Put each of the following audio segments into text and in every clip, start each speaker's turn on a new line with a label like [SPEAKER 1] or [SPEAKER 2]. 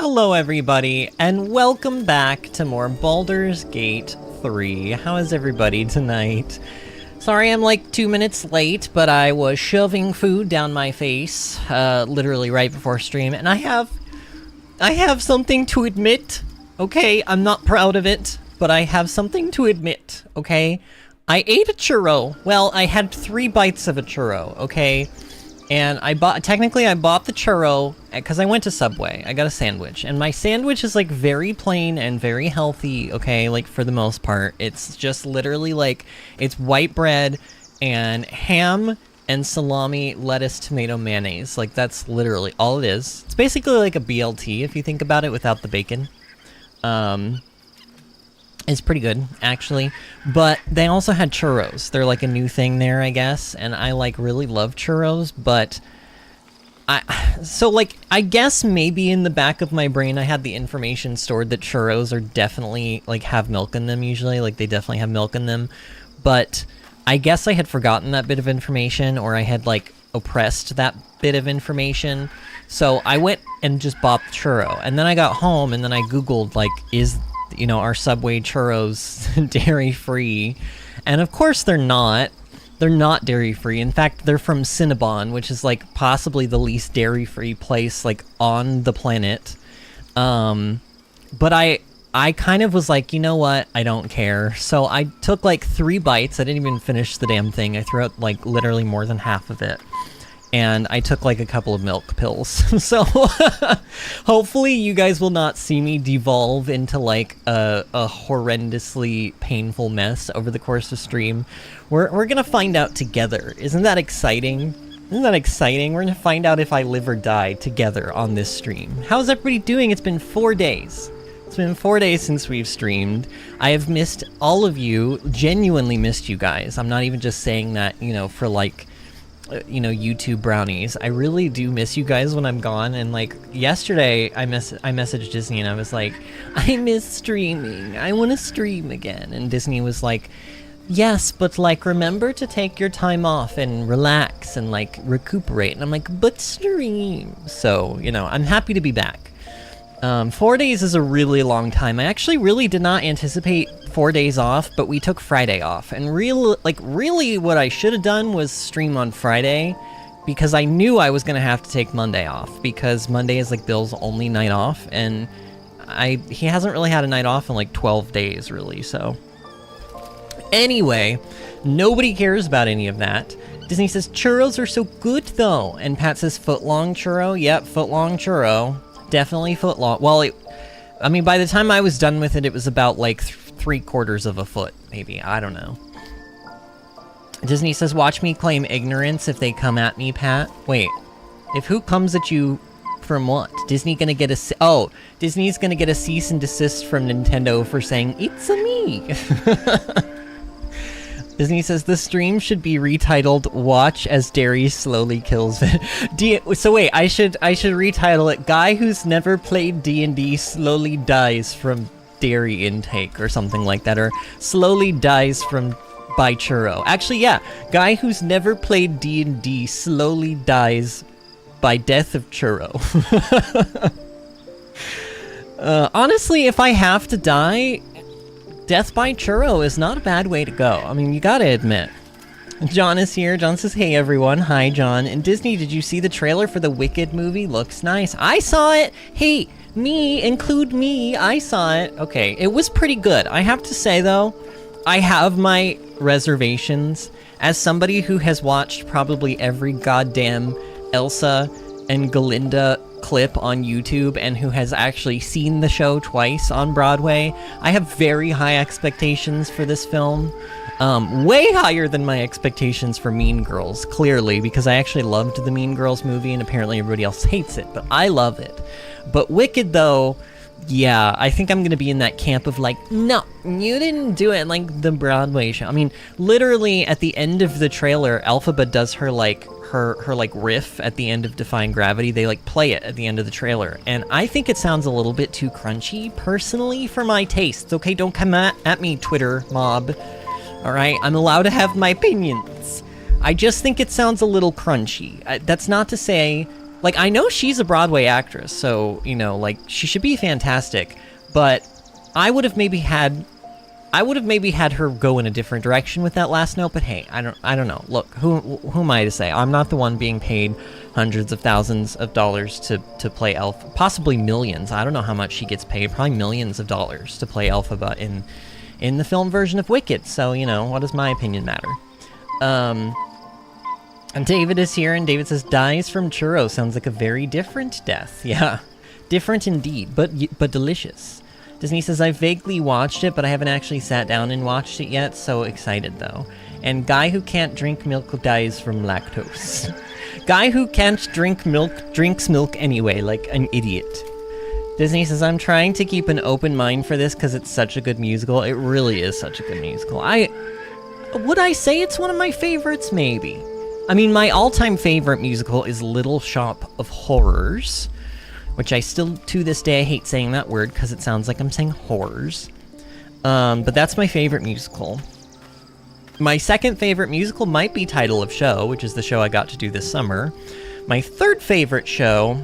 [SPEAKER 1] Hello everybody, and welcome back to more Baldur's Gate 3. How is everybody tonight? Sorry I'm like 2 minutes late, but I was shoving food down my face, literally right before stream, and I have something to admit, okay? I'm not proud of it, but I have something to admit, okay? I ate a churro. Well, I had 3 bites of a churro, okay? And I bought the churro because I went to Subway. I got a sandwich, and my sandwich is like very plain and very healthy, okay, like for the most part. It's just literally like, it's white bread and ham and salami, lettuce, tomato, mayonnaise. Like that's literally all it is. It's basically like a BLT if you think about it without the bacon. It's pretty good, actually, but they also had churros. They're like a new thing there, I guess, and I like really love churros, but I guess maybe in the back of my brain I had the information stored that churros are definitely, like, have milk in them usually, like they definitely have milk in them, but I guess I had forgotten that bit of information, or I had, like, oppressed that bit of information, so I went and just bought the churro, and then I got home, and then I googled, like, are Subway churros dairy-free? And of course they're not. They're not dairy-free. In fact, they're from Cinnabon, which is like possibly the least dairy-free place like on the planet. But I kind of was like, you know what? I don't care. So I took like 3 bites. I didn't even finish the damn thing. I threw out like literally more than half of it. And I took like a couple of milk pills. So hopefully you guys will not see me devolve into like a horrendously painful mess over the course of stream. We're gonna find out together. Isn't that exciting? Isn't that exciting? We're gonna find out if I live or die together on this stream. How's everybody doing? It's been 4 days. It's been 4 days since we've streamed. I have missed all of you, genuinely missed you guys. I'm not even just saying that, for like, YouTube brownies. I really do miss you guys when I'm gone, and like yesterday I messaged Disney and I was like, I miss streaming, I want to stream again, and Disney was like, yes, but like remember to take your time off and relax and like recuperate, and I'm like, but stream. So I'm happy to be back. 4 days is a really long time. I actually really did not anticipate 4 days off, but we took Friday off, and really what I should have done was stream on Friday, because I knew I was gonna have to take Monday off, because Monday is like Bill's only night off, and he hasn't really had a night off in like 12 days really, so. Anyway, nobody cares about any of that. Disney says, churros are so good though, and Pat says, foot-long churro? Yep, foot-long churro. Definitely foot-long. Well, by the time I was done with it, it was about like 3/4 of a foot, maybe. I don't know. Disney says, watch me claim ignorance if they come at me, Pat. Wait, if who comes at you from what? Disney's gonna get a cease and desist from Nintendo for saying, it's a me. Disney says, the stream should be retitled, Watch as Dairy Slowly Kills it. So wait, I should retitle it, Guy Who's Never Played D&D Slowly Dies from Dairy Intake, or something like that, or Slowly Dies by Churro. Actually, yeah, Guy Who's Never Played D&D Slowly Dies by Death of Churro. Honestly, if I have to die, Death by Churro is not a bad way to go. I mean, you gotta admit. John is here. John says, hey everyone. Hi, John. And Disney, did you see the trailer for the Wicked movie? Looks nice. I saw it! Hey, include me. I saw it. Okay, it was pretty good. I have to say, though, I have my reservations. As somebody who has watched probably every goddamn Elsa and Glinda clip on YouTube, and who has actually seen the show twice on Broadway, I have very high expectations for this film. Way higher than my expectations for Mean Girls, clearly, because I actually loved the Mean Girls movie, and apparently everybody else hates it, but I love it. But Wicked, though, yeah, I think I'm gonna be in that camp of like, no, you didn't do it like the Broadway show. I mean, literally at the end of the trailer, Elphaba does her riff at the end of Defying Gravity. They like play it at the end of the trailer, and I think it sounds a little bit too crunchy, personally, for my tastes. Okay, don't come at me, Twitter mob. Alright, I'm allowed to have my opinions. I just think it sounds a little crunchy. That's not to say Like, I know she's a Broadway actress, so, you know, like, she should be fantastic, but I would have maybe had her go in a different direction with that last note, but hey, I don't know. Look, who am I to say? I'm not the one being paid hundreds of thousands of dollars to play Elphaba, possibly millions. I don't know how much she gets paid, probably millions of dollars to play Elphaba in the film version of Wicked, so, you know, what does my opinion matter? And David is here, and David says, dies from churro. Sounds like a very different death. Yeah, different indeed, but delicious. Disney says, I vaguely watched it, but I haven't actually sat down and watched it yet, so excited, though. And guy who can't drink milk dies from lactose. Guy who can't drink milk drinks milk anyway, like an idiot. Disney says, I'm trying to keep an open mind for this because it's such a good musical. It really is such a good musical. Would I say it's one of my favorites? Maybe. I mean, my all-time favorite musical is Little Shop of Horrors, which I still, to this day, I hate saying that word because it sounds like I'm saying horrors. But that's my favorite musical. My second favorite musical might be Title of Show, which is the show I got to do this summer. My third favorite show,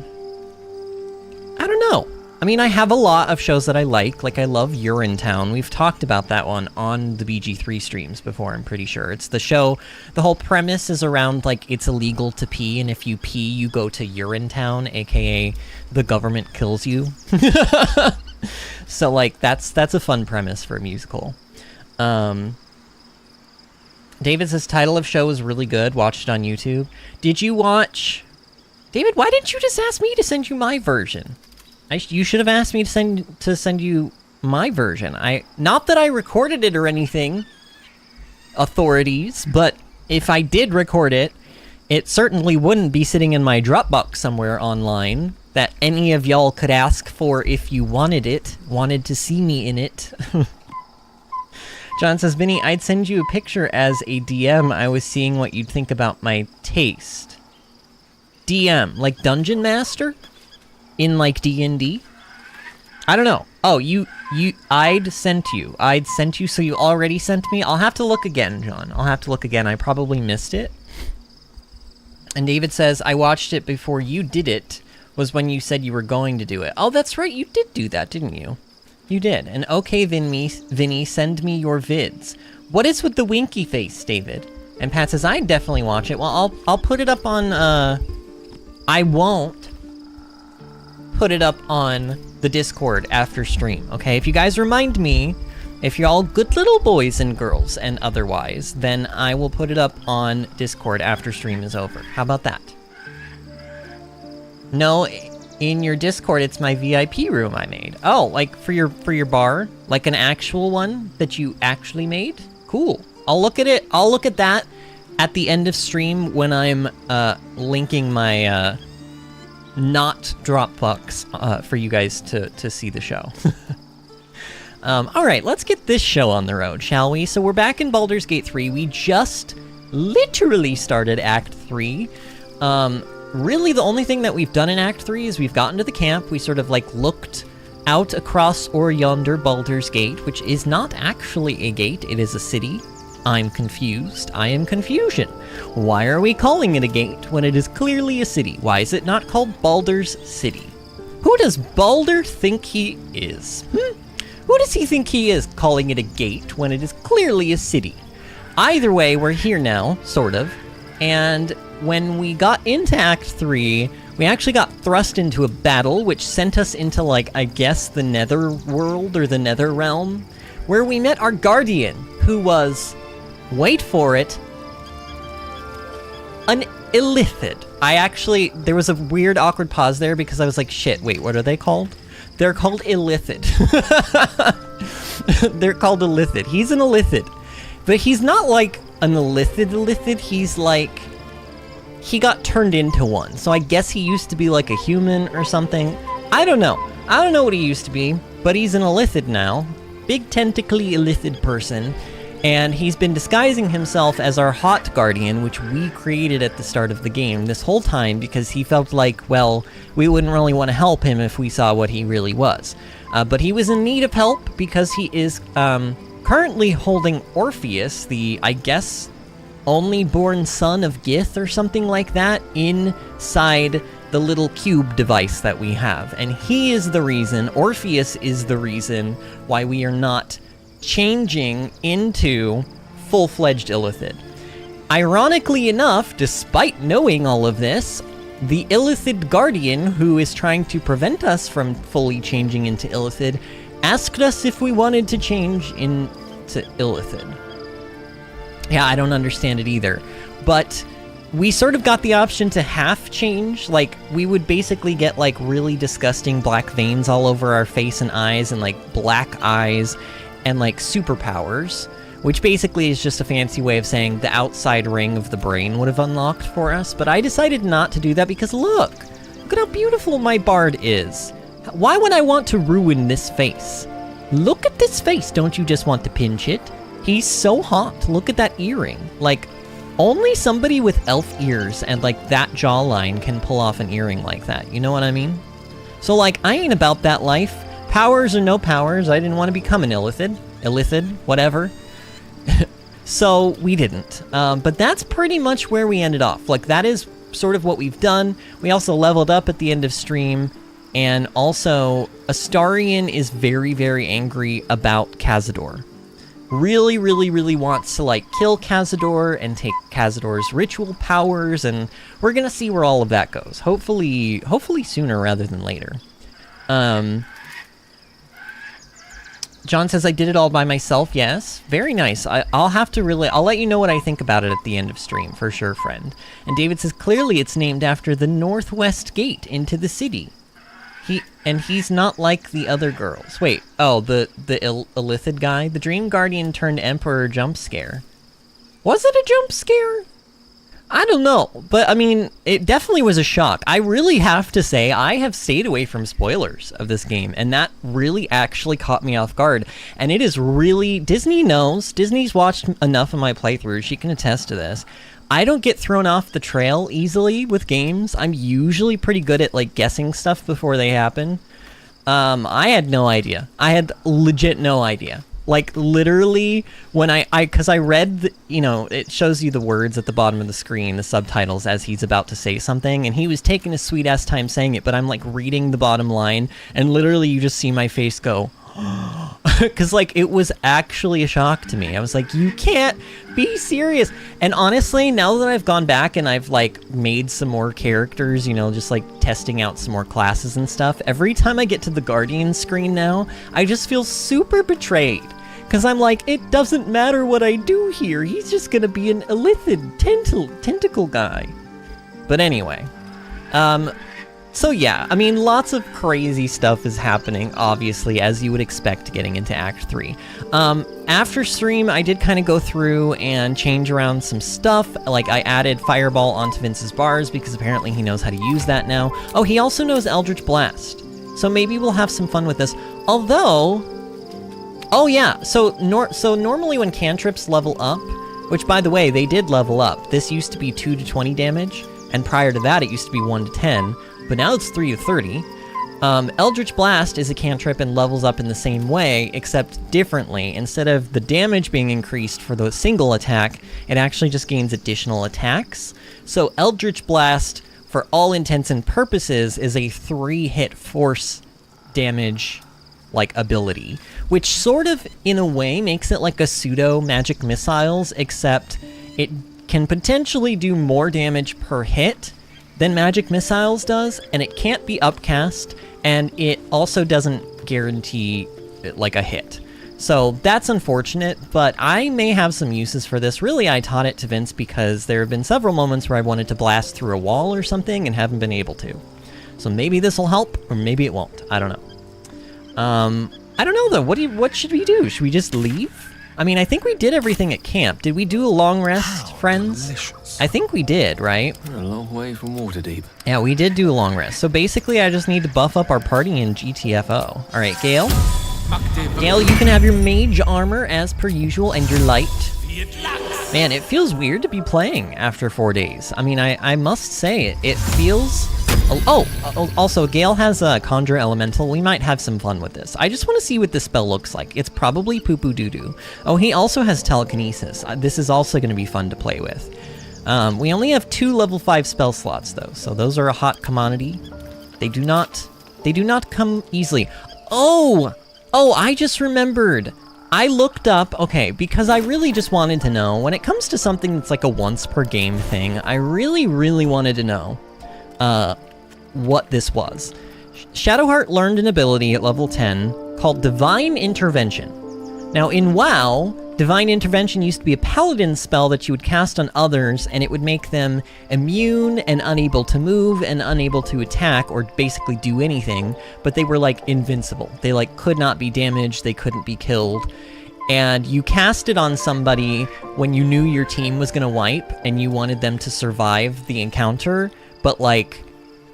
[SPEAKER 1] I don't know. I mean, I have a lot of shows that I like I love Urinetown. We've talked about that one on the BG3 streams before, I'm pretty sure. It's the show, the whole premise is around, like, it's illegal to pee, and if you pee, you go to Urinetown, aka the government kills you. So, like, that's a fun premise for a musical. David says, Title of Show is really good, watched it on YouTube. Did you watch... David, why didn't you just ask me to send you my version? You should have asked me to send you my version. Not that I recorded it or anything, authorities, but if I did record it, it certainly wouldn't be sitting in my Dropbox somewhere online that any of y'all could ask for if you wanted to see me in it. John says, Vinny, I'd send you a picture as a DM. I was seeing what you'd think about my taste. DM, like Dungeon Master? In, like, DnD? I don't know. Oh, I'd sent you, so you already sent me? I'll have to look again, John. I'll have to look again. I probably missed it. And David says, I watched it before you did it, was when you said you were going to do it. Oh, that's right, you did do that, didn't you? You did. And okay, Vinny, send me your vids. What is with the winky face, David? And Pat says, I'd definitely watch it. Well, I'll put it up on, I won't put it up on the Discord after stream, okay? If you guys remind me, if you're all good little boys and girls and otherwise, then I will put it up on Discord after stream is over. How about that? No, in your Discord, it's my VIP room I made. Oh, like for your bar? Like an actual one that you actually made? Cool. I'll look at it. I'll look at that at the end of stream when I'm linking my not Dropbox for you guys to see the show. Alright, let's get this show on the road, shall we? So we're back in Baldur's Gate 3. We just literally started Act 3. Really, the only thing that we've done in Act 3 is we've gotten to the camp. We sort of, like, looked out across or yonder Baldur's Gate, which is not actually a gate, it is a city. I'm confused. I am confusion. Why are we calling it a gate when it is clearly a city? Why is it not called Baldur's City? Who does Baldur think he is? Who does he think he is calling it a gate when it is clearly a city? Either way, we're here now, sort of. And when we got into Act 3, we actually got thrust into a battle, which sent us into, like, I guess the nether world or the nether realm, where we met our guardian, who was... wait for it, an illithid. There was a weird awkward pause there because I was like, shit, wait, what are they called? They're called illithid. They're called illithid. He's an illithid. But he's not like an illithid. He's like, he got turned into one. So I guess he used to be like a human or something. I don't know. I don't know what he used to be, but he's an illithid now. Big tentacly illithid person. And he's been disguising himself as our hot guardian, which we created at the start of the game this whole time because he felt like, well, we wouldn't really want to help him if we saw what he really was. But he was in need of help because he is currently holding Orpheus, the, I guess, only born son of Gith or something like that inside the little cube device that we have. And he is the reason, Orpheus is the reason, why we are not changing into full-fledged Illithid. Ironically enough, despite knowing all of this, the Illithid Guardian, who is trying to prevent us from fully changing into Illithid, asked us if we wanted to change into Illithid. Yeah, I don't understand it either. But we sort of got the option to half change. Like, we would basically get, like, really disgusting black veins all over our face and eyes, and, like, black eyes, and, like, superpowers. Which basically is just a fancy way of saying the outside ring of the brain would have unlocked for us. But I decided not to do that because look at how beautiful my bard is. Why would I want to ruin this face? Look at this face, don't you just want to pinch it? He's so hot, look at that earring. Like, only somebody with elf ears and like that jawline can pull off an earring like that, you know what I mean? So like, I ain't about that life. Powers or no powers, I didn't want to become an Illithid, whatever. So we didn't, but that's pretty much where we ended off. Like, that is sort of what we've done. We also leveled up at the end of stream, and also Astarion is very, very angry about Cazador. Really, really, really wants to, like, kill Cazador and take Cazador's ritual powers, and we're gonna see where all of that goes. Hopefully sooner rather than later. John says, I did it all by myself. Yes, very nice. I'll let you know what I think about it at the end of stream, for sure, friend. And David says, clearly it's named after the northwest gate into the city. He's not like the other girls. Wait, oh, the Illithid guy? The Dream Guardian turned Emperor jump scare. Was it a jump scare? I don't know, but I mean, it definitely was a shock. I really have to say, I have stayed away from spoilers of this game, and that really actually caught me off guard. And it is really, Disney knows, Disney's watched enough of my playthroughs, she can attest to this. I don't get thrown off the trail easily with games. I'm usually pretty good at, like, guessing stuff before they happen. I had no idea. I had legit no idea. Like, literally, when because I read, it shows you the words at the bottom of the screen, the subtitles, as he's about to say something, and he was taking a sweet-ass time saying it, but I'm, like, reading the bottom line, and literally you just see my face go, because, like, it was actually a shock to me. I was like, you can't be serious. And honestly, now that I've gone back and I've, like, made some more characters, just, like, testing out some more classes and stuff, every time I get to the Guardian screen now, I just feel super betrayed. Because I'm like, it doesn't matter what I do here. He's just gonna be an Illithid tentacle guy. But anyway. So yeah, I mean, lots of crazy stuff is happening, obviously, as you would expect getting into Act 3. After stream, I did kind of go through and change around some stuff. Like, I added Fireball onto Vince's bars, because apparently he knows how to use that now. Oh, he also knows Eldritch Blast. So maybe we'll have some fun with this. Although... Oh yeah, so normally when cantrips level up, which by the way, they did level up. This used to be 2 to 20 damage, and prior to that it used to be 1 to 10, but now it's 3 to 30. Eldritch Blast is a cantrip and levels up in the same way, except differently. Instead of the damage being increased for the single attack, it actually just gains additional attacks. So Eldritch Blast, for all intents and purposes, is a 3-hit force damage like ability, which sort of in a way makes it like a pseudo magic missiles, except it can potentially do more damage per hit than magic missiles does, and it can't be upcast, and it also doesn't guarantee like a hit. So that's unfortunate, but I may have some uses for this. Really, I taught it to Vince because there have been several moments where I wanted to blast through a wall or something and haven't been able to. So maybe this will help, or maybe it won't. I don't know. I don't know though. What should we do? Should we just leave? I mean, I think we did everything at camp. Did we do a long rest, friends?
[SPEAKER 2] Delicious.
[SPEAKER 1] I think we did, right?
[SPEAKER 2] We're a long way from Waterdeep.
[SPEAKER 1] Yeah, we did do a long rest. So basically, I just need to buff up our party in GTFO. All right, Gale. Gale, you can have your mage armor as per usual and your light. Man, it feels weird to be playing after 4 days. I mean, I must say, it feels Also, Gale has a Conjure Elemental. We might have some fun with this. I just want to see what this spell looks like. It's probably poo-poo-doo-doo. Oh, he also has Telekinesis. This is also going to be fun to play with. We only have 2 level 5 spell slots, though, so those are a hot commodity. They do not come easily. Oh, I just remembered. I looked up, okay, because I really just wanted to know, when it comes to something that's like a once per game thing, I really, really wanted to know what this was. Shadowheart learned an ability at level 10 called Divine Intervention. Now in WoW, Divine Intervention used to be a paladin spell that you would cast on others, and it would make them immune and unable to move and unable to attack or basically do anything, but they were like invincible. They like could not be damaged, they couldn't be killed. And you cast it on somebody when you knew your team was gonna wipe and you wanted them to survive the encounter, but like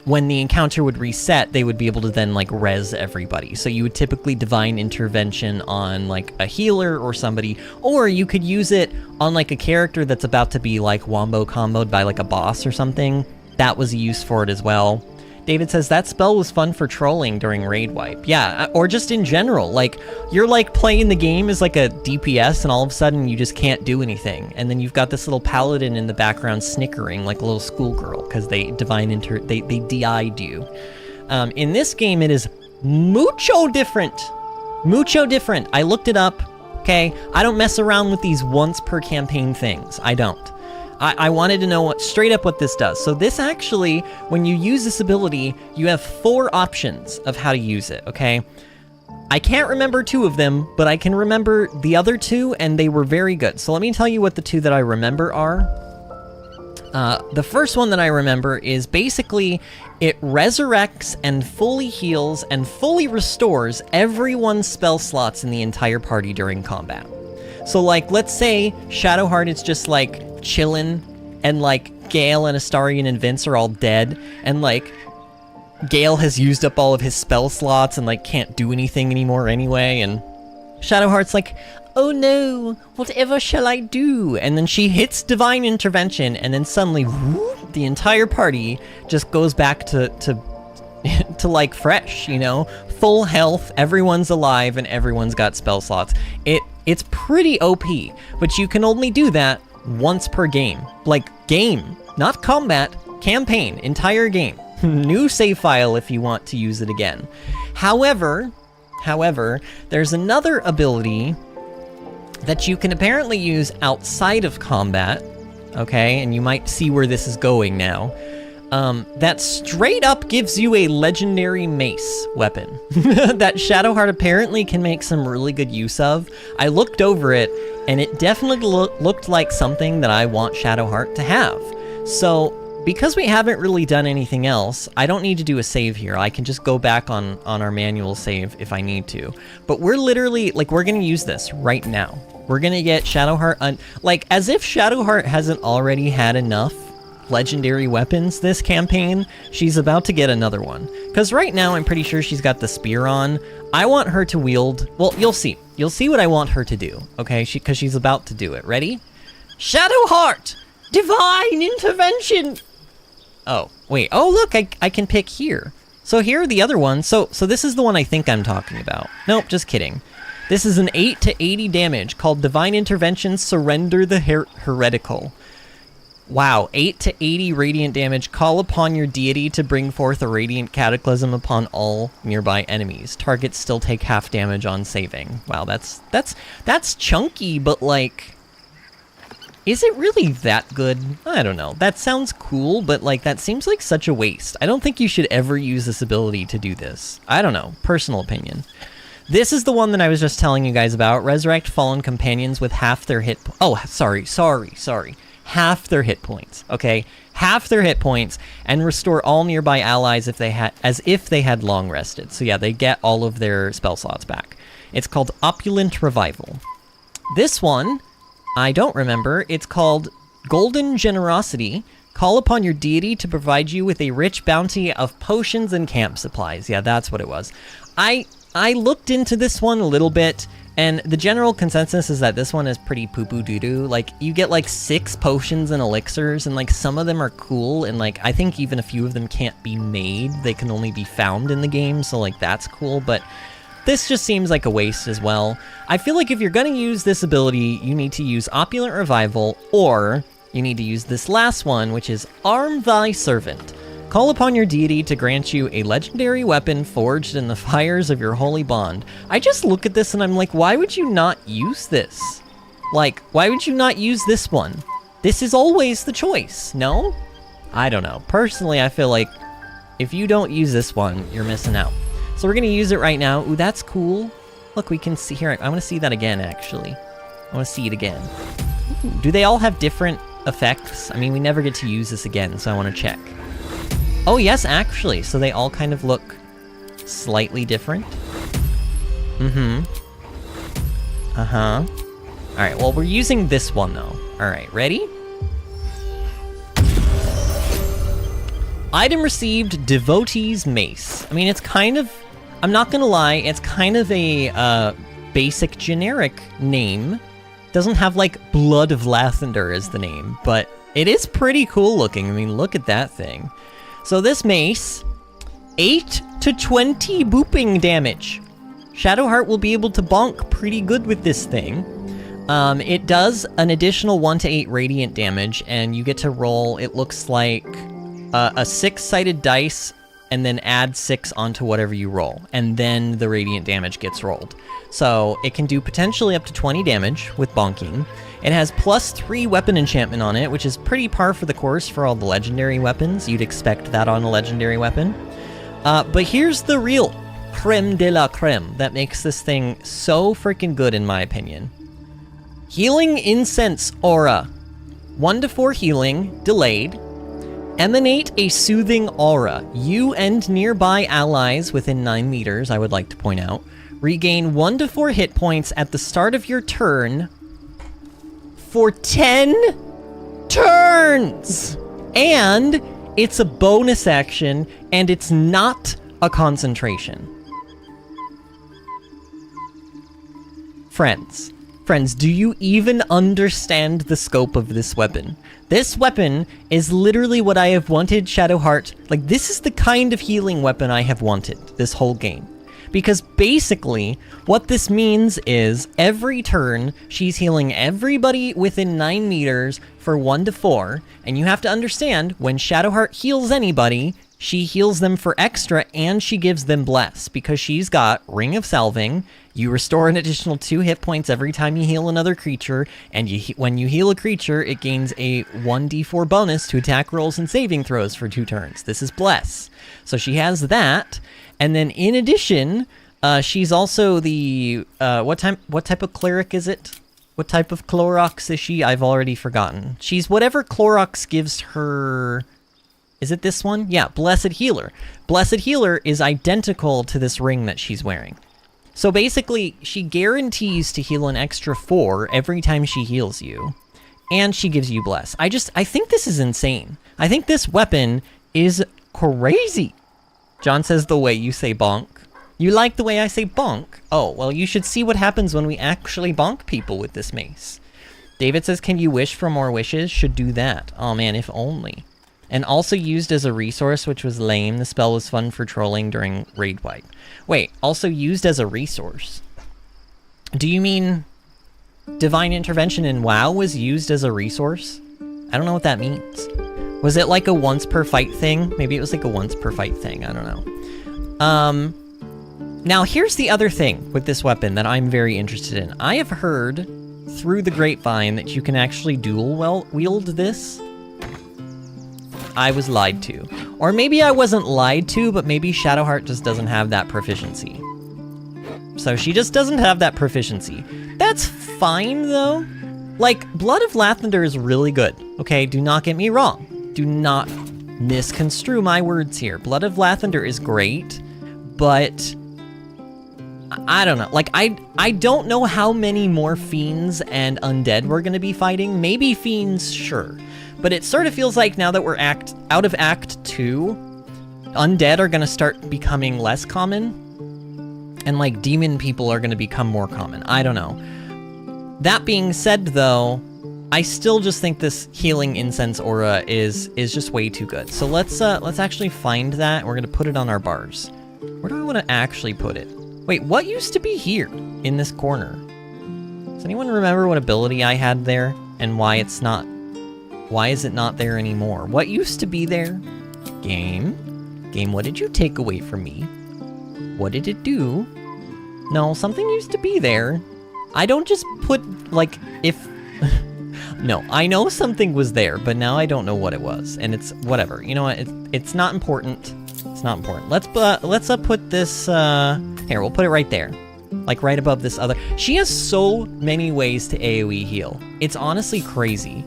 [SPEAKER 1] when the encounter would reset, they would be able to then like res everybody. So you would typically Divine Intervention on like a healer or somebody, or you could use it on like a character that's about to be like wombo comboed by like a boss or something. That was a use for it as well. David says that spell was fun for trolling during raid wipe. Yeah, or just in general. Like, you're like playing the game as like a DPS and all of a sudden you just can't do anything. And then you've got this little paladin in the background snickering like a little schoolgirl because they DI'd you. In this game, it is mucho different. Mucho different. I looked it up, okay? I don't mess around with these once per campaign things. I don't. I wanted to know straight up what this does. So this actually, when you use this ability, you have 4 options of how to use it, okay? I can't remember 2 of them, but I can remember the other 2, and they were very good. So let me tell you what the 2 that I remember are. The first one that I remember is basically it resurrects and fully heals and fully restores everyone's spell slots in the entire party during combat. So like, let's say Shadowheart is just like chillin', and like Gale and Astarion and Vince are all dead, and like Gale has used up all of his spell slots and like can't do anything anymore anyway, and Shadowheart's like, oh no, whatever shall I do? And then she hits Divine Intervention, and then suddenly whoop, the entire party just goes back to to like fresh, you know? Full health, everyone's alive, and everyone's got spell slots. It's pretty OP, but you can only do that once per game. Like, game, not combat, campaign, entire game. New save file if you want to use it again. However, there's another ability that you can apparently use outside of combat, okay? And you might see where this is going now. That straight up gives you a legendary mace weapon that Shadowheart apparently can make some really good use of. I looked over it, and it definitely looked like something that I want Shadowheart to have. So, because we haven't really done anything else, I don't need to do a save here. I can just go back on our manual save if I need to. But we're literally, like, we're gonna use this right now. We're gonna get Shadowheart, like, as if Shadowheart hasn't already had enough legendary weapons this campaign, she's about to get another one. Because right now, I'm pretty sure she's got the spear on. I want her to wield, well, you'll see. You'll see what I want her to do, okay? Because she's about to do it. Ready? Shadowheart! Divine Intervention! Oh, wait. Oh, look, I can pick here. So here are the other ones. So this is the one I think I'm talking about. Nope, just kidding. This is an 8 to 80 damage called Divine Intervention Surrender the Heretical. Wow, 8 to 80 radiant damage. Call upon your deity to bring forth a radiant cataclysm upon all nearby enemies. Targets still take half damage on saving. Wow, that's chunky, but like, is it really that good? I don't know. That sounds cool, but like, that seems like such a waste. I don't think you should ever use this ability to do this. I don't know. Personal opinion. This is the one that I was just telling you guys about. Resurrect fallen companions with half their hit... Oh, sorry. Half their hit points, okay? Half their hit points, and restore all nearby allies as if they had long rested. So yeah, they get all of their spell slots back. It's called Opulent Revival. This one, I don't remember. It's called Golden Generosity. Call upon your deity to provide you with a rich bounty of potions and camp supplies. Yeah, that's what it was. I looked into this one a little bit, And the general consensus is that this one is pretty poo-poo doo-doo. Like, you get like 6 potions and elixirs, and like some of them are cool, and like I think even a few of them can't be made. They can only be found in the game, so like that's cool, but this just seems like a waste as well. I feel like if you're gonna use this ability, you need to use Opulent Revival, or you need to use this last one, which is Arm Thy Servant. Call upon your deity to grant you a legendary weapon forged in the fires of your holy bond. I just look at this and I'm like, why would you not use this? Like, why would you not use this one? This is always the choice, no? I don't know. Personally, I feel like if you don't use this one, you're missing out. So we're gonna use it right now. Ooh, that's cool. Look, we can see here. I wanna see that again, actually. I wanna see it again. Ooh, do they all have different effects? I mean, we never get to use this again, so I wanna check. Oh, yes, actually. So they all kind of look slightly different. Mm-hmm. Uh-huh. All right, well, we're using this one, though. All right, ready? Item received, Devotee's Mace. I mean, it's kind of... I'm not gonna lie, it's kind of a basic generic name. Doesn't have, like, Blood of Lathander as the name, but it is pretty cool looking. I mean, look at that thing. So this mace, 8 to 20 booping damage. Shadowheart will be able to bonk pretty good with this thing. It does an additional 1 to 8 radiant damage, and you get to roll, it looks like, a 6-sided dice, and then add 6 onto whatever you roll, and then the radiant damage gets rolled. So it can do potentially up to 20 damage with bonking. It has +3 weapon enchantment on it, which is pretty par for the course for all the legendary weapons. You'd expect that on a legendary weapon. But here's the real creme de la creme that makes this thing so freaking good in my opinion. Healing Incense Aura. 1 to 4 healing, delayed. Emanate a soothing aura. You and nearby allies within 9 meters, I would like to point out, regain 1 to 4 hit points at the start of your turn for 10 turns! And it's a bonus action, and it's not a concentration. Friends, do you even understand the scope of this weapon? This weapon is literally what I have wanted Shadowheart... Like, this is the kind of healing weapon I have wanted this whole game. Because basically, what this means is every turn, she's healing everybody within 9 meters for 1 to 4, and you have to understand, when Shadowheart heals anybody, she heals them for extra, and she gives them Bless, because she's got Ring of Salving. You restore an additional 2 hit points every time you heal another creature, and when you heal a creature, it gains a 1d4 bonus to attack rolls and saving throws for 2 turns. This is Bless. So she has that, and then in addition, she's also the... what type of cleric is it? What type of Clorox is she? I've already forgotten. She's whatever Clorox gives her... Is it this one? Yeah, Blessed Healer. Blessed Healer is identical to this ring that she's wearing. So basically, she guarantees to heal an extra 4 every time she heals you. And she gives you Bless. I think this is insane. I think this weapon is crazy. John says the way you say bonk. You like the way I say bonk? Oh, well, you should see what happens when we actually bonk people with this mace. David says, can you wish for more wishes? Should do that. Oh man, if only. And also used as a resource, which was lame. The spell was fun for trolling during raid wipe. Wait, also used as a resource? Do you mean Divine Intervention in WoW was used as a resource? I don't know what that means. Was it like a once per fight thing? Maybe it was like a once per fight thing, I don't know. Now here's the other thing with this weapon that I'm very interested in. I have heard through the grapevine that you can actually dual wield this. I was lied to. Or maybe I wasn't lied to, but maybe Shadowheart just doesn't have that proficiency. So she just doesn't have that proficiency. That's fine, though. Like, Blood of Lathander is really good, okay? Do not get me wrong. Do not misconstrue my words here. Blood of Lathander is great, but... I don't know. Like, I don't know how many more fiends and undead we're gonna be fighting. Maybe fiends, sure. But it sort of feels like now that we're out of Act 2, undead are gonna start becoming less common. And like demon people are gonna become more common. I don't know. That being said though, I still just think this healing incense aura is just way too good. So let's actually find that. We're gonna put it on our bars. Where do I want to actually put it? Wait, what used to be here in this corner? Does anyone remember what ability I had there and why it's not? Why is it not there anymore? What used to be there? Game, what did you take away from me? What did it do? No, something used to be there. I don't just put, like, if... No, I know something was there, but now I don't know what it was. And it's whatever. You know what? It's not important. It's not important. Let's put this... Here, we'll put it right there. Like, right above this other... She has so many ways to AoE heal. It's honestly crazy.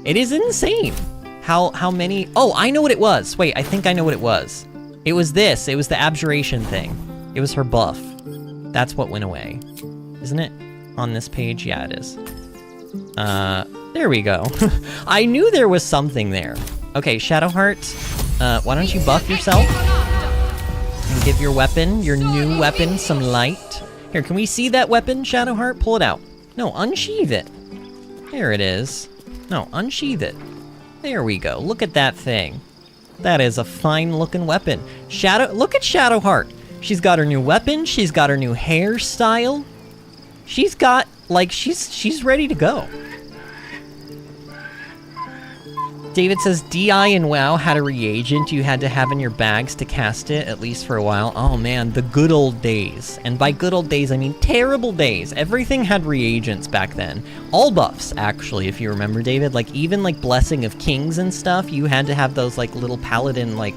[SPEAKER 1] It is insane. How many... Oh, I know what it was. Wait, I think I know what it was. It was this. It was the abjuration thing. It was her buff. That's what went away. Isn't it? On this page? Yeah, it is. There we go. I knew there was something there. Okay, Shadowheart, why don't you buff yourself? And give your weapon, your new weapon, some light. Here, can we see that weapon, Shadowheart? Pull it out. No, unsheath it. There it is. No, unsheath it. There we go. Look at that thing. That is a fine-looking weapon. Look at Shadowheart. She's got her new weapon. She's got her new hairstyle. She's got, like, she's ready to go. David says, DI in WoW had a reagent you had to have in your bags to cast it, at least for a while. Oh man, the good old days. And by good old days, I mean terrible days. Everything had reagents back then. All buffs, actually, if you remember, David. Like, even, like, Blessing of Kings and stuff, you had to have those, like, little paladin, like...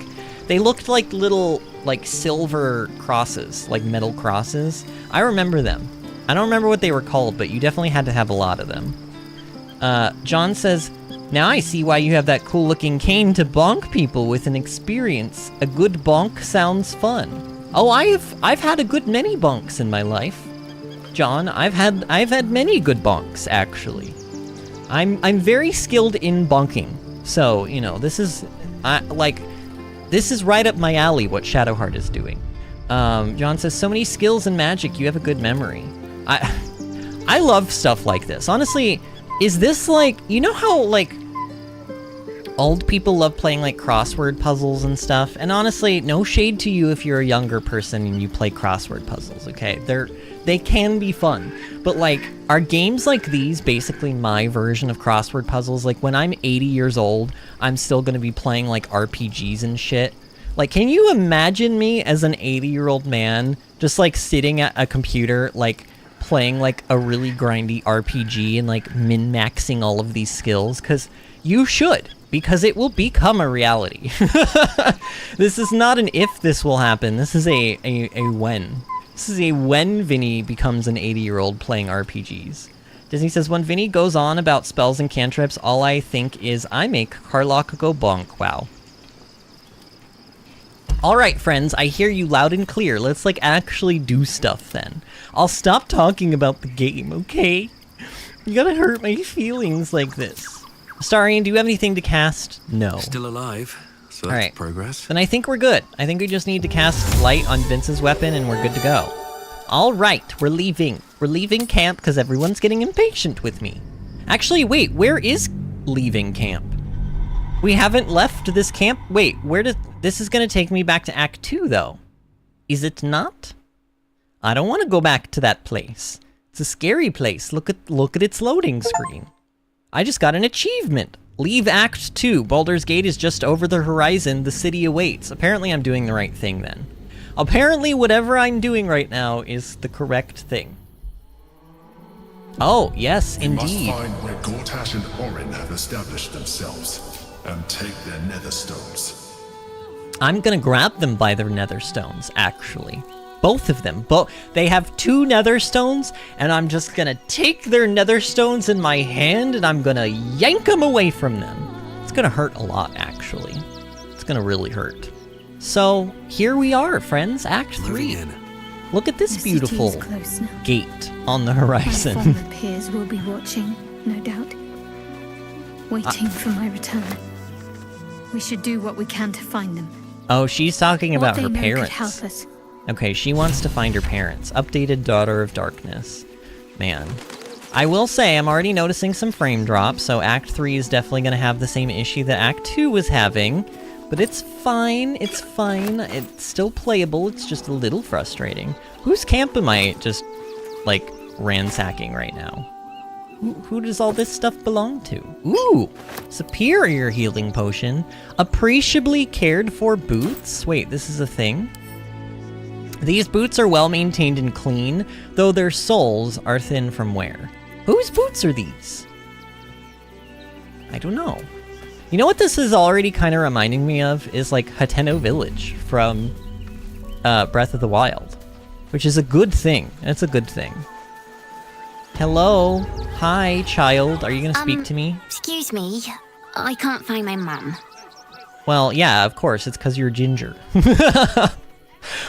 [SPEAKER 1] They looked like little, like, silver crosses, like metal crosses. I remember them. I don't remember what they were called, but you definitely had to have a lot of them. John says... Now I see why you have that cool-looking cane to bonk people with an experience. A good bonk sounds fun. Oh, I've had a good many bonks in my life, John. I've had many good bonks actually. I'm very skilled in bonking. So you know this is this is right up my alley. What Shadowheart is doing. John says so many skills in magic. You have a good memory. I love stuff like this. Honestly, is this like you know how like. Old people love playing like crossword puzzles and stuff, and honestly, no shade to you if you're a younger person and you play crossword puzzles, okay? They can be fun, but like, are games like these basically my version of crossword puzzles? Like, when I'm 80 years old, I'm still gonna be playing like RPGs and shit. Like, can you imagine me as an 80-year-old man just like sitting at a computer, like playing like a really grindy RPG and like min-maxing all of these skills? Because you should. Because it will become a reality. This is not an if this will happen. This is a when. This is a when Vinny becomes an 80-year-old playing RPGs. Disney says, when Vinny goes on about spells and cantrips, all I think is I make Carlock go bonk. Wow. Alright, friends, I hear you loud and clear. Let's, like, actually do stuff then. I'll stop talking about the game, okay? You gotta hurt my feelings like this. Starian, do you have anything to cast? No.
[SPEAKER 2] Still alive, so that's
[SPEAKER 1] right.
[SPEAKER 2] Progress.
[SPEAKER 1] Then I think we're good. I think we just need to cast light on Vince's weapon and we're good to go. All right, we're leaving. We're leaving camp because everyone's getting impatient with me. Actually, wait, where is leaving camp? We haven't left this camp. Wait, this is going to take me back to Act 2, though. Is it not? I don't want to go back to that place. It's a scary place. Look at its loading screen. I just got an achievement. Leave Act 2. Baldur's Gate is just over the horizon. The city awaits. Apparently I'm doing the right thing then. Apparently whatever I'm doing right now is the correct thing. Oh, yes, indeed.
[SPEAKER 3] You must find where GotY and Orin have established themselves and take their nether stones.
[SPEAKER 1] I'm gonna grab them by their nether stones, actually. Both of them. They have 2 nether stones, and I'm just gonna take their nether stones in my hand, and I'm gonna yank them away from them. It's gonna hurt a lot, actually. It's gonna really hurt. So, here we are, friends. Act 3. Look at this beautiful gate on the horizon.
[SPEAKER 4] My former peers will be watching, no doubt. Waiting for my return. We should do what we can to find them.
[SPEAKER 1] Oh, she's talking about her
[SPEAKER 4] what they know
[SPEAKER 1] parents.
[SPEAKER 4] could help us.
[SPEAKER 1] Okay, she wants to find her parents. Updated Daughter of Darkness. Man. I will say, I'm already noticing some frame drops, so Act 3 is definitely going to have the same issue that Act 2 was having. But it's fine, it's fine. It's still playable, it's just a little frustrating. Whose camp am I just, like, ransacking right now? Who does all this stuff belong to? Ooh! Superior healing potion. Appreciably cared for boots? Wait, this is a thing? These boots are well maintained and clean, though their soles are thin from wear. Whose boots are these? I don't know. You know what this is already kind of reminding me of? Is like Hateno Village from Breath of the Wild. Which is a good thing. It's a good thing. Hello? Hi, child. Are you gonna speak to me?
[SPEAKER 5] Excuse me. I can't find my mum.
[SPEAKER 1] Well, yeah, of course. It's because you're ginger.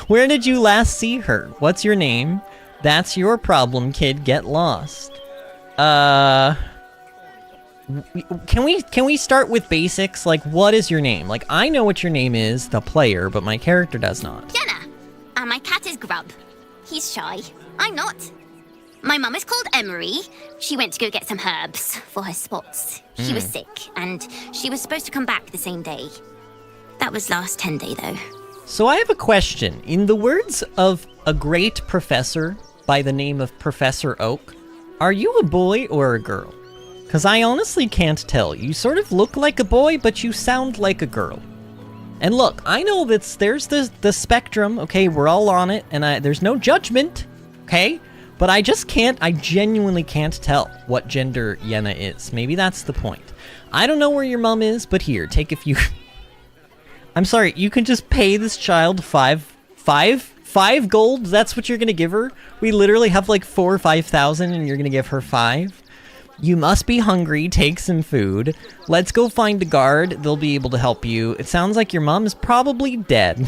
[SPEAKER 1] Where did you last see her? What's your name? That's your problem, kid. Get lost. Can we start with basics? Like, what is your name? Like, I know what your name is, the player, but my character does not.
[SPEAKER 5] Jenna. And my cat is Grub. He's shy. I'm not. My mum is called Emery. She went to go get some herbs for her spots. She was sick, and she was supposed to come back the same day. That was last 10 day, though.
[SPEAKER 1] So I have a question. In the words of a great professor by the name of Professor Oak, are you a boy or a girl? Because I honestly can't tell. You sort of look like a boy, but you sound like a girl. And look, I know that there's the spectrum, okay? We're all on it, and there's no judgment, okay? But I just can't, I genuinely can't tell what gender Yenna is. Maybe that's the point. I don't know where your mom is, but here, take a few... I'm sorry, you can just pay this child five gold? That's what you're gonna give her? We literally have like 4,000 or 5,000 and you're gonna give her 5? You must be hungry, take some food. Let's go find a guard, they'll be able to help you. It sounds like your mom is probably dead.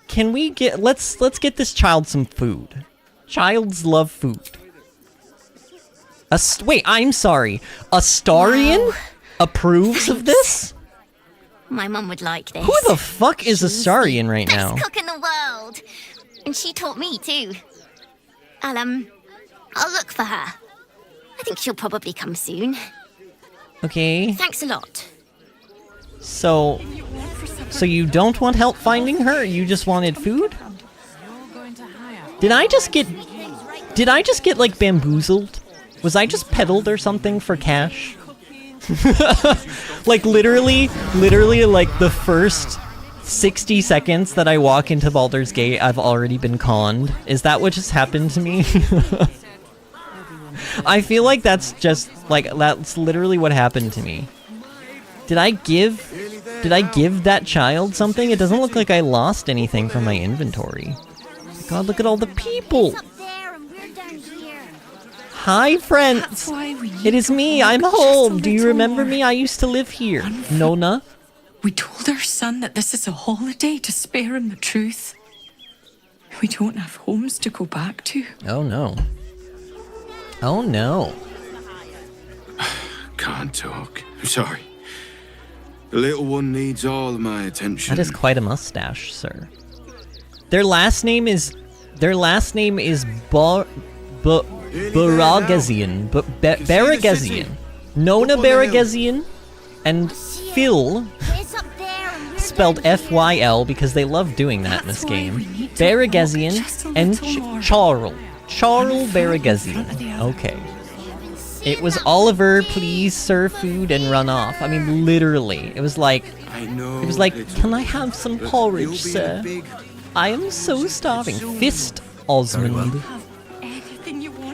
[SPEAKER 1] Can we get, let's get this child some food. Childs love food. Wait, I'm sorry. Astarian?
[SPEAKER 5] Wow.
[SPEAKER 1] Approves of this?
[SPEAKER 5] My mum would like this.
[SPEAKER 1] Who the fuck is Astarian right now?
[SPEAKER 5] Best cook in the world. And she taught me too. I'll look for her. I think she'll probably come soon.
[SPEAKER 1] Okay.
[SPEAKER 5] Thanks a lot.
[SPEAKER 1] So you don't want help finding her? You just wanted food? Did I just get like bamboozled? Was I just peddled or something for cash? Like literally like the first 60 seconds that I walk into Baldur's Gate, I've already been conned. Is that what just happened to me? I feel like that's just like, that's literally what happened to me. Did I give that child something? It doesn't look like I lost anything from my inventory. God, look at all the people. Hi, friends! It is me, I'm home! Do you remember me? I used to live here. Nona?
[SPEAKER 6] We told our son that this is a holiday to spare him the truth. We don't have homes to go back to.
[SPEAKER 1] Oh no. Oh no.
[SPEAKER 2] Can't talk. I'm sorry. The little one needs all of my attention.
[SPEAKER 1] That is quite a mustache, sir. Their last name is Baragazian. Baragazian. Nona Baragazian and Phil, spelled F-Y-L because they love doing that in this game. Baragazian and Charl Baragazian. Okay. It was Oliver, please serve food and run off. I mean, literally. It was like, can I have some porridge, sir? I am so starving. Fist Osmond.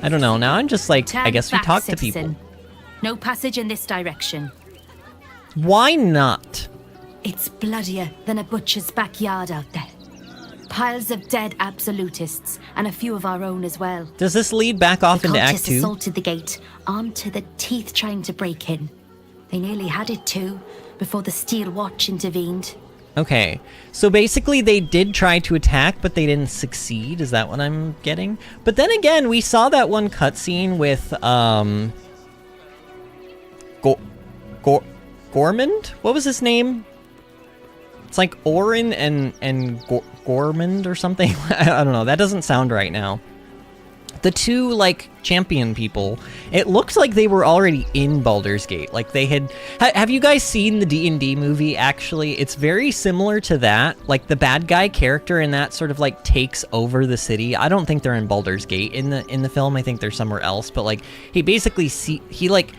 [SPEAKER 1] I don't know, now I'm just like, I guess we talk to people.
[SPEAKER 7] No passage in this direction.
[SPEAKER 1] Why not?
[SPEAKER 7] It's bloodier than a butcher's backyard out there. Piles of dead absolutists, and a few of our own as well.
[SPEAKER 1] Does this lead back off into Act 2?
[SPEAKER 7] The cultists assaulted the gate, armed to the teeth trying to break in. They nearly had it too, before the Steel Watch intervened.
[SPEAKER 1] Okay, so basically they did try to attack, but they didn't succeed, is that what I'm getting? But then again, we saw that one cutscene with, Gormand? What was his name? It's like Orin and Gormand or something. I don't know. That doesn't sound right now. The two, like, champion people, it looked like they were already in Baldur's Gate. Like, they had... Have you guys seen the D&D movie, actually? It's very similar to that. Like, the bad guy character in that sort of, like, takes over the city. I don't think they're in Baldur's Gate in the film. I think they're somewhere else. But, like, he basically... He, like,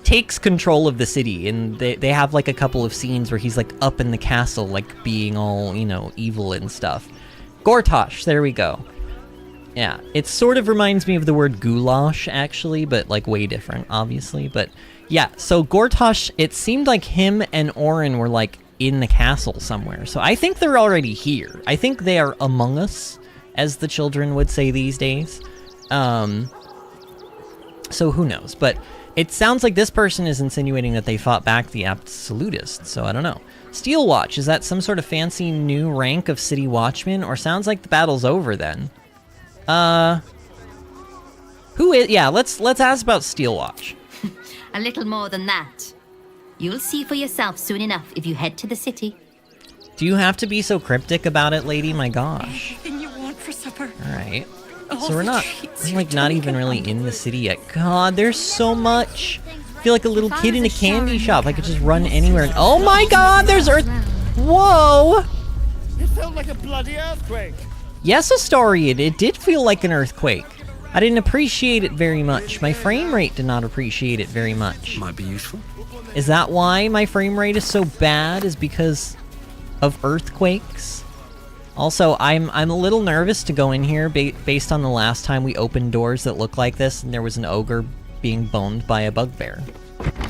[SPEAKER 1] takes control of the city. And they have, like, a couple of scenes where he's, like, up in the castle, like, being all, you know, evil and stuff. GotY, there we go. Yeah, it sort of reminds me of the word goulash, actually, but, like, way different, obviously. But, yeah, so GotY, it seemed like him and Orin were, like, in the castle somewhere. So I think they're already here. I think they are among us, as the children would say these days. So who knows? But it sounds like this person is insinuating that they fought back the Absolutists, so I don't know. Steel Watch, is that some sort of fancy new rank of City Watchman? Or sounds like the battle's over, then? Who is... Yeah, let's ask about Steelwatch.
[SPEAKER 7] A little more than that. You'll see for yourself soon enough if you head to the city.
[SPEAKER 1] Do you have to be so cryptic about it, lady? My gosh.
[SPEAKER 6] Anything you want for supper.
[SPEAKER 1] Alright.
[SPEAKER 6] All
[SPEAKER 1] So we're
[SPEAKER 6] the
[SPEAKER 1] not...
[SPEAKER 6] treats
[SPEAKER 1] We're,
[SPEAKER 6] you
[SPEAKER 1] like, not
[SPEAKER 6] don't
[SPEAKER 1] even
[SPEAKER 6] get
[SPEAKER 1] really
[SPEAKER 6] around
[SPEAKER 1] in
[SPEAKER 6] to
[SPEAKER 1] the city yet. God, there's so much. I feel like a little kid in a candy shop. I could just run anywhere and... Oh my god, there's Earth... Whoa!
[SPEAKER 8] It felt like a bloody earthquake.
[SPEAKER 1] Yes, Astarian, it did feel like an earthquake. I didn't appreciate it very much. My frame rate did not appreciate it very much.
[SPEAKER 2] Might be useful.
[SPEAKER 1] Is that why my frame rate is so bad? Is because of earthquakes? Also, I'm a little nervous to go in here based on the last time we opened doors that look like this and there was an ogre being boned by a bugbear.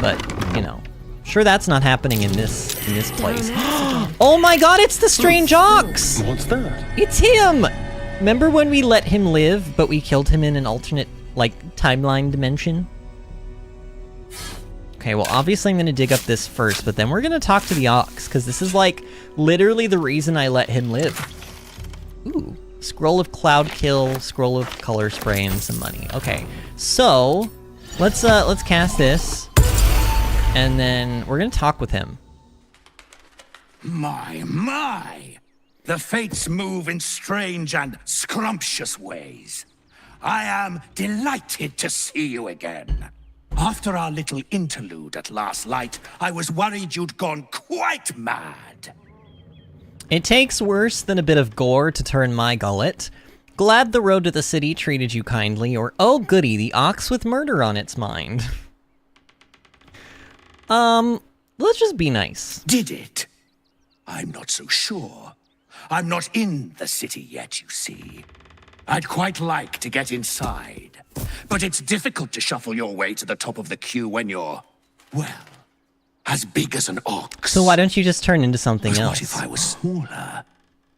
[SPEAKER 1] But, you know, sure that's not happening in this place. Oh my god, it's the strange ox!
[SPEAKER 2] What's that?
[SPEAKER 1] It's him! Remember when we let him live, but we killed him in an alternate, like, timeline dimension? Okay, well, obviously I'm gonna dig up this first, but then we're gonna talk to the ox, because this is, like, literally the reason I let him live. Ooh. Scroll of Cloud Kill, Scroll of Color Spray, and some money. Okay, so, let's cast this, and then we're gonna talk with him.
[SPEAKER 9] My! The fates move in strange and scrumptious ways. I am delighted to see you again. After our little interlude at last light, I was worried you'd gone quite mad.
[SPEAKER 1] It takes worse than a bit of gore to turn my gullet. Glad the road to the city treated you kindly, or oh goody, the ox with murder on its mind. Let's just be nice.
[SPEAKER 9] Did it? I'm not so sure. I'm not in the city yet, you see. I'd quite like to get inside, but it's difficult to shuffle your way to the top of the queue when you're, well, as big as an ox.
[SPEAKER 1] So why don't you just turn into something
[SPEAKER 9] But
[SPEAKER 1] else?
[SPEAKER 9] what if I was smaller,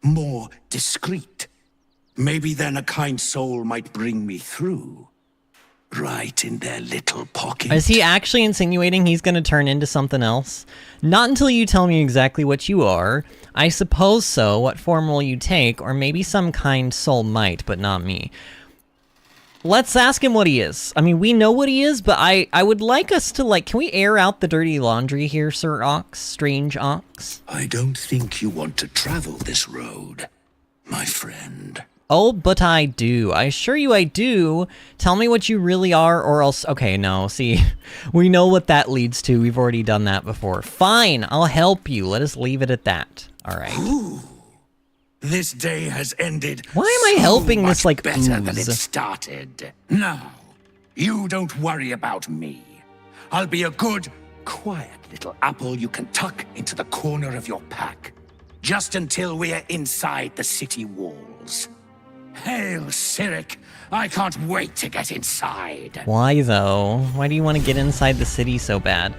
[SPEAKER 9] more discreet? Maybe then a kind soul might bring me through. Right in their little pocket.
[SPEAKER 1] Is he actually insinuating he's gonna turn into something else? Not until you tell me exactly what you are. I suppose so. What form will you take? Or maybe some kind soul might, but not me. Let's ask him what he is. I mean, we know what he is, but I would like us to, like, can we air out the dirty laundry here, Sir Ox? Strange Ox?
[SPEAKER 9] I don't think you want to travel this road, my friend.
[SPEAKER 1] Oh, but I do. I assure you I do. Tell me what you really are, or else... Okay, no, see, we know what that leads to. We've already done that before. Fine, I'll help you. Let us leave it at that. All right.
[SPEAKER 9] Ooh, this day has ended.
[SPEAKER 1] Why am I helping this, like,
[SPEAKER 9] better than it
[SPEAKER 1] ooze?
[SPEAKER 9] started? Now, you don't worry about me. I'll be a good, quiet little apple you can tuck into the corner of your pack, just until we're inside the city walls. Hail, Cyric! I can't wait to get inside.
[SPEAKER 1] Why, though? Why do you want to get inside the city so bad?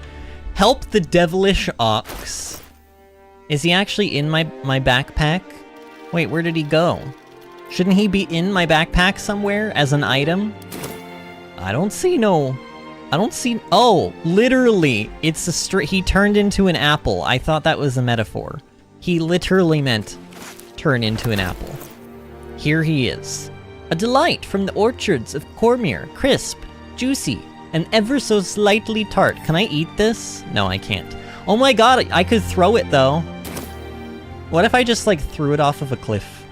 [SPEAKER 1] Help the devilish ox. Is he actually in my backpack? Wait, where did he go? Shouldn't he be in my backpack somewhere as an item? I don't see no... I don't see... Oh, literally, it's a straight... He turned into an apple. I thought that was a metaphor. He literally meant turn into an apple. Here he is. A delight from the orchards of Cormyr, crisp, juicy, and ever so slightly tart. Can I eat this? No, I can't. Oh my god, I could throw it though. What if I just, like, threw it off of a cliff?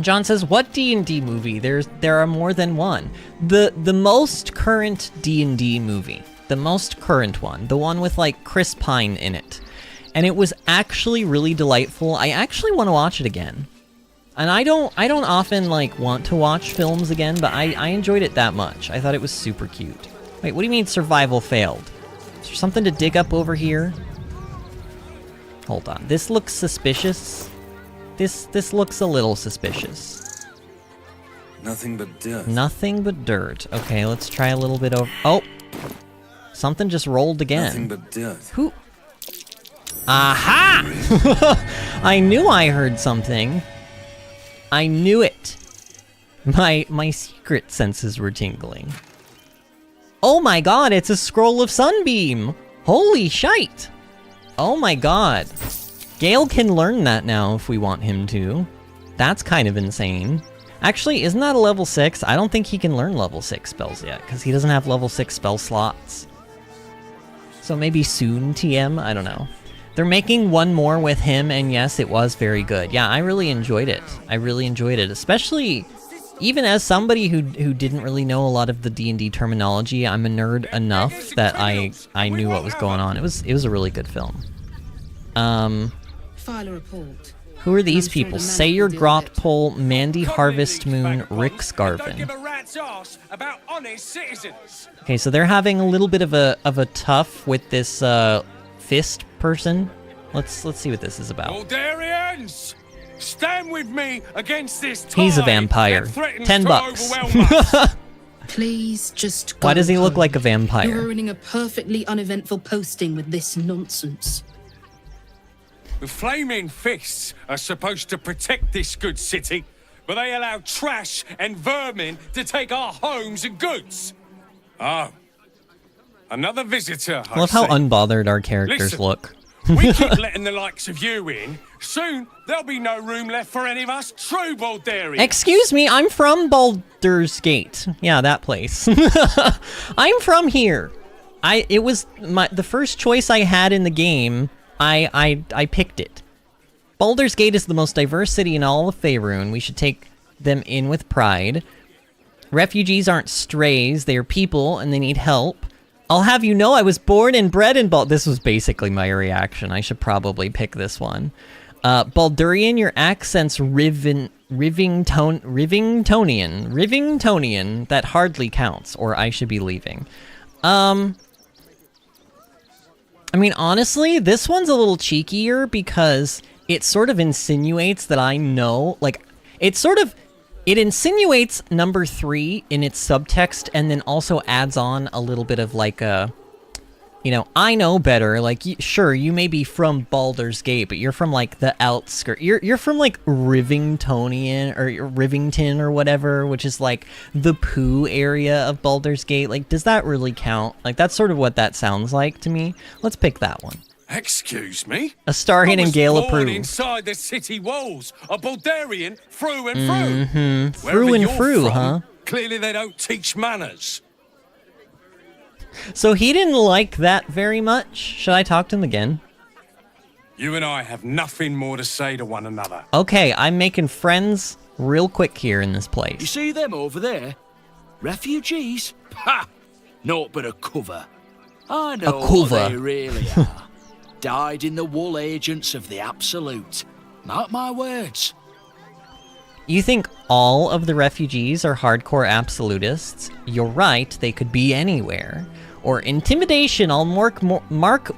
[SPEAKER 1] John says, what D&D movie? There are more than one. The most current D&D movie. The most current one. The one with, like, Chris Pine in it. And it was actually really delightful. I actually want to watch it again. And I don't often, like, want to watch films again, but I enjoyed it that much. I thought it was super cute. Wait, what do you mean survival failed? Is there something to dig up over here? Hold on. This looks suspicious. This looks a little suspicious.
[SPEAKER 2] Nothing but dirt.
[SPEAKER 1] Nothing but dirt. Okay, let's try a little bit over... Oh! Something just rolled again.
[SPEAKER 2] Nothing but dirt.
[SPEAKER 1] Who? Aha! I knew I heard something. I knew it. My secret senses were tingling. Oh my god, it's a scroll of sunbeam! Holy shite! Oh my god. Gale can learn that now if we want him to. That's kind of insane. Actually, isn't that a level 6? I don't think he can learn level 6 spells yet, because he doesn't have level 6 spell slots. So maybe soon, TM? I don't know. They're making one more with him, and yes, it was very good. Yeah, I really enjoyed it. I really enjoyed it, especially even as somebody who didn't really know a lot of the D&D terminology. I'm a nerd enough that I knew what was going on. It was a really good film.
[SPEAKER 10] File a report.
[SPEAKER 1] Who are these people? Sayer, Grotpole, Mandy, Harvest Moon, Rick Scarvin. Okay, so they're having a little bit of a tough with this fist person. Let's see what this is about.
[SPEAKER 9] Baldurians! Stand with me against this tide.
[SPEAKER 1] He's a vampire. $10.
[SPEAKER 10] Please just go.
[SPEAKER 1] Why does he look
[SPEAKER 10] home.
[SPEAKER 1] like a vampire?
[SPEAKER 10] You're ruining a perfectly uneventful posting with this nonsense.
[SPEAKER 9] The flaming fists are supposed to protect this good city, but they allow trash and vermin to take our homes and goods. Oh. Another visitor,
[SPEAKER 1] I love how unbothered our characters look.
[SPEAKER 9] We keep letting the likes of you in. Soon, there'll be no room left for any of us true Baldurians.
[SPEAKER 1] Excuse me, I'm from Baldur's Gate. Yeah, that place. I'm from here. It was the first choice I had in the game. I picked it. Baldur's Gate is the most diverse city in all of Faerun. We should take them in with pride. Refugees aren't strays, they are people and they need help. I'll have you know I was born and bred in This was basically my reaction. I should probably pick this one. Baldurian, your accent's Rivingtonian. That hardly counts, or I should be leaving. I mean, honestly, this one's a little cheekier because it sort of insinuates that I know, like, it insinuates number 3 in its subtext and then also adds on a little bit of like a, you know, I know better. Like, sure, you may be from Baldur's Gate, but you're from like the outskirts. You're from like Rivingtonian or Rivington or whatever, which is like the Pooh area of Baldur's Gate. Like, does that really count? Like, that's sort of what that sounds like to me. Let's pick that one.
[SPEAKER 9] Excuse me?
[SPEAKER 1] Astarion and Gale approve.
[SPEAKER 9] Inside the city walls, a Baldurian through and through.
[SPEAKER 1] Mm-hmm. Through and through, huh?
[SPEAKER 9] Clearly they don't teach manners.
[SPEAKER 1] So he didn't like that very much. Should I talk to him again?
[SPEAKER 9] You and I have nothing more to say to one another.
[SPEAKER 1] Okay, I'm making friends real quick here in this place.
[SPEAKER 11] You see them over there? Refugees? Ha! Naught but a cover. I know what they really are. Dyed-in-the-wool agents of the Absolute. Mark my words.
[SPEAKER 1] You think all of the refugees are hardcore absolutists? You're right, they could be anywhere. Or intimidation, I'll mark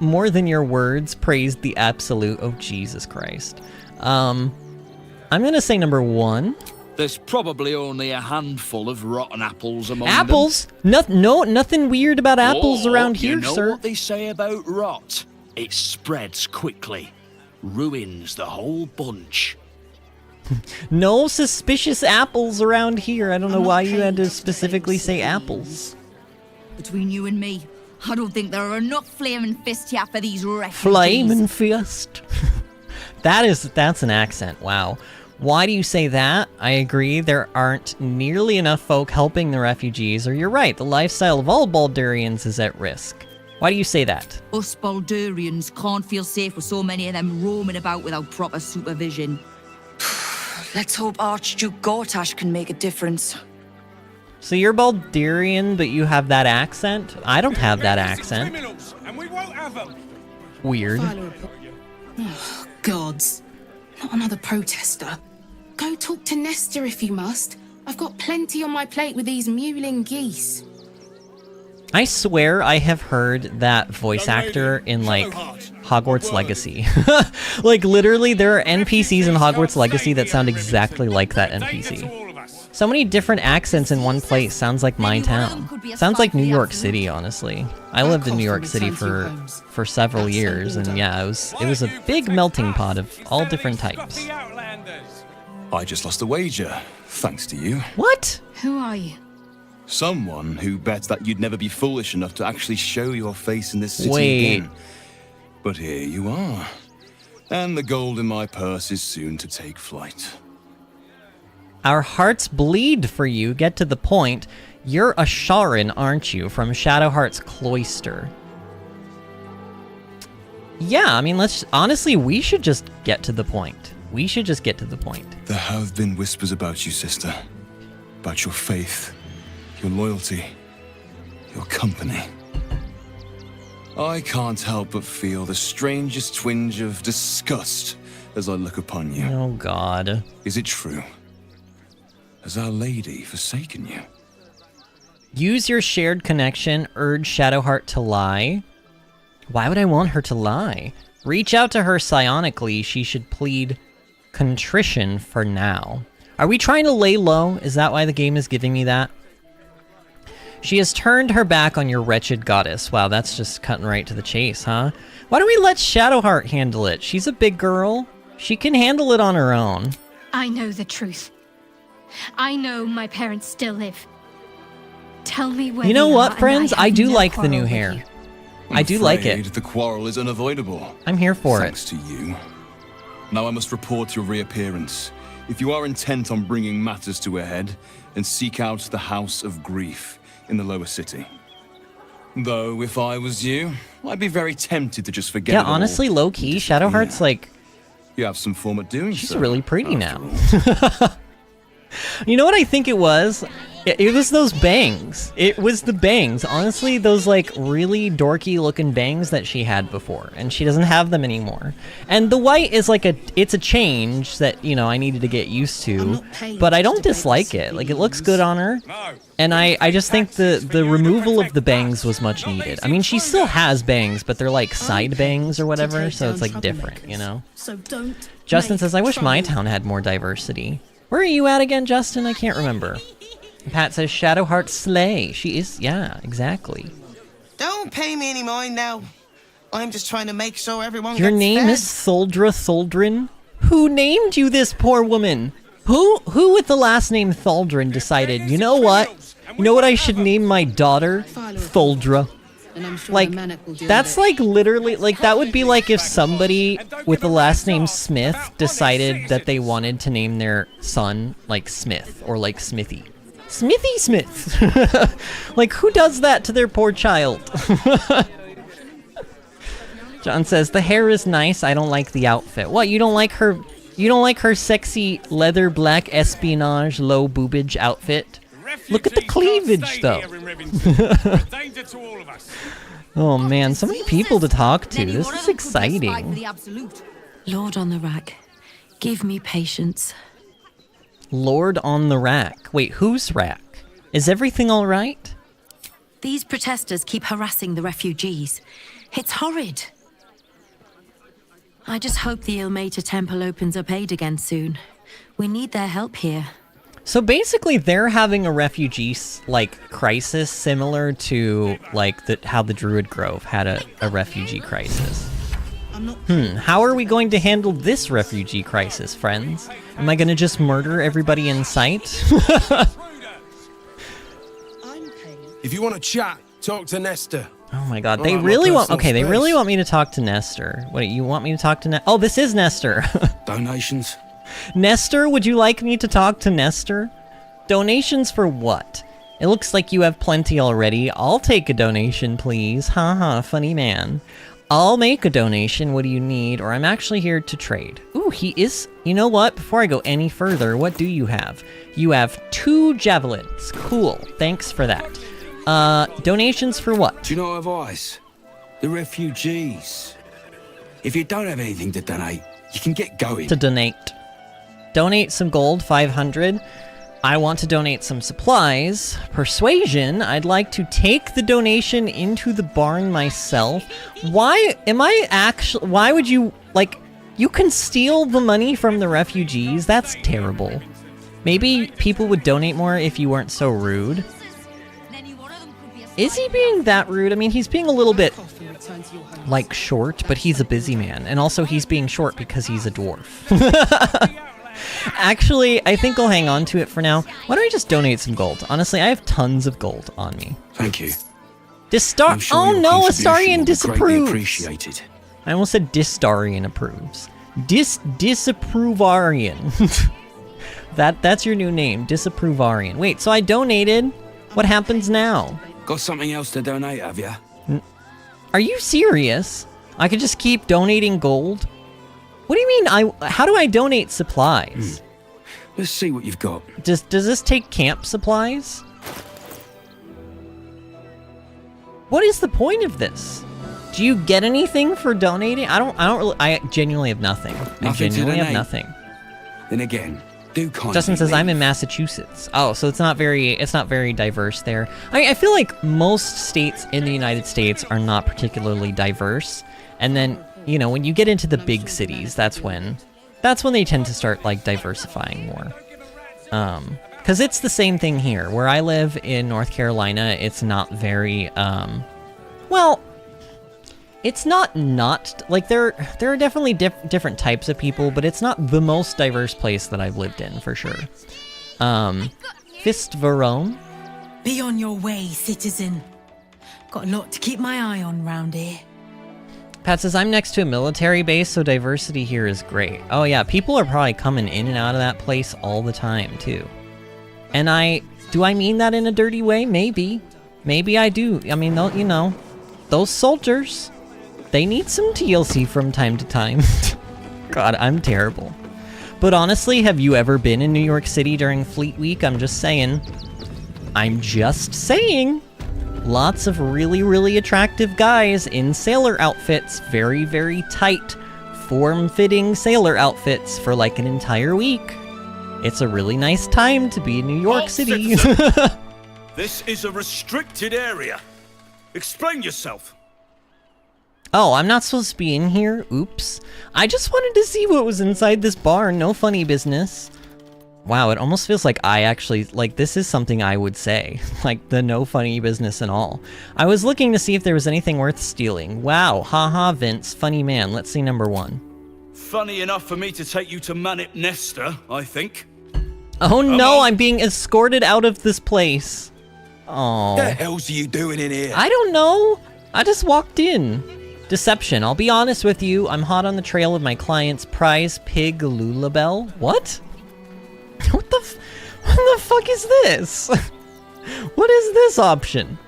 [SPEAKER 1] more than your words, praised the Absolute. Oh, Jesus Christ. I'm gonna say number 1.
[SPEAKER 11] There's probably only a handful of rotten apples among
[SPEAKER 1] apples?
[SPEAKER 11] them.
[SPEAKER 1] Nothing weird about apples around here,
[SPEAKER 11] you know
[SPEAKER 1] sir.
[SPEAKER 11] What they say about rot? It spreads quickly. Ruins the whole bunch.
[SPEAKER 1] No suspicious apples around here. I don't know why you had to specifically say apples.
[SPEAKER 12] Between you and me, I don't think there are enough flaming fists here for these refugees.
[SPEAKER 1] Flaming fist. That's an accent. Wow. Why do you say that? I agree, there aren't nearly enough folk helping the refugees, or you're right, the lifestyle of all Baldurians is at risk. Why do you say that?
[SPEAKER 12] Us Baldurians can't feel safe with so many of them roaming about without proper supervision.
[SPEAKER 6] Let's hope Archduke GotY can make a difference.
[SPEAKER 1] So you're Baldurian, but you have that accent? I don't have that accent.
[SPEAKER 8] And we won't have them.
[SPEAKER 1] Weird.
[SPEAKER 10] Oh, gods. Not another protester. Go talk to Nestor if you must. I've got plenty on my plate with these mewling geese.
[SPEAKER 1] I swear I have heard that voice actor in, like, Hogwarts Legacy. Like, literally, there are NPCs in Hogwarts Legacy that sound exactly like that NPC. So many different accents in one place. Sounds like my town. Sounds like New York City, honestly. I lived in New York City for several years, and yeah, it was a big melting pot of all different types.
[SPEAKER 13] I just lost a wager, thanks to you.
[SPEAKER 1] What?
[SPEAKER 10] Who are you?
[SPEAKER 13] Someone who bet that you'd never be foolish enough to actually show your face in this city again. But here you are. And the gold in my purse is soon to take flight.
[SPEAKER 1] Our hearts bleed for you. Get to the point. You're a Sharin, aren't you? From Shadowheart's Cloister. Yeah, I mean, honestly, we should just get to the point. We should just get to the point.
[SPEAKER 13] There have been whispers about you, sister. About your faith, your loyalty, your company. I can't help but feel the strangest twinge of disgust as I look upon you.
[SPEAKER 1] Oh, God.
[SPEAKER 13] Is it true? Has Our Lady forsaken you?
[SPEAKER 1] Use your shared connection, urge Shadowheart to lie. Why would I want her to lie? Reach out to her psionically. She should plead contrition for now. Are we trying to lay low? Is that why the game is giving me that? She has turned her back on your wretched goddess. Wow, that's just cutting right to the chase, huh? Why don't we let Shadowheart handle it? She's a big girl. She can handle it on her own.
[SPEAKER 4] I know the truth. I know my parents still live. Tell me where
[SPEAKER 1] you know
[SPEAKER 4] they
[SPEAKER 1] what,
[SPEAKER 4] are,
[SPEAKER 1] friends?
[SPEAKER 4] and
[SPEAKER 1] I do
[SPEAKER 4] no
[SPEAKER 1] like the new
[SPEAKER 4] quarrel
[SPEAKER 1] hair.
[SPEAKER 4] with you.
[SPEAKER 1] I do like it.
[SPEAKER 13] The quarrel is unavoidable.
[SPEAKER 1] I'm here for
[SPEAKER 13] Thanks to you. Now I must report your reappearance. If you are intent on bringing matters to a head, then seek out the House of Grief in the lower city. Though, if I was you, I'd be very tempted to just forget it all.
[SPEAKER 1] Honestly, low-key, Shadowheart's like...
[SPEAKER 13] You have some form of doing so.
[SPEAKER 1] She's really pretty now. You know what I think it was? It was those bangs. It was the bangs. Honestly, those like really dorky looking bangs that she had before, and she doesn't have them anymore. And the white is like it's a change that, you know, I needed to get used to, but I don't dislike it. Like, it looks good on her. And I just think the removal of the bangs was much needed. I mean, she still has bangs, but they're like side bangs or whatever, so it's like different, you know? Justin says, I wish my town had more diversity. Where are you at again, Justin? I can't remember. Pat says, Shadowheart slay. She is, yeah, exactly.
[SPEAKER 14] Don't pay me any mind now. I'm just trying to make sure everyone
[SPEAKER 1] Your
[SPEAKER 14] gets
[SPEAKER 1] name
[SPEAKER 14] fed.
[SPEAKER 1] is Thuldra Thuldrin? Who named you this, poor woman? Who with the last name Thuldrin decided, you know what? You know what I should name my daughter? Thuldra. Like, that's like literally, like, that would be like if somebody with the last name Smith decided that they wanted to name their son, like, Smith, or like Smithy. Smithy Smith! Like, who does that to their poor child? John says, the hair is nice, I don't like the outfit. What, you don't like her sexy leather black espionage low boobage outfit? Look at the cleavage, though. Oh man, so many people to talk to. This is exciting.
[SPEAKER 6] Lord on the rack, give me patience.
[SPEAKER 1] Lord on the rack. Wait, whose rack? Is everything all right?
[SPEAKER 6] These protesters keep harassing the refugees. It's horrid. I just hope the Ilmater Temple opens up aid again soon. We need their help here.
[SPEAKER 1] So basically, they're having a refugee like crisis, similar to like how the Druid Grove had a refugee crisis. How are we going to handle this refugee crisis, friends? Am I gonna just murder everybody in sight?
[SPEAKER 15] If you want to chat, talk to Nestor.
[SPEAKER 1] Oh my god, they really want... Okay, they really want me to talk to Nestor. Wait, you want me to talk to Nestor? Oh, this is Nestor.
[SPEAKER 15] Donations.
[SPEAKER 1] Nestor, would you like me to talk to Nestor? Donations for what? It looks like you have plenty already. I'll take a donation, please. Haha, funny man. I'll make a donation. What do you need? Or I'm actually here to trade. Ooh, he is... You know what? Before I go any further, what do you have? You have 2 javelins. Cool. Thanks for that. Donations for what?
[SPEAKER 9] Do you know advice? The refugees. If you don't have anything to donate, you can get going.
[SPEAKER 1] To donate. Donate some gold, 500. I want to donate some supplies. Persuasion, I'd like to take the donation into the barn myself. Why would you, like, you can steal the money from the refugees? That's terrible. Maybe people would donate more if you weren't so rude. Is he being that rude? I mean, he's being a little bit, like, short, but he's a busy man. And also, he's being short because he's a dwarf. Actually, I think I'll hang on to it for now. Why don't I just donate some gold? Honestly, I have tons of gold on me.
[SPEAKER 9] Thank you.
[SPEAKER 1] Oh no, Astarion disapproves!
[SPEAKER 9] Appreciated.
[SPEAKER 1] I almost said Distarian approves. Disapprovarian. That's your new name, Disapprovarian. Wait, so I donated. What happens now?
[SPEAKER 9] Got something else to donate, have ya?
[SPEAKER 1] Are you serious? I could just keep donating gold? What do you mean, how do I donate supplies?
[SPEAKER 9] Let's see what you've got.
[SPEAKER 1] Does this take camp supplies? What is the point of this? Do you get anything for donating? I genuinely have nothing. I genuinely have nothing.
[SPEAKER 9] Then again, do kindly
[SPEAKER 1] Justin says
[SPEAKER 9] leave.
[SPEAKER 1] I'm in Massachusetts. Oh, so it's not very diverse there. I feel like most states in the United States are not particularly diverse. And then, you know, when you get into the big cities, that's when they tend to start, like, diversifying more. Because it's the same thing here. Where I live in North Carolina, it's not very, well, it's not, like, there are definitely different types of people, but it's not the most diverse place that I've lived in, for sure. Fist Verone?
[SPEAKER 16] Be on your way, citizen. Got a lot to keep my eye on round here.
[SPEAKER 1] Pat says, I'm next to a military base, so diversity here is great. Oh yeah, people are probably coming in and out of that place all the time, too. And do I mean that in a dirty way? Maybe. Maybe I do. I mean, you know, those soldiers, they need some TLC from time to time. God, I'm terrible. But honestly, have you ever been in New York City during Fleet Week? I'm just saying. I'm just saying. Lots of really, really attractive guys in sailor outfits. Very, very tight, form-fitting sailor outfits for like an entire week. It's a really nice time to be in New York City.
[SPEAKER 17] This is a restricted area. Explain yourself.
[SPEAKER 1] Oh, I'm not supposed to be in here? Oops. I just wanted to see what was inside this barn. No funny business. Wow, it almost feels like I actually, like, this is something I would say. Like, the no funny business and all. I was looking to see if there was anything worth stealing. Wow, haha, Vince, funny man. Let's see number 1.
[SPEAKER 17] Funny enough for me to take you to Manip Nesta, I think.
[SPEAKER 1] Oh no, I'm being escorted out of this place. Oh.
[SPEAKER 9] What the hell's you doing in here?
[SPEAKER 1] I don't know. I just walked in. Deception. I'll be honest with you. I'm hot on the trail of my client's prize pig, Lulabelle. What? What the fuck is this? What is this option?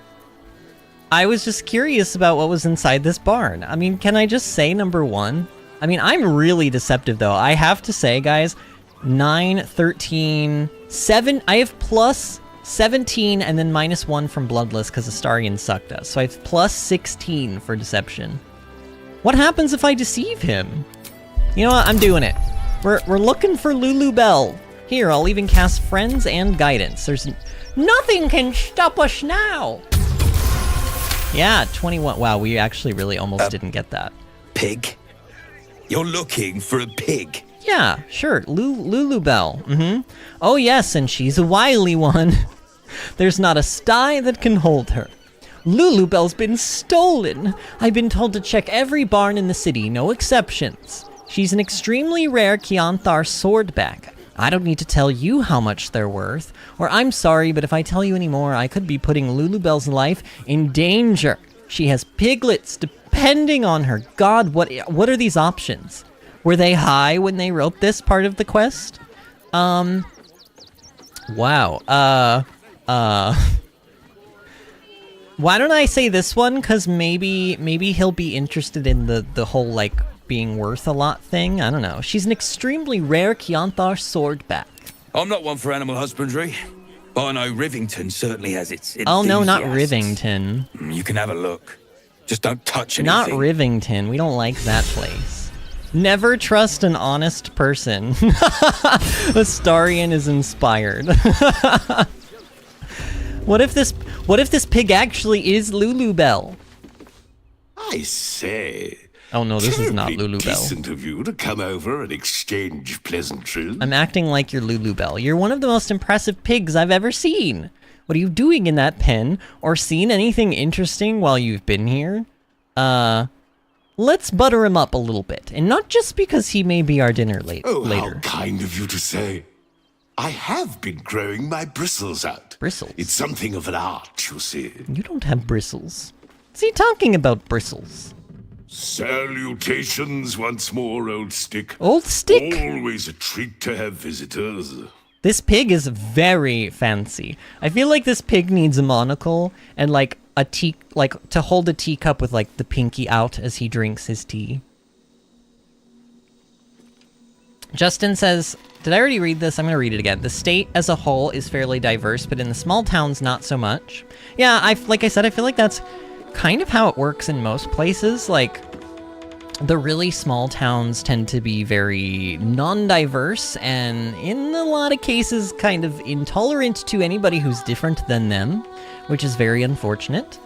[SPEAKER 1] I was just curious about what was inside this barn. I mean, can I just say number 1? I mean, I'm really deceptive, though. I have to say, guys, 9, 13, 7... I have plus 17 and then minus 1 from Bloodless because Astarion sucked us. So I have plus 16 for deception. What happens if I deceive him? You know what? I'm doing it. We're looking for Lulabelle. Here, I'll even cast Friends and Guidance. There's nothing can stop us now. Yeah, 21. Wow, we actually really almost didn't get that.
[SPEAKER 9] Pig? You're looking for a pig?
[SPEAKER 1] Yeah, sure. Lulabelle. Oh yes, and she's a wily one. There's not a sty that can hold her. Lulabelle's been stolen. I've been told to check every barn in the city, no exceptions. She's an extremely rare Kianthar swordback. I don't need to tell you how much they're worth. Or I'm sorry, but if I tell you any more, I could be putting Lulabelle's life in danger. She has piglets depending on her. God, what are these options? Were they high when they wrote this part of the quest? Wow. Why don't I say this one? Because maybe he'll be interested in the whole, like, being worth a lot thing. I don't know. She's an extremely rare Kianthar swordback.
[SPEAKER 9] I'm not one for animal husbandry, but I know Rivington certainly has its
[SPEAKER 1] Oh, no, not
[SPEAKER 9] enthusiasts.
[SPEAKER 1] Rivington.
[SPEAKER 9] You can have a look. Just don't touch anything.
[SPEAKER 1] Not Rivington. We don't like that place. Never trust an honest person. Astarion is inspired. What if this pig actually is Lulubelle?
[SPEAKER 18] I say.
[SPEAKER 1] Oh no, this is not Lulubelle.
[SPEAKER 18] Decent of you to come over and exchange pleasantries.
[SPEAKER 1] I'm acting like you're Lulubelle. You're one of the most impressive pigs I've ever seen. What are you doing in that pen? Or seen anything interesting while you've been here? Let's butter him up a little bit. And not just because he may be our dinner later.
[SPEAKER 18] How kind of you to say. I have been growing my bristles out.
[SPEAKER 1] Bristles?
[SPEAKER 18] It's something of an art, you see.
[SPEAKER 1] You don't have bristles. What's he talking about, bristles?
[SPEAKER 18] Salutations once more, old stick.
[SPEAKER 1] Old stick?
[SPEAKER 18] Always a treat to have visitors.
[SPEAKER 1] This pig is very fancy. I feel like this pig needs a monocle and like a tea, like to hold a teacup with like the pinky out as he drinks his tea. Justin says, did I already read this? I'm gonna read it again. The state as a whole is fairly diverse, but in the small towns, not so much. Yeah, like I said, I feel like that's kind of how it works in most places. Like, the really small towns tend to be very non-diverse and in a lot of cases kind of intolerant to anybody who's different than them, which is very unfortunate.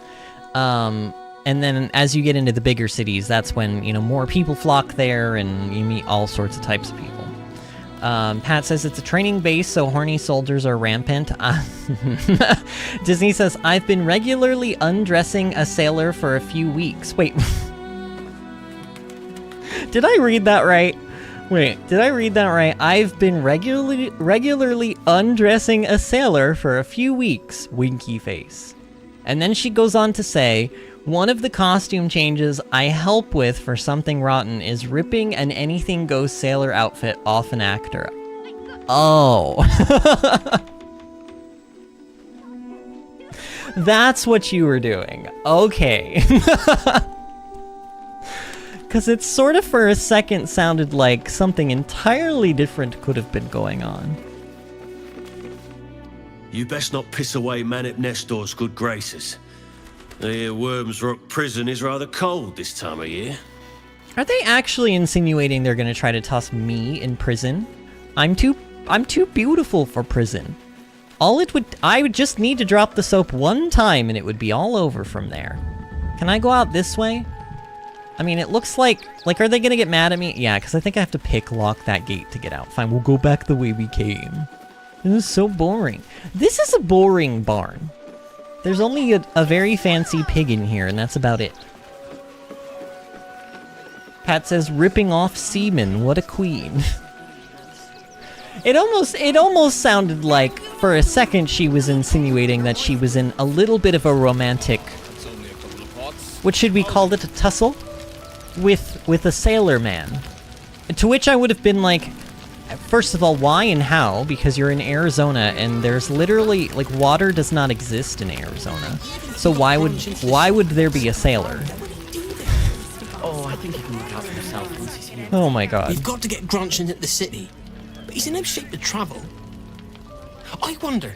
[SPEAKER 1] And then as you get into the bigger cities, that's when, you know, more people flock there and you meet all sorts of types of people. Pat says it's a training base, so horny soldiers are rampant. Disney says, I've been regularly undressing a sailor for a few weeks. Wait. Did I read that right? Wait, did I read that right? I've been regularly undressing a sailor for a few weeks. Winky face. And then she goes on to say, one of the costume changes I help with for Something Rotten is ripping an anything goes sailor outfit off an actor. Oh. That's what you were doing. Okay. Because it sort of for a second sounded like something entirely different could have been going on.
[SPEAKER 19] You best not piss away Manip Nestor's good graces. I hear Worms Rock Prison is rather cold this time of year.
[SPEAKER 1] Are they actually insinuating they're gonna try to toss me in prison? I'm too beautiful for prison. I would just need to drop the soap one time and it would be all over from there. Can I go out this way? I mean, it looks like, are they gonna get mad at me? Yeah, because I think I have to pick-lock that gate to get out. Fine, we'll go back the way we came. This is so boring. This is a boring barn. There's only a very fancy pig in here, and that's about it. Pat says, ripping off semen, what a queen. It almost sounded like, for a second, she was insinuating that she was in a little bit of a romantic... What should we call it? A tussle? With a sailor man. To which I would have been like, first of all, why and how? Because you're in Arizona and there's literally, like, water does not exist in Arizona. So why would there be a sailor?
[SPEAKER 20] Oh, I think he can look out for himself once he's here.
[SPEAKER 1] Oh my god.
[SPEAKER 20] We've got to get Grunch into the city, but he's in no shape to travel. I wonder,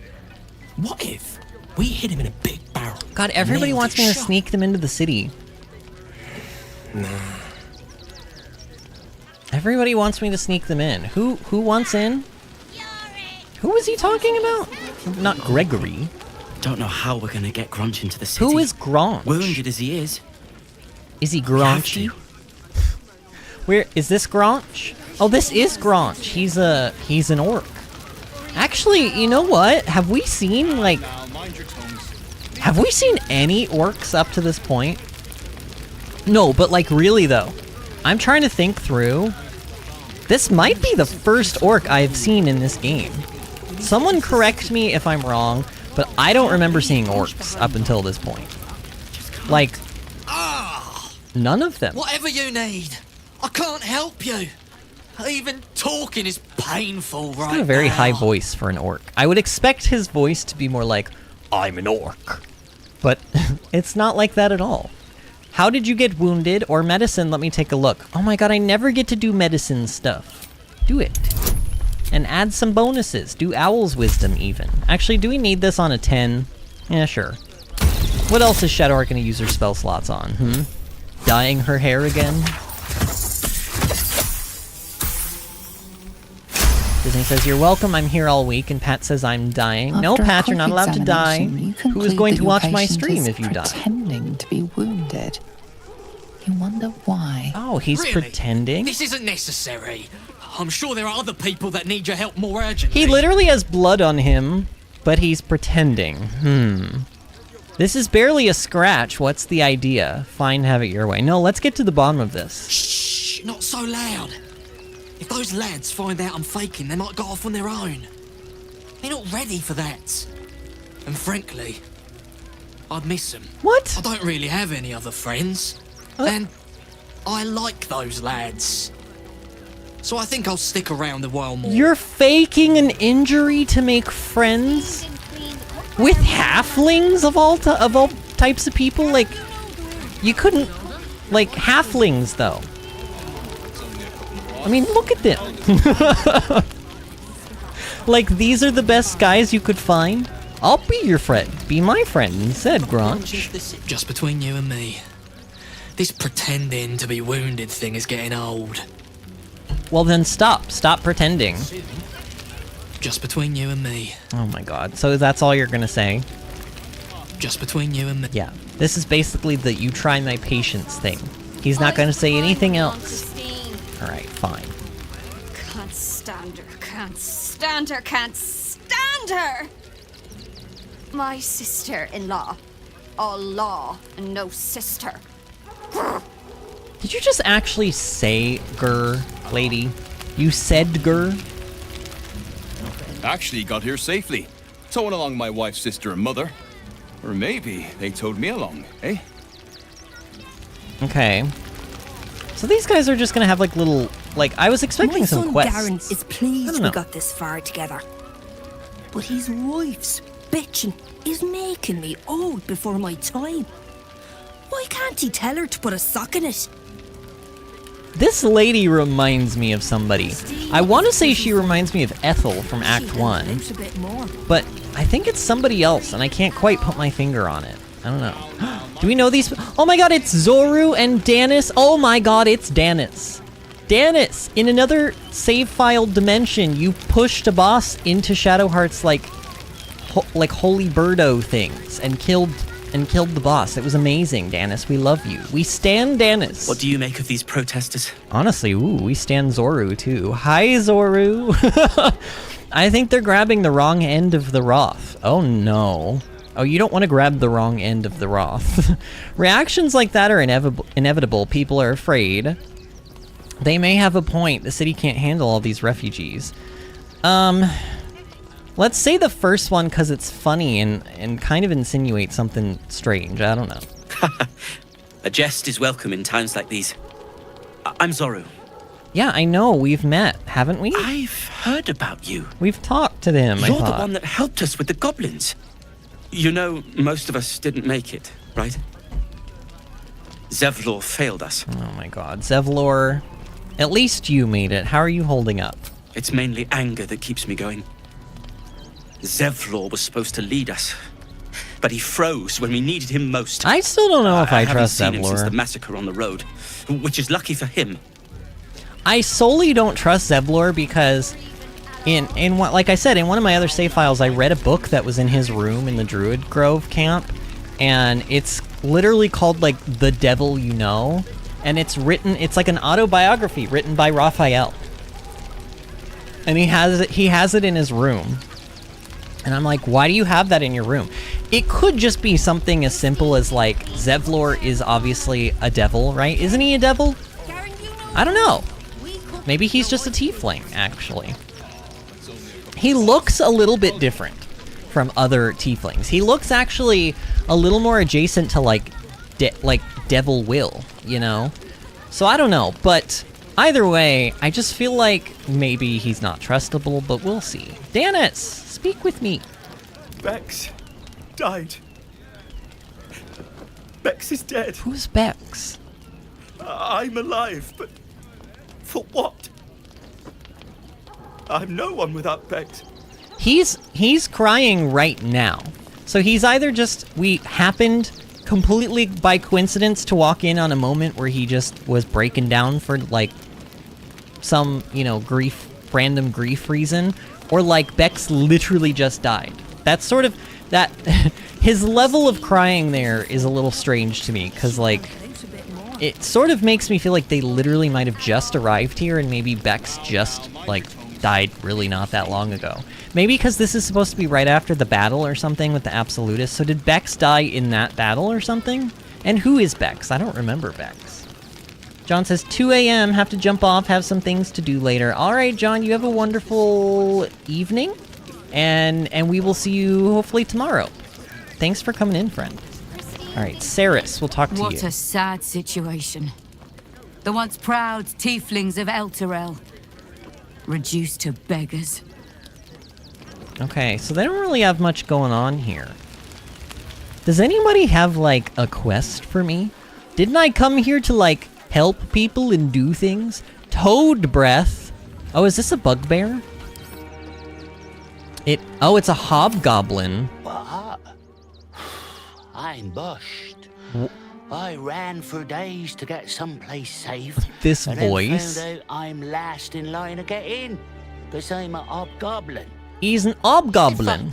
[SPEAKER 20] what if we hit him in a big barrel?
[SPEAKER 1] God, everybody wants me to sneak them into the city.
[SPEAKER 20] Nah.
[SPEAKER 1] Everybody wants me to sneak them in. Who wants in? Who is he talking about? Not Gregory.
[SPEAKER 20] Don't know how we're gonna get Grunch into the city.
[SPEAKER 1] Who is Grunch?
[SPEAKER 20] Wounded as he is.
[SPEAKER 1] Is he Grunchy? Where is this Grunch? Oh, this is Grunch. He's an orc. Actually, you know what? Have we seen any orcs up to this point? No, but like really though. I'm trying to think through. This might be the first orc I've seen in this game. Someone correct me if I'm wrong, but I don't remember seeing orcs up until this point. Like, none of them.
[SPEAKER 21] Whatever you need, I can't help you. Even talking is painful right now.
[SPEAKER 1] He's got a very high voice for an orc. I would expect his voice to be more like, I'm an orc. But It's not like that at all. How did you get wounded? Or medicine? Let me take a look. Oh my god, I never get to do medicine stuff. Do it. And add some bonuses. Do Owl's Wisdom even. Actually, do we need this on a 10? Yeah, sure. What else is Shadowheart going to use her spell slots on? Dyeing her hair again? Disney says, you're welcome, I'm here all week, and Pat says I'm dying. No, Pat, you're not allowed to die. Who is going to watch my stream if you die?
[SPEAKER 3] Pretending to be wounded. You wonder why.
[SPEAKER 1] Oh, he's
[SPEAKER 21] Really?
[SPEAKER 1] pretending?
[SPEAKER 21] This isn't necessary. I'm sure there are other people that need your help more urgently.
[SPEAKER 1] He literally has blood on him, but he's pretending. This is barely a scratch. What's the idea? Fine, have it your way. No, let's get to the bottom of this.
[SPEAKER 21] Shh, not so loud. If those lads find out I'm faking, they might go off on their own. They're not ready for that. And frankly, I'd miss them.
[SPEAKER 1] What?
[SPEAKER 21] I don't really have any other friends. And I like those lads. So I think I'll stick around a while more.
[SPEAKER 1] You're faking an injury to make friends? With halflings of all types of people? Like, you couldn't... Like, halflings, though. I mean, look at them. Like, these are the best guys you could find? I'll be your friend. Be my friend instead, Grunch.
[SPEAKER 21] Just between you and me. This pretending to be wounded thing is getting old.
[SPEAKER 1] Well, then stop. Stop pretending.
[SPEAKER 21] Just between you and me.
[SPEAKER 1] Oh my god. So that's all you're gonna say?
[SPEAKER 21] Just between you and me.
[SPEAKER 1] Yeah. This is basically the you try my patience thing. He's not gonna say anything else. Alright, fine.
[SPEAKER 4] Can't stand her, can't stand her, can't stand her! My sister-in-law. All law and no sister.
[SPEAKER 1] Did you just actually say "gur," lady? You said "gur"?
[SPEAKER 13] Actually got here safely. Towing along my wife's sister and mother. Or maybe they towed me along, eh?
[SPEAKER 1] Okay. So these guys are just gonna have like little... Like, I was expecting some quests.
[SPEAKER 22] My son Darren is pleased we got this far together. But his wife's bitching is making me old before my time. Why can't he tell her to put a sock in it?
[SPEAKER 1] This lady reminds me of somebody. I want to say she reminds me of Ethel from Act 1. But I think it's somebody else, and I can't quite put my finger on it. I don't know. Do we know these? Oh my god, it's Zoru and Danis. Oh my god, it's Danis. Danis! In another save file dimension, you pushed a boss into Shadowheart's, like holy birdo things and killed the boss. It was amazing, Danis. We love you. We stan Danis.
[SPEAKER 23] What do you make of these protesters?
[SPEAKER 1] Honestly, we stan Zoru too. Hi, Zoru. I think they're grabbing the wrong end of the Wrath. Oh no. Oh, you don't want to grab the wrong end of the Wrath. Reactions like that are inevitable. People are afraid. They may have a point. The city can't handle all these refugees. Let's say the first one because it's funny and kind of insinuates something strange. I don't know.
[SPEAKER 23] A jest is welcome in times like these. I'm Zoru.
[SPEAKER 1] Yeah, I know. We've met, haven't we?
[SPEAKER 23] I've heard about you.
[SPEAKER 1] We've talked to them,
[SPEAKER 23] You're the one that helped us with the goblins. You know, most of us didn't make it, right? Zevlor failed us.
[SPEAKER 1] Oh my god. Zevlor, at least you made it. How are you holding up?
[SPEAKER 23] It's mainly anger that keeps me going. Zevlor was supposed to lead us, but he froze when we needed him most.
[SPEAKER 1] I still don't know if I trust
[SPEAKER 23] haven't seen him since
[SPEAKER 1] Zevlor.
[SPEAKER 23] the massacre on the road, which is lucky for him.
[SPEAKER 1] I solely don't trust Zevlor because in what, like I said, in one of my other save files, I read a book that was in his room in the Druid Grove camp, and it's literally called like The Devil You Know, and it's like an autobiography written by Raphael, and he has it in his room. And I'm like, why do you have that in your room? It could just be something as simple as like, Zevlor is obviously a devil, right? Isn't he a devil? I don't know. Maybe he's just a tiefling, actually. He looks a little bit different from other tieflings. He looks actually a little more adjacent to like Devil Will, you know? So I don't know, but either way, I just feel like maybe he's not trustable, but we'll see. Danis! Speak with me.
[SPEAKER 8] Vex died.
[SPEAKER 11] Bex is dead.
[SPEAKER 1] Who's Bex?
[SPEAKER 11] I'm alive, but for what? I'm no one without Bex.
[SPEAKER 1] He's crying right now. So he's either just, we happened completely by coincidence to walk in on a moment where he just was breaking down for like some, you know, random grief reason, or like Bex literally just died. That's sort of, that, his level of crying there is a little strange to me, because like, it sort of makes me feel like they literally might have just arrived here and maybe Bex just like died really not that long ago. Maybe because this is supposed to be right after the battle or something with the Absolutists. So did Bex die in that battle or something? And who is Bex? I don't remember Bex. John says, 2 a.m., have to jump off, have some things to do later. All right, John, you have a wonderful evening, and we will see you hopefully tomorrow. Thanks for coming in, friend. All right, Saris, we'll talk to you.
[SPEAKER 12] What a sad situation. The once proud tieflings of Elturel, reduced to beggars.
[SPEAKER 1] Okay, so they don't really have much going on here. Does anybody have, like, a quest for me? Didn't I come here to, like, help people and do things? Toad breath. Oh, is this a bugbear? Oh, it's a hobgoblin.
[SPEAKER 2] What? I'm bushed. I ran for days to get someplace safe.
[SPEAKER 1] This
[SPEAKER 2] and
[SPEAKER 1] voice.
[SPEAKER 2] Then found out I'm last in line to get in, because I'm a hobgoblin.
[SPEAKER 1] He's an hobgoblin.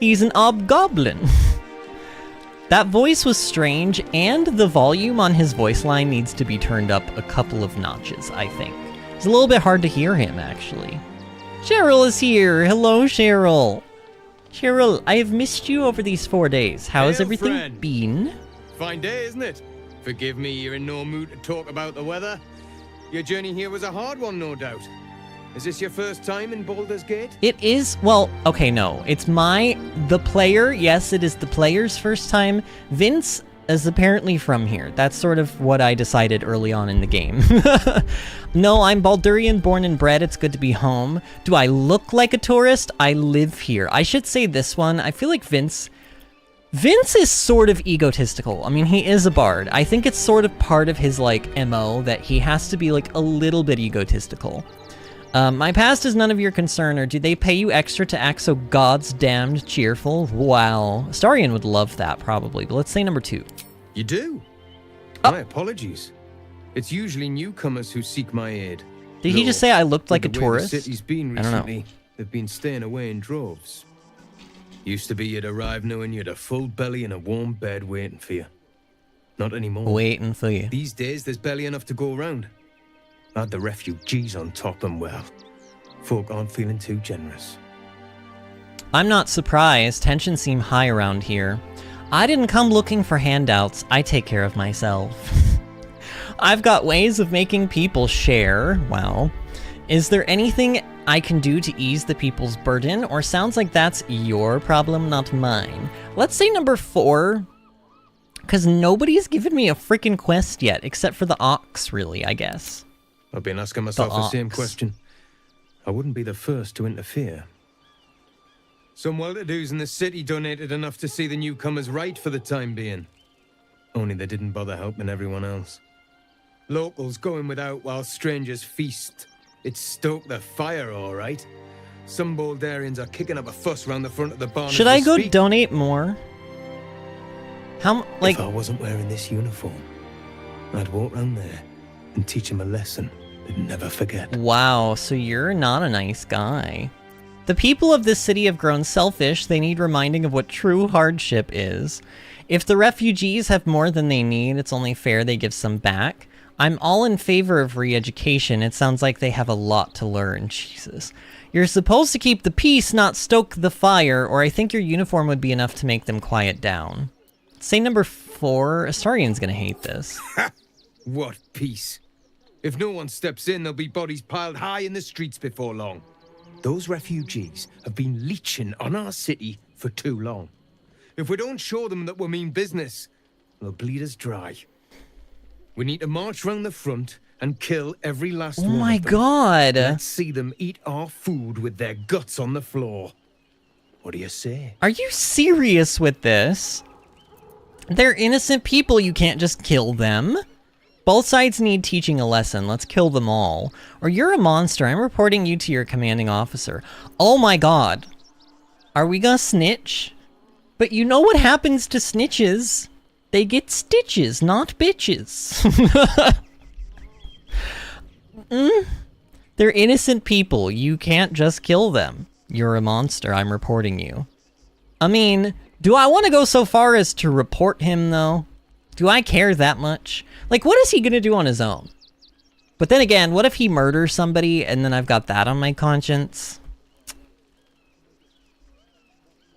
[SPEAKER 1] He's an hobgoblin. That voice was strange, and the volume on his voice line needs to be turned up a couple of notches, I think. It's a little bit hard to hear him, actually. Cheryl is here. Hello, Cheryl. Cheryl, I have missed you over these 4 days. How has everything been?
[SPEAKER 15] Fine day, isn't it? Forgive me, you're in no mood to talk about the weather. Your journey here was a hard one, no doubt. Is this your first time in Baldur's Gate?
[SPEAKER 1] It is, well, okay, no. It's the player, yes, it is the player's first time. Vince is apparently from here. That's sort of what I decided early on in the game. No, I'm Baldurian, born and bred. It's good to be home. Do I look like a tourist? I live here. I should say this one. I feel like Vince is sort of egotistical. I mean, he is a bard. I think it's sort of part of his, like, MO that he has to be, like, a little bit egotistical. My past is none of your concern, or do they pay you extra to act so God's damned cheerful? Wow. Astarion would love that, probably, but let's say number 2.
[SPEAKER 15] You do? My apologies. It's usually newcomers who seek my aid.
[SPEAKER 1] Did he just say I looked like a tourist?
[SPEAKER 15] The city's been
[SPEAKER 1] I don't know.
[SPEAKER 15] recently, they've been staying away in droves. Used to be you'd arrive knowing you had a full belly and a warm bed waiting for you. Not anymore.
[SPEAKER 1] Waiting for you.
[SPEAKER 15] These days, there's barely enough to go around. Add the refugees on top and, well, folk aren't feeling too generous.
[SPEAKER 1] I'm not surprised. Tensions seem high around here. I didn't come looking for handouts. I take care of myself. I've got ways of making people share. Wow. Is there anything I can do to ease the people's burden? Or sounds like that's your problem, not mine. Let's say number 4. Because nobody's given me a freaking quest yet, except for the ox, really, I guess.
[SPEAKER 15] I've been asking myself the same question. I wouldn't be the first to interfere. Some well-to-dos in the city donated enough to see the newcomers right for the time being. Only they didn't bother helping everyone else. Locals going without while strangers feast. It stoked the fire, all right. Some Baldurians are kicking up a fuss round the front of the barn.
[SPEAKER 1] Should I go donate more? How, like...
[SPEAKER 15] If I wasn't wearing this uniform, I'd walk round there and teach him a lesson they'd never forget.
[SPEAKER 1] Wow, so you're not a nice guy. The people of this city have grown selfish. They need reminding of what true hardship is. If the refugees have more than they need, it's only fair they give some back. I'm all in favor of re-education. It sounds like they have a lot to learn. Jesus. You're supposed to keep the peace, not stoke the fire, or I think your uniform would be enough to make them quiet down. Say number 4. Astarion's gonna hate this.
[SPEAKER 15] What peace? If no one steps in, there'll be bodies piled high in the streets before long. Those refugees have been leeching on our city for too long. If we don't show them that we mean business, they'll bleed us dry. We need to march round the front and kill every last one.
[SPEAKER 1] Oh my
[SPEAKER 15] of them.
[SPEAKER 1] god.
[SPEAKER 15] Let's see them eat our food with their guts on the floor. What do you say?
[SPEAKER 1] Are you serious with this? They're innocent people, you can't just kill them. Both sides need teaching a lesson, let's kill them all. Or you're a monster, I'm reporting you to your commanding officer. Oh my god. Are we gonna snitch? But you know what happens to snitches? They get stitches, not bitches. They're innocent people, you can't just kill them. You're a monster, I'm reporting you. I mean, do I want to go so far as to report him, though? Do I care that much? Like, what is he gonna do on his own? But then again, what if he murders somebody and then I've got that on my conscience?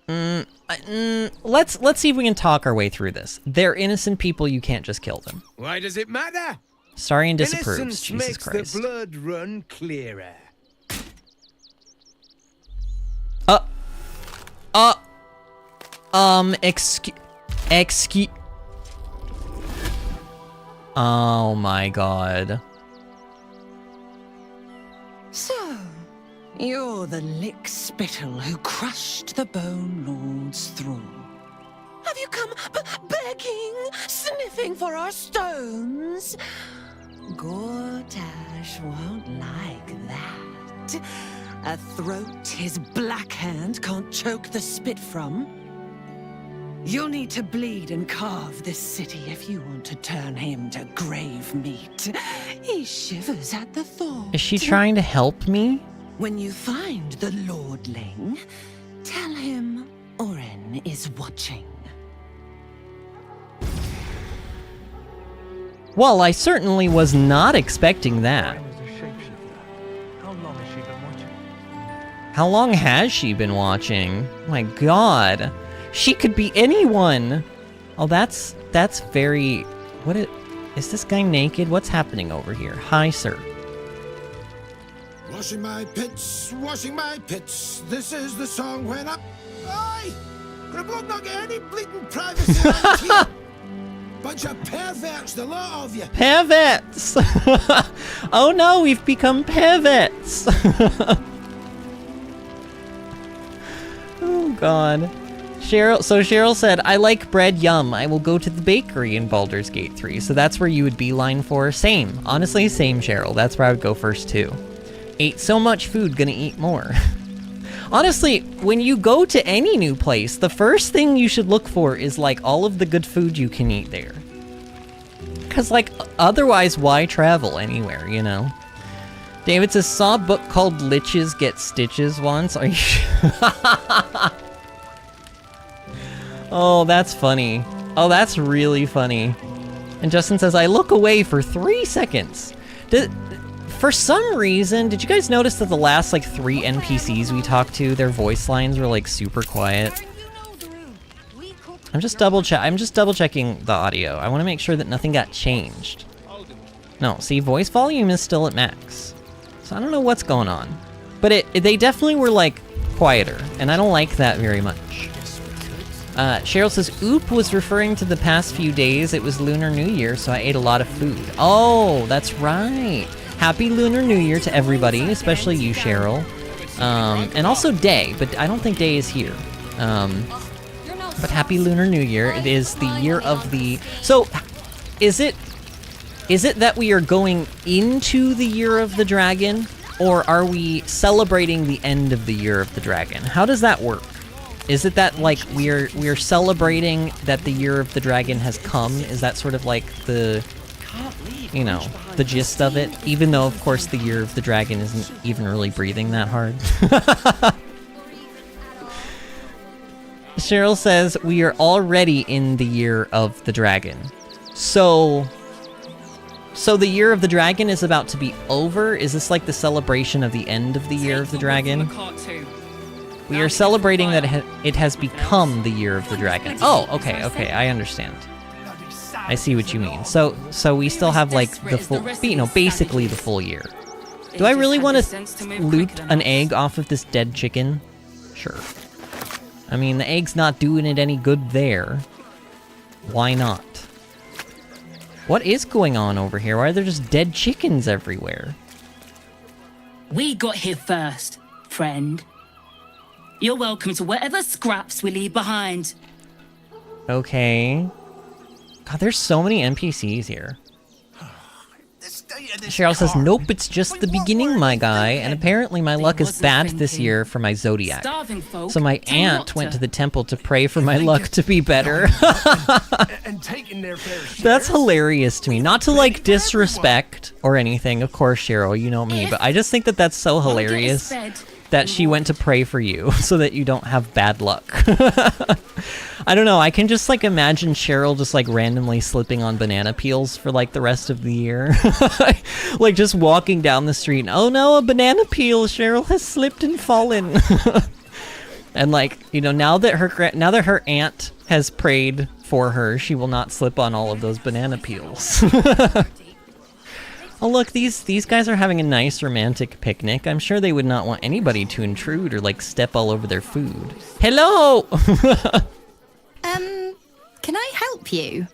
[SPEAKER 1] Let's see if we can talk our way through this. They're innocent people, you can't just kill them.
[SPEAKER 15] Why does it matter?
[SPEAKER 1] Sorry and disapproves,
[SPEAKER 15] Innocence
[SPEAKER 1] Jesus
[SPEAKER 15] makes
[SPEAKER 1] Christ.
[SPEAKER 15] the blood run clearer.
[SPEAKER 1] Excuse... Oh my god.
[SPEAKER 5] So, you're the lick-spittle who crushed the Bone Lord's thrall. Have you come begging, sniffing for our stones? GotY won't like that. A throat his black hand can't choke the spit from. You'll need to bleed and carve this city if you want to turn him to grave meat. He shivers at the thought.
[SPEAKER 1] Is she trying to help me?
[SPEAKER 5] When you find the Lordling, tell him Oren is watching.
[SPEAKER 1] Well, I certainly was not expecting that. How long has she been watching? My god. She could be anyone! Oh, that's very... What is this guy naked? What's happening over here? Hi, sir.
[SPEAKER 18] Washing my pits, this is the song when I... Aye! Could a bloke not get any bleeding privacy around here? Bunch of perverts, the lot of you.
[SPEAKER 1] Perverts! Oh no, we've become perverts! Oh god. Cheryl said, I like bread, yum. I will go to the bakery in Baldur's Gate 3. So that's where you would beeline for? Same. Honestly, same, Cheryl. That's where I would go first, too. Ate so much food, gonna eat more. Honestly, when you go to any new place, the first thing you should look for is, like, all of the good food you can eat there. Because, like, otherwise, why travel anywhere, you know? David says, saw a book called Liches Get Stitches once. Are you... Oh, that's funny. Oh, that's really funny. And Justin says, I look away for 3 seconds. For some reason, did you guys notice that the last, like, 3 NPCs we talked to, their voice lines were, like, super quiet? I'm just double checking the audio. I want to make sure that nothing got changed. No, see, voice volume is still at max. So I don't know what's going on. But they definitely were, like, quieter, and I don't like that very much. Cheryl says, Oop was referring to the past few days. It was Lunar New Year, so I ate a lot of food. Oh, that's right. Happy Lunar New Year to everybody, especially you, Cheryl. And also Day, but I don't think Day is here. But happy Lunar New Year. It is the year of the... So, is it that we are going into the Year of the Dragon? Or are we celebrating the end of the Year of the Dragon? How does that work? Is it that, like, we're celebrating that the Year of the Dragon has come? Is that sort of like the, you know, the gist of it? Even though, of course, the Year of the Dragon isn't even really breathing that hard. Cheryl says, we are already in the Year of the Dragon. So the Year of the Dragon is about to be over? Is this like the celebration of the end of the Year of the Dragon? We are celebrating that it has become the Year of the Dragon. Oh, okay, I understand. I see what you mean. So we still have, like, the full, you know, basically the full year. Do I really want to loot an egg off of this dead chicken? Sure. I mean, the egg's not doing it any good there. Why not? What is going on over here? Why are there just dead chickens everywhere?
[SPEAKER 7] We got here first, friend. You're welcome to whatever scraps we leave behind.
[SPEAKER 1] Okay. God, there's so many NPCs here. Cheryl says, nope, it's just the beginning, my guy, and apparently my luck is bad this year for my zodiac. So my aunt went to the temple to pray for my luck to be better. That's hilarious to me. Not to, like, disrespect or anything, of course, Cheryl, you know me, but I just think that that's so hilarious that she went to pray for you so that you don't have bad luck. I don't know, I can just, like, imagine Cheryl just, like, randomly slipping on banana peels for, like, the rest of the year. Like, just walking down the street, oh no, a banana peel, Cheryl has slipped and fallen. And, like, you know, now that her aunt has prayed for her, she will not slip on all of those banana peels. Oh look, these guys are having a nice romantic picnic. I'm sure they would not want anybody to intrude or, like, step all over their food. Hello!
[SPEAKER 6] Can I help you?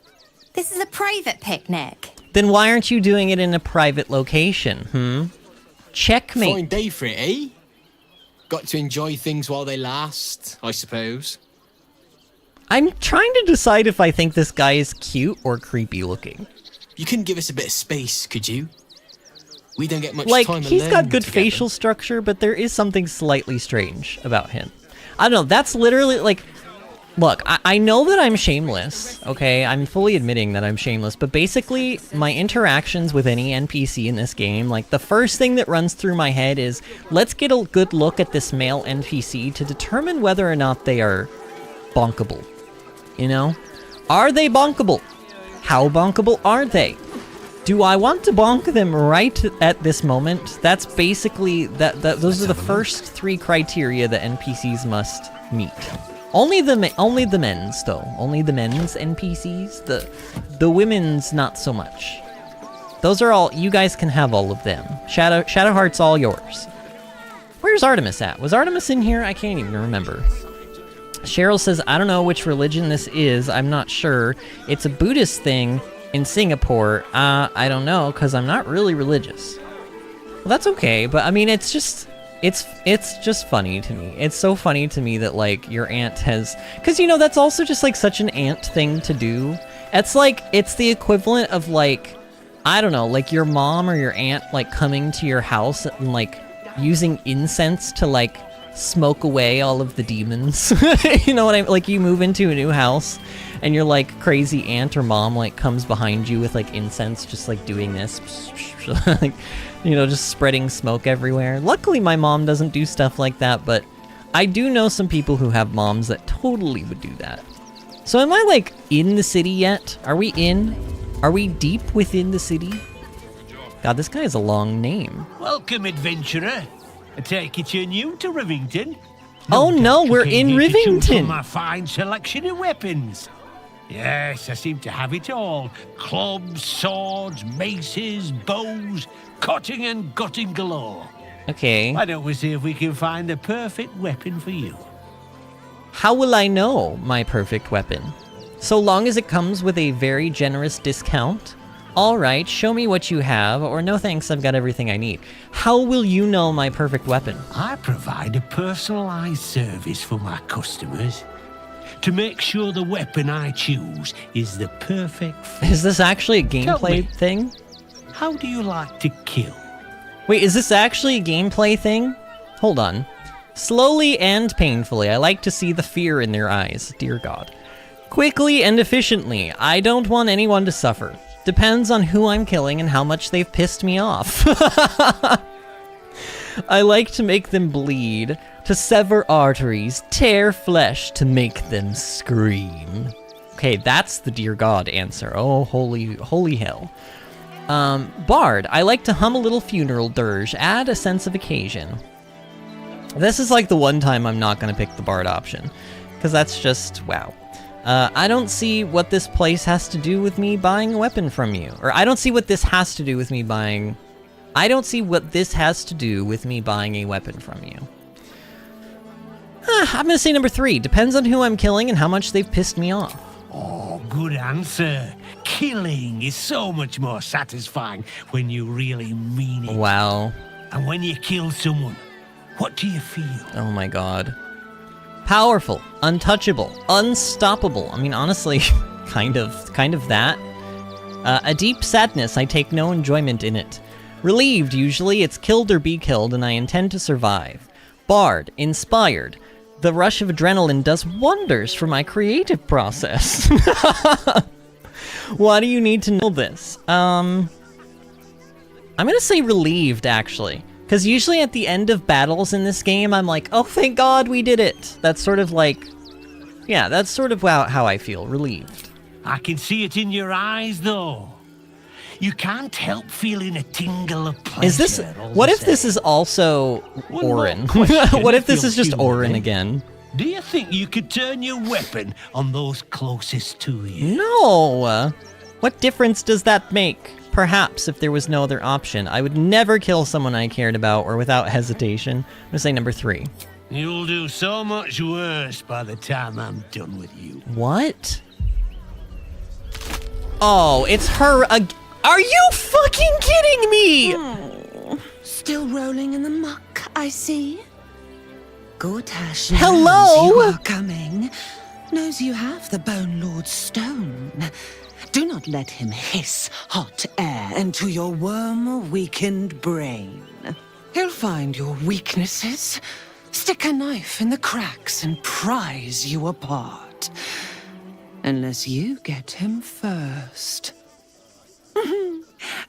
[SPEAKER 6] This is a private picnic.
[SPEAKER 1] Then why aren't you doing it in a private location, Checkmate.
[SPEAKER 20] Fine day for it, eh? Got to enjoy things while they last, I suppose.
[SPEAKER 1] I'm trying to decide if I think this guy is cute or creepy looking.
[SPEAKER 20] You couldn't give us a bit of space, could you? We don't get much
[SPEAKER 1] like,
[SPEAKER 20] time
[SPEAKER 1] he's
[SPEAKER 20] alone
[SPEAKER 1] got good
[SPEAKER 20] together.
[SPEAKER 1] facial structure, but there is something slightly strange about him. I don't know, that's literally, like... Look, I know that I'm shameless, okay? I'm fully admitting that I'm shameless, but basically, my interactions with any NPC in this game, like, the first thing that runs through my head is, let's get a good look at this male NPC to determine whether or not they are bonkable. You know? Are they bonkable? How bonkable are they? Do I want to bonk them right at this moment? That's basically, those are the first 3 criteria that NPCs must meet. Only the men's though. Only the men's NPCs. The women's not so much. Those are all. You guys can have all of them. Shadowheart's all yours. Where's Artemis at? Was Artemis in here? I can't even remember. Cheryl says, I don't know which religion this is. I'm not sure. It's a Buddhist thing in Singapore. I don't know because I'm not really religious. Well, that's okay. But I mean, it's just. It's just funny to me. It's so funny to me that, like, your aunt has... Because, you know, that's also just, like, such an aunt thing to do. It's, like, it's the equivalent of, like, I don't know, like, your mom or your aunt, like, coming to your house and, like, using incense to, like, smoke away all of the demons. You know what I mean? Like, you move into a new house and your, like, crazy aunt or mom, like, comes behind you with, like, incense, just, like, doing this. Like... You know, just spreading smoke everywhere. Luckily, my mom doesn't do stuff like that, but I do know some people who have moms that totally would do that. So am I, like, in the city yet? Are we in? Are we deep within the city? God, this guy has a long name.
[SPEAKER 10] Welcome, adventurer. I take it you're new to Rivington.
[SPEAKER 1] Oh no, we're in Rivington.
[SPEAKER 10] My fine selection of weapons. Yes, I seem to have it all. Clubs, swords, maces, bows, cutting and gutting galore.
[SPEAKER 1] Okay.
[SPEAKER 10] Why don't we see if we can find the perfect weapon for you?
[SPEAKER 1] How will I know my perfect weapon? So long as it comes with a very generous discount? Alright, show me what you have, or no thanks, I've got everything I need. How will you know my perfect weapon?
[SPEAKER 10] I provide a personalized service for my customers to make sure the weapon I choose is the perfect fit.
[SPEAKER 1] Is this actually a gameplay thing?
[SPEAKER 10] How do you like to kill?
[SPEAKER 1] Wait, is this actually a gameplay thing? Hold on. Slowly and painfully. I like to see the fear in their eyes. Dear God. Quickly and efficiently. I don't want anyone to suffer. Depends on who I'm killing and how much they've pissed me off. I like to make them bleed, to sever arteries, tear flesh, to make them scream. Okay, that's the Dear God answer. Oh, holy hell. Bard, I like to hum a little funeral dirge, add a sense of occasion. This is like the one time I'm not going to pick the Bard option, because that's just, wow. I don't see what this place has to do with me buying a weapon from you. Or I don't see what this has to do with me buying... I don't see what this has to do with me buying a weapon from you. I'm gonna say number 3. Depends on who I'm killing and how much they've pissed me off.
[SPEAKER 10] Oh, good answer. Killing is so much more satisfying when you really mean it.
[SPEAKER 1] Wow.
[SPEAKER 10] And when you kill someone, what do you feel?
[SPEAKER 1] Oh my God. Powerful, untouchable, unstoppable. I mean, honestly, kind of that. A deep sadness, I take no enjoyment in it. Relieved, usually, it's killed or be killed, and I intend to survive. Bard, inspired. The rush of adrenaline does wonders for my creative process. Why do you need to know this? I'm gonna say relieved, actually. Because usually at the end of battles in this game, I'm like, oh, thank God we did it. That's sort of like, yeah, that's sort of how I feel, relieved.
[SPEAKER 10] I can see it in your eyes, though. You can't help feeling a tingle of pleasure.
[SPEAKER 1] Is this, what if this is also Orin? What if this is just Orin again?
[SPEAKER 10] Do you think you could turn your weapon on those closest to you?
[SPEAKER 1] No! What difference does that make? Perhaps if there was no other option, I would never kill someone I cared about or without hesitation. I'm gonna say number 3.
[SPEAKER 10] You'll do so much worse by the time I'm done with you.
[SPEAKER 1] What? Oh, it's her again. Are you fucking kidding me?
[SPEAKER 5] Oh, still rolling in the muck, I see. GotY
[SPEAKER 1] Hello?
[SPEAKER 5] knows you are coming. Knows you have the Bone Lord's stone. Do not let him hiss hot air into your worm-weakened brain. He'll find your weaknesses, stick a knife in the cracks, and prise you apart. Unless you get him first.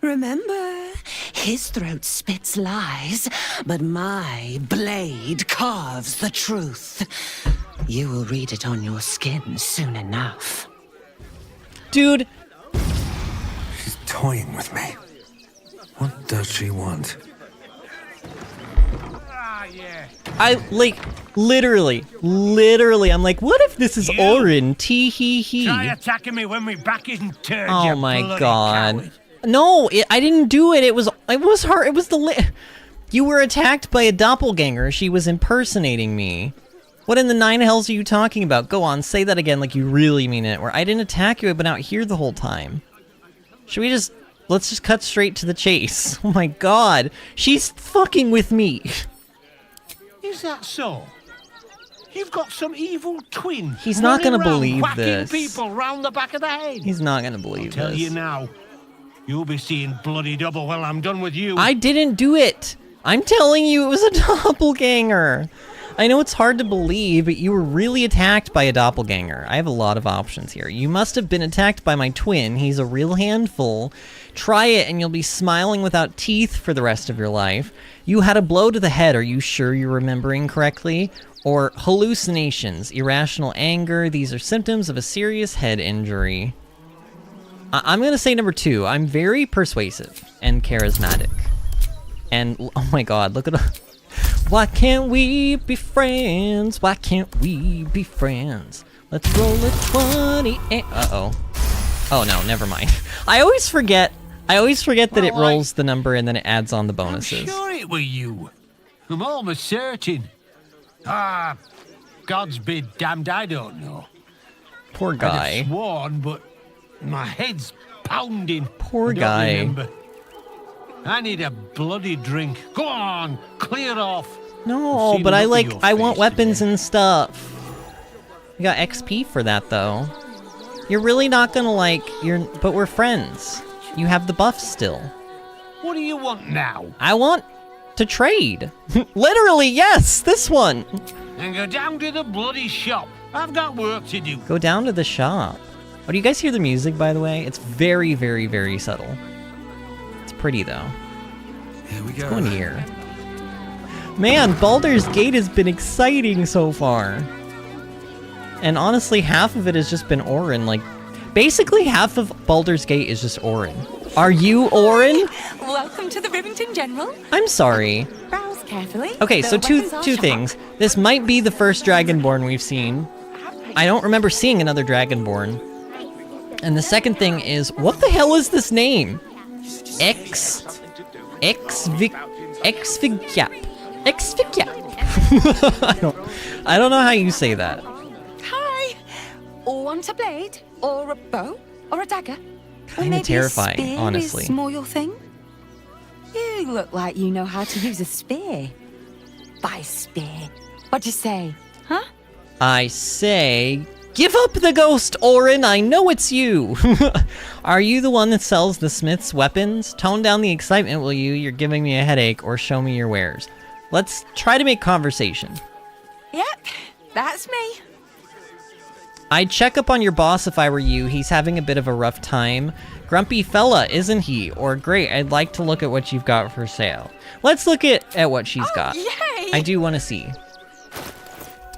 [SPEAKER 5] Remember, his throat spits lies, but my blade carves the truth. You will read it on your skin soon enough.
[SPEAKER 1] Dude.
[SPEAKER 15] She's toying with me. What does she want?
[SPEAKER 1] I, like, literally, I'm like, what if this is Orin? Tee-hee-hee.
[SPEAKER 10] Try attacking me when we back isn't turned,
[SPEAKER 1] Oh
[SPEAKER 10] you
[SPEAKER 1] my
[SPEAKER 10] bloody
[SPEAKER 1] God.
[SPEAKER 10] coward.
[SPEAKER 1] No, I didn't do it. It was her. It was you were attacked by a doppelganger. She was impersonating me. What in the 9 hells are you talking about? Go on, say that again like you really mean it. Or I didn't attack you, I've been out here the whole time. Should we let's just cut straight to the chase. Oh my God. She's fucking with me.
[SPEAKER 10] Is that so? You've got some evil twin.
[SPEAKER 1] He's not gonna
[SPEAKER 10] running around
[SPEAKER 1] believe
[SPEAKER 10] whacking
[SPEAKER 1] this.
[SPEAKER 10] people round the back of the head.
[SPEAKER 1] He's not gonna believe
[SPEAKER 10] I'll tell
[SPEAKER 1] this.
[SPEAKER 10] you now. You'll be seeing bloody double when I'm done with you.
[SPEAKER 1] I didn't do it. I'm telling you, it was a doppelganger. I know it's hard to believe, but you were really attacked by a doppelganger. I have a lot of options here. You must have been attacked by my twin. He's a real handful. Try it and you'll be smiling without teeth for the rest of your life. You had a blow to the head. Are you sure you're remembering correctly? Or hallucinations, irrational anger. These are symptoms of a serious head injury. I'm going to say number 2. I'm very persuasive and charismatic. And, oh my God, look at... Why can't we be friends? Why can't we be friends? Let's roll a 20 and... Uh-oh. Oh, no, never mind. I always forget that it rolls the number and then it adds on the bonuses.
[SPEAKER 10] I'm sure it were you. I'm almost certain. God's be damned, I don't know.
[SPEAKER 1] Poor
[SPEAKER 10] I'd
[SPEAKER 1] guy.
[SPEAKER 10] have sworn, but my head's pounding.
[SPEAKER 1] Poor
[SPEAKER 10] I don't
[SPEAKER 1] guy.
[SPEAKER 10] remember. I need a bloody drink. Go on, clear off.
[SPEAKER 1] No, but I want weapons and stuff. You got XP for that, though. You're really not gonna but we're friends. You have the buff still.
[SPEAKER 10] What do you want now?
[SPEAKER 1] I want to trade. Literally, yes, this one.
[SPEAKER 10] And go down to the bloody shop. I've got work to do.
[SPEAKER 1] Go down to the shop. Oh, do you guys hear the music, by the way? It's very, very, very subtle. It's pretty, though.
[SPEAKER 15] Here we go.
[SPEAKER 1] Let's go in here. Man, Baldur's Gate has been exciting so far. And honestly, half of it has just been Orin. Like, basically half of Baldur's Gate is just Orin. Are you Orin?
[SPEAKER 6] Welcome to the Rivington General.
[SPEAKER 1] I'm sorry.
[SPEAKER 6] Browse carefully.
[SPEAKER 1] Okay,
[SPEAKER 6] The
[SPEAKER 1] so two
[SPEAKER 6] weapons are
[SPEAKER 1] things. This might be the first Dragonborn we've seen. I don't remember seeing another Dragonborn. And the second thing is, what the hell is this name? Exvigyap. I don't know how you say that.
[SPEAKER 6] Hi. Want a blade? Or a bow? Or a dagger?
[SPEAKER 1] Kinda terrifying,
[SPEAKER 6] a spear
[SPEAKER 1] honestly.
[SPEAKER 6] Is more your thing? You look like you know how to use a spear. By spear. What'd you say? Huh?
[SPEAKER 1] I say Give up the ghost, Orin, I know it's you! Are you the one that sells the smith's weapons? Tone down the excitement, will you? You're giving me a headache, or show me your wares. Let's try to make conversation.
[SPEAKER 6] Yep, that's me.
[SPEAKER 1] I'd check up on your boss if I were you. He's having a bit of a rough time. Grumpy fella, isn't he? Or great, I'd like to look at what you've got for sale. Let's look at what she's got.
[SPEAKER 6] Yay!
[SPEAKER 1] I do want to see.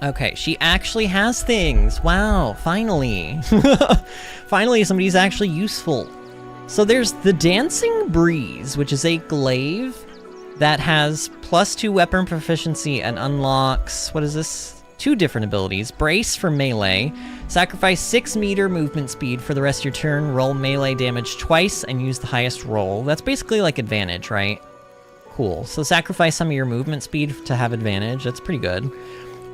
[SPEAKER 1] Okay, she actually has things. Wow, finally. Finally, somebody's actually useful. So there's the Dancing Breeze, which is a glaive that has +2 weapon proficiency and unlocks, what is this? 2 different abilities. Brace for melee. Sacrifice 6 meter movement speed for the rest of your turn. Roll melee damage twice and use the highest roll. That's basically like advantage, right? Cool. So sacrifice some of your movement speed to have advantage. That's pretty good.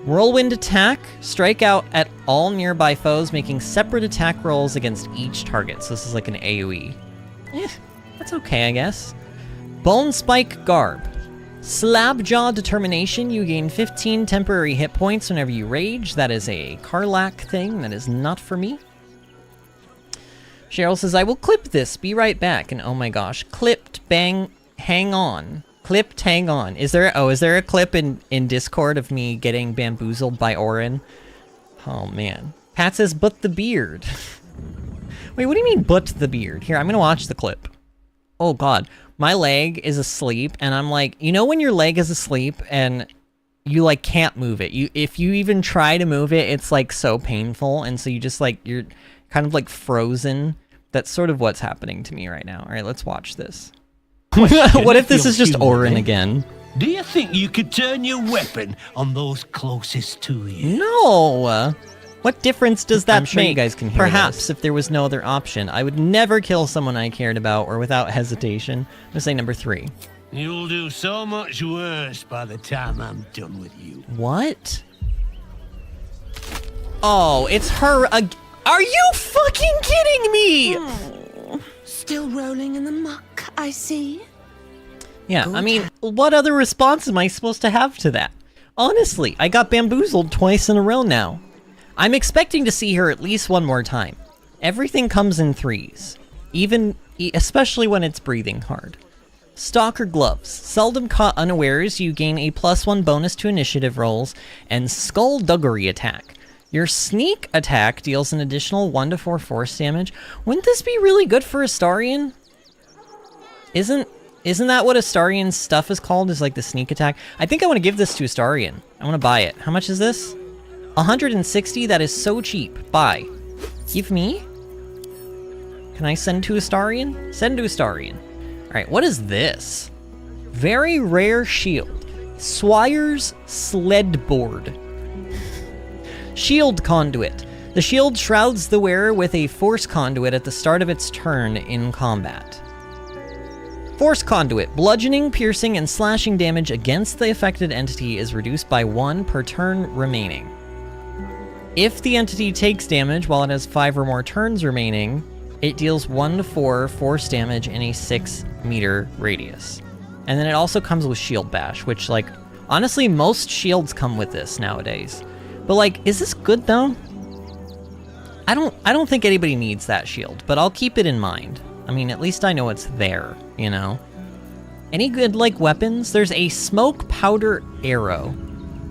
[SPEAKER 1] Whirlwind attack. Strike out at all nearby foes, making separate attack rolls against each target. So this is like an AoE. That's okay, I guess. Bone Spike Garb. Slabjaw Determination. You gain 15 temporary hit points whenever you rage. That is a Karlak thing. That is not for me. Cheryl says, I will clip this. Be right back. And oh my gosh. Clipped. Bang. Hang on. Clipped. Hang on. Is there a clip in Discord of me getting bamboozled by Orin? Oh man. Pat says, but the beard. Wait, what do you mean, but the beard? Here, I'm gonna watch the clip. Oh god. My leg is asleep, and I'm like, you know when your leg is asleep and you like can't move it? If you even try to move it, it's like so painful, and so you just like, you're kind of like frozen. That's sort of what's happening to me right now. All right, let's watch this. What if this is just Orin again?
[SPEAKER 10] Do you think you could turn your weapon on those closest to you?
[SPEAKER 1] No! What difference does that make?
[SPEAKER 10] I'm sure you guys can hear
[SPEAKER 1] Perhaps if there was no other option, I would never kill someone I cared about or without hesitation. I'm gonna say number 3.
[SPEAKER 10] You'll do so much worse by the time I'm done with you.
[SPEAKER 1] What? Oh, it's her again. Are you fucking kidding me?
[SPEAKER 22] Oh, still rolling in the muck, I see.
[SPEAKER 1] Yeah, I mean, what other response am I supposed to have to that? Honestly, I got bamboozled twice in a row now. I'm expecting to see her at least one more time. Everything comes in 3s, especially when it's breathing hard. Stalker Gloves. Seldom caught unawares, you gain a +1 bonus to initiative rolls, and Skullduggery attack. Your sneak attack deals an additional 1 to 4 force damage. Wouldn't this be really good for Astarion? Isn't that what Astarian's stuff is called, is like the sneak attack? I think I want to give this to Astarion. I want to buy it. How much is this? 160, that is so cheap. Buy. Give me? Can I send to Astarion? Send to Astarion. Alright, what is this? Very rare shield. Swire's Sledboard. Shield Conduit. The shield shrouds the wearer with a force conduit at the start of its turn in combat. Force Conduit. Bludgeoning, piercing, and slashing damage against the affected entity is reduced by 1 per turn remaining. If the entity takes damage while it has 5 or more turns remaining, it deals 1 to 4 force damage in a 6 meter radius. And then it also comes with Shield Bash, which, like, honestly, most shields come with this nowadays. But, like, is this good though? I don't think anybody needs that shield, but I'll keep it in mind. I mean, at least I know it's there, you know? Any good, like, weapons? There's a Smoke Powder Arrow.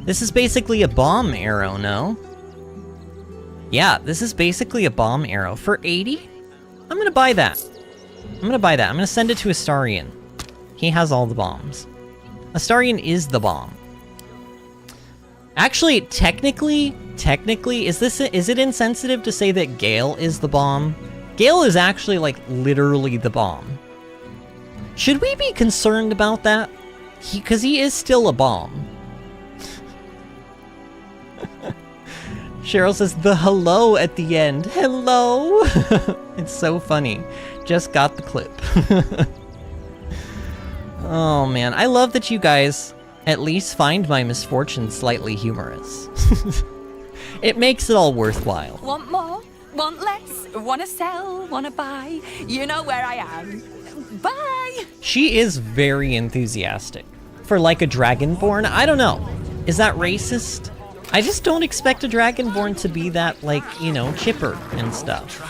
[SPEAKER 1] This is basically a bomb arrow, no? Yeah, this is basically a bomb arrow. For 80? I'm gonna buy that. I'm gonna send it to Astarion. He has all the bombs. Astarion is the bomb. Actually, technically, is it insensitive to say that Gale is the bomb? Gale is actually, like, literally the bomb. Should we be concerned about that? Because he is still a bomb. Cheryl says the hello at the end. Hello! It's so funny. Just got the clip. Oh man, I love that you guys at least find my misfortune slightly humorous. It makes it all worthwhile.
[SPEAKER 6] Want more? Want less? Wanna sell? Wanna buy? You know where I am. Bye!
[SPEAKER 1] She is very enthusiastic. For like a dragonborn, I don't know. Is that racist? I just don't expect a Dragonborn to be that, like, you know, chipper and stuff.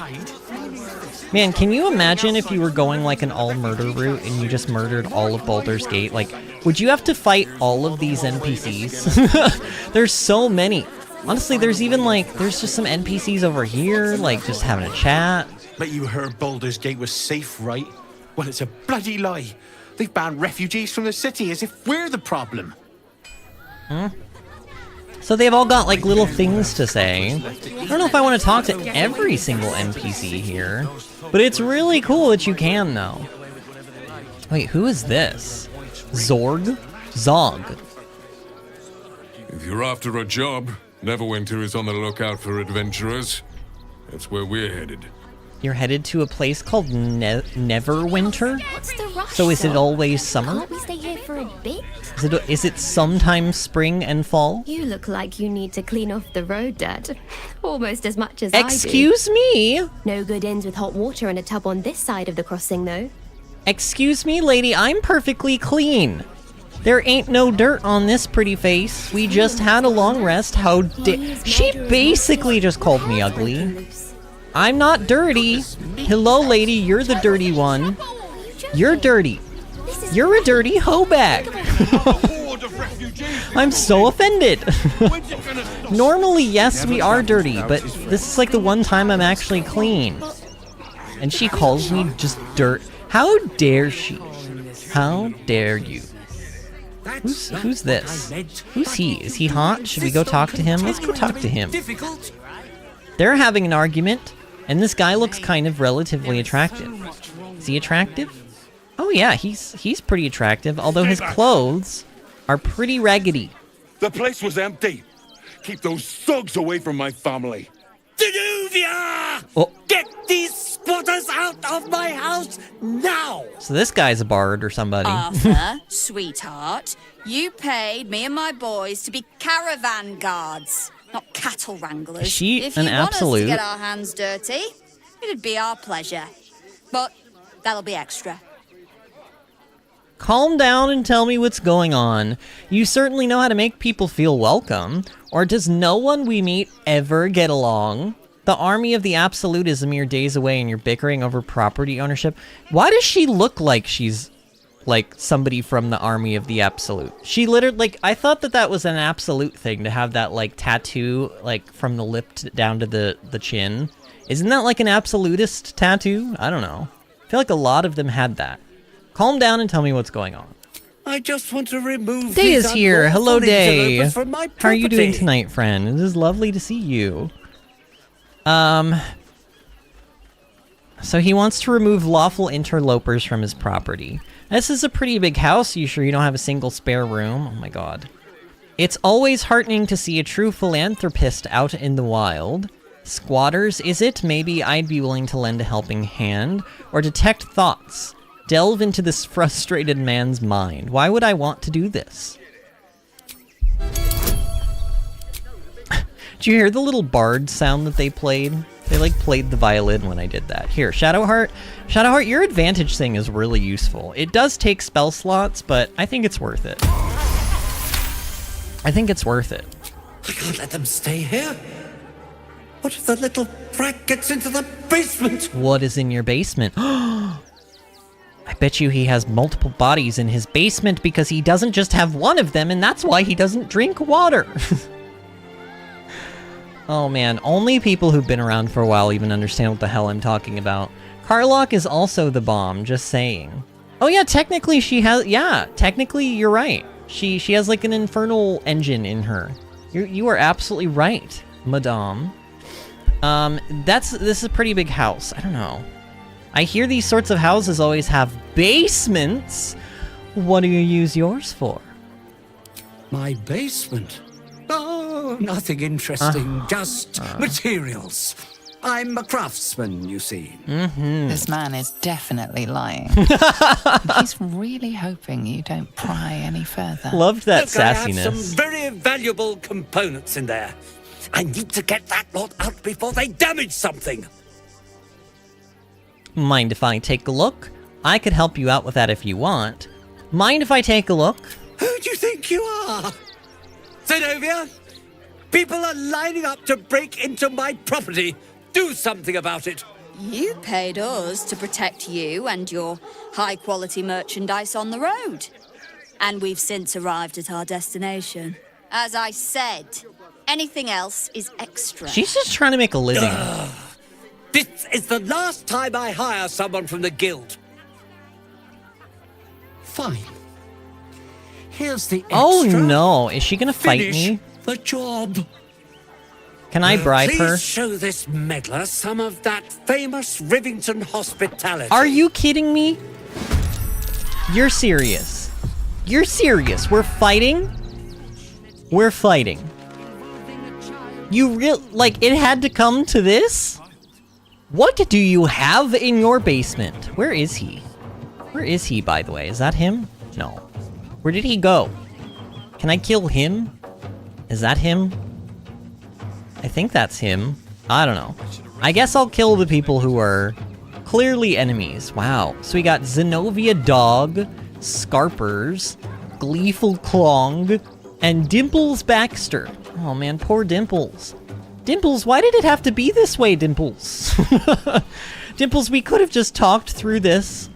[SPEAKER 1] Man, can you imagine if you were going like an all-murder route and you just murdered all of Baldur's Gate? Like, would you have to fight all of these NPCs? There's so many. Honestly, there's even like, there's just some NPCs over here, like just having a chat.
[SPEAKER 14] Bet you heard Baldur's Gate was safe, right? Well, it's a bloody lie. They've banned refugees from the city as if we're the problem.
[SPEAKER 1] Hmm? So they've all got like little things to say. I don't know if I want to talk to every single NPC here, but it's really cool that you can though. Wait, who is this? Zorg? Zog.
[SPEAKER 16] If you're after a job, Neverwinter is on the lookout for adventurers. That's where we're headed.
[SPEAKER 1] You're headed to a place called Neverwinter?
[SPEAKER 17] What's the rush,
[SPEAKER 1] So is it always summer?
[SPEAKER 17] Can't we stay here for a bit?
[SPEAKER 1] Is it sometimes spring and fall?
[SPEAKER 17] You look like you need to clean off the road, Dad. Almost as much as I do.
[SPEAKER 1] Excuse me?
[SPEAKER 17] No good inns with hot water and a tub on this side of the crossing, though.
[SPEAKER 1] Excuse me, lady, I'm perfectly clean. There ain't no dirt on this pretty face. We just had a long rest. How She basically just called me ugly. I'm not dirty. Hello, lady, you're the dirty one. You're dirty. You're a dirty hoe bag. I'm so offended. Normally, yes, we are dirty, but this is like the one time I'm actually clean. And she calls me just dirt. How dare she? How dare you? Who's this? Who's he? Is he hot? Should we go talk to him? Let's go talk to him. They're having an argument, and this guy looks kind of relatively attractive. Is he attractive? Oh yeah, he's pretty attractive, although his clothes are pretty raggedy.
[SPEAKER 24] The place was empty. Keep those thugs away from my family.
[SPEAKER 23] Danuvia!
[SPEAKER 1] Oh.
[SPEAKER 23] Get these squatters out of my house now!
[SPEAKER 1] So this guy's a bard or somebody.
[SPEAKER 4] Arthur, sweetheart, you paid me and my boys to be caravan guards, not cattle wranglers.
[SPEAKER 1] Is she
[SPEAKER 4] if
[SPEAKER 1] an
[SPEAKER 4] you want us
[SPEAKER 1] absolute?
[SPEAKER 4] to get our hands dirty, it'd be our pleasure. But that'll be extra.
[SPEAKER 1] Calm down and tell me what's going on. You certainly know how to make people feel welcome. Or does no one we meet ever get along? The army of the Absolute is a mere days away and you're bickering over property ownership. Why does she look like she's like somebody from the army of the Absolute? She literally, like, I thought that was an Absolute thing to have that like tattoo like from the lip down to the chin. Isn't that like an absolutist tattoo? I don't know. I feel like a lot of them had that. Calm down and tell me what's going on.
[SPEAKER 23] I just want to remove
[SPEAKER 1] Day
[SPEAKER 23] these
[SPEAKER 1] is here. Hello,
[SPEAKER 23] unlawful
[SPEAKER 1] Day.
[SPEAKER 23] interlopers from my
[SPEAKER 1] How are you doing
[SPEAKER 23] property.
[SPEAKER 1] tonight, friend? It is lovely to see you. So he wants to remove lawful interlopers from his property. This is a pretty big house. You sure you don't have a single spare room? Oh my god. It's always heartening to see a true philanthropist out in the wild. Squatters, is it? Maybe I'd be willing to lend a helping hand. Or detect thoughts. Delve into this frustrated man's mind. Why would I want to do this? Did you hear the little bard sound that they played? They like played the violin when I did that. Here, Shadowheart. Shadowheart, your advantage thing is really useful. It does take spell slots, but I think it's worth it. I think it's worth it.
[SPEAKER 23] I can't let them stay here. What if the little brat gets into the basement?
[SPEAKER 1] What is in your basement? I bet you he has multiple bodies in his basement because he doesn't just have one of them, and that's why he doesn't drink water. Oh man, only people who've been around for a while even understand what the hell I'm talking about. Karlach is also the bomb, just saying. Oh yeah, technically she has, yeah, technically you're right. She has like an infernal engine in her. You are absolutely right, madame. This is a pretty big house. I don't know. I hear these sorts of houses always have basements. What do you use yours for?
[SPEAKER 23] My basement? Oh, nothing interesting, just materials. I'm a craftsman, you see.
[SPEAKER 1] Mm-hmm.
[SPEAKER 3] This man is definitely lying. He's really hoping you don't pry any further.
[SPEAKER 1] Loved that
[SPEAKER 23] Look, I have
[SPEAKER 1] sassiness.
[SPEAKER 23] some very valuable components in there. I need to get that lot out before they damage something.
[SPEAKER 1] Mind if I take a look? I could help you out with that if you want. Mind if I take a look?
[SPEAKER 23] Who do you think you are? Zenobia?
[SPEAKER 9] People are lining up to break into my property. Do something about it.
[SPEAKER 4] You paid us to protect you and your high-quality merchandise on the road. And we've since arrived at our destination. As I said, anything else is extra.
[SPEAKER 1] She's just trying to make a living.
[SPEAKER 9] This is the last time I hire someone from the guild.
[SPEAKER 10] Fine. Here's the extra.
[SPEAKER 1] Oh no, is she gonna fight
[SPEAKER 9] Finish
[SPEAKER 1] me?
[SPEAKER 9] the job.
[SPEAKER 1] Can I bribe
[SPEAKER 9] Please
[SPEAKER 1] her?
[SPEAKER 9] show this meddler some of that famous Rivington hospitality.
[SPEAKER 1] Are you kidding me? You're serious. You're serious. We're fighting? We're fighting. You like, it had to come to this? What do you have in your basement? Where is he? Where is he, by the way? Is that him? No. Where did he go? Can I kill him? Is that him? I think that's him. I don't know. I guess I'll kill the people who are clearly enemies. Wow. So we got Zenobia Dog, Scarpers, Gleeful Clong, and Dimples Baxter. Oh man, poor Dimples. Dimples, why did it have to be this way, Dimples? Dimples, we could have just talked through this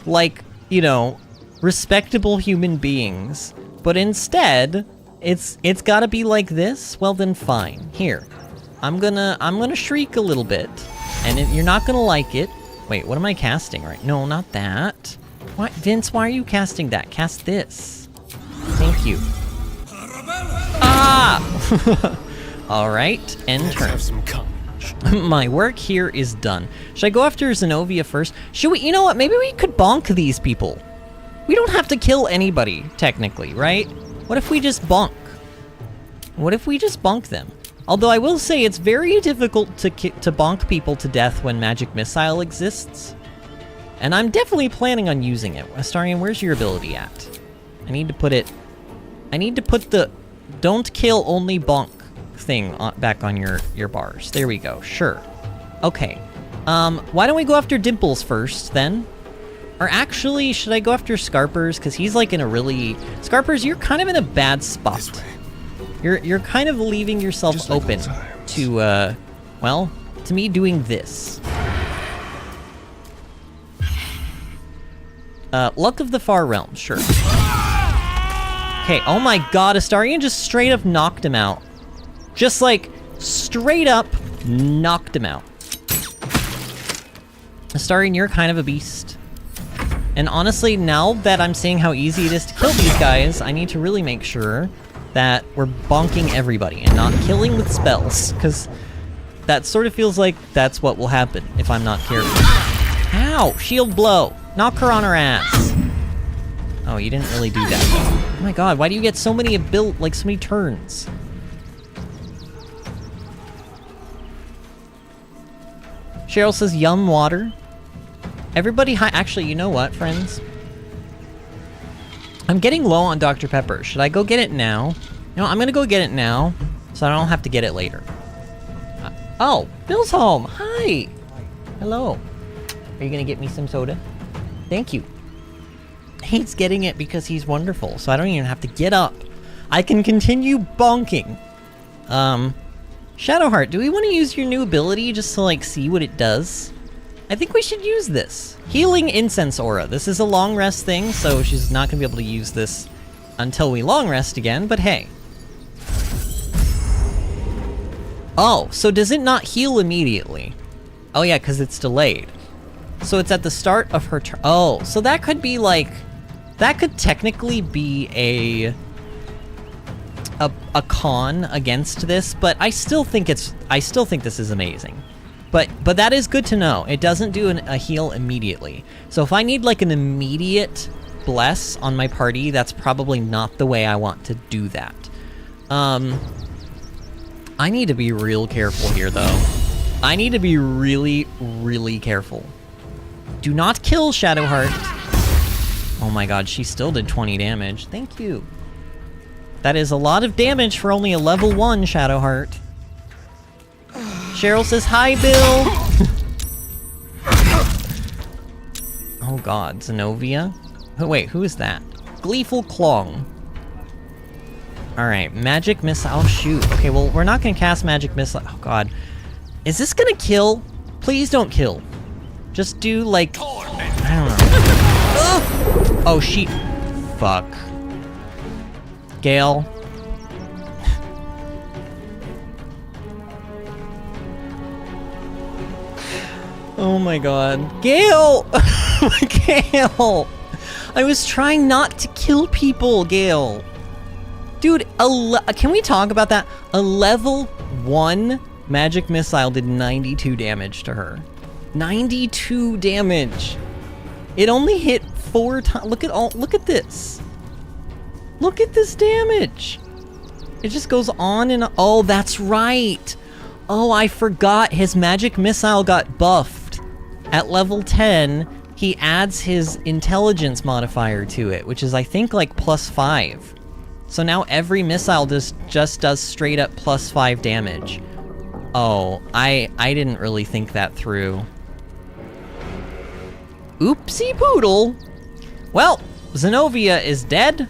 [SPEAKER 1] like, you know, respectable human beings. But instead, it's gotta be like this? Well then fine. Here. I'm gonna shriek a little bit. And you're not gonna like it. Wait, what am I casting right? No, not that. Why, Vince, why are you casting that? Cast this. Thank you. Ah! Alright, end turn. My work here is done. Should I go after Zenobia first? Should we? You know what? Maybe we could bonk these people. We don't have to kill anybody, technically, right? What if we just bonk? What if we just bonk them? Although I will say it's very difficult to bonk people to death when Magic Missile exists. And I'm definitely planning on using it. Astarion, where's your ability at? I need to put the don't kill, only bonk thing back on your bars. There we go. Sure. Okay. Why don't we go after Dimples first, then? Or actually, should I go after Scarpers? Because he's like in a really... Scarpers, you're kind of in a bad spot. You're kind of leaving yourself open to, well, to me doing this. Luck of the Far Realm, sure. Okay, oh my god, Astarion just straight up knocked him out. Just like, straight up knocked him out. Astarion, you're kind of a beast. And honestly, now that I'm seeing how easy it is to kill these guys, I need to really make sure that we're bonking everybody and not killing with spells, because that sort of feels like that's what will happen if I'm not careful. Ow! Shield blow! Knock her on her ass! Oh, you didn't really do that though. Oh my god, why do you get so many so many turns? Cheryl says, yum water. Everybody actually, you know what, friends? I'm getting low on Dr. Pepper. Should I go get it now? No, I'm gonna go get it now, so I don't have to get it later. Oh, Bill's home. Hi. Hello. Are you gonna get me some soda? Thank you. He's getting it because he's wonderful, so I don't even have to get up. I can continue bonking. Shadowheart, do we want to use your new ability just to, like, see what it does? I think we should use this. Healing Incense Aura. This is a long rest thing, so she's not going to be able to use this until we long rest again, but hey. Oh, so does it not heal immediately? Oh yeah, because it's delayed. So it's at the start of her turn. Oh, so that could be like... That could technically be a con against this, but I still think this is amazing. But that is good to know. It doesn't do a heal immediately. So if I need like an immediate bless on my party, that's probably not the way I want to do that. I need to be real careful here though. I need to be really, really careful. Do not kill Shadowheart. Oh my god, she still did 20 damage. Thank you. That is a lot of damage for only a level 1 Shadowheart. Cheryl says, hi, Bill! Oh god, Zenobia? Oh, wait, who is that? Gleeful Clong. Alright, magic missile. Oh, shoot. Okay, well, we're not gonna cast magic missile. Oh, God. Is this gonna kill? Please don't kill. Just do, like... I don't know. Oh, she... Fuck. Gale. Oh my god. Gale! Gale! I was trying not to kill people, Gale. Dude, can we talk about that? A level 1 magic missile did 92 damage to her. 92 damage. It only hit 4 times. Look at this. Look at this damage. It just goes on and on. Oh, that's right. Oh, I forgot his magic missile got buffed. At level 10, he adds his intelligence modifier to it, which is, I think, like +5. So now every missile just does straight up +5 damage. Oh, I didn't really think that through. Oopsie poodle. Well, Zenobia is dead.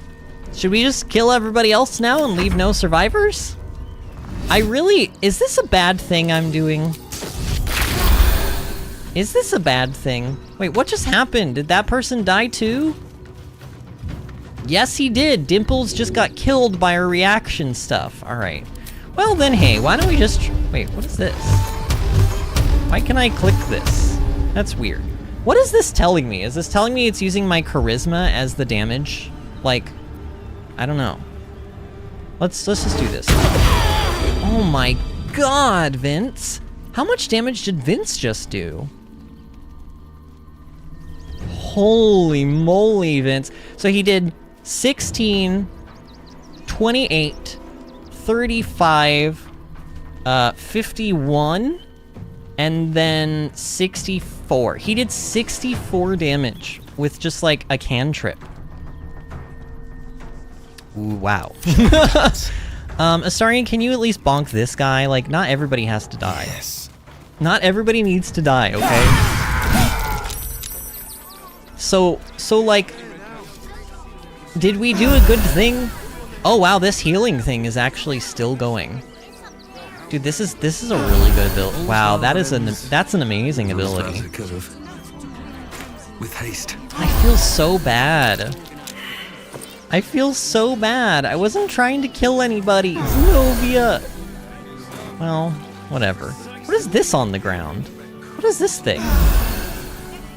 [SPEAKER 1] Should we just kill everybody else now and leave no survivors? Is this a bad thing I'm doing? Is this a bad thing? Wait, what just happened? Did that person die too? Yes, he did. Dimples just got killed by our reaction stuff. Alright. Well then, hey, why don't we just... Wait, what is this? Why can I click this? That's weird. What is this telling me? Is this telling me it's using my charisma as the damage? Like, I don't know. Let's just do this. Oh my god, Vince. How much damage did Vince just do? Holy moly, Vince. So he did 16, 28, 35, 51, and then 64. He did 64 damage with just like a cantrip. Ooh, wow. Astarion, can you at least bonk this guy? Like, not everybody has to die. Yes. Not everybody needs to die, okay? So like, did we do a good thing? Oh wow, this healing thing is actually still going. Dude, this is a really good ability. Wow, that's an amazing ability.
[SPEAKER 8] With haste.
[SPEAKER 1] I feel so bad. I feel so bad. I wasn't trying to kill anybody. Zenobia. Well, whatever. What is this on the ground? What is this thing?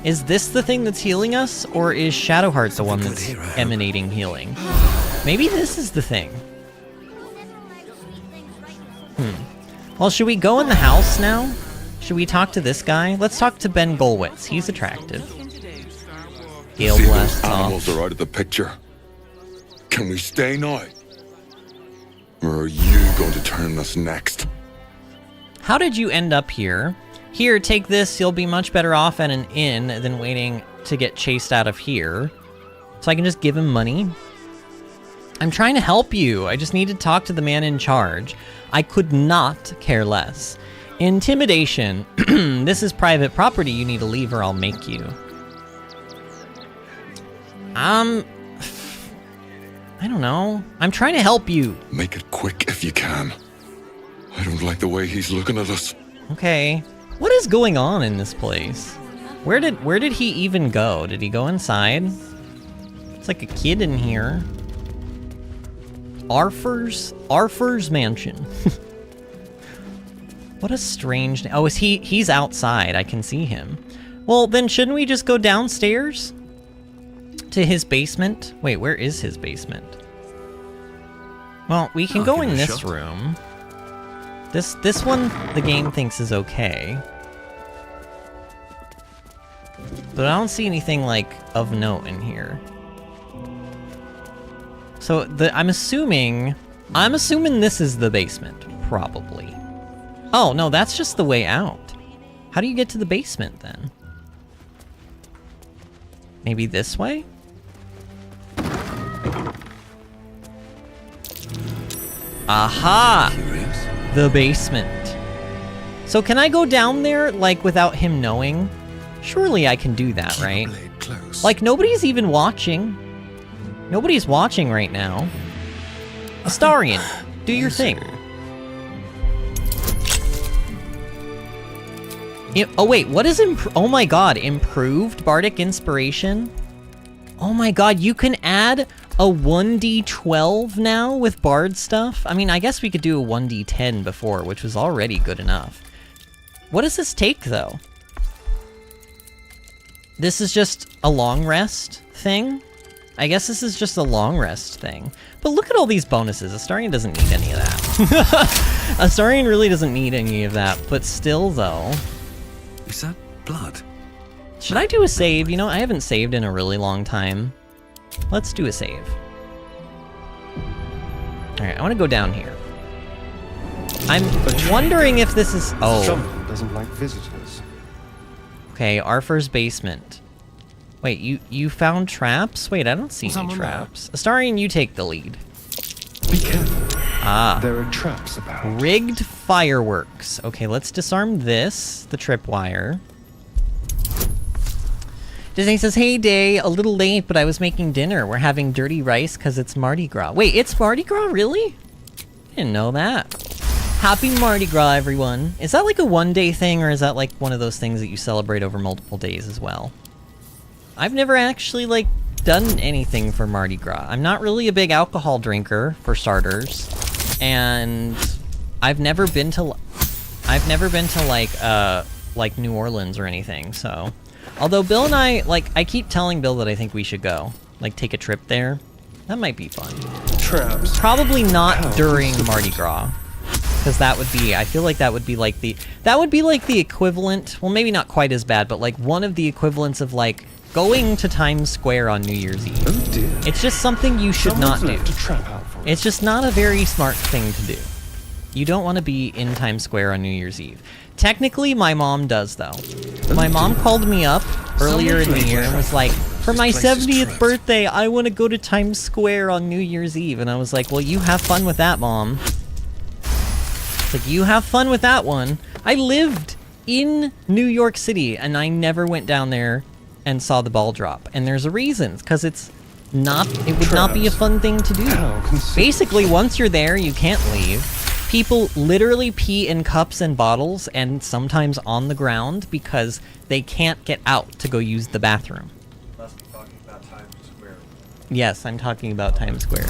[SPEAKER 1] Is this the thing that's healing us, or is Shadowheart the one that's emanating healing? Maybe this is the thing. Well, should we go in the house now? Should we talk to this guy? Let's talk to Ben Golwitz. He's attractive. Gale blasts off.
[SPEAKER 24] Animals are out of the picture. Can we stay now? Or are you going to turn us next?
[SPEAKER 1] How did you end up here? Here, take this. You'll be much better off at an inn than waiting to get chased out of here. So I can just give him money. I'm trying to help you. I just need to talk to the man in charge. I could not care less. Intimidation. This is private property. You need to leave or I'll make you. I don't know. I'm trying to help you.
[SPEAKER 24] Make it quick if you can. I don't like the way he's looking at us.
[SPEAKER 1] Okay. What is going on in this place? Where did he even go? Did he go inside? It's like a kid in here. Arthur's mansion. What a strange... Oh, he's outside. I can see him. Well, then shouldn't we just go downstairs? To his basement? Wait, where is his basement? Well, we can go in this room. This one, the game thinks is okay. But I don't see anything, like, of note in here. So, I'm assuming this is the basement, probably. Oh, no, that's just the way out. How do you get to the basement, then? Maybe this way? Aha! The basement. So can I go down there, like, without him knowing? Surely I can do that, right? Like, nobody's even watching. Nobody's watching right now. Astarion, do your thing. Oh wait, what is oh my god, improved Bardic Inspiration? Oh my god, you can add a 1d12 now with Bard stuff? I mean, I guess we could do a 1d10 before, which was already good enough. What does this take, though? This is just a long rest thing? I guess this is just a long rest thing. But look at all these bonuses. Astarion doesn't need any of that. Astarion really doesn't need any of that, but still, though.
[SPEAKER 8] Is that blood?
[SPEAKER 1] Should I do a save? You know, I haven't saved in a really long time. Let's do a save. Alright, I want to go down here. I'm wondering if this is... Oh.
[SPEAKER 13] Someone doesn't like visitors.
[SPEAKER 1] Okay, Arthur's basement. Wait, you found traps? Wait, I don't see any traps. Astarion, you take the lead.
[SPEAKER 13] Be careful.
[SPEAKER 1] Ah.
[SPEAKER 13] There are traps about.
[SPEAKER 1] Rigged fireworks. Okay, let's disarm this, the tripwire. Disney says, hey Day, a little late, but I was making dinner. We're having dirty rice because it's Mardi Gras. Wait, it's Mardi Gras, really? I didn't know that. Happy Mardi Gras, everyone. Is that like a one-day thing, or is that like one of those things that you celebrate over multiple days as well? I've never actually, like, done anything for Mardi Gras. I'm not really a big alcohol drinker, for starters. And I've never been to like New Orleans or anything, so. Although Bill and I keep telling Bill that I think we should go. Like, take a trip there. That might be fun.
[SPEAKER 13] Traps.
[SPEAKER 1] Probably not during Mardi Gras. Because that would be, I feel like that would be like the equivalent, well maybe not quite as bad, but like one of the equivalents of like going to Times Square on New Year's Eve.
[SPEAKER 13] Oh dear.
[SPEAKER 1] It's just something you should not do.
[SPEAKER 13] To trap out for
[SPEAKER 1] It's just not a very smart thing to do. You don't want to be in Times Square on New Year's Eve. Technically, my mom does, though. My mom called me up earlier in the year and was like, for my 70th birthday, I want to go to Times Square on New Year's Eve. And I was like, well, you have fun with that, Mom. It's like, you have fun with that one. I lived in New York City, and I never went down there and saw the ball drop. And there's a reason, because it would not be a fun thing to do. Basically, once you're there, you can't leave. People literally pee in cups and bottles, and sometimes on the ground, because they can't get out to go use the bathroom.
[SPEAKER 19] You must be talking about Times Square.
[SPEAKER 1] Yes, I'm talking about Times Square.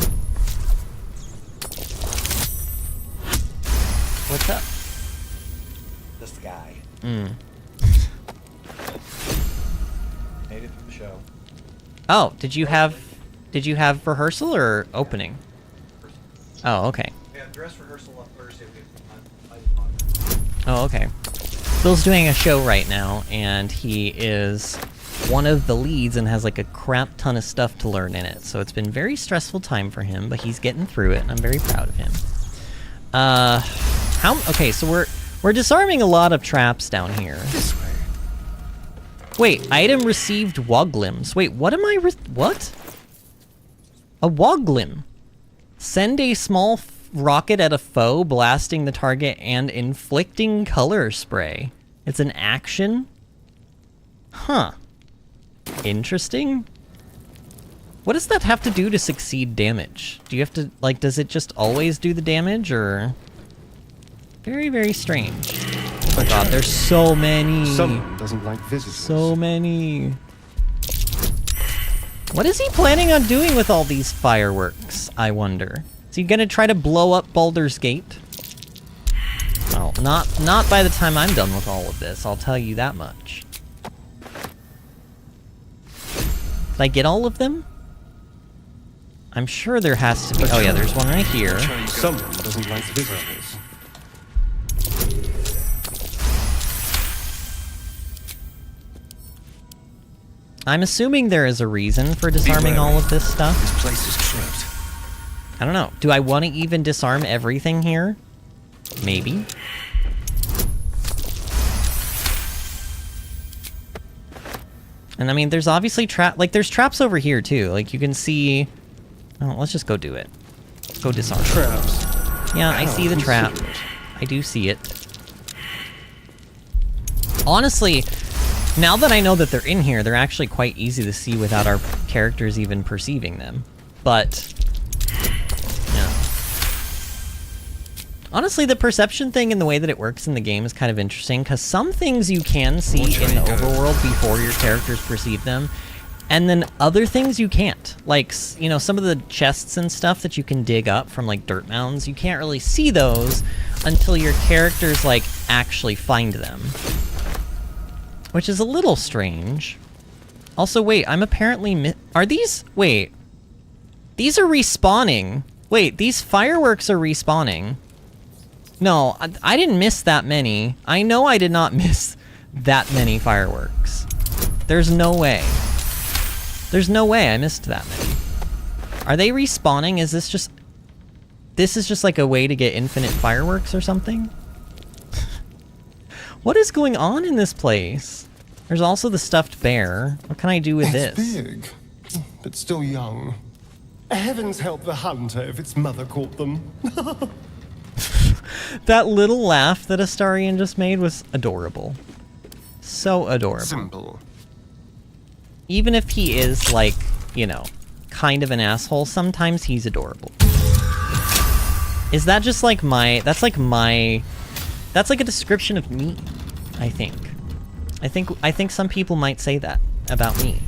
[SPEAKER 1] What's up?
[SPEAKER 19] This guy.
[SPEAKER 1] Mm.
[SPEAKER 19] Made it through the show.
[SPEAKER 1] Oh, did you have rehearsal or opening? Oh, okay.
[SPEAKER 19] We had dress rehearsal on Thursday.
[SPEAKER 1] Oh, okay. Bill's doing a show right now, and he is one of the leads and has like a crap ton of stuff to learn in it. So it's been a very stressful time for him, but he's getting through it, and I'm very proud of him. Okay, so we're disarming a lot of traps down here.
[SPEAKER 13] This way.
[SPEAKER 1] Wait, item received woglims. Wait, what am I what? A woglim. Send a small rocket at a foe, blasting the target and inflicting color spray. It's an action? Huh. Interesting. What does that have to do to succeed damage? Do you have to, like, does it just always do the damage, or? Very, very strange. Oh my god, there's so many.
[SPEAKER 13] Someone doesn't like visitors.
[SPEAKER 1] So many. What is he planning on doing with all these fireworks, I wonder? Is he gonna try to blow up Baldur's Gate? Well, not by the time I'm done with all of this, I'll tell you that much. Did I get all of them? I'm sure there has to be. Oh yeah, there's one right here.
[SPEAKER 13] Someone doesn't like visitors.
[SPEAKER 1] I'm assuming there is a reason for disarming all of this stuff.
[SPEAKER 8] This place is trapped.
[SPEAKER 1] I don't know. Do I want to even disarm everything here? Maybe. And I mean, there's obviously there's traps over here too. Like you can see. Oh, let's just go do it. Let's go disarm.
[SPEAKER 13] Traps.
[SPEAKER 1] Yeah, I see the trap. I do see it. Honestly, now that I know that they're in here, they're actually quite easy to see without our characters even perceiving them. But, yeah. Honestly, the perception thing and the way that it works in the game is kind of interesting, because some things you can see in the overworld before your characters perceive them, and then other things you can't. Like, you know, some of the chests and stuff that you can dig up from, like, dirt mounds, you can't really see those until your characters, like, actually find them. Which is a little strange. Also, wait, I'm apparently are these... Wait. These are respawning. Wait, these fireworks are respawning. No, I didn't miss that many. I know I did not miss that many fireworks. There's no way. There's no way I missed that many. Are they respawning? Is this just... This is just like a way to get infinite fireworks or something? What is going on in this place? There's also the stuffed bear. What can I do with this?
[SPEAKER 13] It's big, but still young. Heavens help the hunter if its mother caught them.
[SPEAKER 1] That little laugh that Astarion just made was adorable. So adorable.
[SPEAKER 13] Simple.
[SPEAKER 1] Even if he is, like, you know, kind of an asshole, sometimes he's adorable. Is that just like my... That's like a description of me, I think. I think some people might say that about me.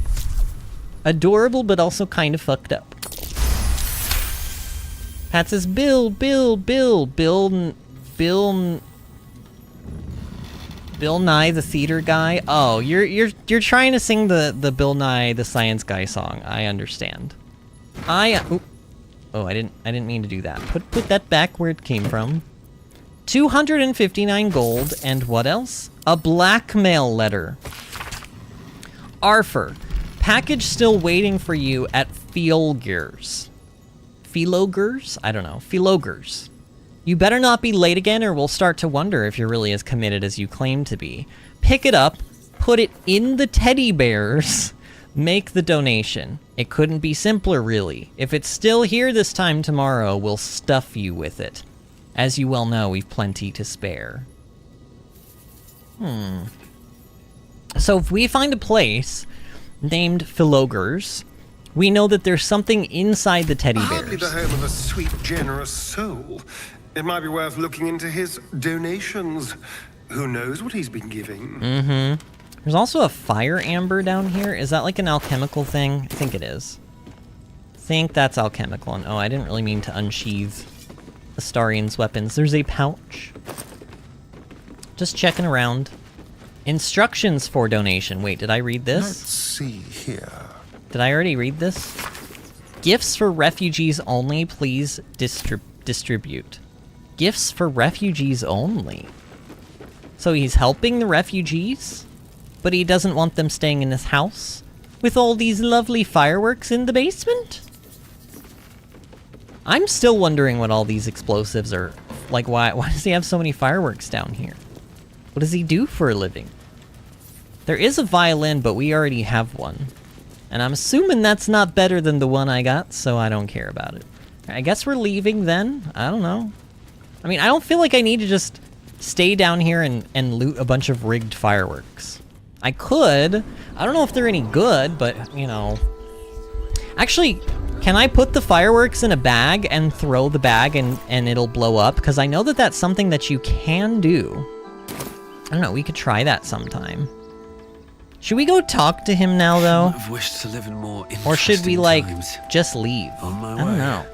[SPEAKER 1] Adorable, but also kind of fucked up. Pat says, Bill Nye the theater guy. Oh, you're trying to sing the Bill Nye the Science Guy song. I understand. Oh, I didn't mean to do that. Put that back where it came from. 259 gold, and what else? A blackmail letter. Arthur, package still waiting for you at Fiolgers. Filogers? I don't know. Filogers. You better not be late again, or we'll start to wonder if you're really as committed as you claim to be. Pick it up, put it in the teddy bears, make the donation. It couldn't be simpler, really. If it's still here this time tomorrow, we'll stuff you with it. As you well know, we've plenty to spare. So if we find a place named Filogers, we know that there's something inside the teddy bears.
[SPEAKER 13] Hardly the home of a sweet, generous soul. It might be worth looking into his donations. Who knows what he's been giving?
[SPEAKER 1] There's also a fire amber down here. Is that like an alchemical thing? I think it is. I think that's alchemical. And oh, I didn't really mean to unsheathe Astarion's weapons. There's a pouch. Just checking around. Instructions for donation. Wait, did I read this?
[SPEAKER 13] Let's see here.
[SPEAKER 1] Did I already read this? Gifts for refugees only, please distribute. Gifts for refugees only. So he's helping the refugees, but he doesn't want them staying in his house with all these lovely fireworks in the basement? I'm still wondering what all these explosives are. Like, why does he have so many fireworks down here? What does he do for a living? There is a violin, but we already have one. And I'm assuming that's not better than the one I got, so I don't care about it. I guess we're leaving then? I don't know. I mean, I don't feel like I need to just stay down here and loot a bunch of rigged fireworks. I could. I don't know if they're any good, but, you know. Actually, can I put the fireworks in a bag and throw the bag and it'll blow up? Because I know that that's something that you can do. I don't know, we could try that sometime. Should we go talk to him now, though?
[SPEAKER 8] I've wished to live in more
[SPEAKER 1] or should we, like,
[SPEAKER 8] times.
[SPEAKER 1] just leave?
[SPEAKER 8] On my
[SPEAKER 1] I don't
[SPEAKER 8] way.
[SPEAKER 1] know.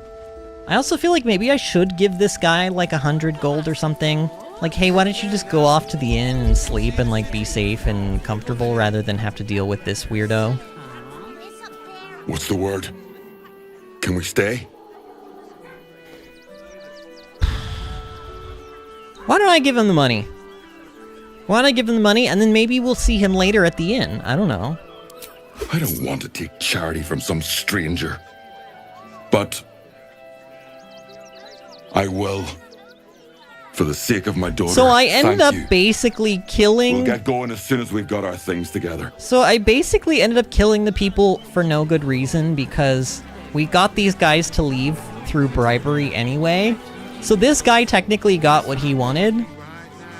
[SPEAKER 1] I also feel like maybe I should give this guy, like, 100 gold or something. Like, hey, why don't you just go off to the inn and sleep and, like, be safe and comfortable rather than have to deal with this weirdo?
[SPEAKER 24] What's the word? Can we stay?
[SPEAKER 1] Why don't I give him the money? Why don't I give him the money, and then maybe we'll see him later at the inn. I don't know.
[SPEAKER 24] I don't want to take charity from some stranger. But I will. For the sake of my daughter.
[SPEAKER 1] So I ended up
[SPEAKER 24] you.
[SPEAKER 1] basically killing...
[SPEAKER 24] We'll get going as soon as we've got our things together.
[SPEAKER 1] So I basically ended up killing the people for no good reason because we got these guys to leave through bribery anyway. So this guy technically got what he wanted,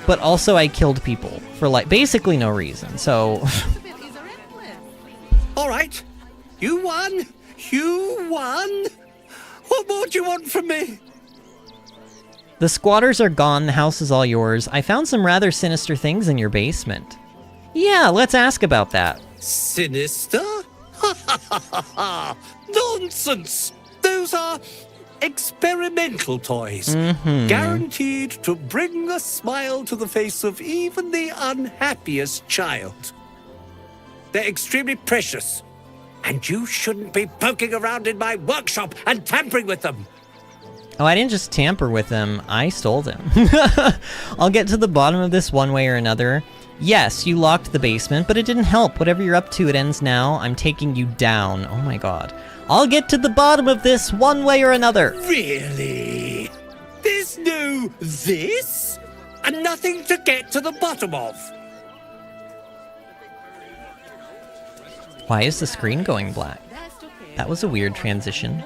[SPEAKER 1] but also I killed people for, like, basically no reason. So...
[SPEAKER 9] All right. You won. You won. What more do you want from me?
[SPEAKER 1] The squatters are gone, the house is all yours. I found some rather sinister things in your basement. Yeah, let's ask about that.
[SPEAKER 9] Sinister? Nonsense! Those are experimental toys. Guaranteed to bring a smile to the face of even the unhappiest child. They're extremely precious, and you shouldn't be poking around in my workshop and tampering with them.
[SPEAKER 1] Oh, I didn't just tamper with them, I stole them. I'll get to the bottom of this one way or another. Yes, you locked the basement, but it didn't help. Whatever you're up to, it ends now. I'm taking you down. Oh my god. I'll get to the bottom of this one way or another.
[SPEAKER 9] Really? There's no this? And nothing to get to the bottom of?
[SPEAKER 1] Why is the screen going black? That was a weird transition.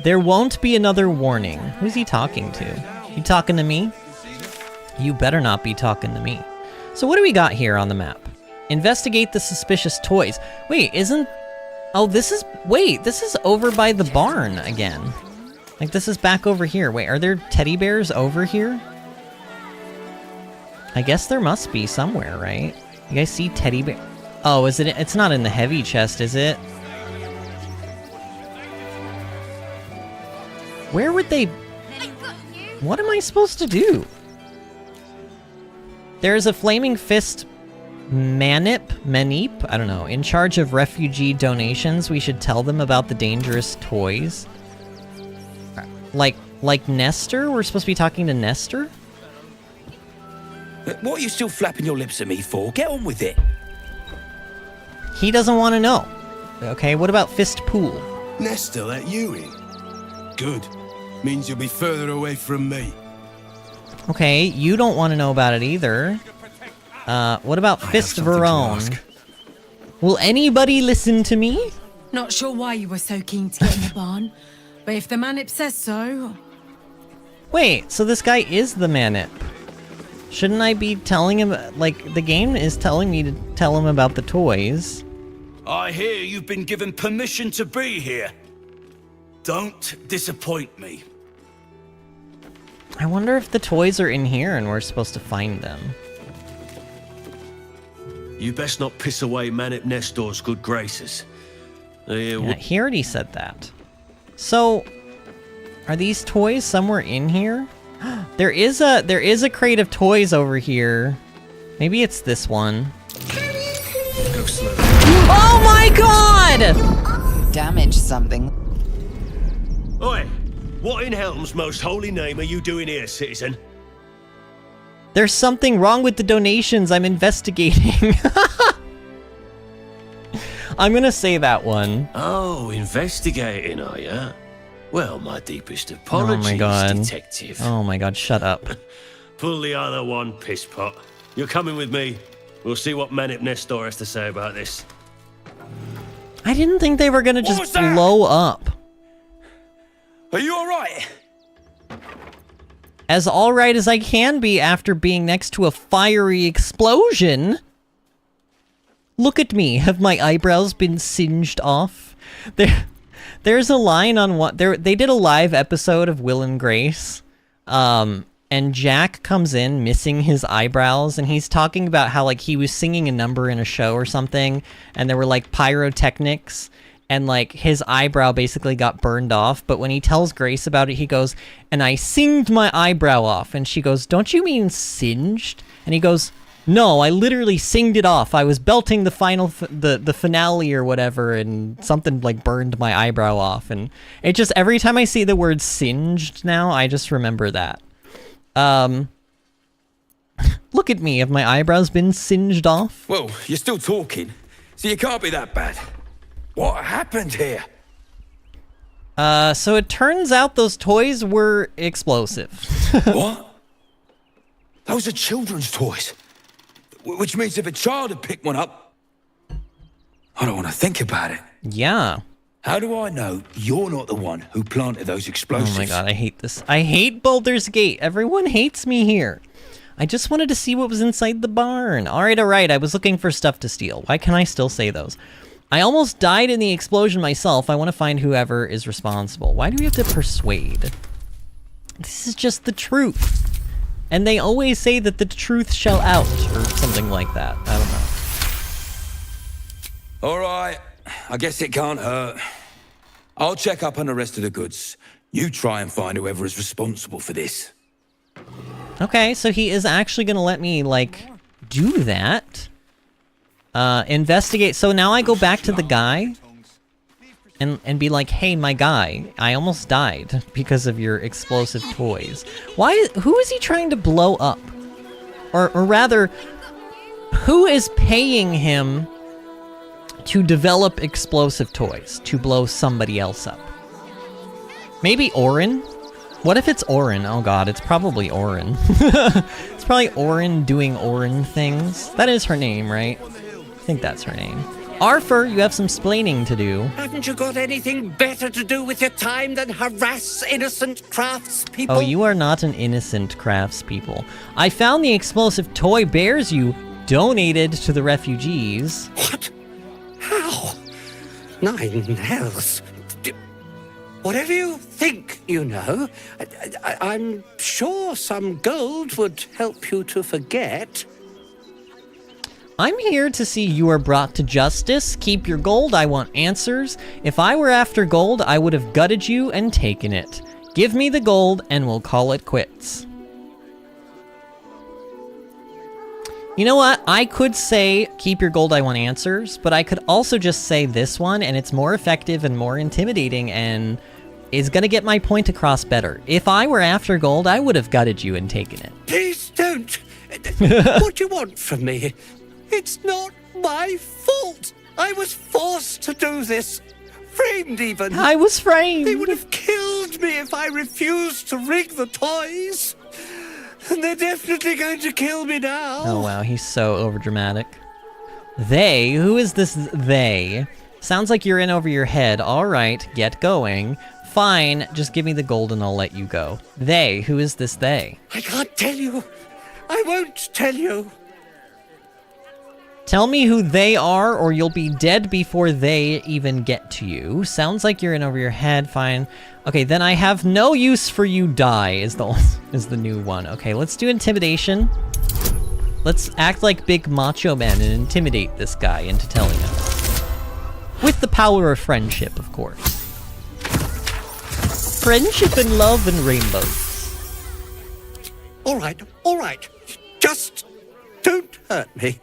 [SPEAKER 1] There won't be another warning. Who's he talking to? You talking to me? You better not be talking to me. So what do we got here on the map? Investigate the suspicious toys. Wait, isn't... Oh, this is... Wait, this is over by the barn again. Like, this is back over here. Wait, are there teddy bears over here? I guess there must be somewhere, right? You guys see teddy bear... Oh, is it... It's not in the heavy chest, is it? Where would they... What am I supposed to do? There's a Flaming Fist Manip, I don't know, in charge of refugee donations. We should tell them about the dangerous toys. Like Nestor? We're supposed to be talking to Nestor?
[SPEAKER 2] What are you still flapping your lips at me for? Get on with it.
[SPEAKER 1] He doesn't want to know. Okay, what about Fist Pool?
[SPEAKER 18] Nestor let you in? Good. Means you'll be further away from me.
[SPEAKER 1] Okay, you don't want to know about it either. What about Fist Verone? Will anybody listen to me?
[SPEAKER 11] Not sure why you were so keen to get in the barn, but if the Manip says so...
[SPEAKER 1] Wait, so this guy is the Manip. Shouldn't I be telling him, like, the game is telling me to tell him about the toys.
[SPEAKER 2] I hear you've been given permission to be here. Don't disappoint me.
[SPEAKER 1] I wonder if the toys are in here and we're supposed to find them.
[SPEAKER 12] You best not piss away Manip Nestor's good graces.
[SPEAKER 1] Yeah, he already said that. So, are these toys somewhere in here? There is a crate of toys over here. Maybe it's this one.
[SPEAKER 2] Go slow.
[SPEAKER 1] Oh my god!
[SPEAKER 3] Damage something.
[SPEAKER 12] Oi! What in Helm's most holy name are you doing here, citizen?
[SPEAKER 1] There's something wrong with the donations. I'm investigating. I'm gonna say that one.
[SPEAKER 12] Oh, investigating, are ya? Well, my deepest apologies,
[SPEAKER 1] oh my god.
[SPEAKER 12] detective.
[SPEAKER 1] Oh my god, shut up.
[SPEAKER 12] Pull the other one, pisspot. You're coming with me. We'll see what Manip Nestor has to say about this.
[SPEAKER 1] I didn't think they were gonna just blow up.
[SPEAKER 2] Are you alright?
[SPEAKER 1] As alright as I can be after being next to a fiery explosion. Look at me. Have my eyebrows been singed off? There's a line on what... They did a live episode of Will and Grace. And Jack comes in missing his eyebrows. And he's talking about how, like, he was singing a number in a show or something. And there were, like, pyrotechnics. And, like, his eyebrow basically got burned off. But when he tells Grace about it, he goes, and I singed my eyebrow off. And she goes, don't you mean singed? And he goes, no, I literally singed it off. I was belting the final, the finale or whatever, and something, like, burned my eyebrow off. And it just, every time I see the word singed now, I just remember that. Look at me. Have my eyebrows been singed off?
[SPEAKER 2] Well, you're still talking, so you can't be that bad. What happened here?
[SPEAKER 1] So it turns out those toys were explosive.
[SPEAKER 2] What? Those are children's toys. Which means if a child had picked one up... I don't want to think about it.
[SPEAKER 1] Yeah.
[SPEAKER 2] How do I know you're not the one who planted those explosives?
[SPEAKER 1] Oh my god, I hate this. I hate Baldur's Gate. Everyone hates me here. I just wanted to see what was inside the barn. Alright, I was looking for stuff to steal. Why can I still say those? I almost died in the explosion myself. I want to find whoever is responsible. Why do we have to persuade? This is just the truth. And they always say that the truth shall out, or something like that. I don't know.
[SPEAKER 2] All right, I guess it can't hurt. I'll check up on the rest of the goods. You try and find whoever is responsible for this.
[SPEAKER 1] Okay, so he is actually gonna let me, like, do that. Investigate. So now I go back to the guy and be like, hey, my guy, I almost died because of your explosive toys. Who is he trying to blow up? Or rather, who is paying him to develop explosive toys to blow somebody else up? Maybe Orin? What if it's Orin? Oh god, it's probably Orin. It's probably Orin doing Orin things. That is her name, right? I think that's her name. Arthur, you have some splaining to do.
[SPEAKER 9] Haven't you got anything better to do with your time than harass innocent craftspeople?
[SPEAKER 1] Oh, you are not an innocent craftspeople. I found the explosive toy bears you donated to the refugees.
[SPEAKER 9] What? How? Nine hells. Whatever you think you know, I'm sure some gold would help you to forget.
[SPEAKER 1] I'm here to see you are brought to justice. Keep your gold, I want answers. If I were after gold, I would have gutted you and taken it. Give me the gold and we'll call it quits. You know what? I could say, keep your gold, I want answers, but I could also just say this one, and it's more effective and more intimidating and is gonna get my point across better. If I were after gold, I would have gutted you and taken it.
[SPEAKER 9] Please don't. What do you want from me? It's not my fault. I was forced to do this. Framed even.
[SPEAKER 1] I was framed.
[SPEAKER 9] They would have killed me if I refused to rig the toys. And they're definitely going to kill me now.
[SPEAKER 1] Oh wow, he's so overdramatic. They? Who is this they? Sounds like you're in over your head. Alright, get going. Fine, just give me the gold and I'll let you go. They? Who is this they?
[SPEAKER 9] I can't tell you. I won't tell you.
[SPEAKER 1] Tell me who they are or you'll be dead before they even get to you. Sounds like you're in over your head. Fine. Okay, then I have no use for you. Die is the new one. Okay, let's do intimidation. Let's act like big macho men and intimidate this guy into telling us. With the power of friendship, of course. Friendship and love and rainbows.
[SPEAKER 9] All right. Just don't hurt me.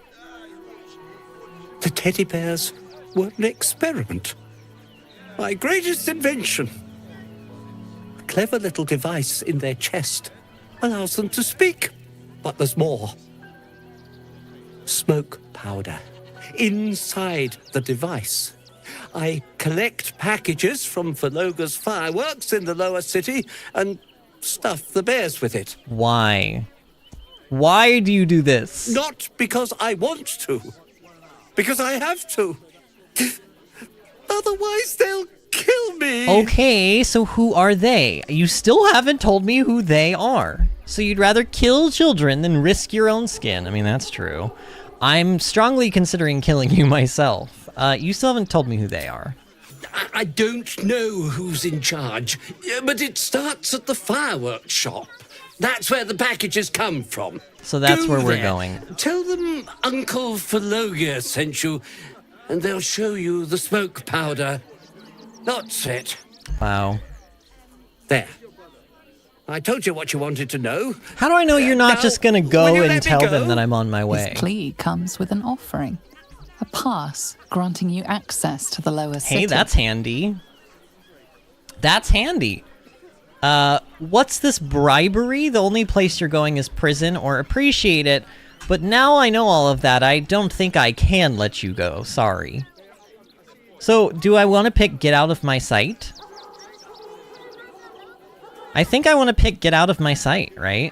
[SPEAKER 9] The teddy bears were an experiment. My greatest invention. A clever little device in their chest allows them to speak. But there's more. Smoke powder inside the device. I collect packages from Valoga's fireworks in the lower city and stuff the bears with it.
[SPEAKER 1] Why? Why do you do this?
[SPEAKER 9] Not because I want to. Because I have to. Otherwise, they'll kill me.
[SPEAKER 1] Okay, so who are they? You still haven't told me who they are. So you'd rather kill children than risk your own skin. I mean, that's true. I'm strongly considering killing you myself. You still haven't told me who they are.
[SPEAKER 9] I don't know who's in charge, but it starts at the fireworks shop. That's where the packages come from.
[SPEAKER 1] So that's
[SPEAKER 9] Go
[SPEAKER 1] where we're
[SPEAKER 9] there.
[SPEAKER 1] going.
[SPEAKER 9] Tell them Uncle Valoga sent you, and they'll show you the smoke powder. That's it.
[SPEAKER 1] Wow.
[SPEAKER 9] There. I told you what you wanted to know.
[SPEAKER 1] How do I know you're not
[SPEAKER 9] Now,
[SPEAKER 1] just gonna
[SPEAKER 9] will
[SPEAKER 1] go
[SPEAKER 9] you
[SPEAKER 1] and
[SPEAKER 9] let me
[SPEAKER 1] tell
[SPEAKER 9] go?
[SPEAKER 1] them that I'm on my way?
[SPEAKER 3] His plea comes with an offering. A pass granting you access to the lower city.
[SPEAKER 1] Hey, that's handy. That's handy. What's this bribery? The only place you're going is prison, or appreciate it. But now I know all of that, I don't think I can let you go. Sorry. So, do I want to pick get out of my sight? I think I want to pick get out of my sight, right?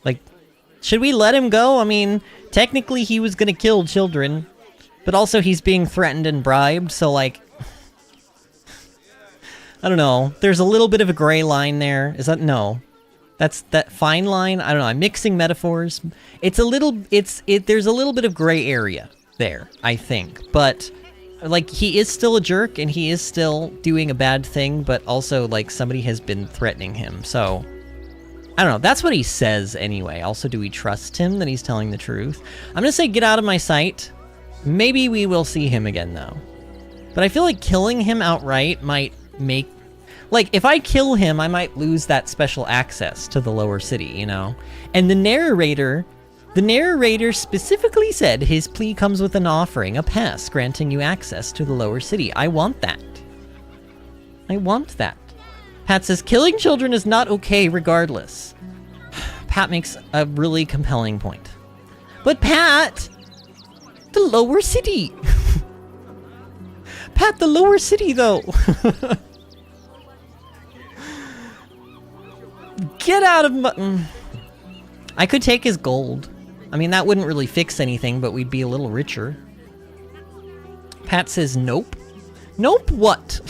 [SPEAKER 1] Like, should we let him go? I mean, technically he was gonna kill children, but also he's being threatened and bribed, so like... I don't know. There's a little bit of a gray line there. Is that... No. That's that fine line? I don't know. I'm mixing metaphors. It's a little... There's a little bit of gray area there, I think. But like, he is still a jerk, and he is still doing a bad thing, but also, like, somebody has been threatening him, so... I don't know, that's what he says anyway. Also, do we trust him that he's telling the truth? I'm gonna say get out of my sight. Maybe we will see him again, though. But I feel like killing him outright might make... Like, if I kill him, I might lose that special access to the lower city, you know? And the narrator specifically said his plea comes with an offering, a pass granting you access to the lower city. I want that. I want that. Pat says, killing children is not okay regardless. Pat makes a really compelling point. But Pat, the lower city. Pat, the lower city, though. Get out of my... I could take his gold. I mean, that wouldn't really fix anything, but we'd be a little richer. Pat says, nope. Nope what?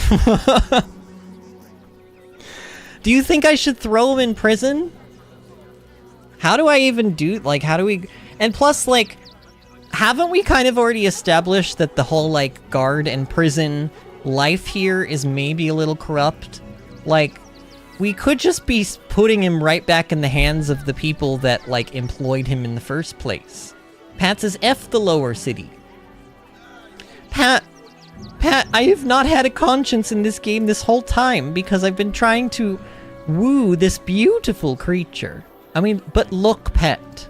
[SPEAKER 1] Do you think I should throw him in prison? How do I even do... Like, how do we... And plus, like... Haven't we kind of already established that the whole, like, guard and prison life here is maybe a little corrupt? Like, we could just be putting him right back in the hands of the people that, like, employed him in the first place. Pat says, F the lower city. Pat, I have not had a conscience in this game this whole time because I've been trying to woo this beautiful creature. I mean, but look, Pat.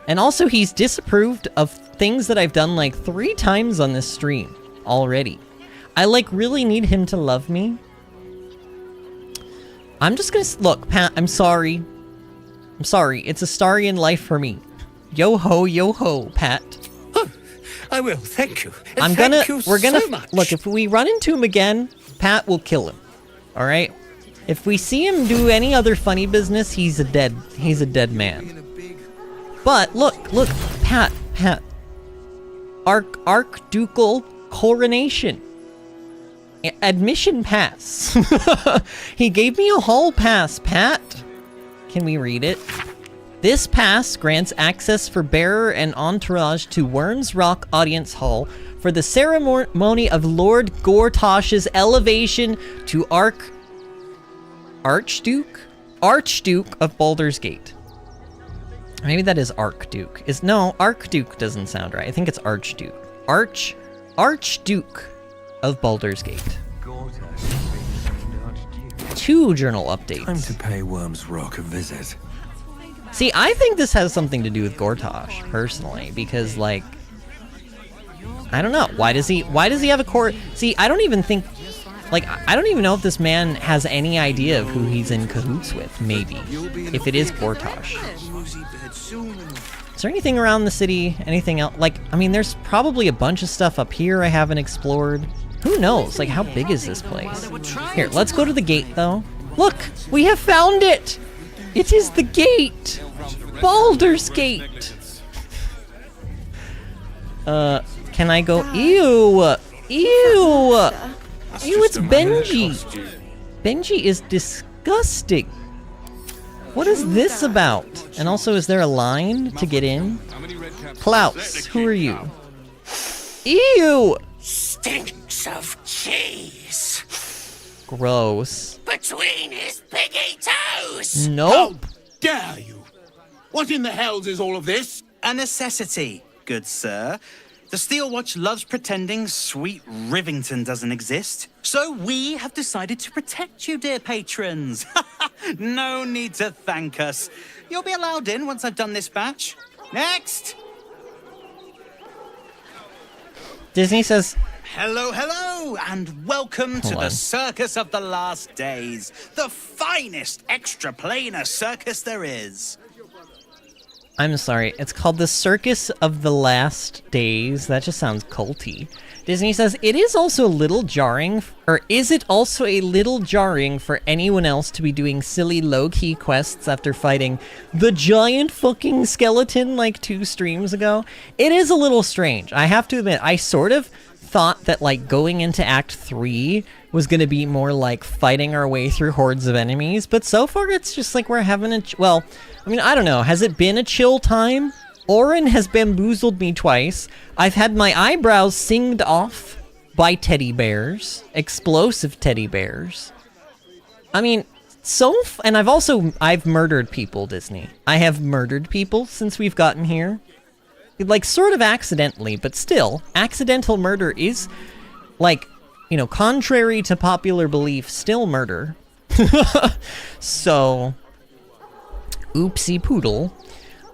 [SPEAKER 1] And also, he's disapproved of things that I've done like 3 times on this stream already. I, like, really need him to love me. I'm just gonna... Look, Pat, I'm sorry. I'm sorry. It's a Starian life for me. Yo-ho, Pat.
[SPEAKER 9] Oh, I will, thank you.
[SPEAKER 1] We're gonna...
[SPEAKER 9] So much.
[SPEAKER 1] Look, if we run into him again, Pat will kill him. Alright? If we see him do any other funny business, he's a dead man. But, look, Pat. Archducal coronation. Admission pass. He gave me a hall pass, Pat. Can we read it? This pass grants access for bearer and entourage to Worms Rock Audience Hall for the ceremony of Lord Gortosh's elevation to Archduke of Baldur's Gate. Maybe that is Archduke. No, Archduke doesn't sound right. I think it's Archduke. Archduke of Baldur's Gate. 2 journal updates.
[SPEAKER 8] Time to pay Worms Rock a visit.
[SPEAKER 1] See, I think this has something to do with Gortosh, personally, because, like, I don't know. Why does he have a court? See, I don't even think, like, I don't even know if this man has any idea of who he's in cahoots with, maybe, if it is Gortosh. Is there anything around the city? Anything else? Like, I mean, there's probably a bunch of stuff up here I haven't explored. Who knows? Like, how big is this place? Here, let's go to the gate, though. Look! We have found it! It is the gate! Baldur's Gate! Can I go? Ew! Ew! Ew, it's Benji! Benji is disgusting! What is this about? And also, is there a line to get in? Klaus, who are you? Ew!
[SPEAKER 5] Stinks of cheese.
[SPEAKER 1] Gross.
[SPEAKER 5] Between his piggy toes.
[SPEAKER 1] Nope.
[SPEAKER 14] Dare you? What in the hells is all of this?
[SPEAKER 23] A necessity, good sir. The Steel Watch loves pretending sweet Rivington doesn't exist. So we have decided to protect you, dear patrons. No need to thank us. You'll be allowed in once I've done this batch. Next!
[SPEAKER 1] Disney says...
[SPEAKER 23] Hello, and welcome to the Circus of the Last Days. The finest extra-planar circus there is.
[SPEAKER 1] I'm sorry, it's called the Circus of the Last Days. That just sounds culty. Disney says, it is also a little jarring, or is it also a little jarring for anyone else to be doing silly low-key quests after fighting the giant fucking skeleton like 2 streams ago? It is a little strange. I have to admit, I sort of thought that, like, going into Act 3 was gonna be more like fighting our way through hordes of enemies, but so far it's just like we're having a... Well, I mean, I don't know. Has it been a chill time? Orin has bamboozled me twice. I've had my eyebrows singed off by teddy bears, explosive teddy bears. I mean, and I've murdered people, Disney. I have murdered people since we've gotten here. Like, sort of accidentally, but still, accidental murder is, like, you know, contrary to popular belief, still murder. So, oopsie poodle.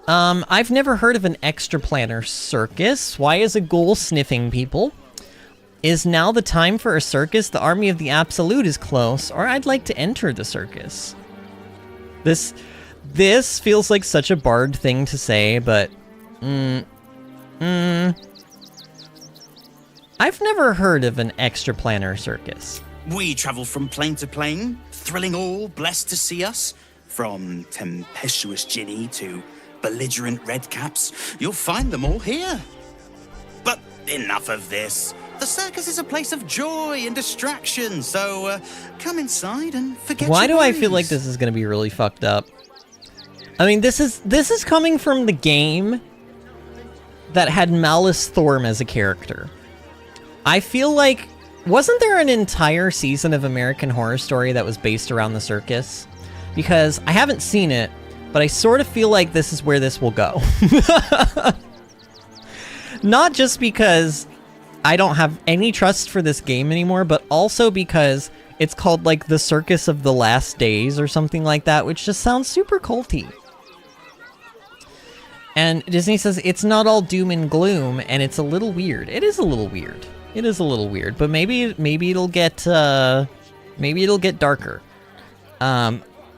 [SPEAKER 1] I've never heard of an extra planner circus. Why is a ghoul sniffing people? Is now the time for a circus? The army of the absolute is close, or I'd like to enter the circus. This feels like such a Bard thing to say, but I've never heard of an extra planner circus.
[SPEAKER 23] We travel from plane to plane, thrilling all blessed to see us. From tempestuous Ginny to belligerent redcaps, you'll find them all here. But enough of this. The circus is a place of joy and distraction, so come inside and forget
[SPEAKER 1] Why
[SPEAKER 23] your
[SPEAKER 1] do I
[SPEAKER 23] worries.
[SPEAKER 1] feel like this is gonna be really fucked up? I mean, this is coming from the game that had Malice Thorm as a character. I feel like, wasn't there an entire season of American Horror Story that was based around the circus? Because I haven't seen it, but I sort of feel like this is where this will go. Not just because I don't have any trust for this game anymore, but also because it's called, like, The Circus of the Last Days or something like that, which just sounds super culty. And Disney says it's not all doom and gloom, and it's a little weird. It is a little weird. It is a little weird, but maybe it'll get darker.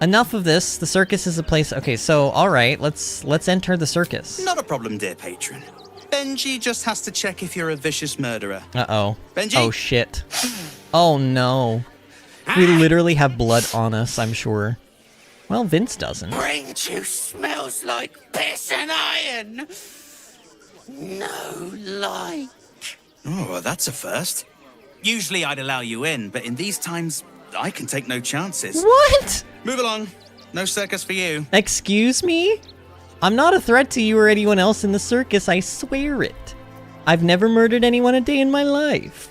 [SPEAKER 1] Enough of this. The circus is a place. Okay, so all right, let's enter the circus.
[SPEAKER 23] Not a problem, dear patron. Benji just has to check if you're a vicious murderer.
[SPEAKER 1] Uh-oh.
[SPEAKER 23] Benji?
[SPEAKER 1] Oh, shit. Oh, no. We literally have blood on us, I'm sure. Well, Vince doesn't.
[SPEAKER 5] Brain juice smells like piss and iron. No light.
[SPEAKER 23] Oh, well, that's a first. Usually I'd allow you in, but in these times, I can take no chances.
[SPEAKER 1] What?
[SPEAKER 23] Move along. No circus for you.
[SPEAKER 1] Excuse me? I'm not a threat to you or anyone else in the circus, I swear it. I've never murdered anyone a day in my life.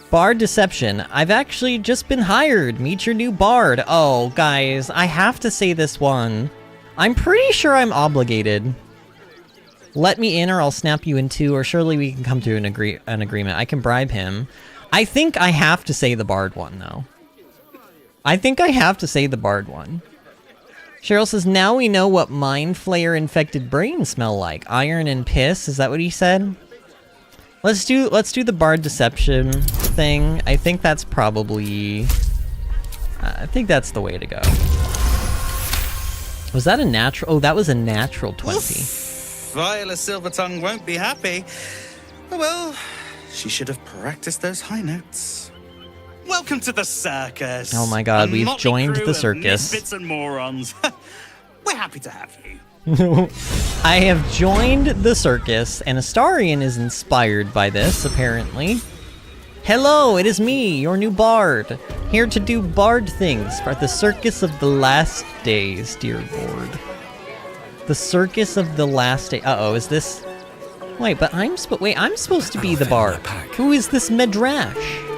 [SPEAKER 1] Bard deception. I've actually just been hired. Meet your new bard. Oh, guys, I have to say this one. I'm pretty sure I'm obligated. Let me in or I'll snap you in two, or surely we can come to an agreement. I can bribe him. I think I have to say the bard one, though. I think I have to say the bard one. Cheryl says, now we know what mind flayer infected brains smell like. Iron and piss, is that what he said? Let's do the bard deception thing. I think that's probably... I think that's the way to go. Was that a natural? Oh, that was a natural 20.
[SPEAKER 23] Viola Silvertongue won't be happy. Oh, well, she should have practiced those high notes. Welcome to the circus.
[SPEAKER 1] Oh my god, we've
[SPEAKER 23] motley
[SPEAKER 1] joined
[SPEAKER 23] crew
[SPEAKER 1] the
[SPEAKER 23] of
[SPEAKER 1] circus.
[SPEAKER 23] misfits and morons. We're happy to have you.
[SPEAKER 1] I have joined the circus, and Astarion is inspired by this, apparently. Hello, it is me, your new bard, here to do bard things for the Circus of the Last Days, dear lord. The Circus of the Last Days. Uh-oh, is this... Wait, but I'm supposed to be the bard. Who is this Medrash?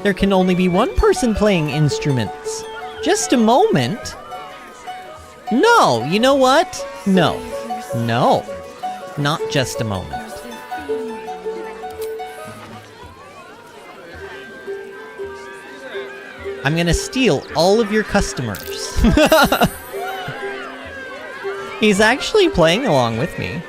[SPEAKER 1] There can only be one person playing instruments. Just a moment. No, you know what? No. No. Not just a moment. I'm gonna steal all of your customers. He's actually playing along with me.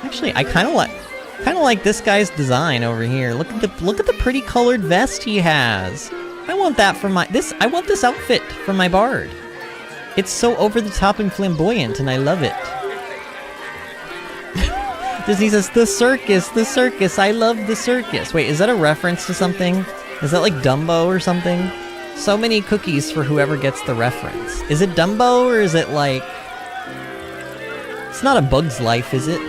[SPEAKER 1] Actually, I kind of like this guy's design over here. Look at the pretty colored vest he has. I want that for I want this outfit for my bard. It's so over the top and flamboyant, and I love it. Disney says, the circus, I love the circus. Wait, is that a reference to something? Is that like Dumbo or something? So many cookies for whoever gets the reference. Is it Dumbo, or is it like... It's not A Bug's Life, is it?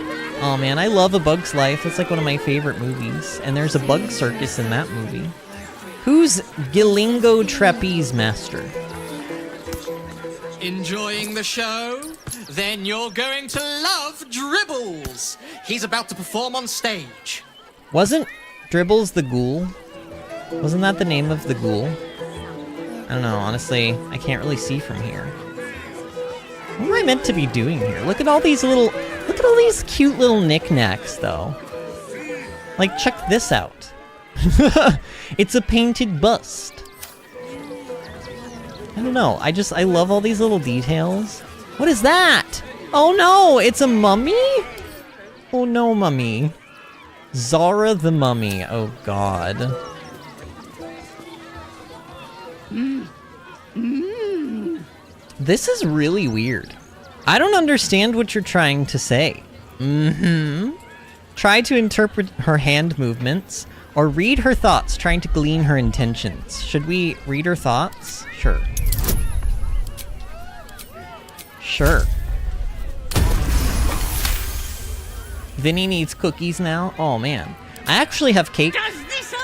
[SPEAKER 1] Oh man, I love A Bug's Life. It's like one of my favorite movies. And there's a bug circus in that movie. Who's Gilingo Trapeze Master?
[SPEAKER 7] Enjoying the show? Then you're going to love Dribbles. He's about to perform on stage.
[SPEAKER 1] Wasn't Dribbles the Ghoul? Wasn't that the name of the ghoul? I don't know, honestly, I can't really see from here. What am I meant to be doing here? Look at all these little, look at all these cute little knickknacks, though. Like, check this out. It's a painted bust. I don't know, I love all these little details. What is that? Oh no, it's a mummy? Oh no, mummy. Zara the Mummy, oh god. This is really weird. I don't understand what you're trying to say. Try to interpret her hand movements, or read her thoughts, trying to glean her intentions. Should we read her thoughts? Sure. Sure. Vinny needs cookies now? Oh man. I actually have cake.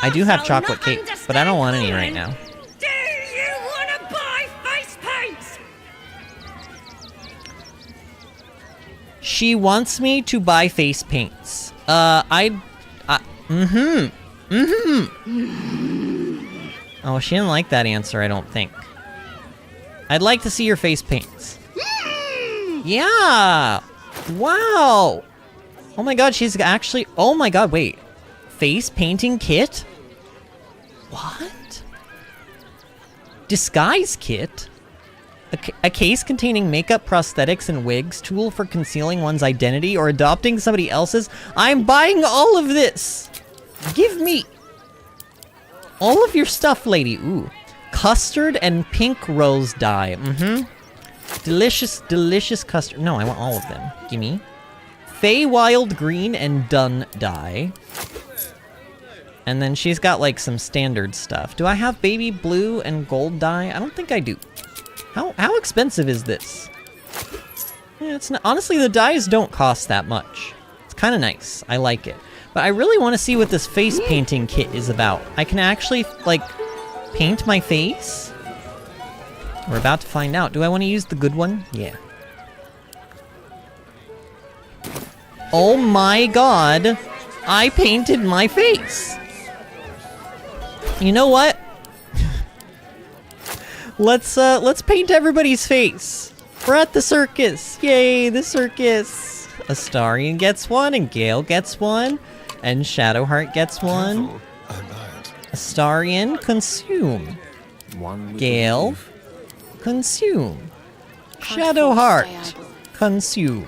[SPEAKER 1] I do have chocolate cake, but I don't want any right now.
[SPEAKER 5] Do you want to buy face paints?
[SPEAKER 1] She wants me to buy face paints. Oh, she didn't like that answer, I don't think. I'd like to see your face paints. Yeah! Wow! Oh my god, she's actually... Oh my god, wait. Face painting kit? What? Disguise kit? A case containing makeup, prosthetics, and wigs, tool for concealing one's identity or adopting somebody else's. I'm buying all of this! Give me all of your stuff, lady. Ooh. Custard and pink rose dye. Delicious, delicious custard. No, I want all of them. Gimme. Feywild green and dun dye. And then she's got like some standard stuff. Do I have baby blue and gold dye? I don't think I do. How expensive is this? Yeah, it's not, honestly, the dyes don't cost that much. It's kind of nice. I like it. But I really want to see what this face painting kit is about. I can actually, like, paint my face? We're about to find out. Do I want to use the good one? Yeah. Oh my god! I painted my face! You know what? Let's paint everybody's face. We're at the circus. Yay, the circus. Astarion gets one, and Gale gets one, and Shadowheart gets one. Astarion, consume. Gale, consume. Shadowheart, consume.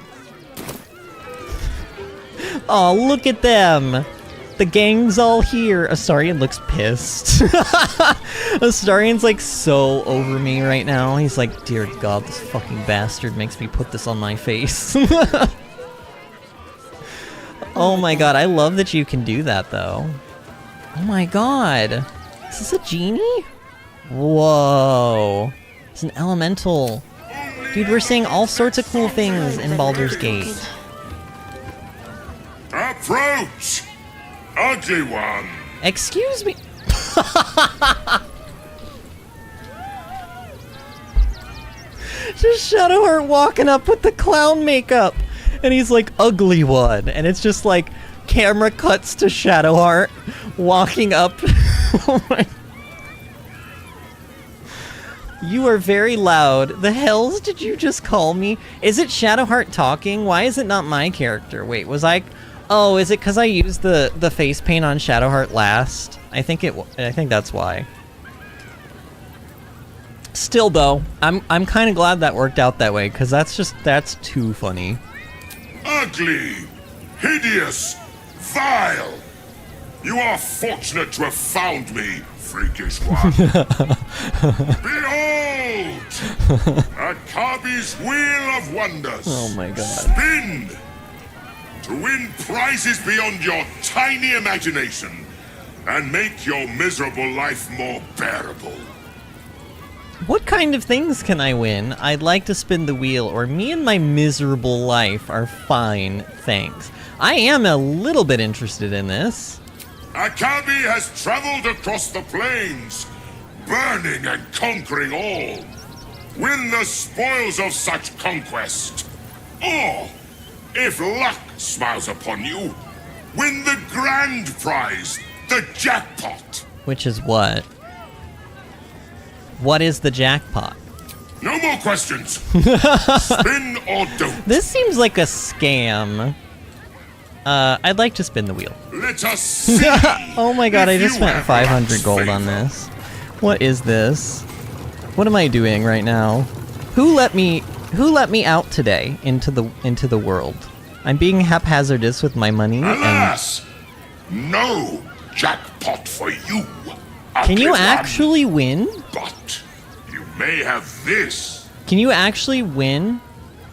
[SPEAKER 1] Oh, look at them. The gang's all here. Astarion looks pissed. Astarion's like so over me right now. He's like, dear god, this fucking bastard makes me put this on my face. Oh my god, I love that you can do that though. Oh my god. Is this a genie? Whoa. It's an elemental. Dude, we're seeing all sorts of cool things in Baldur's Gate.
[SPEAKER 24] Approach! Ugly one!
[SPEAKER 1] Excuse me? Just Shadowheart walking up with the clown makeup. And he's like, ugly one. And it's just like, camera cuts to Shadowheart walking up. Oh my... You are very loud. The hells did you just call me? Is it Shadowheart talking? Why is it not my character? Wait, was I... Oh, is it because I used the face paint on Shadowheart last? I think that's why. Still though, I'm kind of glad that worked out that way, because that's too funny.
[SPEAKER 24] Ugly! Hideous! Vile! You are fortunate to have found me, freakish one. Behold! Akabi's Wheel of Wonders!
[SPEAKER 1] Oh my god.
[SPEAKER 24] Spin! To win prizes beyond your tiny imagination and make your miserable life more bearable.
[SPEAKER 1] What kind of things can I win? I'd like to spin the wheel, or me and my miserable life are fine, thanks. I am a little bit interested in this.
[SPEAKER 24] Akabi has traveled across the plains, burning and conquering all. Win the spoils of such conquest. Or, if luck smiles upon you, win the grand prize, the the jackpot.
[SPEAKER 1] Which is what? What is the jackpot?
[SPEAKER 24] No more questions. Spin or don't.
[SPEAKER 1] This seems like a scam. I'd like to spin the wheel.
[SPEAKER 24] Let us see.
[SPEAKER 1] Oh my god, I just
[SPEAKER 24] you
[SPEAKER 1] spent
[SPEAKER 24] have
[SPEAKER 1] 500 gold
[SPEAKER 24] favor.
[SPEAKER 1] on this. What is this? What am I doing right now? Who let me out today into the world? I'm being haphazardous with my money.
[SPEAKER 24] Alas, no jackpot for you.
[SPEAKER 1] Can you
[SPEAKER 24] Ugly one.
[SPEAKER 1] actually win?
[SPEAKER 24] But you may have this.
[SPEAKER 1] Can you actually win?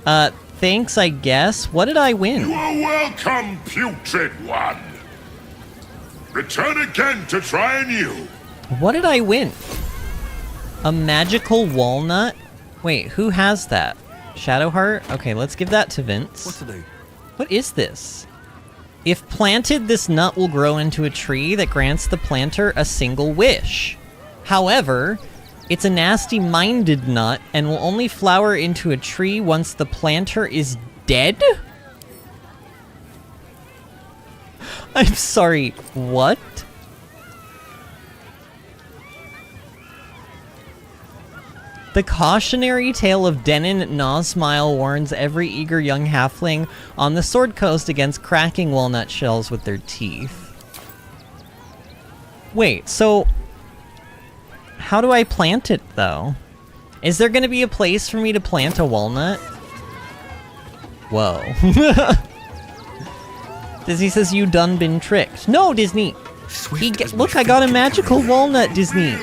[SPEAKER 1] Thanks, I guess. What did I win?
[SPEAKER 24] You are welcome, putrid one. Return again to try anew.
[SPEAKER 1] What did I win? A magical walnut? Wait, who has that? Shadowheart? Okay, let's give that to Vince.
[SPEAKER 8] What to do?
[SPEAKER 1] What is this? If planted, this nut will grow into a tree that grants the planter a single wish. However, it's a nasty-minded nut and will only flower into a tree once the planter is dead? I'm sorry, what? The cautionary tale of Denon Nosmile warns every eager young halfling on the Sword Coast against cracking walnut shells with their teeth. Wait, so how do I plant it, though? Is there gonna be a place for me to plant a walnut? Whoa. Disney says you done been tricked. No, Disney! Look, I got a magical walnut, Disney!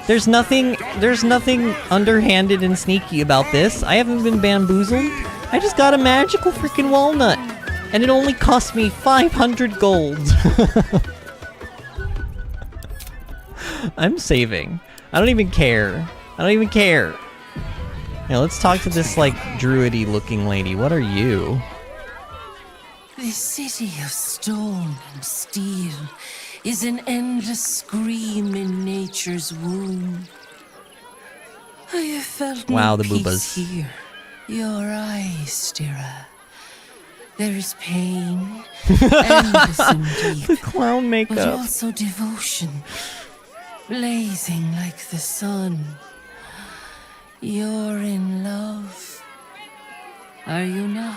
[SPEAKER 1] There's nothing underhanded and sneaky about this. I haven't been bamboozled. I just got a magical freaking walnut. And it only cost me 500 gold. I'm saving. I don't even care. I don't even care. Now let's talk to this, like, druidy looking lady. What are you?
[SPEAKER 11] This city of stone and steel is an endless scream in nature's womb. I have felt
[SPEAKER 1] Wow,
[SPEAKER 11] no
[SPEAKER 1] the
[SPEAKER 11] peace
[SPEAKER 1] boobas.
[SPEAKER 11] here. Your eyes, Stira. There is pain, endless and deep.
[SPEAKER 1] The clown makeup.
[SPEAKER 11] But also devotion, blazing like the sun. You're in love. Are you not?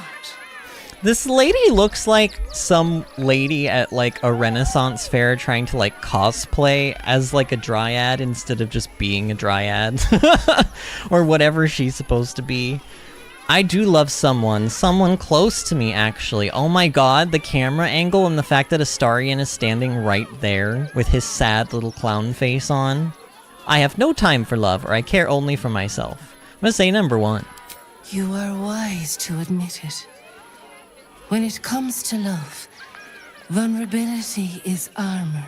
[SPEAKER 1] This lady looks like some lady at, like, a Renaissance fair trying to, like, cosplay as, like, a dryad instead of just being a dryad. Or whatever she's supposed to be. I do love someone close to me, actually. Oh my god, the camera angle and the fact that Astarion is standing right there with his sad little clown face on. I have no time for love, or I care only for myself. I'm gonna say number one.
[SPEAKER 11] You are wise to admit it. When it comes to love, vulnerability is armor,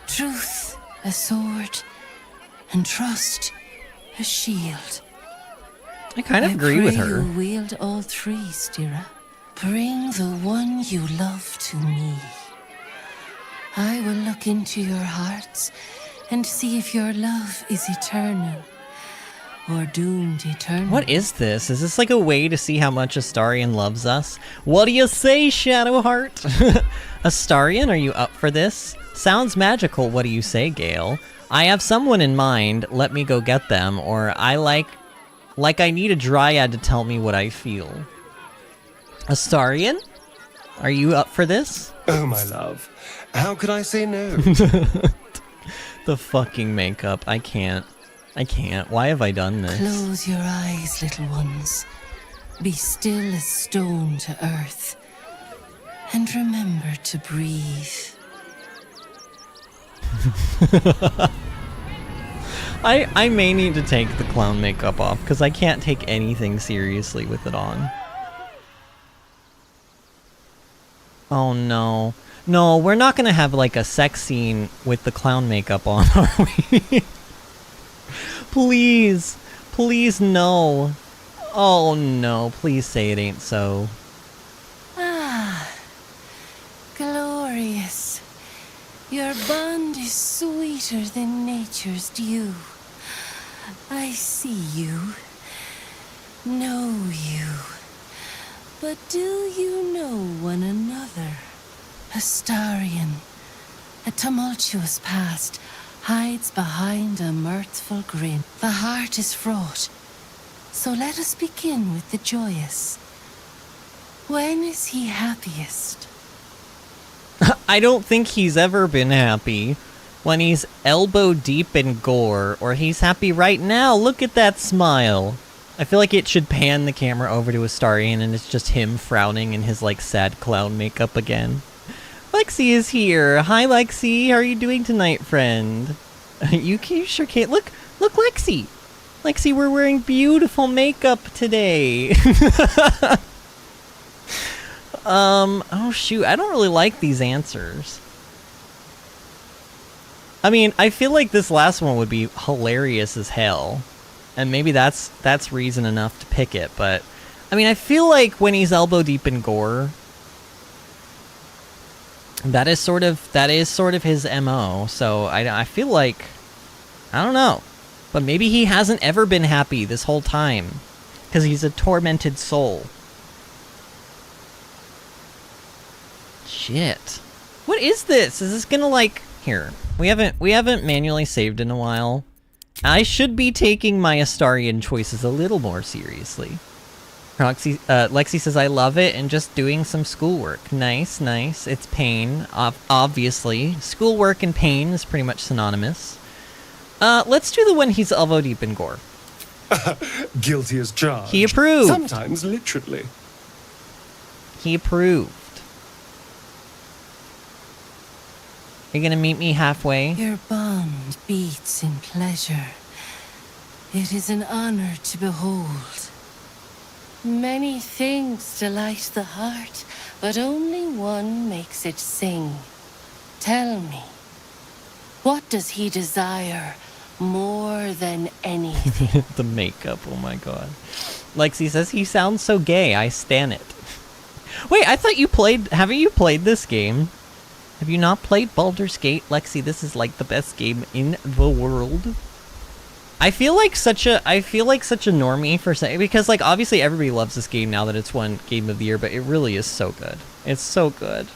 [SPEAKER 11] truth a sword, and trust a shield.
[SPEAKER 1] I kind of agree with her.
[SPEAKER 11] You wield all three, Stira. Bring the one you love to me. I will look into your hearts and see if your love is eternal. Or doomed eternal.
[SPEAKER 1] What is this? Is this like a way to see how much Astarion loves us? What do you say, Shadowheart? Astarion, are you up for this? Sounds magical, what do you say, Gale? I have someone in mind, let me go get them, or I like I need a dryad to tell me what I feel. Astarion? Are you up for this?
[SPEAKER 13] Oh, my love. How could I say no?
[SPEAKER 1] The fucking makeup, I can't. Why have I done this?
[SPEAKER 11] Close your eyes, little ones. Be still as stone to earth. And remember to breathe.
[SPEAKER 1] I may need to take the clown makeup off, because I can't take anything seriously with it on. Oh no. No, we're not gonna have like a sex scene with the clown makeup on, are we? Please. Please, no. Oh no, please say it ain't so.
[SPEAKER 11] Ah, glorious. Your bond is sweeter than nature's dew. I see you, know you. But do you know one another? Astarion, A tumultuous past hides behind a mirthful grin. The heart is fraught, so let us begin with the joyous. When is he happiest?
[SPEAKER 1] I don't think he's ever been happy. When he's elbow deep in gore, or he's happy right now. Look at that smile. I feel like it should pan the camera over to Astarion and it's just him frowning in his like sad clown makeup again. Lexi is here. Hi Lexi, how are you doing tonight, friend? You sure can't. Look Lexi. Lexi, we're wearing beautiful makeup today. Oh shoot, I don't really like these answers. I mean, I feel like this last one would be hilarious as hell. And maybe that's reason enough to pick it, but I mean, I feel like when he's elbow deep in gore, that is sort of his MO. So I feel like, I don't know, but maybe he hasn't ever been happy this whole time because he's a tormented soul. Shit. What is this? Is this gonna like here? We haven't manually saved in a while. I should be taking my Astarion choices a little more seriously. Lexi says, I love it and just doing some schoolwork. Nice, nice. It's pain, obviously. Schoolwork and pain is pretty much synonymous. Let's do the one he's elbow deep in gore.
[SPEAKER 13] Guilty as charged.
[SPEAKER 1] He approved.
[SPEAKER 13] Sometimes literally.
[SPEAKER 1] He approved. Are you gonna meet me halfway?
[SPEAKER 11] Your bond beats in pleasure. It is an honor to behold. Many things delight the heart, but only one makes it sing. Tell me, what does he desire more than anything?
[SPEAKER 1] The makeup, oh my god. Lexi says, he sounds so gay, I stan it. Wait, I thought you played, haven't you played this game? Have you not played Baldur's Gate? Lexi, this is like the best game in the world. I feel like such a normie for saying, because like obviously everybody loves this game now that it's won Game of the Year, but it really is so good. It's so good.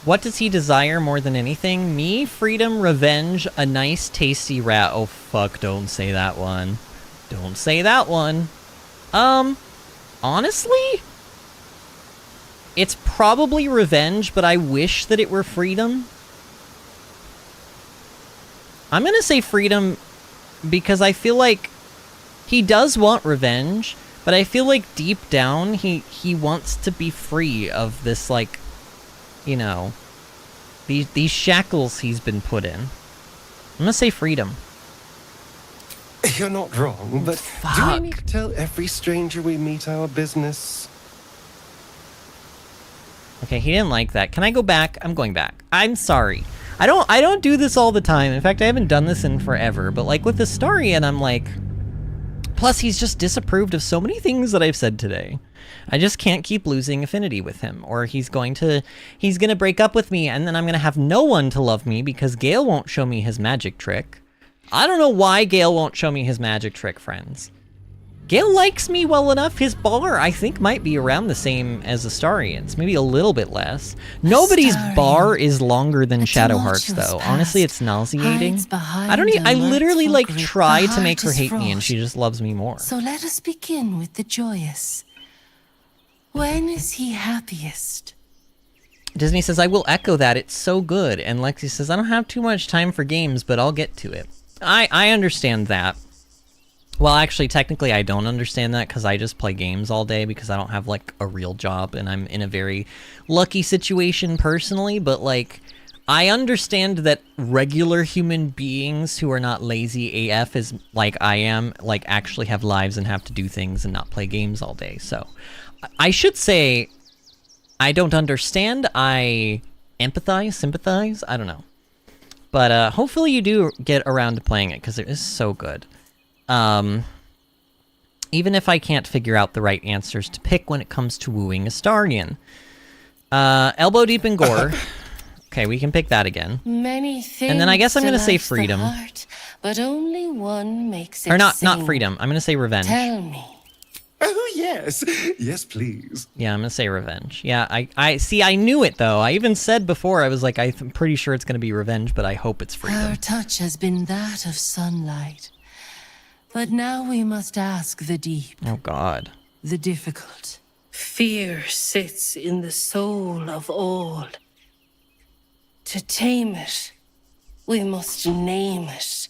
[SPEAKER 1] What does he desire more than anything? Me, freedom, revenge, a nice tasty rat. Oh fuck, don't say that one. Don't say that one. Honestly, it's probably revenge, but I wish that it were freedom. I'm gonna say freedom because I feel like he does want revenge, but I feel like deep down he wants to be free of this, like, you know, these shackles he's been put in. I'm gonna say freedom.
[SPEAKER 13] You're not wrong, but do we need to tell every stranger we meet our business?
[SPEAKER 1] Okay, he didn't like that. Can I go back? I'm going back. I'm sorry. I don't do this all the time. In fact, I haven't done this in forever. But like with Astarion, I'm like... Plus, he's just disapproved of so many things that I've said today. I just can't keep losing affinity with him. Or he's gonna break up with me, and then I'm gonna have no one to love me because Gale won't show me his magic trick. I don't know why Gale won't show me his magic trick, friends. Gale likes me well enough. His bar, I think, might be around the same as Astarion's. Maybe a little bit less. Nobody's bar is longer than Shadowheart's, though. Honestly, it's nauseating. I literally, like, try to make her hate me, and she just loves me more.
[SPEAKER 11] So let us begin with the joyous. When is he happiest?
[SPEAKER 1] Disney says, I will echo that. It's so good. And Lexi says, I don't have too much time for games, but I'll get to it. I understand that. Well, actually, technically, I don't understand that because I just play games all day because I don't have, like, a real job, and I'm in a very lucky situation personally, but, like, I understand that regular human beings who are not lazy AF as, like, I am, like, actually have lives and have to do things and not play games all day, so I should say I don't understand, I empathize, sympathize, I don't know. But, hopefully you do get around to playing it because it is so good. Even if I can't figure out the right answers to pick when it comes to wooing Astarion. Elbow deep in gore. Okay, we can pick that again.
[SPEAKER 11] Many things
[SPEAKER 1] and then I guess I'm gonna say freedom.
[SPEAKER 11] Heart, but only one makes it
[SPEAKER 1] or not
[SPEAKER 11] sing.
[SPEAKER 1] freedom. I'm gonna say revenge.
[SPEAKER 11] Tell me,
[SPEAKER 13] Oh, yes. Yes, please.
[SPEAKER 1] Yeah, I'm gonna say revenge. Yeah, I see, I knew it, though. I even said before, I was like, I'm pretty sure it's gonna be revenge, but I hope it's freedom.
[SPEAKER 11] Our touch has been that of sunlight. But now we must ask the deep.
[SPEAKER 1] Oh, God.
[SPEAKER 11] The difficult. Fear sits in the soul of all. To tame it, we must name it.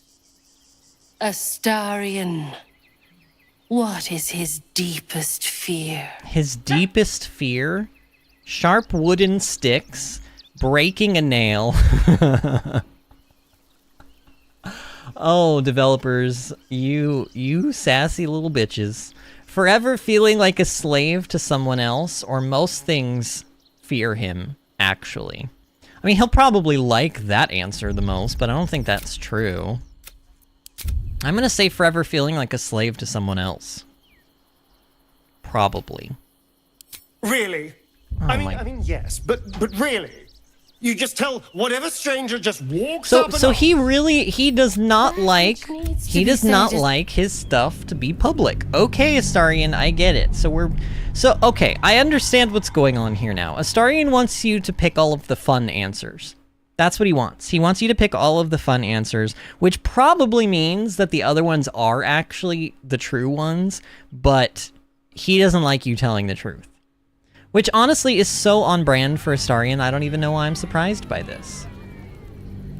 [SPEAKER 11] Astarion. What is his deepest fear?
[SPEAKER 1] His deepest fear? Sharp wooden sticks, breaking a nail. Oh, developers, you sassy little bitches. Forever feeling like a slave to someone else, or most things fear him, actually. I mean, he'll probably like that answer the most, but I don't think that's true. I'm gonna say forever feeling like a slave to someone else. Probably.
[SPEAKER 13] Really?
[SPEAKER 1] Oh
[SPEAKER 13] I mean, yes, but really? You just tell whatever stranger just walks up and
[SPEAKER 1] So
[SPEAKER 13] up.
[SPEAKER 1] he does not like his stuff to be public. Okay, Astarion, I get it. Okay, I understand what's going on here now. Astarion wants you to pick all of the fun answers. That's what he wants. He wants you to pick all of the fun answers, which probably means that the other ones are actually the true ones, but he doesn't like you telling the truth. Which honestly is so on brand for Astarion, I don't even know why I'm surprised by this.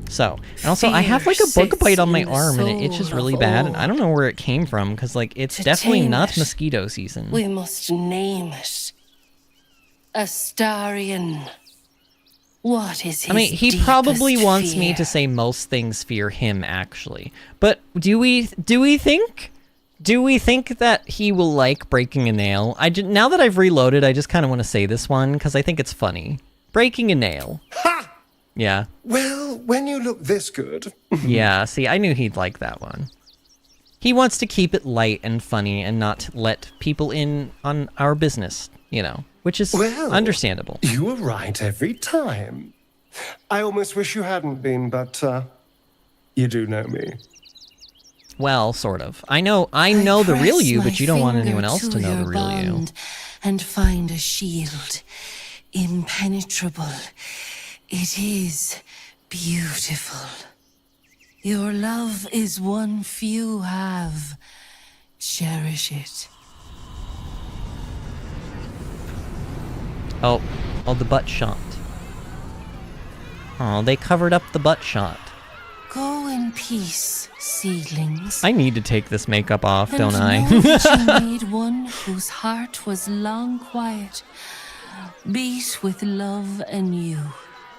[SPEAKER 1] So, and also I have like a bug bite on my arm and it itches really bad, and I don't know where it came from, because like it's definitely not mosquito season.
[SPEAKER 11] We must name it. Astarion. What is his
[SPEAKER 1] I mean, he probably
[SPEAKER 11] deepest
[SPEAKER 1] wants me
[SPEAKER 11] fear?
[SPEAKER 1] to say most things fear him, actually. But do we think that he will like breaking a nail? Now that I've reloaded, I just kind of want to say this one because I think it's funny. Breaking a nail.
[SPEAKER 13] Ha!
[SPEAKER 1] Yeah.
[SPEAKER 13] Well, when you look this good.
[SPEAKER 1] Yeah, see, I knew he'd like that one. He wants to keep it light and funny and not let people in on our business, you know, which is understandable.
[SPEAKER 13] You were right every time. I almost wish you hadn't been, but you do know me.
[SPEAKER 1] Well, sort of. I know the real you, but you don't want anyone else to know the real you.
[SPEAKER 11] And find a shield, impenetrable. It is beautiful. Your love is one few have. Cherish it.
[SPEAKER 1] Oh, the butt shot. Oh, they covered up the butt shot.
[SPEAKER 11] Go in peace, seedlings.
[SPEAKER 1] I need to take this makeup off, don't I?
[SPEAKER 11] Know that you made one whose heart was long quiet, beat with love anew.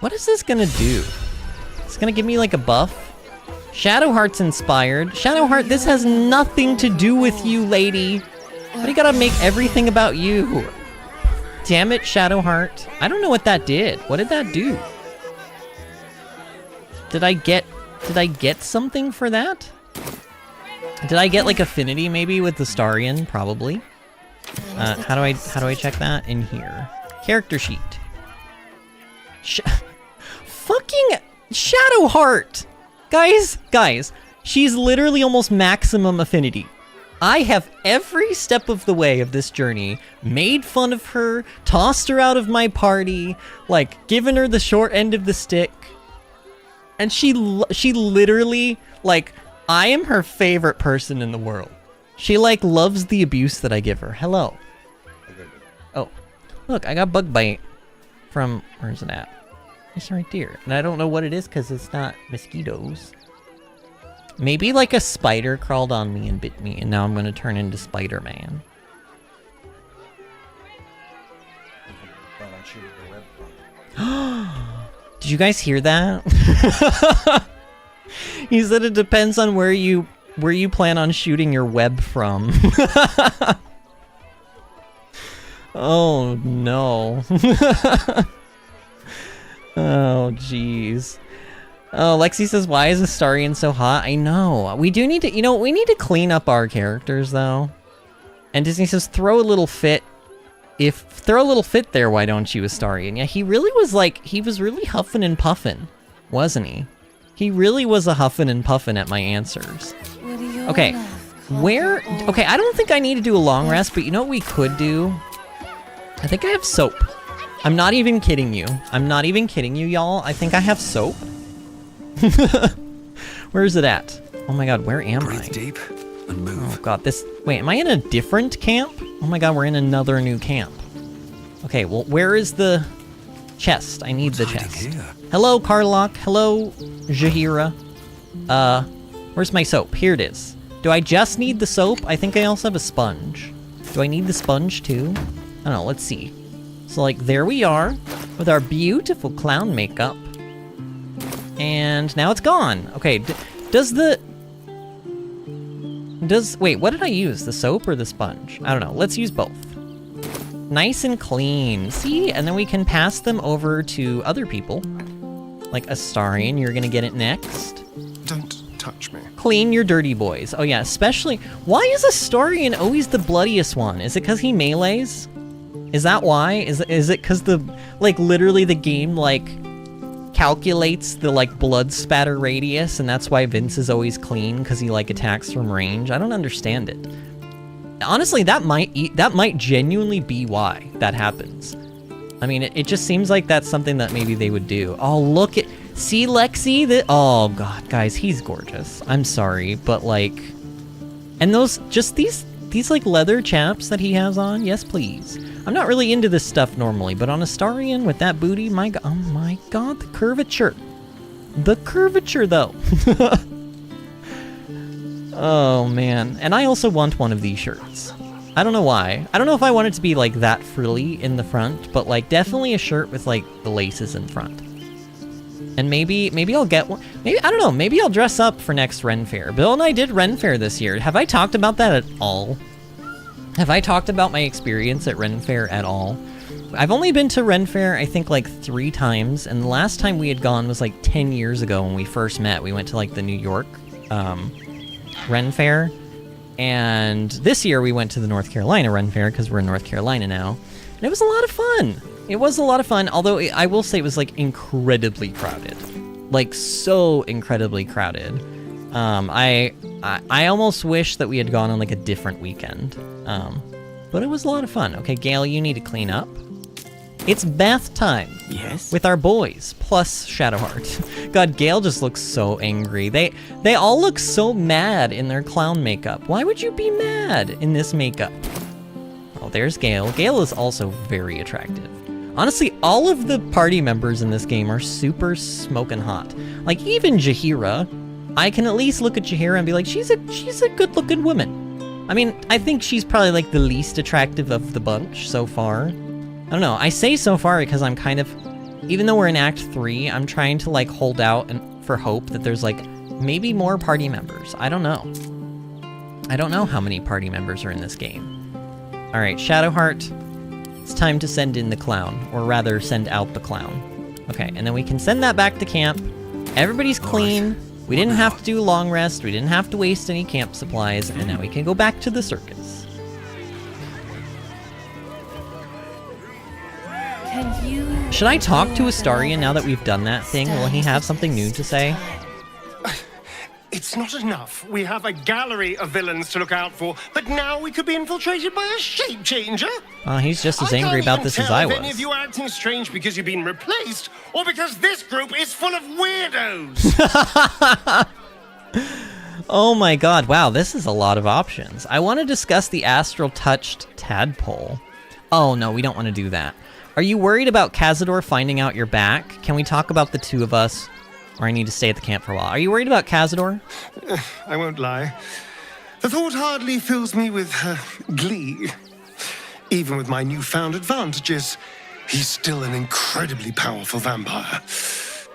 [SPEAKER 1] What is this gonna do? It's gonna give me like a buff? Shadowheart's inspired. Shadowheart, this has nothing to do with you, lady. Why do you gotta make everything about you? Damn it, Shadowheart. I don't know what that did. What did that do? Did I get something for that? Did I get like affinity maybe with the Astarion? Probably. How do I check that? In here. Character sheet. Fucking Shadowheart! Guys, she's literally almost maximum affinity. I have every step of the way of this journey made fun of her, tossed her out of my party, like given her the short end of the stick. And she literally, like, I am her favorite person in the world. She, like, loves the abuse that I give her. Hello. Oh, look, I got bug bite from, where's it at? It's right there. And I don't know what it is because it's not mosquitoes. Maybe, like, a spider crawled on me and bit me, and now I'm going to turn into Spider-Man. Did you guys hear that? He said it depends on where you plan on shooting your web from. Oh no. Oh jeez. Oh, Lexi says, why is Astarion so hot? I know. We do need to, we need to clean up our characters though. And Disney says, throw a little fit. Throw a little fit there, why don't you, Astarion? Yeah, he really was like, he was really huffing and puffing, wasn't he? He really was a huffing and puffing at my answers. Okay, Where? Okay, I don't think I need to do a long rest, but you know what we could do? I think I have soap. I'm not even kidding you. I'm not even kidding you, y'all. I think I have soap. Where is it at? Oh my god, where am I?
[SPEAKER 8] Breathe deep and move.
[SPEAKER 1] Oh god, this... Wait, am I in a different camp? Oh my god, we're in another new camp. Okay, well, where is the chest? I need the chest.
[SPEAKER 8] Here?
[SPEAKER 1] Hello, Karlok. Hello, Jahira. Where's my soap? Here it is. Do I just need the soap? I think I also have a sponge. Do I need the sponge too? I don't know, let's see. So like, there we are with our beautiful clown makeup. And now it's gone. Okay, wait, what did I use? The soap or the sponge? I don't know, let's use both. Nice and clean, see? And then we can pass them over to other people. Like Astarion, you're gonna get it next.
[SPEAKER 13] Don't touch me.
[SPEAKER 1] Clean your dirty boys. Oh yeah, especially, why is Astarion always the bloodiest one? Is it because he melees? Is that why? Is it because the, like, literally the game, like, calculates the, like, blood spatter radius, and that's why Vince is always clean, because he, like, attacks from range? I don't understand it. Honestly, that might genuinely be why that happens. I mean, it just seems like that's something that maybe they would do. Oh, look at... See, Lexi? Oh, God, guys, he's gorgeous. I'm sorry, but, like... And those... Just these, like, leather chaps that he has on? Yes, please. I'm not really into this stuff normally, but on Astarion with that booty, my God... Oh, my God, the curvature. The curvature, though. Oh, man. And I also want one of these shirts. I don't know why. I don't know if I want it to be, like, that frilly in the front, but, like, definitely a shirt with, like, the laces in front. And maybe I'll get one. Maybe, I don't know, maybe I'll dress up for next Ren Fair. Bill and I did Ren Fair this year. Have I talked about that at all? Have I talked about my experience at Ren Fair at all? I've only been to Ren Fair, I think, like, 3 times, and the last time we had gone was, like, 10 years ago when we first met. We went to, like, the New York, Ren Fair, and this year we went to the North Carolina Ren Fair because we're in North Carolina now, and it was a lot of fun. It was a lot of fun, although I will say it was, like, incredibly crowded, like, so incredibly crowded. I almost wish that we had gone on, like, a different weekend, but it was a lot of fun. Okay, Gale, you need to clean up. It's bath time.
[SPEAKER 8] Yes.
[SPEAKER 1] With our boys, plus Shadowheart. God, Gale just looks so angry. They all look so mad in their clown makeup. Why would you be mad in this makeup? Oh, there's Gale. Gale is also very attractive. Honestly, all of the party members in this game are super smoking hot. Like, even Jahira, I can at least look at Jahira and be like, she's a good-looking woman. I mean, I think she's probably, like, the least attractive of the bunch so far. I don't know, I say so far because I'm kind of, even though we're in Act 3, I'm trying to, like, hold out for hope that there's, like, maybe more party members. I don't know. I don't know how many party members are in this game. Alright, Shadowheart, it's time to send in the clown, or rather, send out the clown. Okay, and then we can send that back to camp. Everybody's clean. We didn't have to do a long rest. We didn't have to waste any camp supplies, and now we can go back to the circus. Should I talk to Astarion now that we've done that thing? Will he have something new to say?
[SPEAKER 13] It's not enough. We have a gallery of villains to look out for, but now we could be infiltrated by a shape changer.
[SPEAKER 1] He's just as angry about this as I was.
[SPEAKER 13] I can't even tell if any of you are acting strange because you've been replaced, or because this group is full of weirdos.
[SPEAKER 1] Oh my god, wow, this is a lot of options. I want to discuss the astral touched tadpole. Oh no, we don't want to do that. Are you worried about Cazador finding out you're back? Can we talk about the two of us? Or I need to stay at the camp for a while. Are you worried about Cazador?
[SPEAKER 13] I won't lie. The thought hardly fills me with glee. Even with my newfound advantages, he's still an incredibly powerful vampire.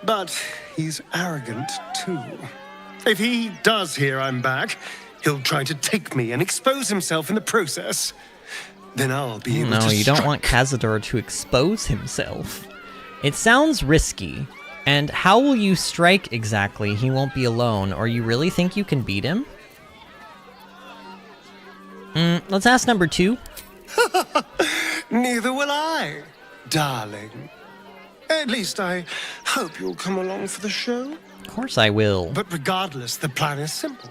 [SPEAKER 13] But he's arrogant, too. If he does hear I'm back, he'll try to take me and expose himself in the process. Then I'll be able to
[SPEAKER 1] No, you don't
[SPEAKER 13] strike.
[SPEAKER 1] want Cazador to expose himself. It sounds risky. And how will you strike exactly? He won't be alone. Or you really think you can beat him? Let's ask number 2.
[SPEAKER 13] Neither will I, darling. At least I hope you'll come along for the show.
[SPEAKER 1] Of course I will.
[SPEAKER 13] But regardless, the plan is simple.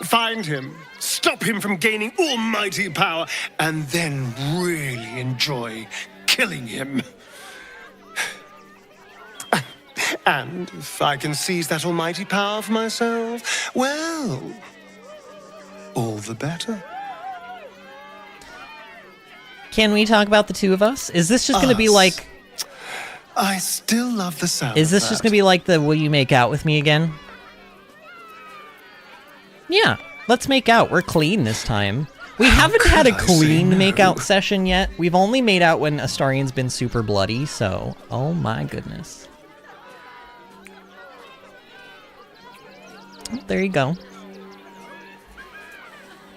[SPEAKER 13] Find him, stop him from gaining almighty power, and then really enjoy killing him. And if I can seize that almighty power for myself, well, all the better.
[SPEAKER 1] Can we talk about the two of us? Is this just going to be like...
[SPEAKER 13] I still love the sound
[SPEAKER 1] Is this
[SPEAKER 13] of
[SPEAKER 1] just
[SPEAKER 13] that.
[SPEAKER 1] going to be like the will you make out with me again? Yeah, let's make out. We're clean this time. We haven't had a clean make-out session yet. We've only made out when Astarion's been super bloody, so... Oh my goodness. Oh, there you go.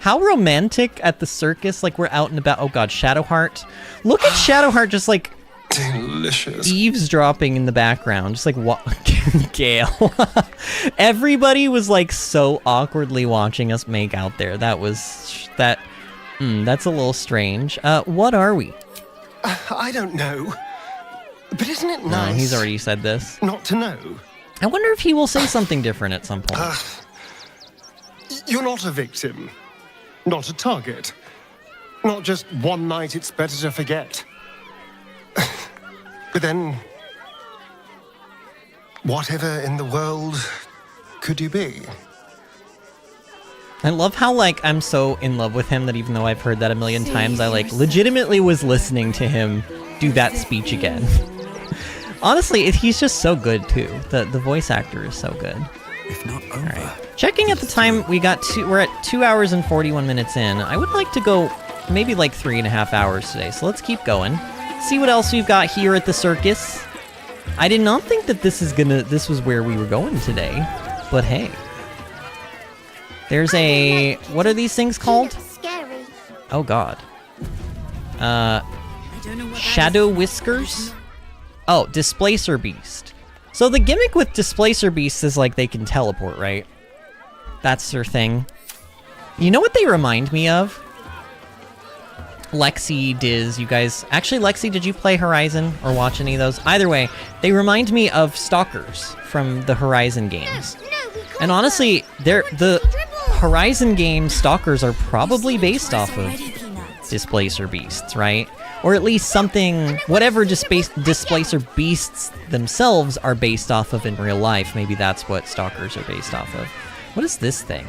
[SPEAKER 1] How romantic at the circus, like we're out and about. Oh god, Shadowheart. Look at Shadowheart just like...
[SPEAKER 13] Delicious.
[SPEAKER 1] Eavesdropping in the background, just like what? Gale. Everybody was like so awkwardly watching us make out there. That was that's a little strange. What are we?
[SPEAKER 13] I don't know. But isn't it nice?
[SPEAKER 1] No, he's already said this.
[SPEAKER 13] Not to know.
[SPEAKER 1] I wonder if he will say something different at some point.
[SPEAKER 13] You're not a victim. Not a target. Not just one night it's better to forget. But then, whatever in the world could you be?
[SPEAKER 1] I love how, like, I'm so in love with him that even though I've heard that a million times, I, like, legitimately was listening to him do that speech again. Honestly, he's just so good, too. The voice actor is so good.
[SPEAKER 8] If not over.
[SPEAKER 1] Right. Checking at the time, we're at 2 hours and 41 minutes in. I would like to go maybe, like, 3.5 hours today, so let's keep going. See what else we've got here at the circus. I did not think that this was where we were going today, but hey. There's a, what are these things called?
[SPEAKER 17] Scary.
[SPEAKER 1] Oh god. Shadow Whiskers? Oh, Displacer Beast. So the gimmick with Displacer Beasts is like they can teleport, right? That's their thing. You know what they remind me of? Lexi, Diz, you guys... Actually, Lexi, did you play Horizon or watch any of those? Either way, they remind me of Stalkers from the Horizon games. And honestly, the Horizon game Stalkers are probably based off of Displacer Beasts, right? Or at least something... Whatever Displacer Beasts themselves are based off of in real life. Maybe that's what Stalkers are based off of. What is this thing?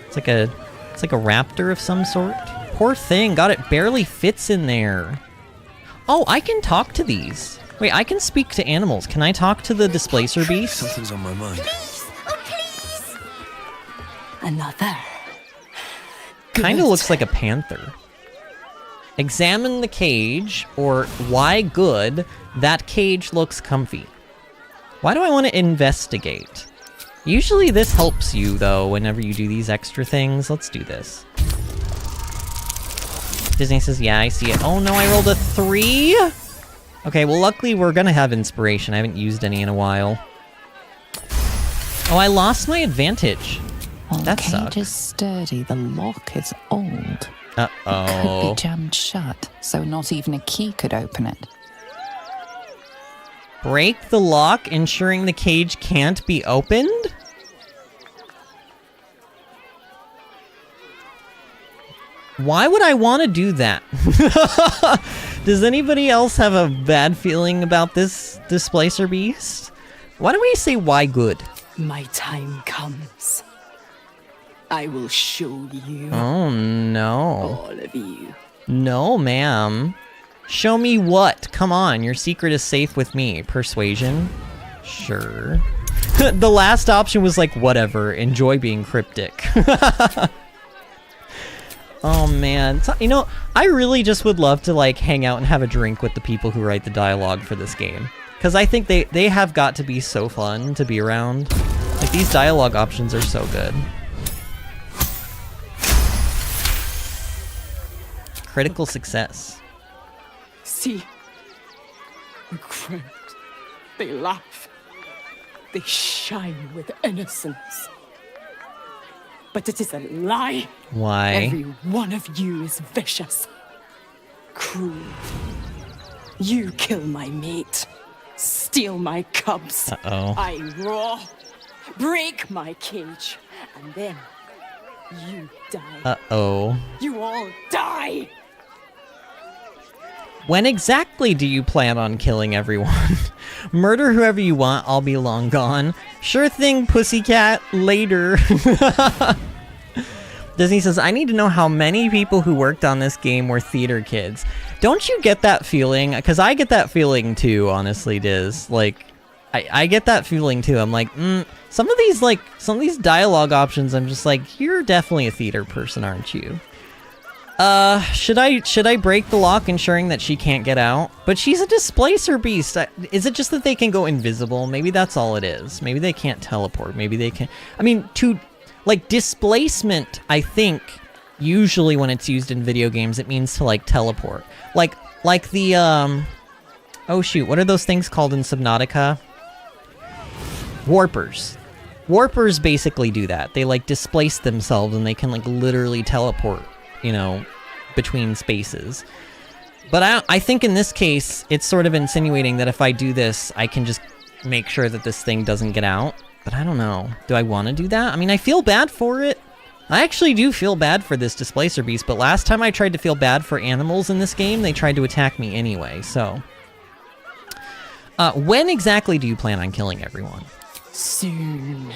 [SPEAKER 1] It's like a raptor of some sort? Poor thing, God, it barely fits in there. Oh, I can talk to these. Wait, I can speak to animals. Can I talk to the Displacer Beast?
[SPEAKER 8] Something's on my mind.
[SPEAKER 6] Please, oh please. Another.
[SPEAKER 1] Kinda looks like a panther. Examine the cage, or why good, that cage looks comfy. Why do I want to investigate? Usually this helps you, though, whenever you do these extra things. Let's do this. Disney says, yeah, I see it. Oh no, I rolled a 3? Okay, well luckily we're gonna have inspiration. I haven't used any in a while. Oh, I lost my advantage.
[SPEAKER 3] Well,
[SPEAKER 1] That
[SPEAKER 3] the cage
[SPEAKER 1] sucks.
[SPEAKER 3] is sturdy, the lock is old.
[SPEAKER 1] Uh-oh.
[SPEAKER 3] Could be jammed shut, so not even a key could open it.
[SPEAKER 1] Break the lock, ensuring the cage can't be opened? Why would I want to do that? Does anybody else have a bad feeling about this Displacer Beast? Why don't we say why good?
[SPEAKER 6] My time comes. I will show you.
[SPEAKER 1] Oh, no.
[SPEAKER 6] All of you.
[SPEAKER 1] No, ma'am. Show me what? Come on, your secret is safe with me. Persuasion? Sure. The last option was like, whatever, enjoy being cryptic. Oh man, so, you know, I really just would love to like hang out and have a drink with the people who write the dialogue for this game. Because I think they have got to be so fun to be around. Like, these dialogue options are so good. Critical success.
[SPEAKER 6] See? Regret. They laugh. They shine with innocence. But it is a lie.
[SPEAKER 1] Why?
[SPEAKER 6] Every one of you is vicious. Cruel. You kill my mate. Steal my cubs.
[SPEAKER 1] Uh-oh.
[SPEAKER 6] I roar. Break my cage. And then You die.
[SPEAKER 1] Uh-oh.
[SPEAKER 6] You all die!
[SPEAKER 1] When exactly do you plan on killing everyone? Murder whoever you want, I'll be long gone. Sure thing, pussycat. Later. Disney says, I need to know how many people who worked on this game were theater kids. Don't you get that feeling? Because I get that feeling too, honestly, Diz. Like, I get that feeling too. I'm like, some of these dialogue options, I'm just like, you're definitely a theater person, aren't you? Should I break the lock ensuring that she can't get out? But she's a displacer beast. Is it just that they can go invisible? Maybe that's all it is. Maybe they can't teleport. Maybe they can. I mean, like, displacement, I think, usually when it's used in video games, it means to, like, teleport. Like the, oh shoot, what are those things called in Subnautica? Warpers. Warpers basically do that. They, like, displace themselves and they can, like, literally teleport, you know, between spaces. But I think in this case, it's sort of insinuating that if I do this, I can just make sure that this thing doesn't get out. But I don't know. Do I want to do that? I mean, I feel bad for it. I actually do feel bad for this displacer beast, but last time I tried to feel bad for animals in this game, they tried to attack me anyway, so. When exactly do you plan on killing everyone?
[SPEAKER 6] Soon.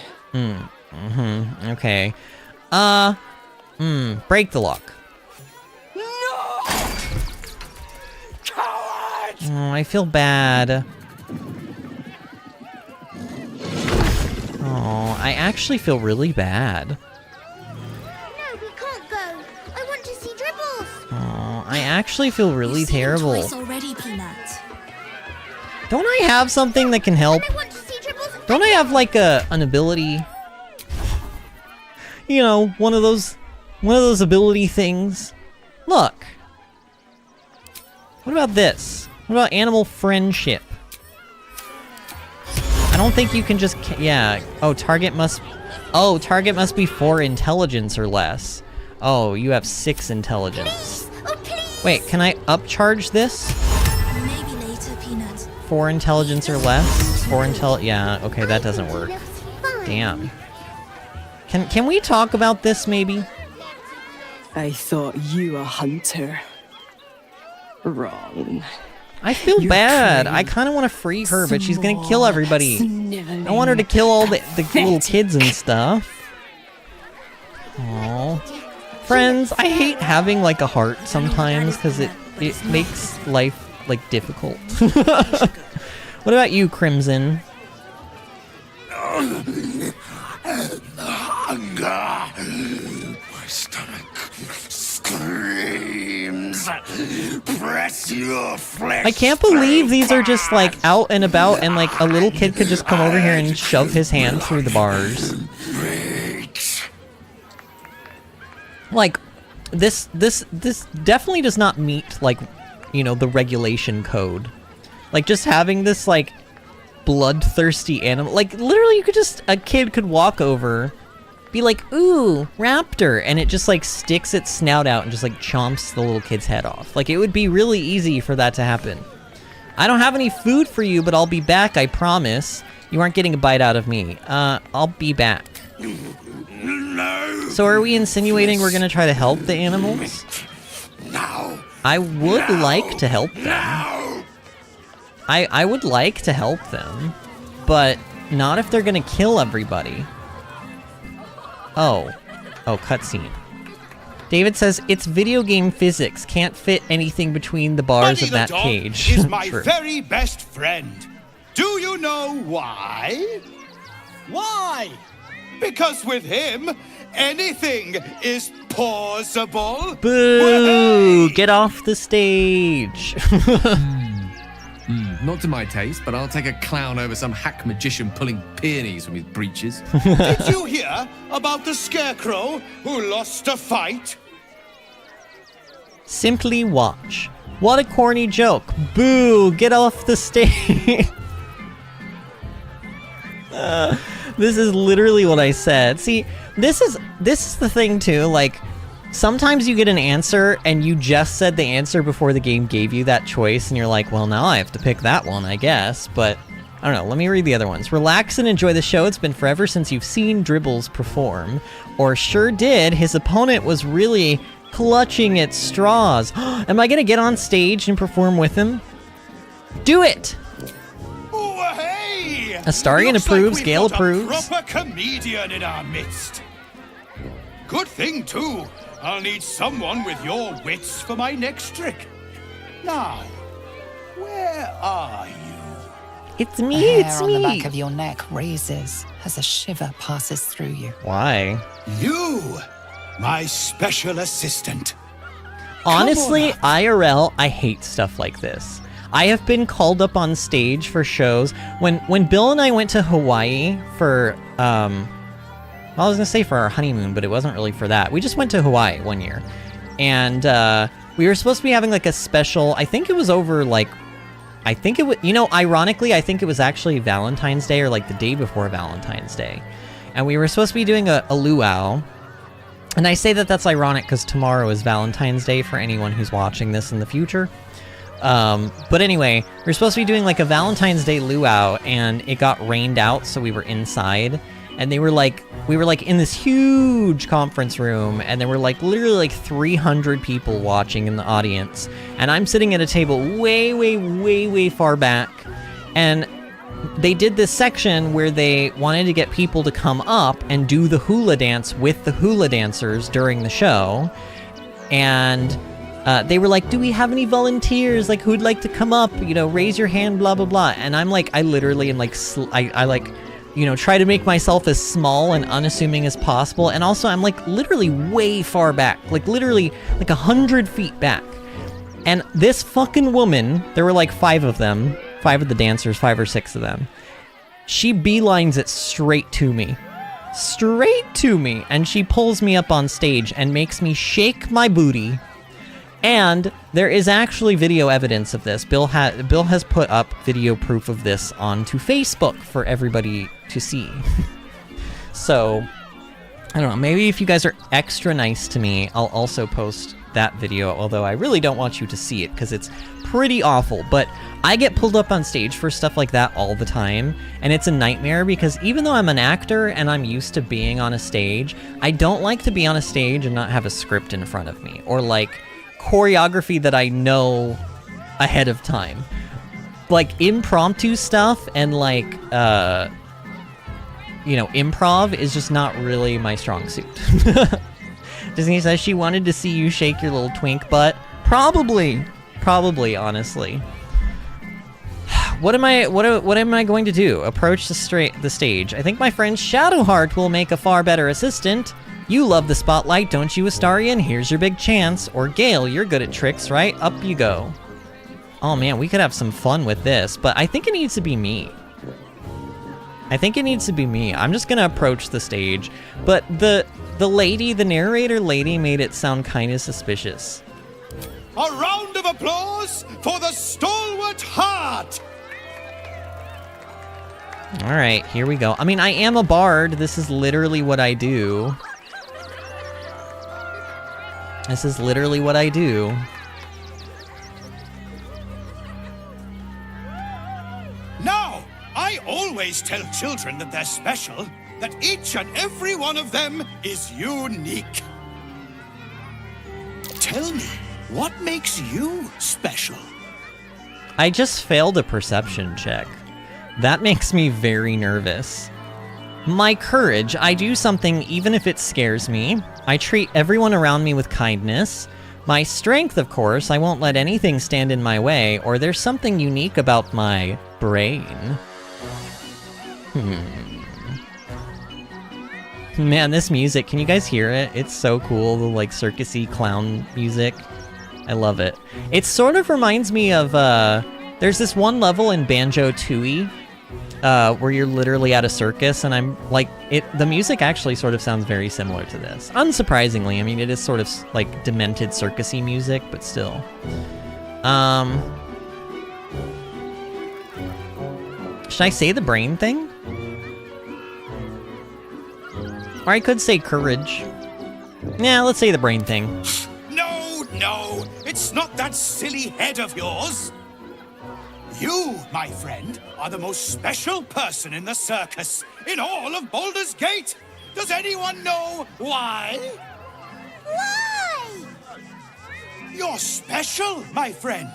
[SPEAKER 1] Okay. Break the lock.
[SPEAKER 6] No! Coward!
[SPEAKER 1] Oh, I feel bad. Oh, I actually feel really bad.
[SPEAKER 15] No, we can't go. I want to see Dribbles.
[SPEAKER 1] Oh, I actually feel really
[SPEAKER 4] You've seen
[SPEAKER 1] terrible.
[SPEAKER 4] Twice already, Peanut.
[SPEAKER 1] Don't I have something that can help?
[SPEAKER 15] I want to see Dribbles.
[SPEAKER 1] Don't I have like an ability? You know, one of those ability things. Look. What about this? What about animal friendship? I don't think you can just, yeah. Oh, target must be 4 intelligence or less. Oh, you have 6 intelligence.
[SPEAKER 15] Please. Oh, please.
[SPEAKER 1] Wait, can I upcharge this?
[SPEAKER 4] Maybe later, Peanut.
[SPEAKER 1] 4 intelligence or less? 4 yeah, okay, that doesn't work. Damn. Can we talk about this, maybe?
[SPEAKER 6] I thought you a hunter. Wrong.
[SPEAKER 1] I feel bad. I kind of want to free her, but she's gonna kill everybody. I want her to kill all the little kids and stuff. Aww. Friends, I hate having like a heart sometimes because it makes life like difficult. What about you, Crimson?
[SPEAKER 24] Hunger. My stomach screams. Press your flesh.
[SPEAKER 1] I can't believe these are just like out and about and like a little kid could just come over here and shove his hand through the bars. Like, this definitely does not meet, like, you know, the regulation code. Like, just having this, like, bloodthirsty animal. Like, literally, a kid could walk over, be like, ooh, raptor, and it just, like, sticks its snout out and just, like, chomps the little kid's head off. Like, it would be really easy for that to happen. I don't have any food for you, but I'll be back, I promise. You aren't getting a bite out of me. I'll be back.
[SPEAKER 24] No.
[SPEAKER 1] So are we insinuating we're gonna try to help the animals?
[SPEAKER 24] No.
[SPEAKER 1] I would like to help them.
[SPEAKER 24] No.
[SPEAKER 1] I would like to help them, but not if they're gonna kill everybody. Oh, cutscene. David says, it's video game physics. Can't fit anything between the bars
[SPEAKER 10] Buddy
[SPEAKER 1] of that
[SPEAKER 10] the dog
[SPEAKER 1] cage.
[SPEAKER 10] is my
[SPEAKER 1] True.
[SPEAKER 10] very best friend. Do you know why? Why? Because with him, anything is possible.
[SPEAKER 1] Boo! Get off the stage.
[SPEAKER 20] Not to my taste, but I'll take a clown over some hack magician pulling peonies from his breeches.
[SPEAKER 10] Did you hear about the scarecrow who lost a fight?
[SPEAKER 1] Simply watch. What a corny joke. Boo! Get off the stage. This is literally what I said. See, this is the thing too, like, sometimes you get an answer and you just said the answer before the game gave you that choice and you're like, well, now I have to pick that one, I guess, but I don't know, let me read the other ones. Relax and enjoy the show. It's been forever since you've seen Dribbles perform. Or sure did. His opponent was really clutching at straws. Am I going to get on stage and perform with him? Do it!
[SPEAKER 5] Oh, hey!
[SPEAKER 1] Astarion
[SPEAKER 5] Looks
[SPEAKER 1] approves,
[SPEAKER 5] like
[SPEAKER 1] Gale
[SPEAKER 5] we've got
[SPEAKER 1] approves.
[SPEAKER 5] A proper comedian in our midst. Good thing, too. I'll need someone with your wits for my next trick. Now, where are you?
[SPEAKER 1] It's me,
[SPEAKER 3] The
[SPEAKER 1] it's
[SPEAKER 3] hair on the
[SPEAKER 1] me.
[SPEAKER 3] back of your neck raises as a shiver passes through you.
[SPEAKER 1] Why?
[SPEAKER 5] You, my special assistant.
[SPEAKER 1] Honestly, IRL, I hate stuff like this. I have been called up on stage for shows. When Bill and I went to Hawaii for, I was gonna say for our honeymoon, but it wasn't really for that. We just went to Hawaii one year. And we were supposed to be having like a special, I think it was over like, I think it was, you know, ironically, I think it was actually Valentine's Day or like the day before Valentine's Day. And we were supposed to be doing a luau. And I say that that's ironic because tomorrow is Valentine's Day for anyone who's watching this in the future. But anyway, we were supposed to be doing like a Valentine's Day luau and it got rained out, so we were inside. And we were like in this huge conference room, and there were like literally like 300 people watching in the audience. And I'm sitting at a table way far back. And they did this section where they wanted to get people to come up and do the hula dance with the hula dancers during the show. And they were like, do we have any volunteers? Like, who'd like to come up? You know, raise your hand, blah, blah, blah. And I'm like, I literally am like, I like, you know, try to make myself as small and unassuming as possible. And also I'm like literally way far back, like literally like 100 feet back. And this fucking woman, there were like 5 of them, 5 of the dancers, 5 or 6 of them. She beelines it straight to me. Straight to me. And she pulls me up on stage and makes me shake my booty. And there is actually video evidence of this. Bill has put up video proof of this onto Facebook for everybody to see. So, I don't know, maybe if you guys are extra nice to me, I'll also post that video, although I really don't want you to see it because it's pretty awful. But I get pulled up on stage for stuff like that all the time, and it's a nightmare because even though I'm an actor and I'm used to being on a stage, I don't like to be on a stage and not have a script in front of me, or like choreography that I know ahead of time. Like impromptu stuff and like you know, improv is just not really my strong suit. Disney says she wanted to see you shake your little twink butt. Probably, honestly. What am I going to do? Approach the stage. I think my friend Shadowheart will make a far better assistant. You love the spotlight, don't you, Astarion? Here's your big chance. Or Gale, you're good at tricks, right? Up you go. Oh man, we could have some fun with this, but I think it needs to be me. I'm just gonna approach the stage, but the narrator lady made it sound kind of suspicious.
[SPEAKER 5] A round of applause for the stalwart heart!
[SPEAKER 1] Alright, here we go. I mean, I am a bard. This is literally what I do.
[SPEAKER 5] Now, I always tell children that they're special, that each and every one of them is unique. Tell me, what makes you special?
[SPEAKER 1] I just failed a perception check. That makes me very nervous. My courage, I do something even if it scares me. I treat everyone around me with kindness. My strength, of course, I won't let anything stand in my way, or there's something unique about my brain. Man, this music, can you guys hear it? It's so cool, the like circusy clown music. I love it. It sort of reminds me of, there's this one level in Banjo-Tooie, where you're literally at a circus, and I'm like, the music actually sort of sounds very similar to this. Unsurprisingly, I mean, it is sort of like demented circusy music, but still. Should I say the brain thing? Or I could say courage. Yeah, let's say the brain thing.
[SPEAKER 5] No, it's not that silly head of yours. You, my friend, are the most special person in the circus, in all of Baldur's Gate. Does anyone know why?
[SPEAKER 15] Why?
[SPEAKER 5] You're special, my friend,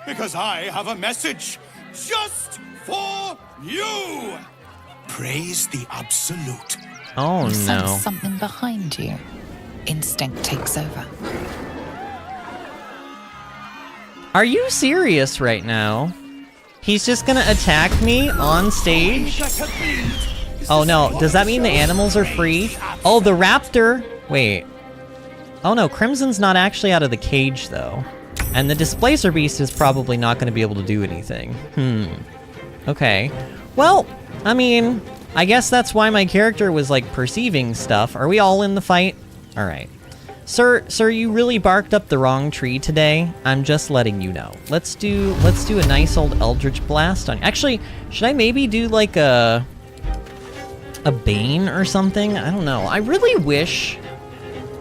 [SPEAKER 5] because I have a message just for you. Praise the Absolute.
[SPEAKER 1] Oh
[SPEAKER 3] You sense
[SPEAKER 1] no.
[SPEAKER 3] something behind you. Instinct takes over.
[SPEAKER 1] Are you serious right now? He's just gonna attack me on stage? Oh no, does that mean the animals are free? Oh, the raptor! Wait. Oh no, Crimson's not actually out of the cage though. And the Displacer Beast is probably not gonna be able to do anything. Okay. Well, I mean, I guess that's why my character was like perceiving stuff. Are we all in the fight? Alright. Sir, you really barked up the wrong tree today. I'm just letting you know. Let's do a nice old Eldritch Blast on. Actually, should I maybe do like a Bane or something? I don't know. I really wish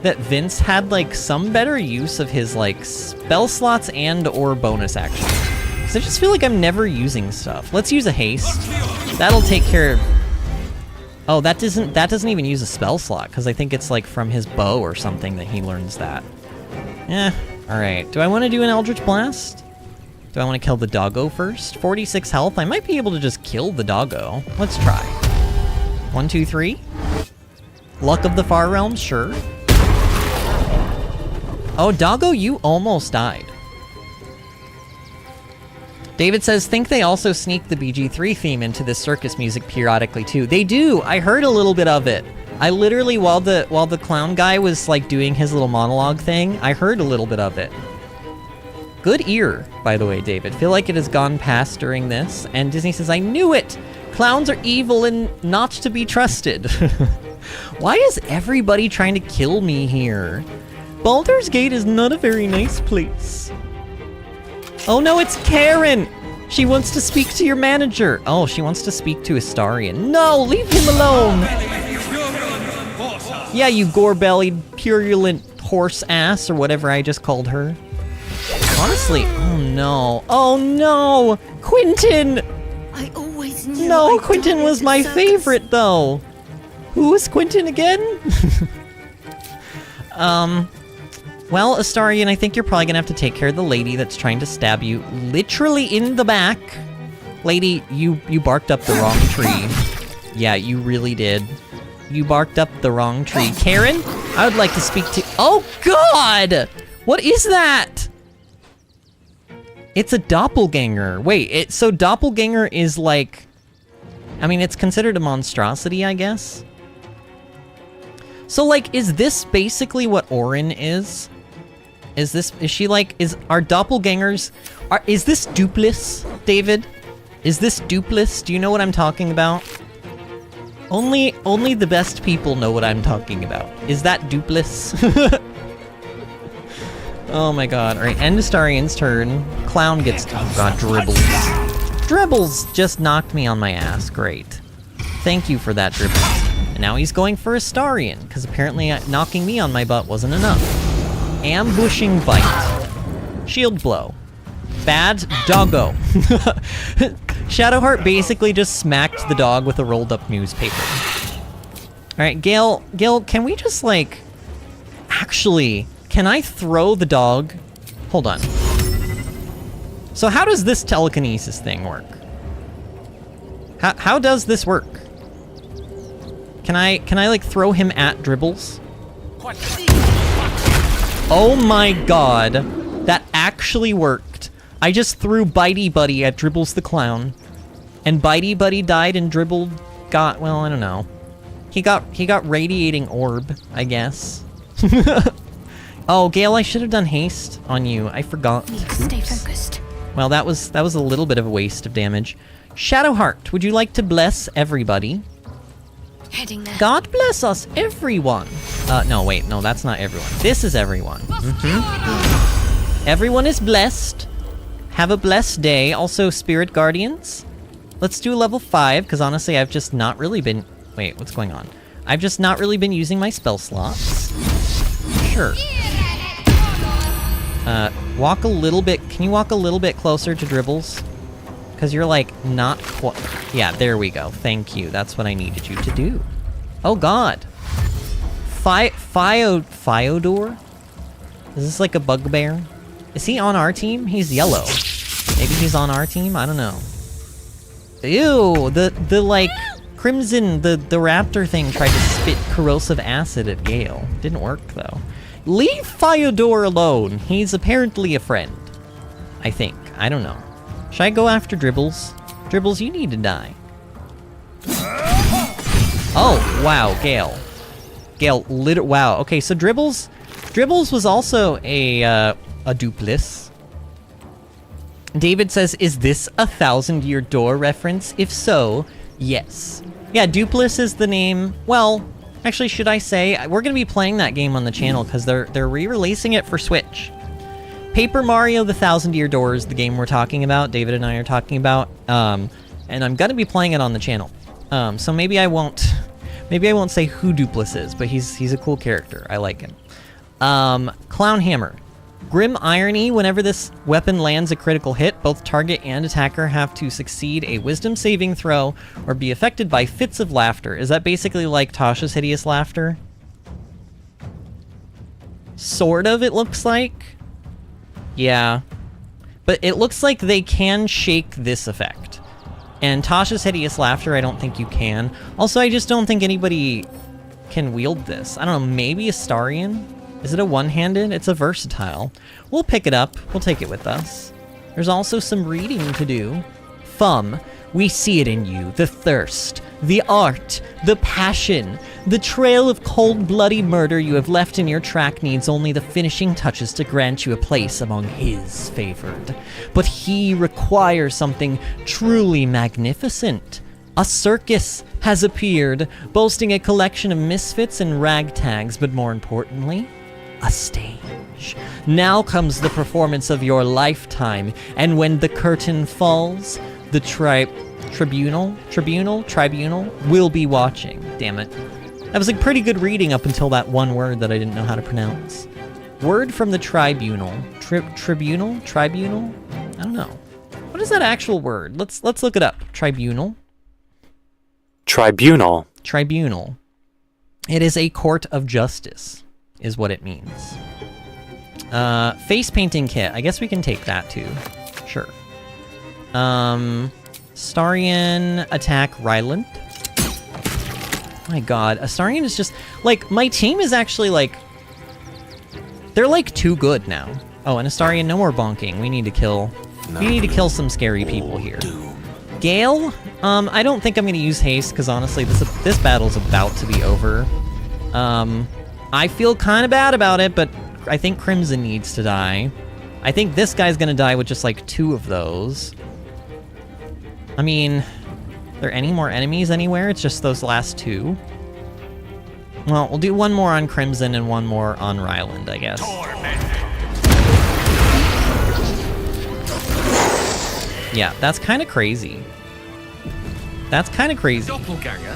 [SPEAKER 1] that Vince had like some better use of his like spell slots and or bonus actions. Because I just feel like I'm never using stuff. Let's use a haste. That'll take care of. Oh, that doesn't even use a spell slot, because I think it's like from his bow or something that he learns that. Alright. Do I want to do an Eldritch Blast? Do I want to kill the doggo first? 46 health? I might be able to just kill the doggo. Let's try. 1, 2, 3. Luck of the Far Realms, sure. Oh, doggo, you almost died. David says, think they also sneak the BG3 theme into this circus music periodically too. They do! I heard a little bit of it. I literally, while the clown guy was like doing his little monologue thing, I heard a little bit of it. Good ear, by the way, David. Feel like it has gone past during this. And Disney says, I knew it! Clowns are evil and not to be trusted. Why is everybody trying to kill me here? Baldur's Gate is not a very nice place. Oh no, it's Karen! She wants to speak to your manager. Oh, she wants to speak to Astarion. No, leave him alone! Yeah, you gore-bellied, purulent horse ass, or whatever I just called her. Honestly, oh no. Oh no! Quentin!
[SPEAKER 15] I always knew.
[SPEAKER 1] No, Quentin was my favorite, though. Who is Quentin again? Well, Astarion, I think you're probably gonna have to take care of the lady that's trying to stab you literally in the back. Lady, you barked up the wrong tree. Yeah, you really did. You barked up the wrong tree. Karen, I would like to speak to... Oh, God! What is that? It's a doppelganger. Wait, so doppelganger is like... I mean, it's considered a monstrosity, I guess? So, like, is this basically what Orin is? Is our doppelgangers, is this Dupless, David? Is this Dupless? Do you know what I'm talking about? Only the best people know what I'm talking about. Is that Dupless? Oh my god. Alright, end Astarion's turn. Clown gets, oh god, Dribbles. Dribbles just knocked me on my ass. Great. Thank you for that, Dribbles. And now he's going for Astarion, because apparently knocking me on my butt wasn't enough. Ambushing Bite. Shield Blow. Bad Doggo. Shadowheart basically just smacked the dog with a rolled up newspaper. Alright, Gale, can we just like... Actually, can I throw the dog? Hold on. So how does this telekinesis thing work? How does this work? Can I like throw him at Dribbles? Oh my god. That actually worked. I just threw Bitey Buddy at Dribbles the Clown. And Bitey Buddy died and Dribble got, well, I don't know. He got radiating orb, I guess. Oh, Gale, I should have done haste on you. I forgot.
[SPEAKER 15] Stay focused.
[SPEAKER 1] Well, that was a little bit of a waste of damage. Shadowheart, would you like to bless everybody?
[SPEAKER 15] Heading there.
[SPEAKER 1] God bless us, everyone. No, wait, no, that's not everyone. This is everyone. Everyone is blessed. Have a blessed day. Also, Spirit Guardians. Let's do level 5, because honestly, I've just not really been... Wait, what's going on? I've just not really been using my spell slots. Sure. Walk a little bit... Can you walk a little bit closer to Dribbles? Because you're like not quite. Yeah, there we go. Thank you. That's what I needed you to do. Oh God. Fyodor? Is this like a bugbear? Is he on our team? He's yellow. Maybe he's on our team? I don't know. Ew, the like Crimson, the raptor thing tried to spit corrosive acid at Gale. Didn't work though. Leave Fyodor alone. He's apparently a friend. I think. I don't know. Should I go after Dribbles? Dribbles, you need to die. Oh, wow, Gale. Gale, wow. Okay, so Dribbles was also a duplice. David says, is this a 1,000-year door reference? If so, yes. Yeah, duplice is the name. Well, actually, should I say, we're going to be playing that game on the channel because they're re-releasing it for Switch. Paper Mario The 1,000-Year Door is the game we're talking about, David and I are talking about, and I'm gonna be playing it on the channel. So maybe I won't say who Duplice is, but he's a cool character. I like him. Clown Hammer. Grim irony, whenever this weapon lands a critical hit, both target and attacker have to succeed a wisdom saving throw or be affected by fits of laughter. Is that basically like Tasha's hideous laughter? Sort of, it looks like. Yeah, but it looks like they can shake this effect. And Tasha's hideous laughter, I don't think you can. Also, I just don't think anybody can wield this. I don't know, maybe Astarion? Is it a one-handed? It's a versatile. We'll pick it up. We'll take it with us. There's also some reading to do. Fum, we see it in you. The thirst, the art, the passion. The trail of cold, bloody murder you have left in your track needs only the finishing touches to grant you a place among his favored. But he requires something truly magnificent. A circus has appeared, boasting a collection of misfits and ragtags, but more importantly, a stage. Now comes the performance of your lifetime, and when the curtain falls, the tribunal will be watching. Damn it. That was a pretty good reading up until that one word that I didn't know how to pronounce. Word from the tribunal. Tribunal? I don't know. What is that actual word? Let's look it up. Tribunal.
[SPEAKER 16] Tribunal.
[SPEAKER 1] Tribunal. It is a court of justice, is what it means. Face painting kit. I guess we can take that too. Sure. Astarion attack Ryland. My God, Astarion is just like, my team is actually like, they're like too good now. Oh, and Astarion, no more bonking. We need to kill some scary people here. Gale, I don't think I'm gonna use haste because honestly, this battle's about to be over. I feel kind of bad about it, but I think Crimson needs to die. I think this guy's gonna die with just like 2 of those. I mean, are there any more enemies anywhere? It's just those last 2. Well, we'll do 1 more on Crimson and 1 more on Ryland, I guess. Yeah, that's kind of crazy. That's kind of crazy.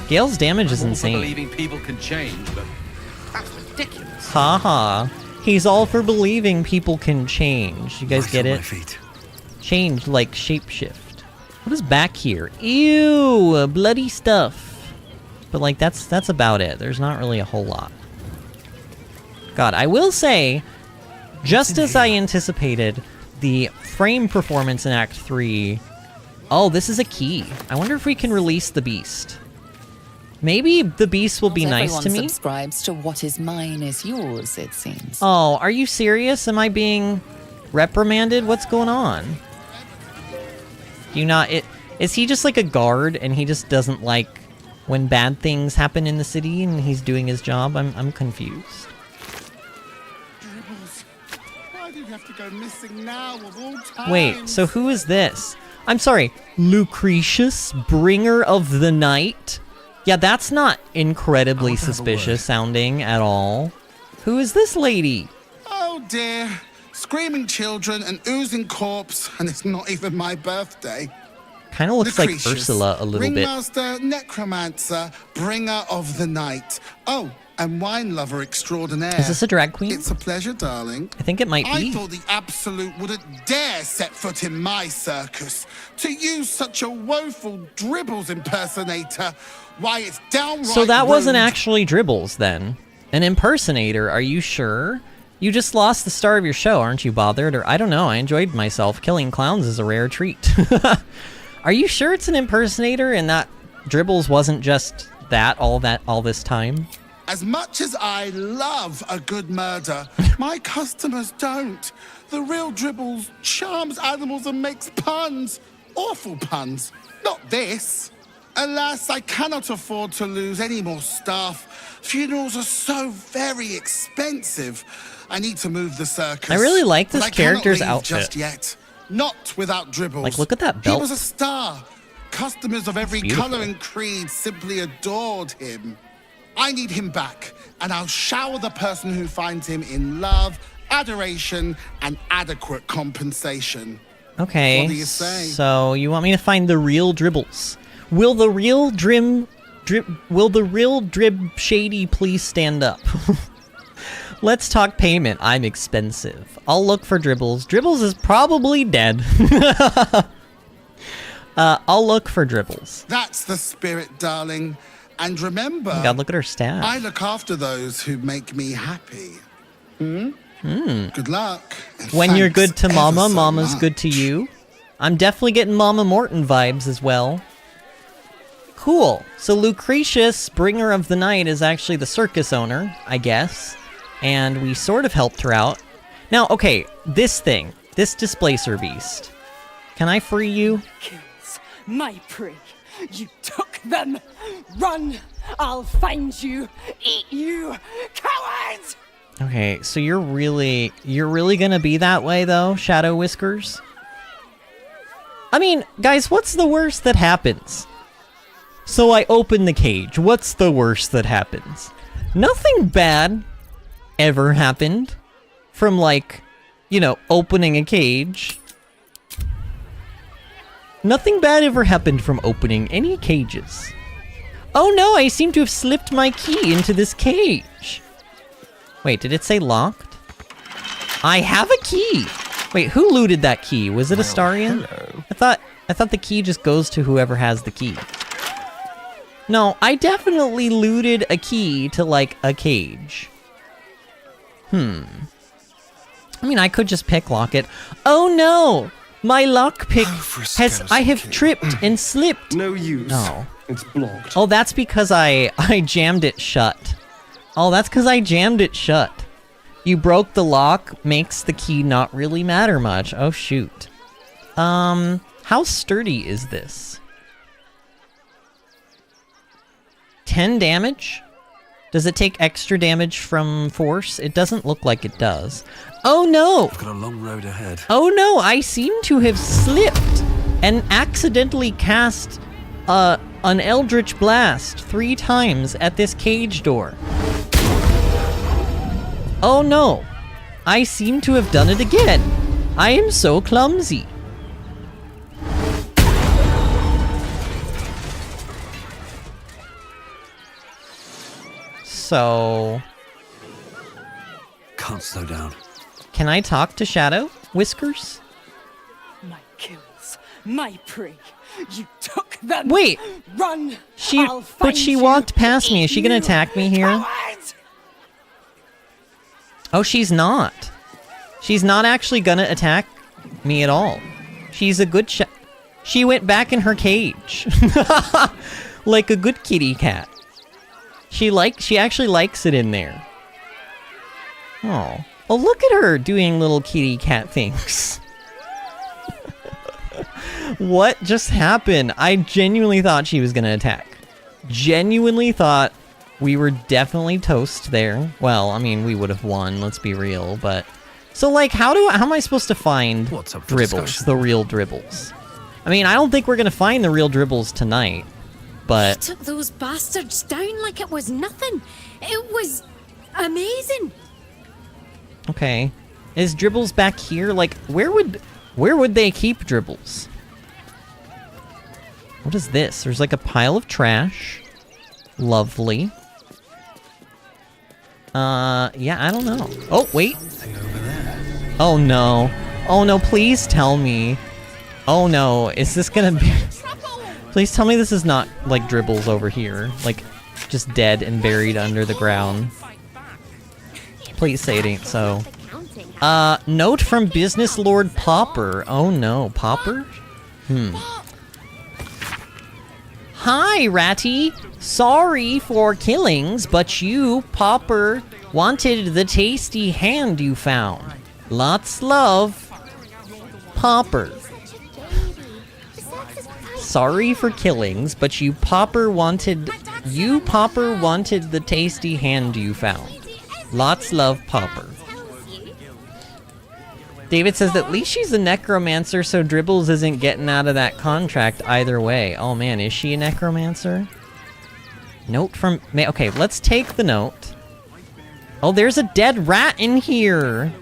[SPEAKER 1] Gale's damage is insane.
[SPEAKER 20] Believing people can change, but that's ridiculous.
[SPEAKER 1] Haha. He's all for believing people can change. You guys get it? Change like shapeshift. What is back here? Ew, bloody stuff. But like that's about it. There's not really a whole lot. God, I will say, just as I anticipated, the frame performance in Act 3. Oh, this is a key. I wonder if we can release the beast. Maybe the beast will be nice to me.
[SPEAKER 3] Everyone subscribes to what is mine is yours, it seems.
[SPEAKER 1] Oh, are you serious? Am I being reprimanded? What's going on? Is he just like a guard and he just doesn't like when bad things happen in the city and he's doing his job? I'm confused.
[SPEAKER 18] Why do you have to go missing now of all times?
[SPEAKER 1] Wait, so who is this? I'm sorry, Lucretius, bringer of the night? Yeah, that's not incredibly suspicious sounding at all. Who is this lady?
[SPEAKER 18] Oh dear. Screaming children, an oozing corpse, and it's not even my birthday.
[SPEAKER 1] Kind of looks like
[SPEAKER 18] Lucretius,
[SPEAKER 1] Ursula a little bit.
[SPEAKER 18] Ringmaster, necromancer, bringer of the night. Oh,
[SPEAKER 16] and wine lover extraordinaire.
[SPEAKER 1] Is this a drag queen?
[SPEAKER 16] It's a pleasure, darling.
[SPEAKER 1] I think it might be.
[SPEAKER 16] I thought the Absolute wouldn't dare set foot in my circus. To use such a woeful Dribbles impersonator, why, it's downright
[SPEAKER 1] So that wasn't
[SPEAKER 16] rude.
[SPEAKER 1] actually Dribbles, then. An impersonator, are you sure? You just lost the star of your show, aren't you bothered? Or I don't know, I enjoyed myself. Killing clowns is a rare treat. Are you sure it's an impersonator and that Dribbles wasn't just all this time?
[SPEAKER 16] As much as I love a good murder, my customers don't. The real Dribbles charms animals and makes puns. Awful puns. Not this. Alas, I cannot afford to lose any more staff. Funerals are so very expensive. I need to move the circus.
[SPEAKER 1] I really like
[SPEAKER 16] but
[SPEAKER 1] this
[SPEAKER 16] I cannot
[SPEAKER 1] character's
[SPEAKER 16] leave
[SPEAKER 1] outfit.
[SPEAKER 16] just yet. Not without Dribbles.
[SPEAKER 1] Like, look at that
[SPEAKER 16] He
[SPEAKER 1] belt.
[SPEAKER 16] was a star. Customers of every
[SPEAKER 1] beautiful.
[SPEAKER 16] color and creed simply adored him. I need him back, and I'll shower the person who finds him in love, adoration, and adequate compensation.
[SPEAKER 1] Okay,
[SPEAKER 16] What do you say?
[SPEAKER 1] so you want me to find the real Dribbles? Will the real Drib Shady please stand up? Let's talk payment. I'm expensive. I'll look for Dribbles. Dribbles is probably dead. I'll look for Dribbles.
[SPEAKER 16] That's the spirit, darling. And remember,
[SPEAKER 1] Oh my God, look at her staff.
[SPEAKER 16] I look after those who make me happy. Good luck. and
[SPEAKER 1] When you're
[SPEAKER 16] thanks
[SPEAKER 1] good to
[SPEAKER 16] ever
[SPEAKER 1] Mama,
[SPEAKER 16] so
[SPEAKER 1] Mama's
[SPEAKER 16] much.
[SPEAKER 1] good to you. I'm definitely getting Mama Morton vibes as well. Cool. So Lucretius, bringer of the night, is actually the circus owner, I guess. And we sort of helped her out. Now, okay, this displacer beast. Can I free you?
[SPEAKER 6] Kills my prey. You took them. Run! I'll find you. Eat you, cowards!
[SPEAKER 1] Okay, so you're really gonna be that way though, Shadow Whiskers? I mean, guys, what's the worst that happens? So I open the cage. What's the worst that happens? Nothing bad ever happened from, like, you know, opening a cage. Nothing bad ever happened from opening any cages. Oh no, I seem to have slipped my key into this cage. Wait, did it say locked? I have a key! Wait, who looted that key? Was it Astarion? I thought the key just goes to whoever has the key. No, I definitely looted a key to, like, a cage. I mean, I could just picklock it. Oh no! My lockpick I have tripped and slipped.
[SPEAKER 13] No use.
[SPEAKER 1] No.
[SPEAKER 13] It's blocked.
[SPEAKER 1] Oh, that's because I jammed it shut. Oh, that's because I jammed it shut. You broke the lock, makes the key not really matter much. Oh, shoot. How sturdy is this? 10 damage? Does it take extra damage from force? It doesn't look like it does. Oh no!
[SPEAKER 8] I've got a long road ahead.
[SPEAKER 1] Oh no, I seem to have slipped and accidentally cast an Eldritch Blast 3 times at this cage door. Oh no, I seem to have done it again. I am so clumsy. So...
[SPEAKER 8] Can't slow down.
[SPEAKER 1] Can I talk to Shadow Whiskers?
[SPEAKER 6] My kills, my prey. You took them.
[SPEAKER 1] Wait.
[SPEAKER 6] Run!
[SPEAKER 1] But she walked past me. Is she gonna attack me here?
[SPEAKER 6] Cowards!
[SPEAKER 1] Oh, she's not. She's not actually gonna attack me at all. She's a good she went back in her cage. Like a good kitty cat. She actually likes it in there. Oh. Oh, look at her doing little kitty cat things. What just happened? I genuinely thought she was gonna attack. Genuinely thought we were definitely toast there. Well, I mean, we would have won, let's be real, but... So, like, how am I supposed to find Dribbles, the real Dribbles? I mean, I don't think we're gonna find the real Dribbles tonight, but...
[SPEAKER 17] He took those bastards down like it was nothing. It was amazing.
[SPEAKER 1] Okay. Is Dribbles back here? Like, where would they keep Dribbles? What is this? There's like a pile of trash. Lovely. Yeah, I don't know. Oh, wait. Oh, no. Oh, no, please tell me. Oh, no. Is this gonna be... Please tell me this is not, like, Dribbles over here. Like, just dead and buried under the ground. Please say it ain't so. Note from Business Lord Popper. Oh, no. Popper? Hi, Ratty. Sorry for killings, but you, Popper, wanted the tasty hand you found. Lots love, Popper. Sorry for killings, but you, Popper, wanted the tasty hand you found. Lots love, Popper. David says at least she's a necromancer, so Dribbles isn't getting out of that contract either way. Oh man, is she a necromancer? Note from... Okay, let's take the note. Oh, there's a dead rat in here!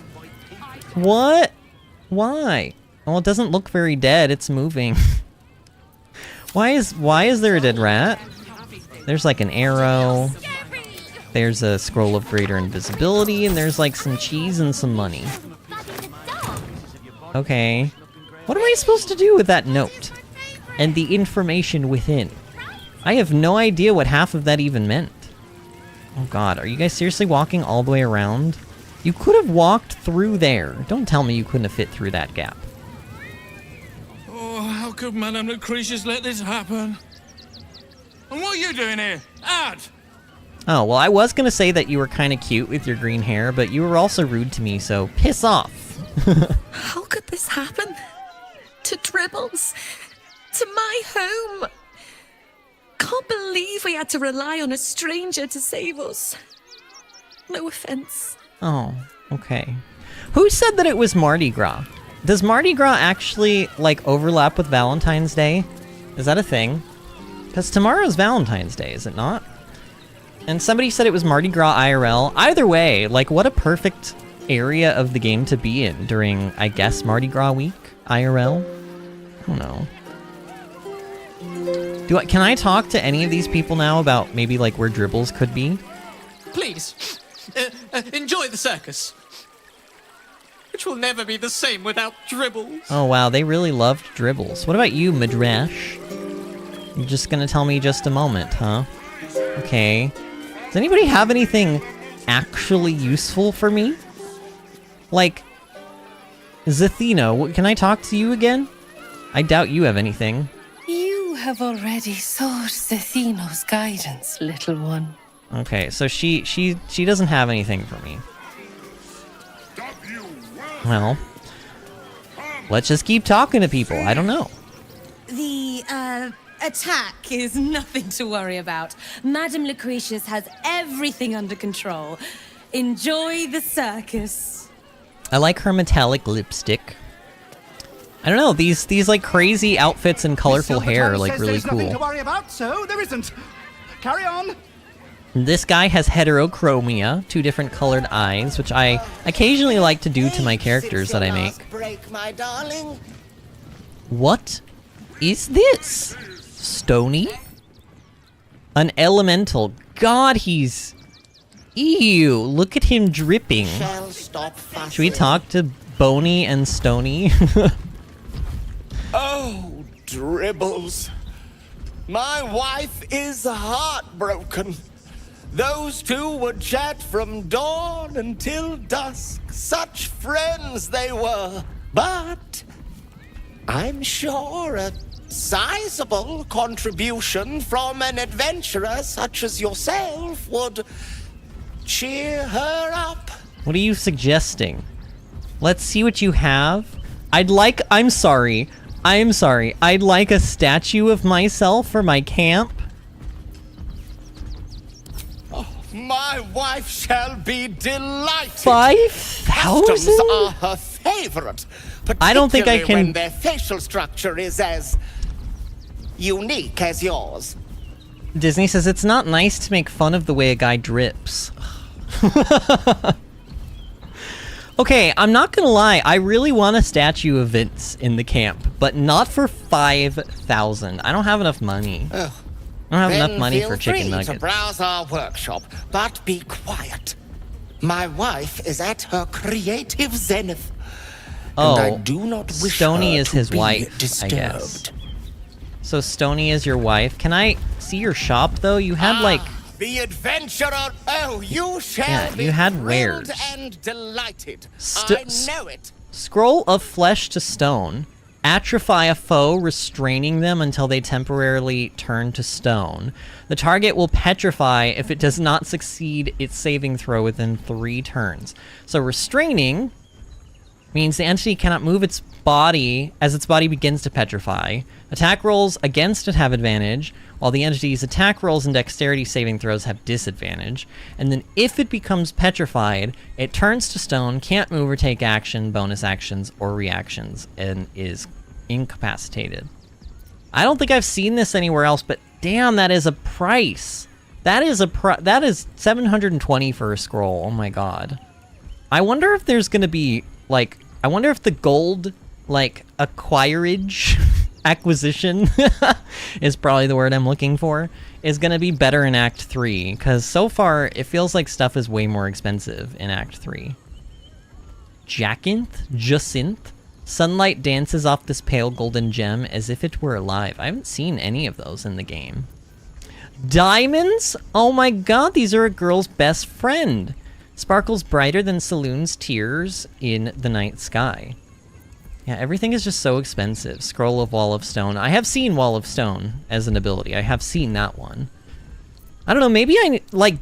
[SPEAKER 1] What? Why? Well, it doesn't look very dead, it's moving. Why is there a dead rat? There's like an arrow. There's a scroll of greater invisibility, and there's like some cheese and some money. Okay. What am I supposed to do with that note? And the information within? I have no idea what half of that even meant. Oh god, are you guys seriously walking all the way around? You could have walked through there. Don't tell me you couldn't have fit through that gap.
[SPEAKER 12] Oh, how could Madame Lucretius let this happen? And what are you doing here? Ad!
[SPEAKER 1] Oh, well, I was gonna say that you were kind of cute with your green hair, but you were also rude to me, so piss off.
[SPEAKER 19] How could this happen? To Dribbles? To my home? Can't believe we had to rely on a stranger to save us. No offense.
[SPEAKER 1] Oh, okay. Who said that it was Mardi Gras? Does Mardi Gras actually, like, overlap with Valentine's Day? Is that a thing? Because tomorrow's Valentine's Day, is it not? And somebody said it was Mardi Gras IRL. Either way, like, what a perfect area of the game to be in during, I guess, Mardi Gras week? IRL? I don't know. Can I talk to any of these people now about maybe, like, where Dribbles could be?
[SPEAKER 7] Please, enjoy the circus. Which will never be the same without Dribbles.
[SPEAKER 1] Oh, wow, they really loved Dribbles. What about you, Midrash? You're just gonna tell me just a moment, huh? Okay. Does anybody have anything actually useful for me? Like, Zathino, can I talk to you again? I doubt you have anything.
[SPEAKER 11] You have already sought Zathino's guidance, little one.
[SPEAKER 1] Okay, so she doesn't have anything for me. Well, let's just keep talking to people. I don't know.
[SPEAKER 17] The, attack is nothing to worry about. Madame Lucretius has everything under control. Enjoy the circus.
[SPEAKER 1] I like her metallic lipstick. I don't know, these like crazy outfits and colorful hair are like really cool.
[SPEAKER 21] Nothing to worry about, so there isn't. Carry on.
[SPEAKER 1] This guy has heterochromia, 2 different colored eyes, which I occasionally like to do to my characters that I make.
[SPEAKER 22] Break, my darling.
[SPEAKER 1] What is this? Stony? An elemental. God, he's... Ew, look at him dripping. Should we talk to Boney and Stony?
[SPEAKER 22] Oh, Dribbles. My wife is heartbroken. Those two would chat from dawn until dusk. Such friends they were. But I'm sure a sizable contribution from an adventurer such as yourself would cheer her up.
[SPEAKER 1] What are you suggesting? Let's see what you have. I'm sorry. I'd like a statue of myself for my camp.
[SPEAKER 22] My wife shall be delighted.
[SPEAKER 1] 5,000?
[SPEAKER 22] Customs are her favorite.
[SPEAKER 1] I don't think I can.
[SPEAKER 22] When their facial structure is as unique as yours.
[SPEAKER 1] Disney says it's not nice to make fun of the way a guy drips. Okay, I'm not gonna lie. I really want a statue of Vince in the camp, but not for 5,000. I don't have enough money. I don't have enough money for chicken nuggets.
[SPEAKER 22] To browse our workshop, but be quiet. My wife is at her creative zenith.
[SPEAKER 1] Oh,
[SPEAKER 22] and I do not wish
[SPEAKER 1] Stony
[SPEAKER 22] her
[SPEAKER 1] is
[SPEAKER 22] to
[SPEAKER 1] his
[SPEAKER 22] be
[SPEAKER 1] wife,
[SPEAKER 22] disturbed.
[SPEAKER 1] I guess. So Stony is your wife. Can I see your shop, though? You had, like...
[SPEAKER 22] The adventurer! Oh, you shall
[SPEAKER 1] Yeah,
[SPEAKER 22] be
[SPEAKER 1] you had
[SPEAKER 22] thrilled
[SPEAKER 1] wares.
[SPEAKER 22] and delighted.
[SPEAKER 1] St-
[SPEAKER 22] I know it.
[SPEAKER 1] Scroll of flesh to stone. Atrophy a foe, restraining them until they temporarily turn to stone. The target will petrify if it does not succeed its saving throw within 3 turns. So restraining means the entity cannot move its body as its body begins to petrify. Attack rolls against it have advantage, while the entity's attack rolls and dexterity saving throws have disadvantage. And then if it becomes petrified, it turns to stone, can't move or take action, bonus actions, or reactions, and is incapacitated. I don't think I've seen this anywhere else, but damn, that is a price. That is 720 for a scroll. Oh my god. I wonder if there's gonna be, like, I wonder if the gold, like, acquisition is probably the word I'm looking for, is going to be better in Act 3, because so far it feels like stuff is way more expensive in Act 3. Jacinth? Sunlight dances off this pale golden gem as if it were alive. I haven't seen any of those in the game. Diamonds? Oh my god, these are a girl's best friend. Sparkles brighter than Saloon's tears in the night sky. Yeah, everything is just so expensive. Scroll of Wall of Stone. I have seen Wall of Stone as an ability. I have seen that one. I don't know, maybe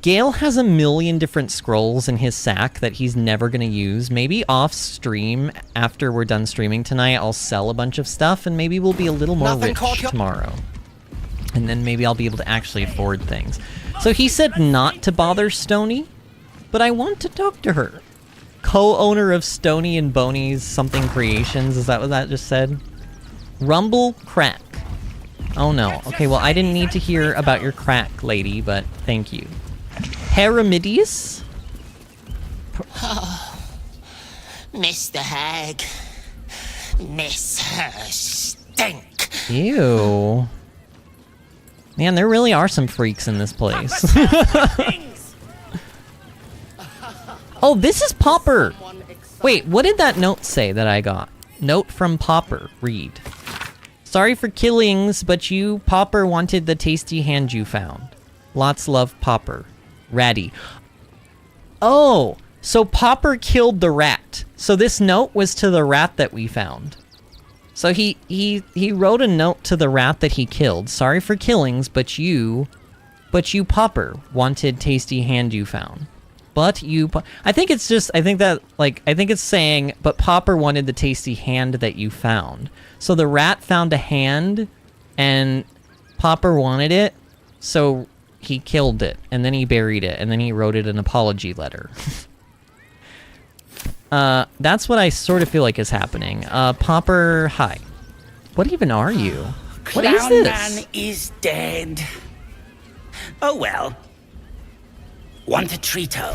[SPEAKER 1] Gale has a million different scrolls in his sack that he's never gonna use. Maybe off stream, after we're done streaming tonight, I'll sell a bunch of stuff and maybe we'll be a little more rich tomorrow. And then maybe I'll be able to actually afford things. So he said not to bother Stony, but I want to talk to her. Co-owner of Stony and Boney's something creations, is that what that just said? Rumble crack. Oh no, okay, well I didn't need to hear about your crack, lady, but thank you. Paramidius?
[SPEAKER 22] Oh, Mr. Hag. Miss her stink.
[SPEAKER 1] Ew. Man, there really are some freaks in this place. Oh, this is Popper! Wait, what did that note say that I got? Note from Popper. Read. Sorry for killings, but you, Popper, wanted the tasty hand you found. Lots love, Popper. Ratty. Oh, so Popper killed the rat. So this note was to the rat that we found. So he wrote a note to the rat that he killed. Sorry for killings, but you, Popper, wanted tasty hand you found. But you, I think it's saying, but Popper wanted the tasty hand that you found. So the rat found a hand, and Popper wanted it, so he killed it, and then he buried it, and then he wrote it an apology letter. That's what I sort of feel like is happening. Popper, hi. What even are you? What is
[SPEAKER 22] Clown
[SPEAKER 1] this?
[SPEAKER 22] Man is dead. Oh well. Want a treato?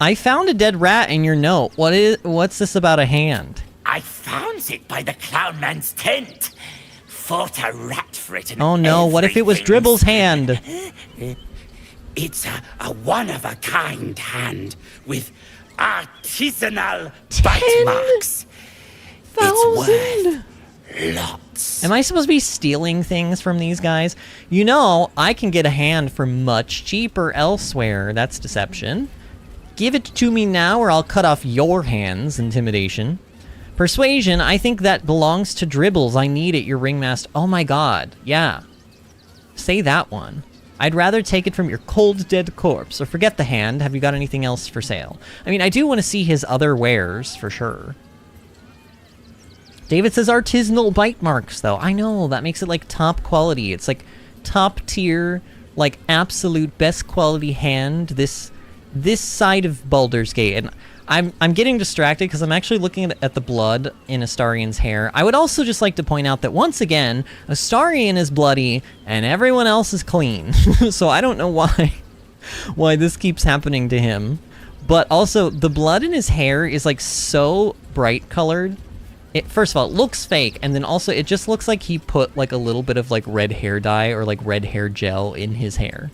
[SPEAKER 1] I found a dead rat in your note. What's this about a hand?
[SPEAKER 22] I found it by the clown man's tent. Fought a rat for it and
[SPEAKER 1] Oh no, what if it was
[SPEAKER 22] everything.
[SPEAKER 1] Dribble's hand?
[SPEAKER 22] It's a one-of-a-kind hand with artisanal bite marks. It's worth lots.
[SPEAKER 1] Am I supposed to be stealing things from these guys? You know, I can get a hand for much cheaper elsewhere. That's deception. Give it to me now or I'll cut off your hands. Intimidation. Persuasion, I think that belongs to Dribbles. I need it, your ringmaster. Oh my god, yeah. Say that one. I'd rather take it from your cold, dead corpse. Or forget the hand. Have you got anything else for sale? I mean, I do want to see his other wares, for sure. David says artisanal bite marks, though. I know, that makes it, like, top quality. It's, like, top tier, like, absolute best quality hand. This side of Baldur's Gate. And I'm getting distracted because I'm actually looking at the blood in Astarion's hair. I would also just like to point out that, once again, Astarion is bloody and everyone else is clean. So I don't know why this keeps happening to him. But also, the blood in his hair is, like, so bright colored. First of all, it looks fake, and then also it just looks like he put, like, a little bit of, like, red hair dye or, like, red hair gel in his hair.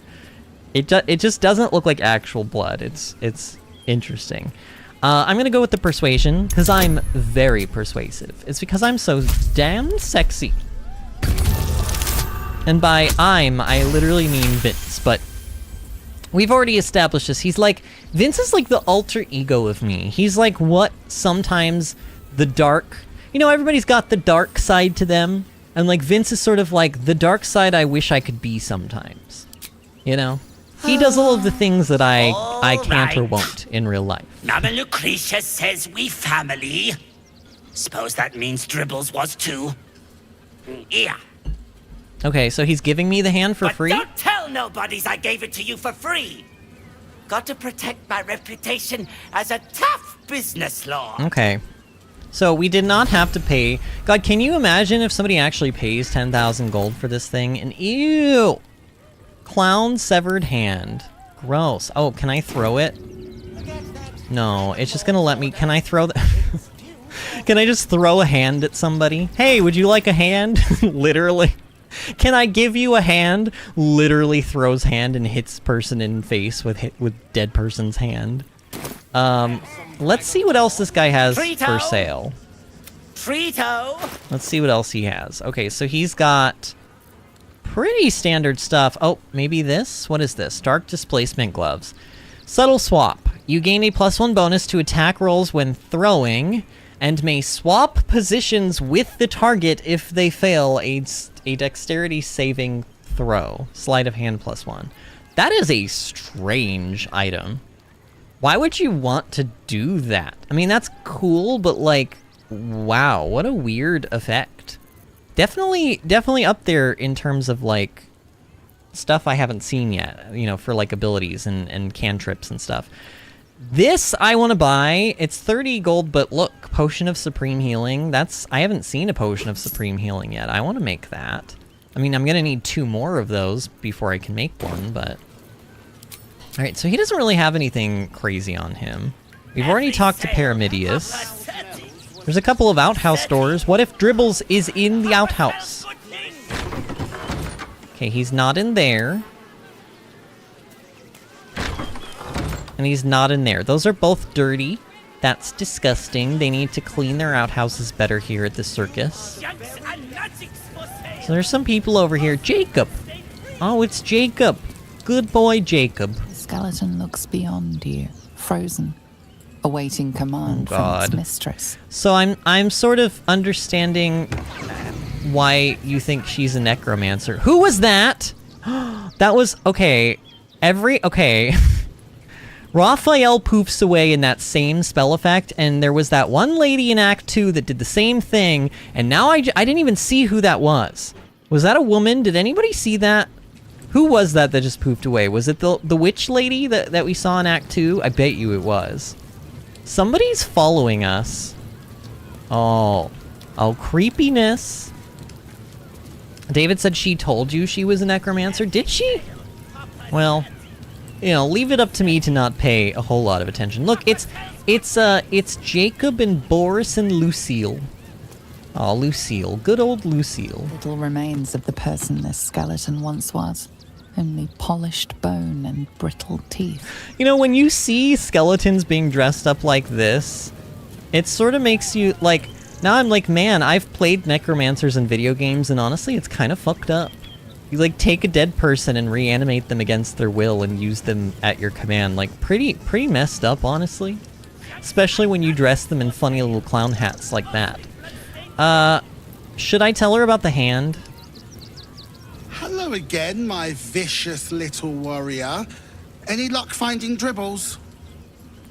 [SPEAKER 1] It just doesn't look like actual blood. It's interesting. I'm gonna go with the persuasion because I'm very persuasive. It's because I'm so damn sexy. And by I literally mean Vince, but we've already established this. Vince is like the alter ego of me. He's like what sometimes the dark, everybody's got the dark side to them. And like Vince is sort of like the dark side I wish I could be sometimes. He does all of the things that I can't or won't in real life.
[SPEAKER 22] Now that Lucretia says we family, suppose that means Dribbles was too. Yeah.
[SPEAKER 1] Okay, so he's giving me the hand for
[SPEAKER 22] But
[SPEAKER 1] free?
[SPEAKER 22] don't tell nobodies I gave it to you for free. Got to protect my reputation as a tough business lord.
[SPEAKER 1] Okay. So we did not have to pay. God, can you imagine if somebody actually pays 10,000 gold for this thing? And ew! Clown severed hand. Gross. Oh, can I throw it? No, it's just gonna let me. Can I throw Can I just throw a hand at somebody? Hey, would you like a hand? Literally. Can I give you a hand? Literally throws hand and hits person in face with dead person's hand. Let's see what else this guy has for sale.
[SPEAKER 22] Frito.
[SPEAKER 1] Let's see what else he has. Okay, so he's got pretty standard stuff. Oh, maybe this? What is this? Dark Displacement Gloves. Subtle Swap. You gain a +1 bonus to attack rolls when throwing, and may swap positions with the target if they fail a dexterity saving throw. Sleight of hand +1. That is a strange item. Why would you want to do that? I mean, that's cool, but like, wow, what a weird effect. Definitely up there in terms of like stuff I haven't seen yet, for like abilities and cantrips and stuff. This I want to buy. It's 30 gold, but look, Potion of Supreme Healing. I haven't seen a Potion of Supreme Healing yet. I want to make that. I mean, I'm going to need 2 more of those before I can make one, but... Alright, so he doesn't really have anything crazy on him. We've already talked to Paramidius. There's a couple of outhouse doors. What if Dribbles is in the outhouse? Okay, he's not in there. And he's not in there. Those are both dirty. That's disgusting. They need to clean their outhouses better here at the circus. So there's some people over here. Jacob! Oh, it's Jacob. Good boy, Jacob.
[SPEAKER 3] The skeleton looks beyond you, frozen, awaiting command from its mistress.
[SPEAKER 1] So I'm sort of understanding why you think she's a necromancer. Who was that? That was okay. Okay. Raphael poofs away in that same spell effect, and there was that one lady in Act 2 that did the same thing, and now I didn't even see who that was. Was that a woman? Did anybody see that? Who was that just poofed away? Was it the witch lady that we saw in Act 2? I bet you it was. Somebody's following us. Oh, creepiness. David said she told you she was a necromancer. Did she? Well, leave it up to me to not pay a whole lot of attention. Look, it's Jacob and Boris and Lucille. Oh, Lucille. Good old Lucille.
[SPEAKER 3] Little remains of the person this skeleton once was. Only polished bone and brittle teeth.
[SPEAKER 1] When you see skeletons being dressed up like this, it sort of makes you, like, now I'm like, man, I've played necromancers in video games, and honestly, it's kind of fucked up. You, like, take a dead person and reanimate them against their will and use them at your command. Like, pretty messed up, honestly. Especially when you dress them in funny little clown hats like that. Should I tell her about the hand?
[SPEAKER 16] Hello again, my vicious little warrior. Any luck finding Dribbles?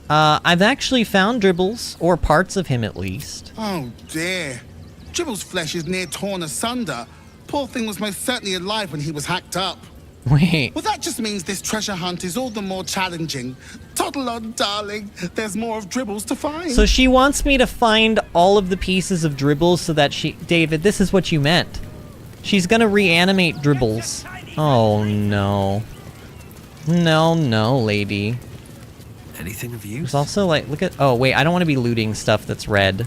[SPEAKER 1] I've actually found Dribbles, or parts of him at least.
[SPEAKER 16] Oh dear. Dribbles' flesh is near torn asunder. Poor thing was most certainly alive when he was hacked up.
[SPEAKER 1] Wait.
[SPEAKER 16] Well, that just means this treasure hunt is all the more challenging. Toddle on, darling. There's more of Dribbles to find.
[SPEAKER 1] So she wants me to find all of the pieces of Dribbles so that David, this is what you meant. She's gonna reanimate Dribbles. Oh, no. No, lady.
[SPEAKER 8] Anything of use?
[SPEAKER 1] There's also, like, look at... Oh, wait, I don't want to be looting stuff that's red.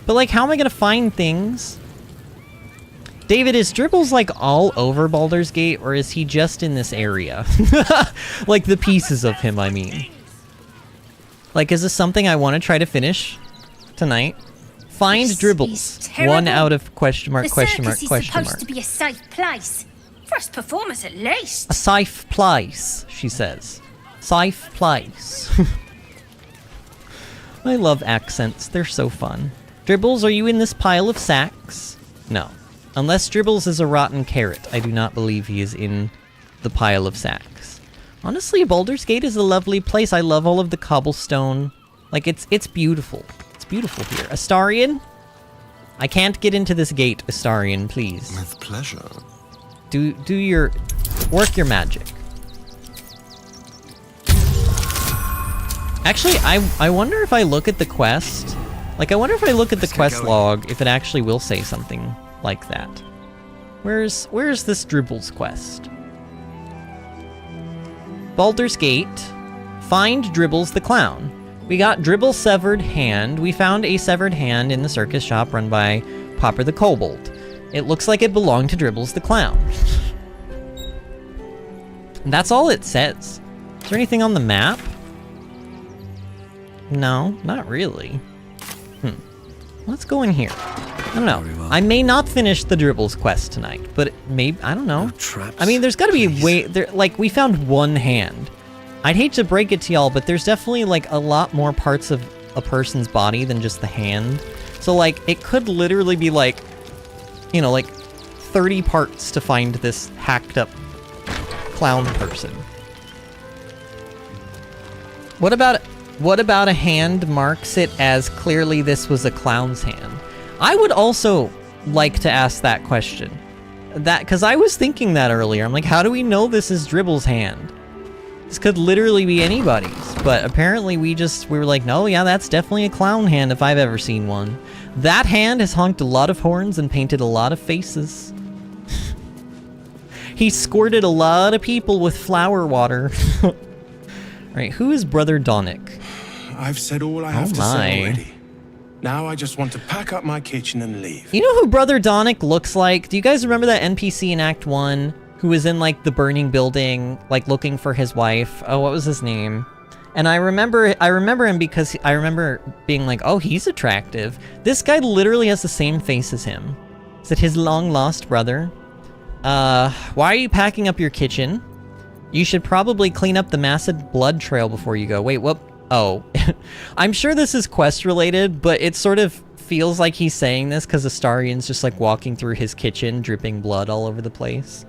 [SPEAKER 1] But, like, how am I gonna find things? David, is Dribbles like all over Baldur's Gate, or is he just in this area? Like the pieces of him, I mean. Like, is this something I want to try to finish tonight? Find Dribbles. 1 out of question mark, question mark, question mark.
[SPEAKER 15] Supposed to be a safe place. First performance at least.
[SPEAKER 1] A safe place, she says. Safe place. I love accents. They're so fun. Dribbles, are you in this pile of sacks? No. Unless Dribbles is a rotten carrot, I do not believe he is in the pile of sacks. Honestly, Baldur's Gate is a lovely place. I love all of the cobblestone. Like, it's beautiful. It's beautiful here. Astarion? I can't get into this gate, Astarion, please.
[SPEAKER 8] With pleasure.
[SPEAKER 1] Do your... work your magic. Actually, I wonder if I look at the quest... Like, I wonder if I look at the quest log, if it actually will say something like that. Where's this Dribbles quest? Baldur's Gate. Find Dribbles the Clown. We got Dribble's severed hand. We found a severed hand in the circus shop run by Popper the Kobold. It looks like it belonged to Dribbles the Clown. And that's all it says. Is there anything on the map? No, not really. Let's go in here. I don't know. I may not finish the Dribbles quest tonight, but I don't know. I mean, there's got to be a way. Like, we found one hand. I'd hate to break it to y'all, but there's definitely, like, a lot more parts of a person's body than just the hand. So, like, it could literally be, like, you know, like, 30 parts to find this hacked up clown person. What about a hand marks it as clearly this was a clown's hand? I would also like to ask that question. Because I was thinking that earlier. I'm like, how do we know this is Dribble's hand? This could literally be anybody's. But apparently we were like, no, yeah, that's definitely a clown hand if I've ever seen one. That hand has honked a lot of horns and painted a lot of faces. He squirted a lot of people with flower water. Right, who is Brother Donick?
[SPEAKER 2] I've said all I have to say already. Now I just want to pack up my kitchen and leave.
[SPEAKER 1] You know who Brother Donick looks like? Do you guys remember that NPC in Act 1 who was in, like, the burning building, like, looking for his wife? Oh, what was his name? And I remember him because I remember being like, oh, he's attractive. This guy literally has the same face as him. Is it his long-lost brother? Why are you packing up your kitchen? You should probably clean up the massive blood trail before you go. Wait, what? Oh. I'm sure this is quest-related, but it sort of feels like he's saying this because Astarion's just, like, walking through his kitchen, dripping blood all over the place.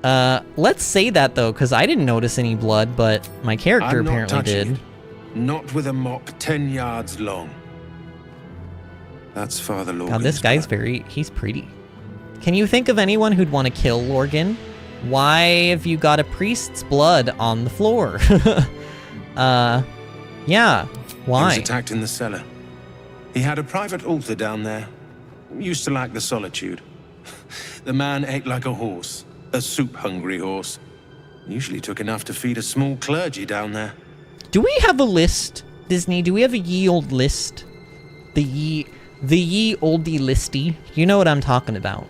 [SPEAKER 1] Let's say that, though, because I didn't notice any blood, but my character apparently did.
[SPEAKER 2] Not with a mop 10 yards long. That's Father Lorgan's.
[SPEAKER 1] God, this guy's he's pretty. Can you think of anyone who'd want to kill Lorgan? Why have you got a priest's blood on the floor? Yeah, why?
[SPEAKER 2] He was attacked in the cellar. He had a private altar down there. Used to like the solitude. The man ate like a horse. A soup-hungry horse. Usually took enough to feed a small clergy down there.
[SPEAKER 1] Do we have a list, Disney? Do we have a ye old list? The ye oldie listy? You know what I'm talking about.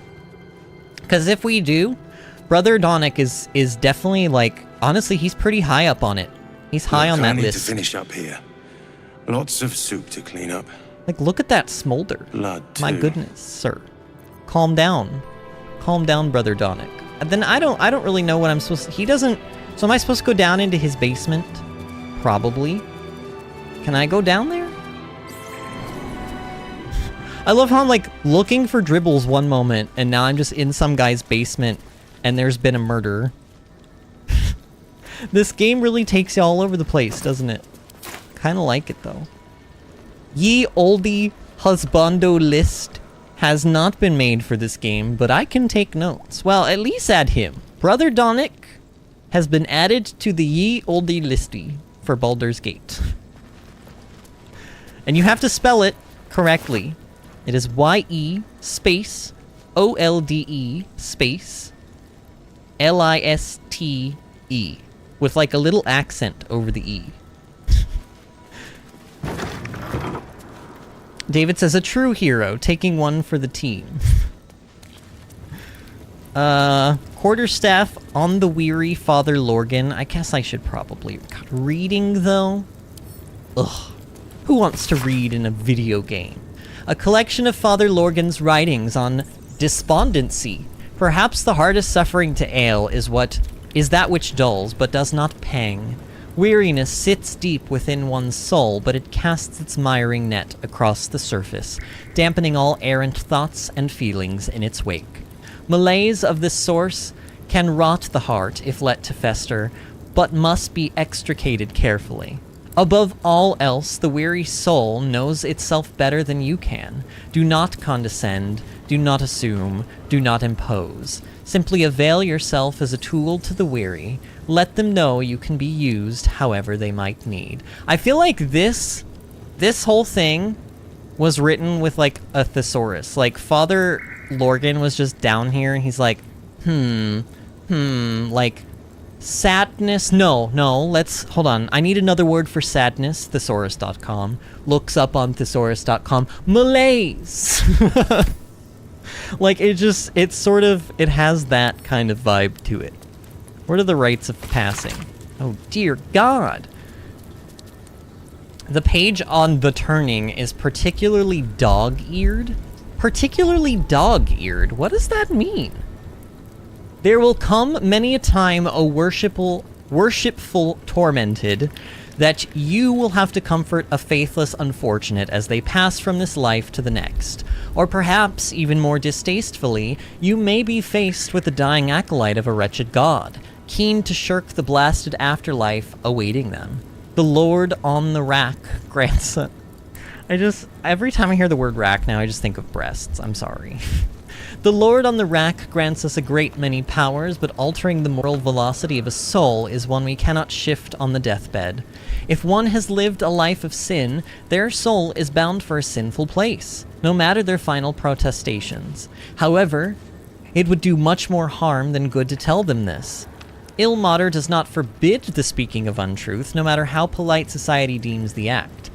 [SPEAKER 1] Because if we do, Brother Donick is definitely, like, honestly, he's pretty high up on it. He's high on that list.
[SPEAKER 2] I need to finish up here. Lots of soup to clean up.
[SPEAKER 1] Like, look at that smolder.
[SPEAKER 2] Blood, too.
[SPEAKER 1] My goodness, sir. Calm down. Calm down, Brother Donick. And then I don't really know what I'm supposed to... He doesn't... So am I supposed to go down into his basement? Probably. Can I go down there? I love how I'm, like, looking for Dribbles one moment, and now I'm just in some guy's basement, and there's been a murder. This game really takes you all over the place, doesn't it? Kind of like it, though. Ye oldie husbando list has not been made for this game, but I can take notes. Well, at least add him. Brother Donick has been added to the ye oldie listy for Baldur's Gate. And you have to spell it correctly. It is Y-E space O-L-D-E space L-I-S-T-E. With, like, a little accent over the E. David says, a true hero, taking one for the team. Quarterstaff on the weary Father Lorgan. I guess I should probably... God, reading, though? Ugh. Who wants to read in a video game? A collection of Father Lorgan's writings on despondency. Perhaps the hardest suffering to ail is that which dulls, but does not pang. Weariness sits deep within one's soul, but it casts its miring net across the surface, dampening all errant thoughts and feelings in its wake. Malaise of this source can rot the heart if let to fester, but must be extricated carefully. Above all else, the weary soul knows itself better than you can. Do not condescend, do not assume, do not impose. Simply avail yourself as a tool to the weary. Let them know you can be used however they might need. I feel like this whole thing was written with like a thesaurus. Like Father Lorgan was just down here and he's like, like sadness. No, let's hold on. I need another word for sadness. Thesaurus.com. Looks up on thesaurus.com. Malaise. Like it has that kind of vibe to it. What are the rites of passing? Oh dear God. The page on the turning is particularly dog-eared. Particularly dog-eared. What does that mean? There will come many a time, O worshipful tormented, that you will have to comfort a faithless unfortunate as they pass from this life to the next. Or perhaps, even more distastefully, you may be faced with the dying acolyte of a wretched god, keen to shirk the blasted afterlife awaiting them. The Lord on the rack grants a... every time I hear the word rack now, I just think of breasts. I'm sorry. The Lord on the rack grants us a great many powers, but altering the moral velocity of a soul is one we cannot shift on the deathbed. If one has lived a life of sin, their soul is bound for a sinful place, no matter their final protestations. However, it would do much more harm than good to tell them this. Ilmater does not forbid the speaking of untruth, no matter how polite society deems the act.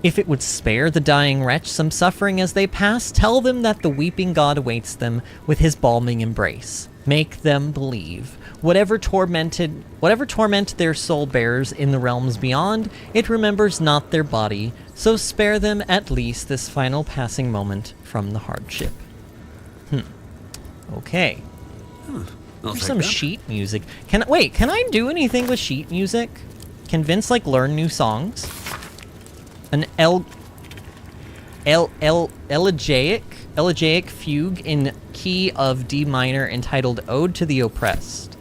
[SPEAKER 1] If it would spare the dying wretch some suffering as they pass, tell them that the weeping God awaits them with his balming embrace. Make them believe. Whatever torment their soul bears in the realms beyond, it remembers not their body, so spare them at least this final passing moment from the hardship. Okay. There's some sheet music. Can I do anything with sheet music? Can Vince, like, learn new songs? An elegiac fugue in key of D minor entitled Ode to the Oppressed.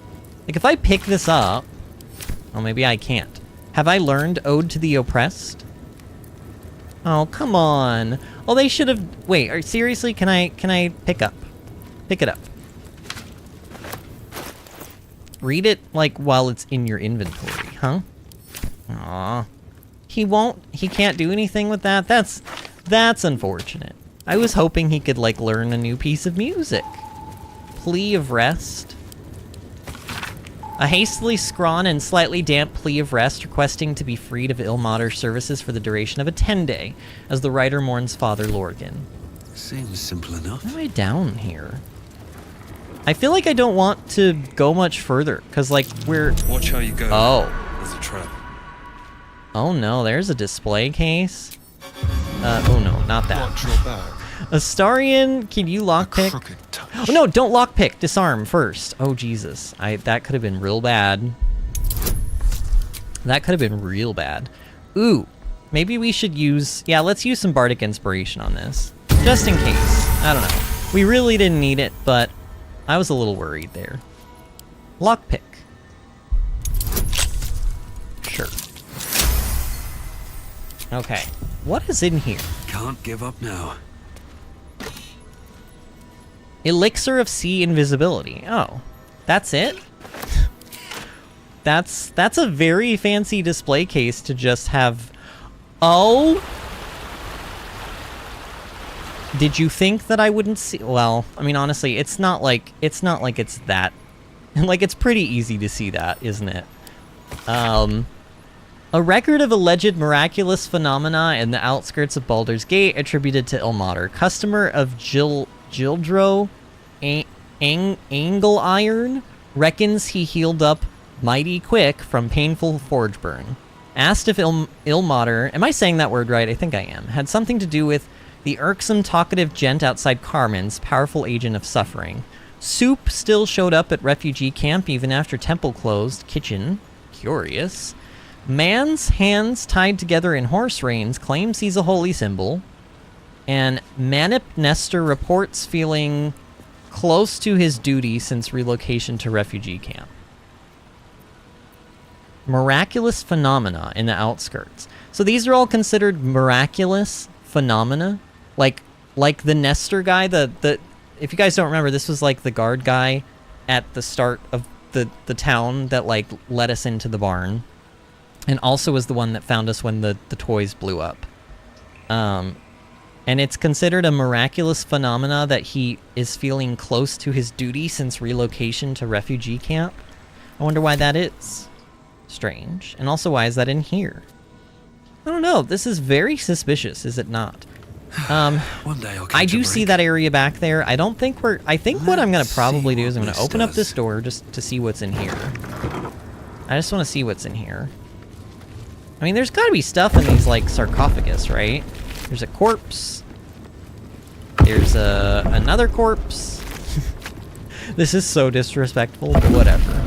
[SPEAKER 1] Like, if I pick this up... Oh, maybe I can't. Have I learned Ode to the Oppressed? Oh, come on. Oh, they should have... Wait, seriously? Can I pick it up? Read it, like, while it's in your inventory, huh? Aww. He can't do anything with that? That's unfortunate. I was hoping he could, like, learn a new piece of music. Plea of Rest. A hastily scrawn and slightly damp plea of rest requesting to be freed of Ilmater services for the duration of a 10-day, as the writer mourns Father Lorgan.
[SPEAKER 8] Seems simple enough.
[SPEAKER 1] How am I down here? I feel like I don't want to go much further, because, like, we're...
[SPEAKER 8] Watch how you go.
[SPEAKER 1] Oh.
[SPEAKER 8] There's a trap.
[SPEAKER 1] Oh no, there's a display case. Oh no, not that.
[SPEAKER 13] Watch your back.
[SPEAKER 1] Astarion, can you lockpick? Oh no, don't lockpick. Disarm first. Oh Jesus, that could have been real bad. That could have been real bad. Ooh, maybe we should use... Yeah, let's use some Bardic Inspiration on this. Just in case. I don't know. We really didn't need it, but I was a little worried there. Lockpick. Sure. Okay. What is in here?
[SPEAKER 8] Can't give up now.
[SPEAKER 1] Elixir of Sea Invisibility. Oh. That's it? That's a very fancy display case to just have... Oh? Did you think that I wouldn't see... Well, I mean, honestly, it's not like it's that... Like, it's pretty easy to see that, isn't it? A record of alleged miraculous phenomena in the outskirts of Baldur's Gate attributed to Ilmater. Customer of Gildro Angle Iron reckons he healed up mighty quick from painful forge burn. Asked if Ilmater, am I saying that word right? I think I am. Had something to do with the irksome, talkative gent outside Carmen's, powerful agent of suffering. Soup still showed up at refugee camp even after temple closed. Kitchen. Curious. Man's hands tied together in horse reins claims he's a holy symbol. And Manip Nestor reports feeling close to his duty since relocation to refugee camp. Miraculous phenomena in the outskirts. So these are all considered miraculous phenomena? Like the Nestor guy, the if you guys don't remember, this was like the guard guy at the start of the town that like let us into the barn. And also was the one that found us when the toys blew up. And it's considered a miraculous phenomena that he is feeling close to his duty since relocation to refugee camp. I wonder why that is. Strange. And also, why is that in here? I don't know. This is very suspicious, is it not?
[SPEAKER 8] One day I'll
[SPEAKER 1] I do see that area back there. I don't think we're... I think what I'm going to probably do is I'm going to open up this door just to see what's in here. I just want to see what's in here. I mean, there's got to be stuff in these, like, sarcophagus, right? There's a corpse. There's another corpse. This is so disrespectful, but whatever.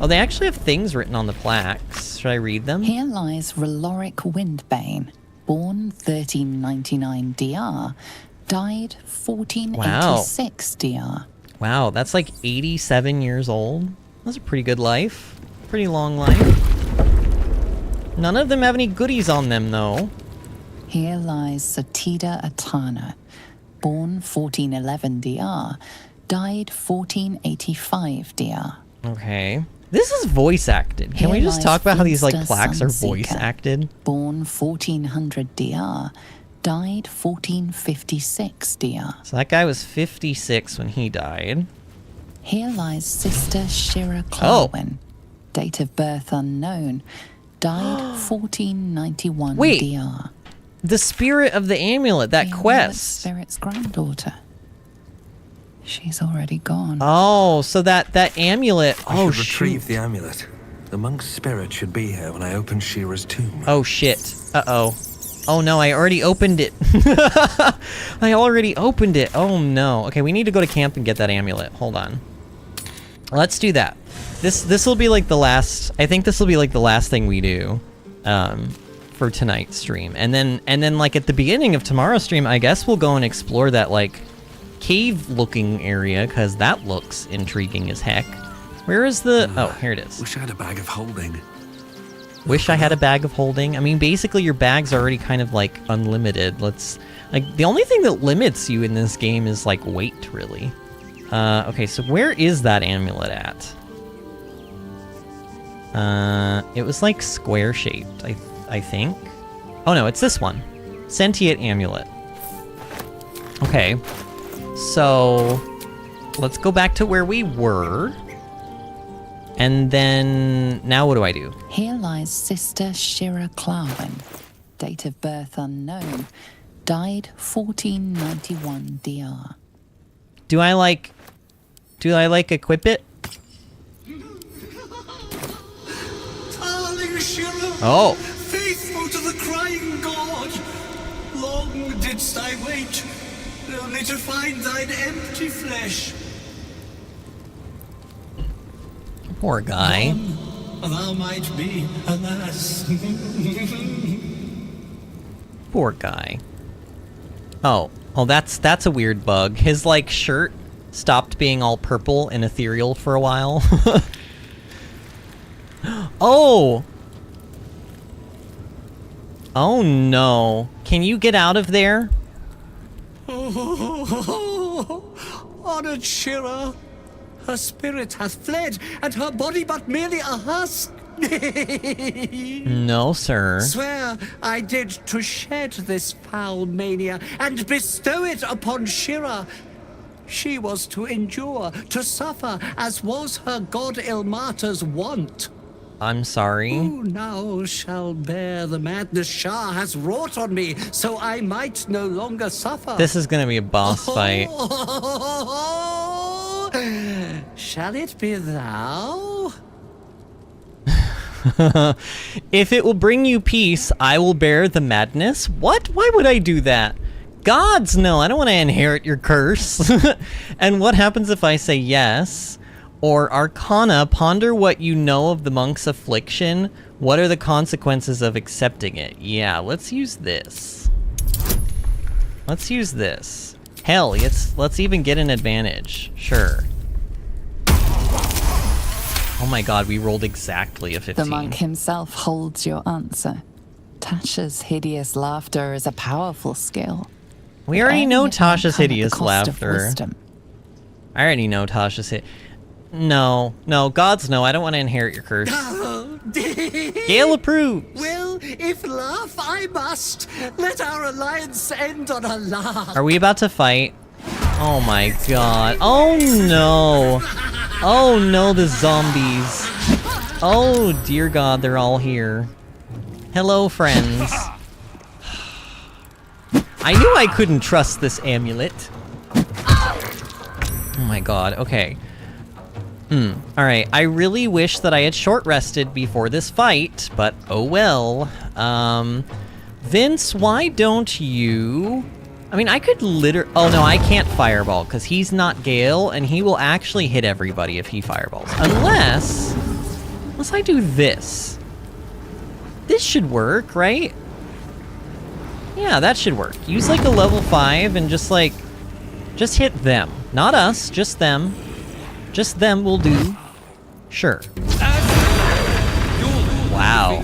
[SPEAKER 1] Oh, they actually have things written on the plaques. Should I read them?
[SPEAKER 3] Here lies Roloric Windbane, born 1399 DR, died 1486 DR.
[SPEAKER 1] Wow, that's like 87 years old. That's a pretty good life. Pretty long life. None of them have any goodies on them, though.
[SPEAKER 3] Here lies Satida Atana, born 1411 DR, died 1485 DR.
[SPEAKER 1] Okay. This is voice acted. Can we just talk about how these like plaques are voice acted?
[SPEAKER 3] Born 1400 DR, died 1456 DR.
[SPEAKER 1] So that guy was 56 when he died.
[SPEAKER 3] Here lies Sister Shira Clarwin, date of birth unknown, died 1491
[SPEAKER 1] Wait,
[SPEAKER 3] DR.
[SPEAKER 1] The spirit of the amulet, that quest.
[SPEAKER 3] Spirit's granddaughter. She's already gone.
[SPEAKER 1] Oh, so that amulet.
[SPEAKER 8] I should retrieve the amulet. The monk's spirit should be here when I open Shira's tomb.
[SPEAKER 1] Oh shit. Uh-oh. Oh no, I already opened it. I already opened it. Oh no. Okay, we need to go to camp and get that amulet. Hold on. Let's do that. This will be like the last. I think this will be like the last thing we do for tonight's stream. And then like at the beginning of tomorrow's stream, I guess we'll go and explore that like cave-looking area, because that looks intriguing as heck. Where is the... Oh, here it is.
[SPEAKER 8] Wish I had a bag of holding.
[SPEAKER 1] Wish I had a bag of holding. I mean, basically, your bag's already kind of, like, unlimited. Let's... Like, the only thing that limits you in this game is, like, weight, really. Okay, so where is that amulet at? It was, like, square-shaped, I think. Oh, no, it's this one. Sentient amulet. Okay. So, let's go back to where we were. And then, now what do I do?
[SPEAKER 3] Here lies Sister Shira Clarwin, date of birth unknown, died 1491 DR.
[SPEAKER 1] Do I equip it?
[SPEAKER 4] Darling Shira,
[SPEAKER 1] oh.
[SPEAKER 4] Faithful to the crying god, long didst I wait, only to find thine empty flesh.
[SPEAKER 1] Poor guy.
[SPEAKER 4] Gone, thou might be, alas.
[SPEAKER 1] Poor guy. Oh, that's a weird bug. His like shirt stopped being all purple and ethereal for a while. Oh. Oh no. Can you get out of there?
[SPEAKER 4] Honored Shira, her spirit hath fled, and her body but merely a husk.
[SPEAKER 1] No, sir.
[SPEAKER 4] Swear I did to shed this foul mania and bestow it upon Shira. She was to endure, to suffer, as was her god Ilmater's wont.
[SPEAKER 1] I'm sorry.
[SPEAKER 4] Who now shall bear the madness Shah has wrought on me, so I might no longer suffer?
[SPEAKER 1] This is gonna be a boss fight.
[SPEAKER 4] Shall it be thou?
[SPEAKER 1] If it will bring you peace, I will bear the madness. What? Why would I do that? Gods, no, I don't want to inherit your curse. And what happens if I say yes? Or Arcana, ponder what you know of the monk's affliction. What are the consequences of accepting it? Yeah, let's use this. Let's use this. Hell, let's even get an advantage. Sure. Oh my god, we rolled exactly a 15.
[SPEAKER 3] The monk himself holds your answer. Tasha's hideous laughter is a powerful skill.
[SPEAKER 1] We already know Tasha's hideous
[SPEAKER 3] cost of
[SPEAKER 1] laughter.
[SPEAKER 3] wisdom.
[SPEAKER 1] I already know Tasha's No, gods no, I don't want to inherit your curse. Gale approves.
[SPEAKER 4] Well, if laugh I must, let our alliance end on a laugh.
[SPEAKER 1] Are we about to fight? Oh my god. Oh no. Oh no, the zombies. Oh dear god, they're all here. Hello, friends. I knew I couldn't trust this amulet. Oh my god, okay. Alright, I really wish that I had short rested before this fight, but oh well. Vince, why don't you... I mean, I could oh no, I can't fireball, because he's not Gale, and he will actually hit everybody if he fireballs. Unless I do this. This should work, right? Yeah, that should work. Use like a level 5 and just hit them. Not us, just them. Just them will do. Sure. Wow.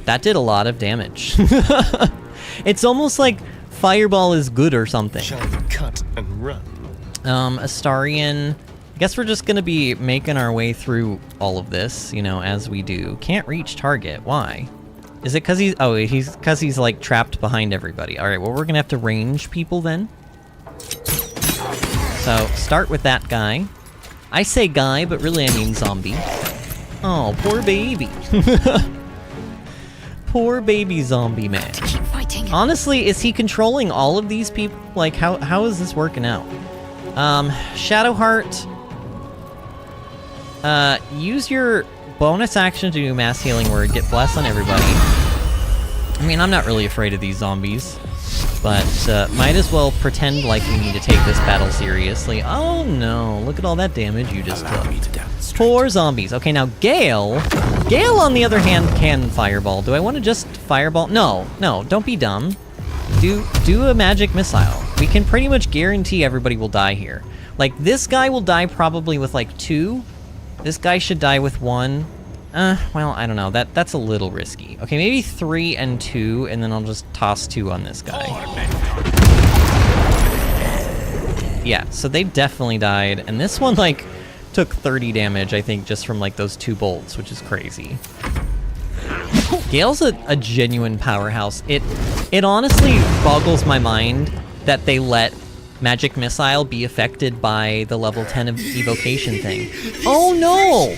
[SPEAKER 1] That did a lot of damage. It's almost like fireball is good or something.
[SPEAKER 13] Shall we cut and run?
[SPEAKER 1] Astarion. I guess we're just gonna be making our way through all of this, you know, as we do. Can't reach target. Why? Is it because he's like trapped behind everybody. Alright, well we're gonna have to range people then. So, start with that guy. I say guy, but really I mean zombie. Oh, poor baby. Poor baby zombie man. Honestly, is he controlling all of these people? Like, how is this working out? Shadowheart. Use your bonus action to do mass healing word. Get bless on everybody. I mean, I'm not really afraid of these zombies. But, might as well pretend like we need to take this battle seriously. Oh no, look at all that damage you just took. 4 zombies. Okay, now Gale. Gale, on the other hand, can fireball. Do I want to just fireball? No, don't be dumb. Do a magic missile. We can pretty much guarantee everybody will die here. Like, this guy will die probably with, like, 2. This guy should die with 1. Well, I don't know. That's a little risky. Okay, maybe 3 and 2, and then I'll just toss 2 on this guy. Yeah, so they definitely died, and this one, like, took 30 damage, I think, just from, like, those 2 bolts, which is crazy. Gale's a genuine powerhouse. It honestly boggles my mind that they let Magic Missile be affected by the level 10 of evocation thing. Oh no!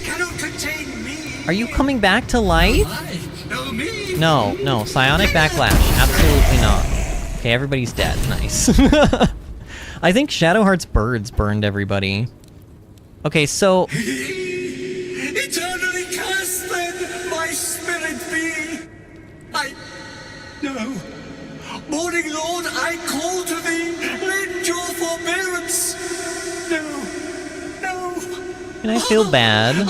[SPEAKER 1] Are you coming back to life? No, psionic backlash. Absolutely not. Okay, everybody's dead. Nice. I think Shadowheart's birds burned everybody. Okay, so...
[SPEAKER 4] Eternally cast then, my spirit be. No. Morning Lord, I call to thee. Lend your forbearance. No.
[SPEAKER 1] And I feel bad.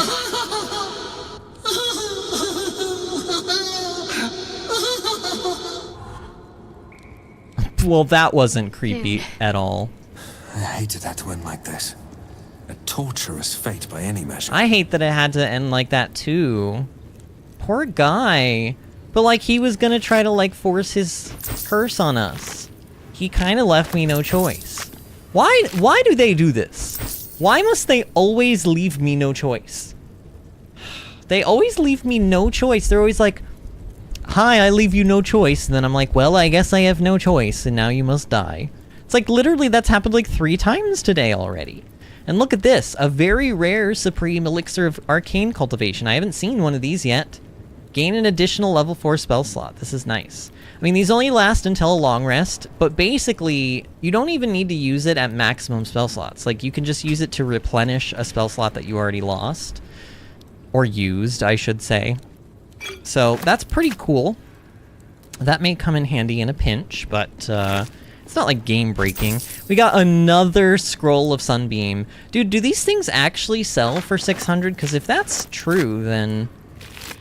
[SPEAKER 1] Well, that wasn't creepy at all.
[SPEAKER 8] I hated that to end like this. A torturous fate by any measure.
[SPEAKER 1] I hate that it had to end like that too. Poor guy. But like, he was gonna try to like force his curse on us. He kind of left me no choice. Why do they do this? Why must they always leave me no choice? They always leave me no choice. They're always like, hi, I leave you no choice. And then I'm like, well, I guess I have no choice, and now you must die. It's like, literally, that's happened like 3 times today already. And look at this, a very rare Supreme Elixir of Arcane Cultivation. I haven't seen one of these yet. Gain an additional level 4 spell slot. This is nice. I mean, these only last until a long rest, but basically, you don't even need to use it at maximum spell slots. Like, you can just use it to replenish a spell slot that you already lost. Or used, I should say. So, that's pretty cool. That may come in handy in a pinch, but it's not like game-breaking. We got another Scroll of Sunbeam. Dude, do these things actually sell for 600? Because if that's true, then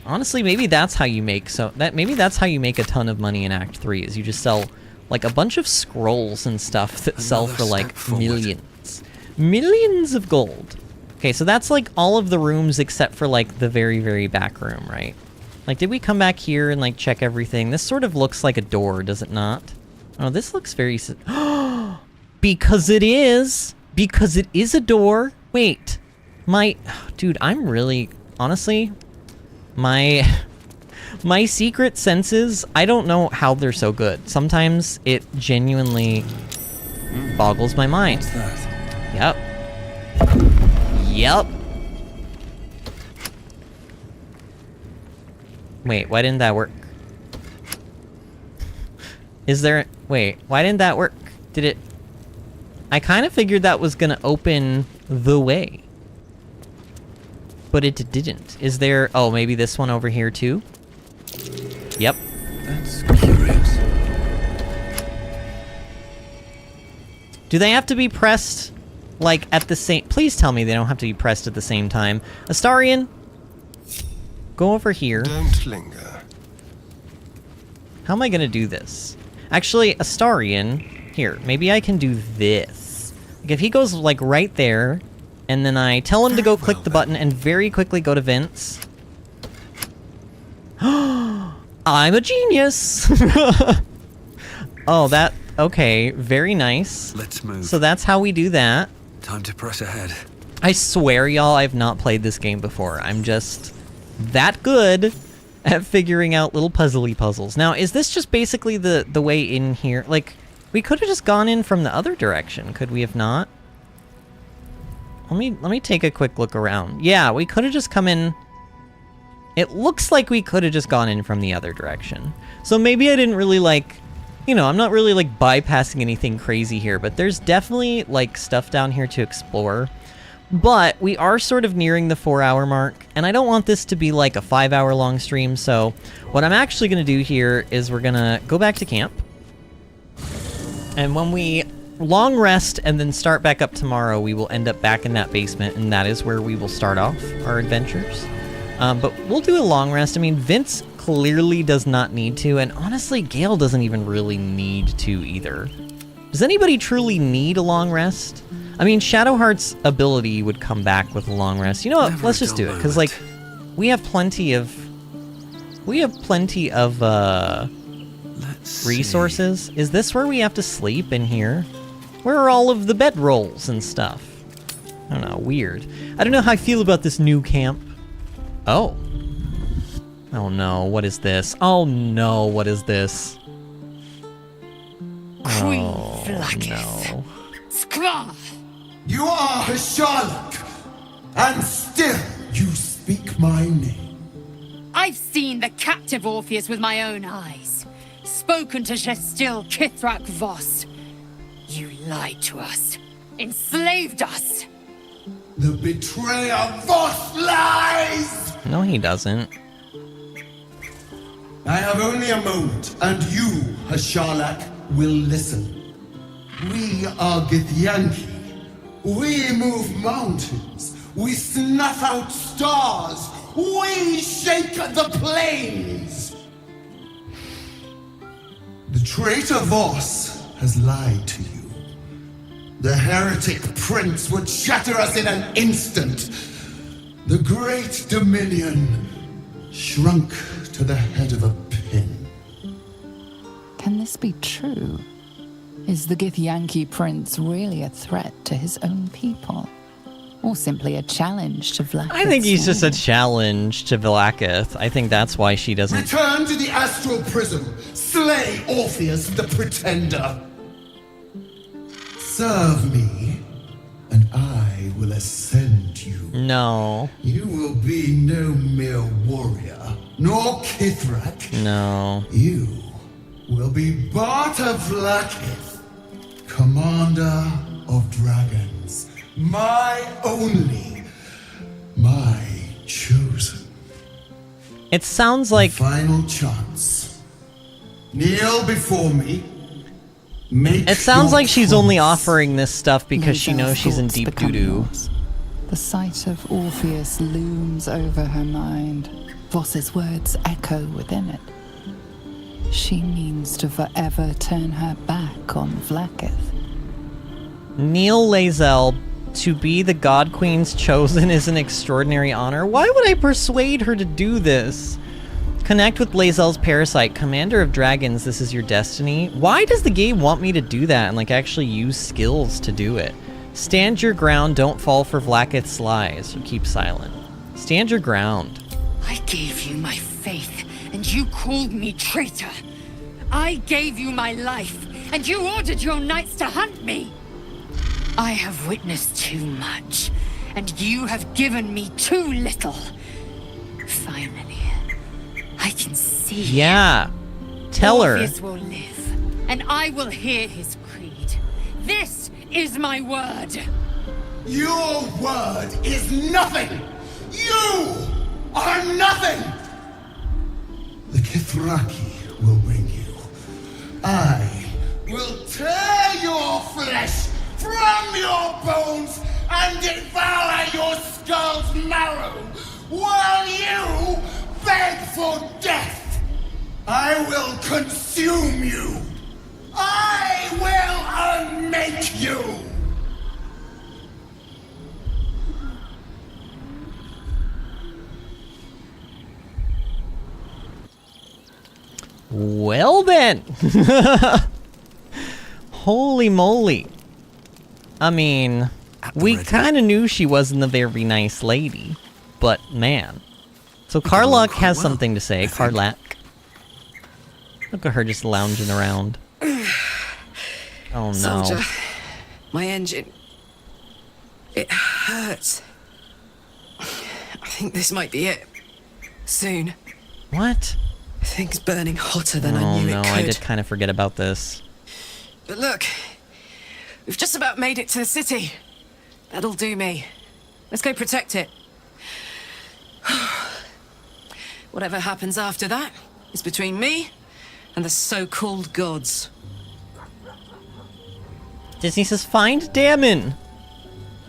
[SPEAKER 1] honestly, maybe that's how you make maybe that's how you make a ton of money in Act 3, is you just sell like a bunch of scrolls and stuff that sell for like millions. Millions of gold. Okay, so that's like all of the rooms except for like the very, very back room, right? Like, did we come back here and like check everything? This sort of looks like a door, does it not? Oh, this looks very... Because it is! Because it is a door! Wait. Dude, I'm really... Honestly, my secret senses, I don't know how they're so good. Sometimes it genuinely boggles my mind.
[SPEAKER 8] What's that?
[SPEAKER 1] Yep. Yep. Wait, why didn't that work? Is there... Wait, why didn't that work? Did it... I kind of figured that was gonna open the way. But it didn't. Is there... Oh, maybe this one over here too? Yep.
[SPEAKER 8] That's curious.
[SPEAKER 1] Do they have to be pressed, like, at the same... Please tell me they don't have to be pressed at the same time. Astarion, go over here.
[SPEAKER 13] Don't linger.
[SPEAKER 1] How am I gonna do this? Actually, Astarion, here, maybe I can do this. Like, if he goes, like, right there, and then I tell him to go click the button and very quickly go to vents. I'm a genius! Oh, that... Okay, very nice.
[SPEAKER 8] Let's move.
[SPEAKER 1] So that's how we do that.
[SPEAKER 8] Time to press ahead.
[SPEAKER 1] I swear, y'all, I've not played this game before. I'm just that good at figuring out little puzzly puzzles. Now, is this just basically the way in here? Like, we could have just gone in from the other direction, could we have not? Let me take a quick look around. Yeah, we could have just come in. It looks like we could have just gone in from the other direction. So maybe I didn't really like... You know, I'm not really like bypassing anything crazy here, but there's definitely like stuff down here to explore. But we are sort of nearing the 4-hour mark, and I don't want this to be like a 5-hour long stream, so what I'm actually going to do here is we're going to go back to camp. And when we long rest and then start back up tomorrow, we will end up back in that basement, and that is where we will start off our adventures. But we'll do a long rest. I mean, Vince clearly does not need to, and honestly, Gale doesn't even really need to either. Does anybody truly need a long rest? I mean, Shadowheart's ability would come back with a long rest. You know what? Let's just do it, because, like, we have plenty of resources. Is this where we have to sleep in here? Where are all of the bedrolls and stuff? I don't know, weird. I don't know how I feel about this new camp. Oh. Oh no, what is this? Oh no, what is this? Oh no.
[SPEAKER 18] Skra! You are a Sherlock, and still you speak my name.
[SPEAKER 6] I've seen the captive Orpheus with my own eyes. Spoken to Gestil Kithrak Voss. You lied to us. Enslaved us.
[SPEAKER 18] The betrayer Voss lies!
[SPEAKER 1] No, he doesn't.
[SPEAKER 18] I have only a moment, and you, Hasharlak, will listen. We are Githyanki. We move mountains. We snuff out stars. We shake the plains. The traitor Voss has lied to you. The heretic prince would shatter us in an instant. The great dominion shrunk to the head of a pin.
[SPEAKER 3] Can this be true? Is the Githyanki prince really a threat to his own people? Or simply a challenge to Vlaakith's
[SPEAKER 1] I think he's just a
[SPEAKER 3] rule?
[SPEAKER 1] challenge to Vlaakith. I think that's why she doesn't...
[SPEAKER 18] Return to the astral prism. Slay Orpheus the Pretender. Serve me, and I will ascend you.
[SPEAKER 1] No.
[SPEAKER 18] You will be no mere warrior, nor Kithrak.
[SPEAKER 1] No.
[SPEAKER 18] You will be Baldur Vlaakith, commander of dragons. My only, my chosen.
[SPEAKER 1] It sounds like...
[SPEAKER 18] Final chance. Kneel before me. Make
[SPEAKER 1] It sounds
[SPEAKER 18] your
[SPEAKER 1] like she's only offering this stuff because she knows she's in
[SPEAKER 3] Thoughts
[SPEAKER 1] deep
[SPEAKER 3] become
[SPEAKER 1] doo-doo.
[SPEAKER 3] yours. The sight of Orpheus looms over her mind. Voss's words echo within it. She means to forever turn her back on Vlaakith.
[SPEAKER 1] Neil Lae'zel, to be the God Queen's chosen is an extraordinary honor. Why would I persuade her to do this? Connect with Lae'zel's parasite, commander of dragons, this is your destiny. Why does the game want me to do that and like actually use skills to do it? Stand your ground, don't fall for Vlaakith's lies, or keep silent. Stand your ground.
[SPEAKER 6] I gave you my faith, and you called me traitor. I gave you my life, and you ordered your knights to hunt me. I have witnessed too much, and you have given me too little. Finally, I can see.
[SPEAKER 1] Yeah. Tell her.
[SPEAKER 6] Orpheus will live, and I will hear his creed. This is my word.
[SPEAKER 18] Your word is nothing! You are nothing! The Kithraki will bring you. I will tear your flesh from your bones and devour your skull's marrow while you beg for death. I will consume you. I will unmake you.
[SPEAKER 1] Well then. Holy moly. I mean, we kind of knew she wasn't a very nice lady, but man. So Karlach has something to say. Karlach. Look at her just lounging around. Oh no.
[SPEAKER 11] Soldier, my engine. It hurts. I think this might be it. Soon.
[SPEAKER 1] What?
[SPEAKER 11] Things burning hotter than I knew it could.
[SPEAKER 1] Oh no, I did kind of forget about this.
[SPEAKER 11] But look, we've just about made it to the city. That'll do me. Let's go protect it. Whatever happens after that is between me and the so-called gods.
[SPEAKER 1] Disney says, find Damon.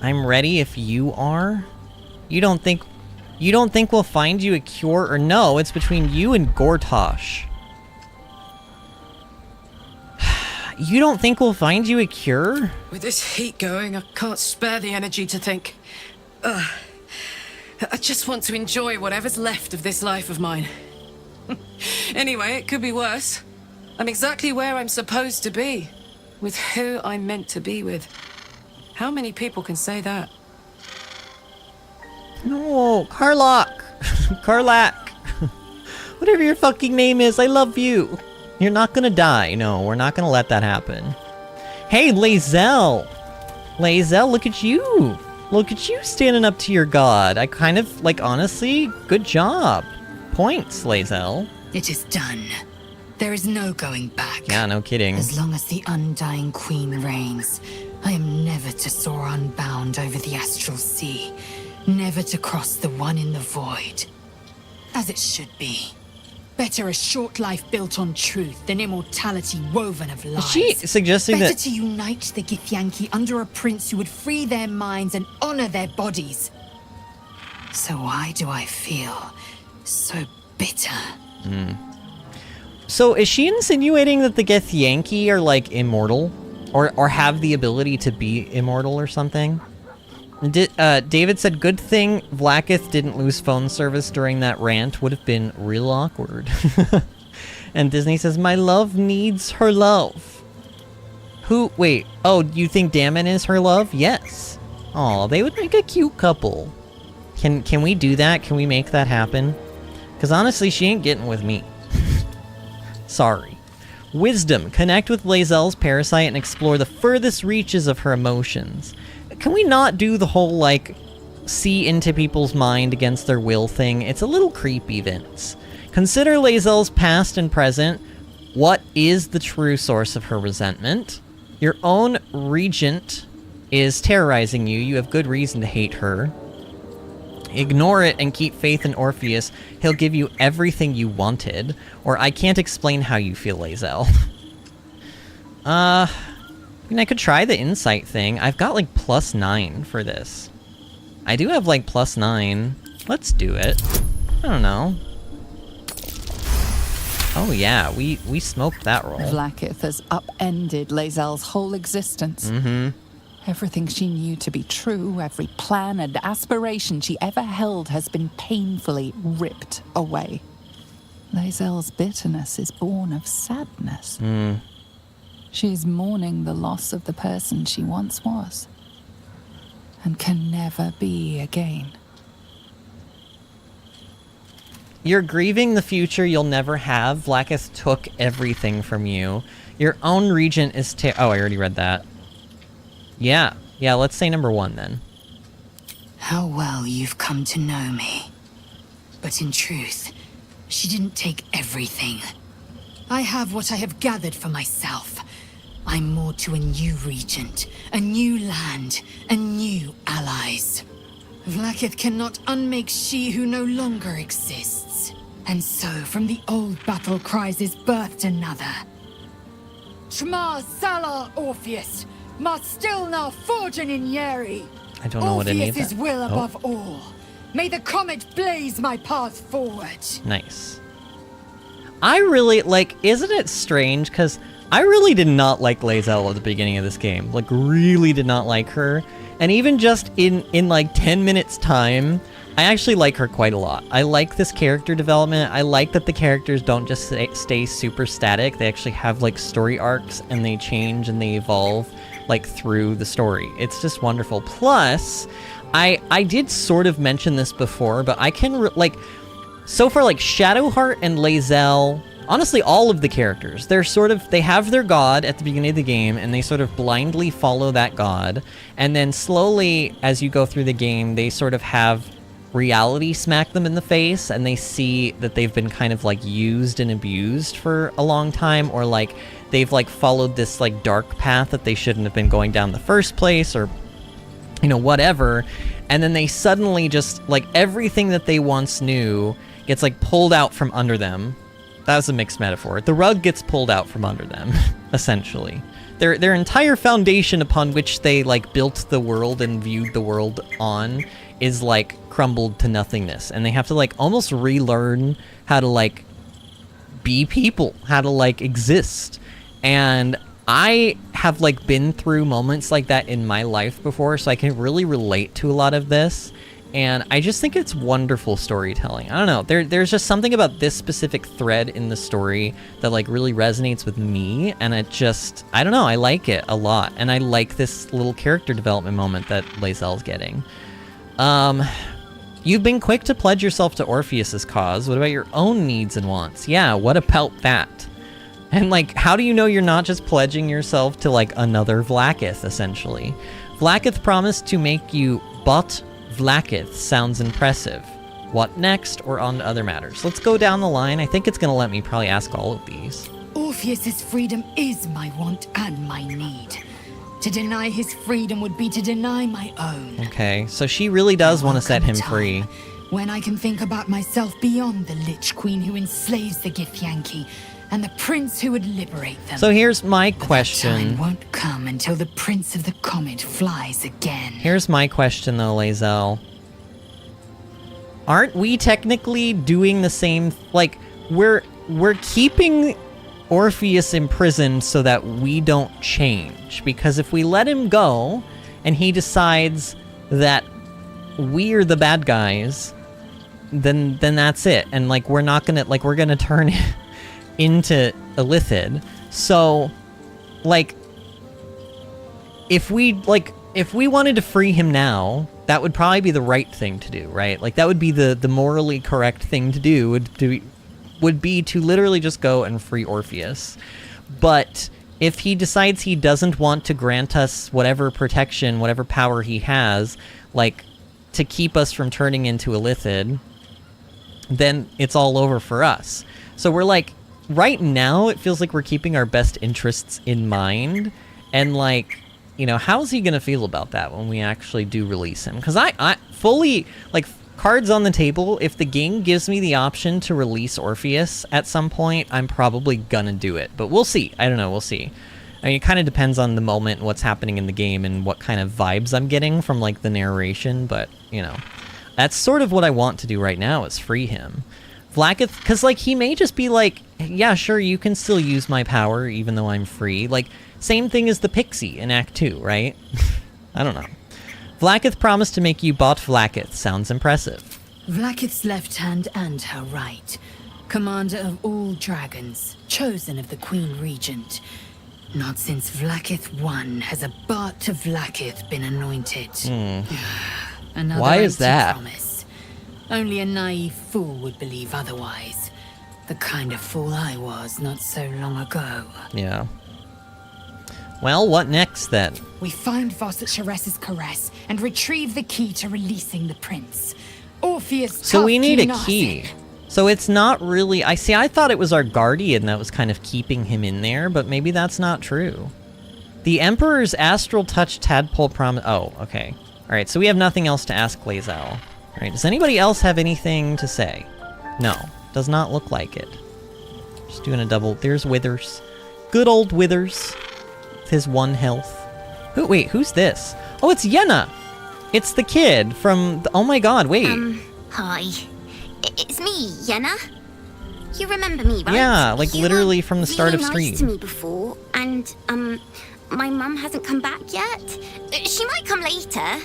[SPEAKER 1] I'm ready if you are. You don't think we'll find you a cure? Or no, it's between you and Gortosh. You don't think we'll find you a cure?
[SPEAKER 11] With this heat going, I can't spare the energy to think. I just want to enjoy whatever's left of this life of mine. Anyway, it could be worse. I'm exactly where I'm supposed to be. With who I'm meant to be with. How many people can say that?
[SPEAKER 1] No, Karlach. Karlach. Whatever your fucking name is, I love you. You're not gonna die. No, we're not gonna let that happen. Hey, Lae'zel. Lae'zel, look at you. Look at you standing up to your god. I kind of, like, honestly, good job. Points, Lae'zel.
[SPEAKER 6] It is done. There is no going back.
[SPEAKER 1] Yeah, no kidding.
[SPEAKER 6] As long as the Undying Queen reigns, I am never to soar unbound over the astral sea. Never to cross the one in the void. As it should be. Better a short life built on truth than immortality woven of lies.
[SPEAKER 1] Is she suggesting
[SPEAKER 6] Better
[SPEAKER 1] that...
[SPEAKER 6] to unite the Githyanki under a prince who would free their minds and honor their bodies. So why do I feel so bitter?
[SPEAKER 1] So is she insinuating that the Githyanki are, like, immortal? Or have the ability to be immortal or something? David said, good thing Vlaakith didn't lose phone service during that rant. Would have been real awkward. And Disney says, my love needs her love. Who? Wait. Oh, you think Damon is her love? Yes. Aw, they would make a cute couple. Can we do that? Can we make that happen? Because honestly, she ain't getting with me. Sorry. Wisdom. Connect with Lae'zel's parasite and explore the furthest reaches of her emotions. Can we not do the whole, like, see into people's mind against their will thing? It's a little creepy, Vince. Consider Lae'zel's past and present. What is the true source of her resentment? Your own regent is terrorizing you. You have good reason to hate her. Ignore it and keep faith in Orpheus. He'll give you everything you wanted. Or I can't explain how you feel, Lae'zel. I mean, I could try the insight thing. I've got like +9 for this. I do have like +9. Let's do it. I don't know. Oh yeah, we smoked that roll.
[SPEAKER 3] Vlaakith has upended Lae'zel's whole existence.
[SPEAKER 1] Mm-hmm.
[SPEAKER 3] Everything she knew to be true, every plan and aspiration she ever held has been painfully ripped away. Lae'zel's bitterness is born of sadness. She's mourning the loss of the person she once was, and can never be again.
[SPEAKER 1] You're grieving the future you'll never have. Vlaakith took everything from you. Your own regent is oh, I already read that. Yeah, let's say number 1 then.
[SPEAKER 6] How well you've come to know me. But in truth, she didn't take everything. I have what I have gathered for myself. I'm more to a new regent, a new land, and new allies. Vlaakith cannot unmake she who no longer exists. And so, from the old battle cries is birthed another. Shma Salar Orpheus, Marstilna Forgen in Yeri.
[SPEAKER 1] I don't know what any of that.
[SPEAKER 6] Orpheus's will above all. May the comet blaze my path forward.
[SPEAKER 1] Nice. I really, like, isn't it strange? Because I really did not like Lae'zel at the beginning of this game. Like, really did not like her. And even just in like 10 minutes time, I actually like her quite a lot. I like this character development. I like that the characters don't just stay super static. They actually have like story arcs and they change and they evolve like through the story. It's just wonderful. Plus, I did sort of mention this before, but I can like, so far like Shadowheart and Lae'zel, honestly all of the characters, they have their god at the beginning of the game and they sort of blindly follow that god, and then slowly as you go through the game they sort of have reality smack them in the face and they see that they've been kind of like used and abused for a long time, or like they've like followed this like dark path that they shouldn't have been going down in the first place, or you know, whatever, and then they suddenly just like everything that they once knew gets like pulled out from under them. That was a mixed metaphor. The rug gets pulled out from under them, essentially. Their entire foundation upon which they like built the world and viewed the world on is like crumbled to nothingness, and they have to like almost relearn how to like be people, how to like exist. And I have like been through moments like that in my life before, so I can really relate to a lot of this. And I just think it's wonderful storytelling. I don't know, there's just something about this specific thread in the story that like really resonates with me, and it just, I don't know, I like it a lot. And I like this little character development moment that Lae'zel's getting. You've been quick to pledge yourself to Orpheus's cause. What about your own needs and wants? Yeah, what about that? And like, how do you know you're not just pledging yourself to like another Vlaakith, essentially? Vlaakith promised to make you but Vlaakith sounds impressive. What next, or on to other matters? Let's go down the line. I think it's gonna let me probably ask all of these.
[SPEAKER 6] Orpheus's freedom is my want and my need. To deny his freedom would be to deny my own.
[SPEAKER 1] Okay, so she really does want to set him free.
[SPEAKER 6] When I can think about myself beyond the Lich Queen who enslaves the Githyanki and the prince who would liberate them.
[SPEAKER 1] So here's my question.
[SPEAKER 6] That time won't come until the Prince of the Comet flies again.
[SPEAKER 1] Here's my question though, Lae'zel. Aren't we technically doing the same, like, we're keeping Orpheus imprisoned so that we don't change? Because if we let him go and he decides that we're the bad guys, then that's it. And like, we're not gonna, like, we're gonna turn into Illithid. So like, if we wanted to free him now, that would probably be the right thing to do, right? Like, that would be the morally correct thing to do, would be to literally just go and free Orpheus. But if he decides he doesn't want to grant us whatever protection, whatever power he has, like, to keep us from turning into Illithid, then it's all over for us. So we're like, right now, it feels like we're keeping our best interests in mind. And like, you know, how's he going to feel about that when we actually do release him? Because I fully, like, cards on the table, if the game gives me the option to release Orpheus at some point, I'm probably gonna do it. But we'll see. I don't know. We'll see. I mean, it kind of depends on the moment and what's happening in the game and what kind of vibes I'm getting from, like, the narration. But, you know, that's sort of what I want to do right now, is free him. Vlaakith, because, like, he may just be like, yeah, sure, you can still use my power even though I'm free. Like, same thing as the Pixie in Act 2, right? I don't know. Vlaakith promised to make you bot Vlaakith. Sounds impressive.
[SPEAKER 6] Vlaakith's left hand and her right. Commander of all dragons, chosen of the Queen Regent. Not since Vlaakith I has a bot of Vlaakith been anointed. Another
[SPEAKER 1] Why is
[SPEAKER 6] empty
[SPEAKER 1] that?
[SPEAKER 6] promise. Only a naive fool would believe otherwise. The kind of fool I was not so long ago.
[SPEAKER 1] Yeah. Well, what next, then?
[SPEAKER 9] We find Voss at Sharess's caress and retrieve the key to releasing the prince. Orpheus.
[SPEAKER 1] So we need a key. So it's not really... I thought it was our guardian that was kind of keeping him in there, but maybe that's not true. The Emperor's astral touch tadpole promise... Oh, okay. Alright, so we have nothing else to ask Glazowl. Alright, does anybody else have anything to say? No, does not look like it. Just doing a double... There's Withers. Good old Withers. His 1 health. Wait, who's this? Oh, it's Yenna! It's the kid from... Oh my god, wait.
[SPEAKER 15] Hi. It's me, Yenna. You remember me, right?
[SPEAKER 1] Yeah, like literally from the start of
[SPEAKER 15] really
[SPEAKER 1] stream.
[SPEAKER 15] nice to me before, and, my mum hasn't come back yet. She might come later.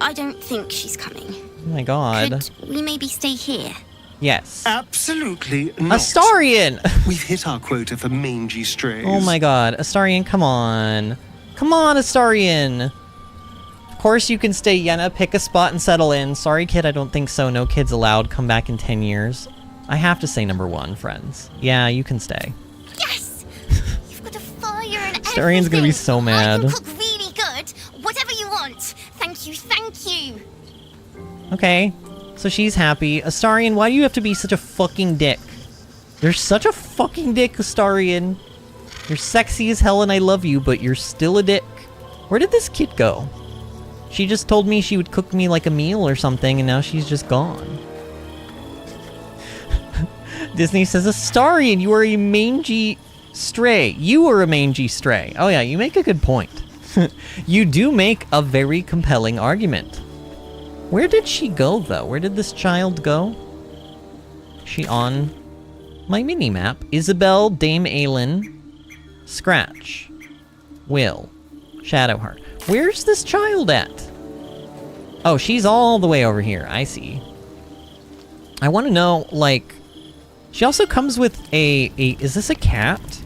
[SPEAKER 15] I don't think she's coming.
[SPEAKER 1] Oh my god.
[SPEAKER 15] Could we maybe stay here?
[SPEAKER 1] Yes.
[SPEAKER 13] Absolutely not.
[SPEAKER 1] Astarion!
[SPEAKER 13] We've hit our quota for mangy strays.
[SPEAKER 1] Oh my god. Astarion, come on. Come on, Astarion! Of course you can stay, Yenna. Pick a spot and settle in. Sorry, kid, I don't think so. No kids allowed. Come back in 10 years. I have to say number 1, friends. Yeah, you can stay.
[SPEAKER 15] Yes! You've got a fire and everything.
[SPEAKER 1] Astarion's gonna be so mad.
[SPEAKER 15] I can cook really good. Whatever you want. Thank you, thank you.
[SPEAKER 1] Okay. So she's happy. Astarion, why do you have to be such a fucking dick? You're such a fucking dick, Astarion. You're sexy as hell and I love you, but you're still a dick. Where did this kid go? She just told me she would cook me like a meal or something, and now she's just gone. Disney says, Astarion, you are a mangy stray. You are a mangy stray. Oh yeah, you make a good point. You do make a very compelling argument. Where did she go, though? Where did this child go? Is she on my mini-map? Isabel, Dame Aelin, Scratch, Will, Shadowheart. Where's this child at? Oh, she's all the way over here. I see. I want to know, like... She also comes with a... Is this a cat?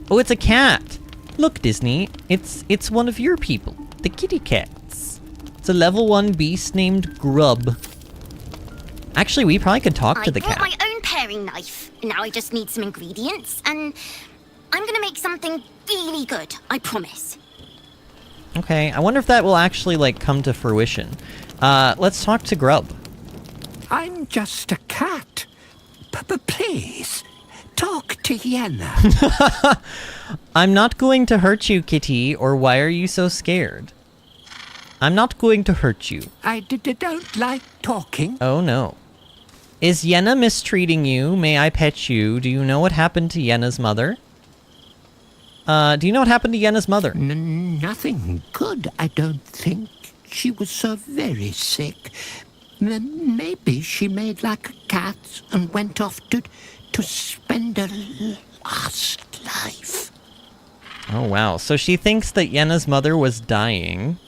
[SPEAKER 1] Oh, it's a cat! Look, Disney. It's one of your people. The kitty cats. It's a level 1 beast named Grub. Actually, we probably could talk to the cat.
[SPEAKER 15] I brought my own paring knife. Now I just need some ingredients, and I'm gonna make something really good. I promise.
[SPEAKER 1] Okay, I wonder if that will actually, like, come to fruition. Let's talk to Grub.
[SPEAKER 10] I'm just a cat. Please, talk to Yenna.
[SPEAKER 1] I'm not going to hurt you, kitty, or why are you so scared? I'm not going to hurt you.
[SPEAKER 10] I don't like talking.
[SPEAKER 1] Oh, no. Is Yenna mistreating you? May I pet you? Do you know what happened to Yenna's mother? Do you know what happened to Yenna's mother?
[SPEAKER 10] Nothing good, I don't think. She was so very sick. Maybe she made like a cat and went off to spend her last life.
[SPEAKER 1] Oh, wow. So she thinks that Yenna's mother was dying.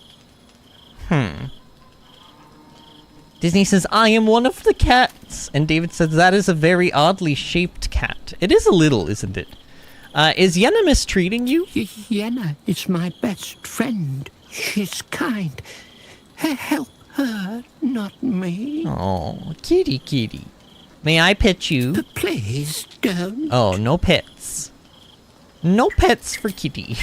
[SPEAKER 1] Disney says, I am one of the cats. And David says, that is a very oddly shaped cat. It is a little, isn't it? Is Yenna mistreating you?
[SPEAKER 10] Yenna is my best friend. She's kind. Help her, not me.
[SPEAKER 1] Oh, kitty, kitty. May I pet you?
[SPEAKER 10] Please don't.
[SPEAKER 1] Oh, no pets. No pets for kitty.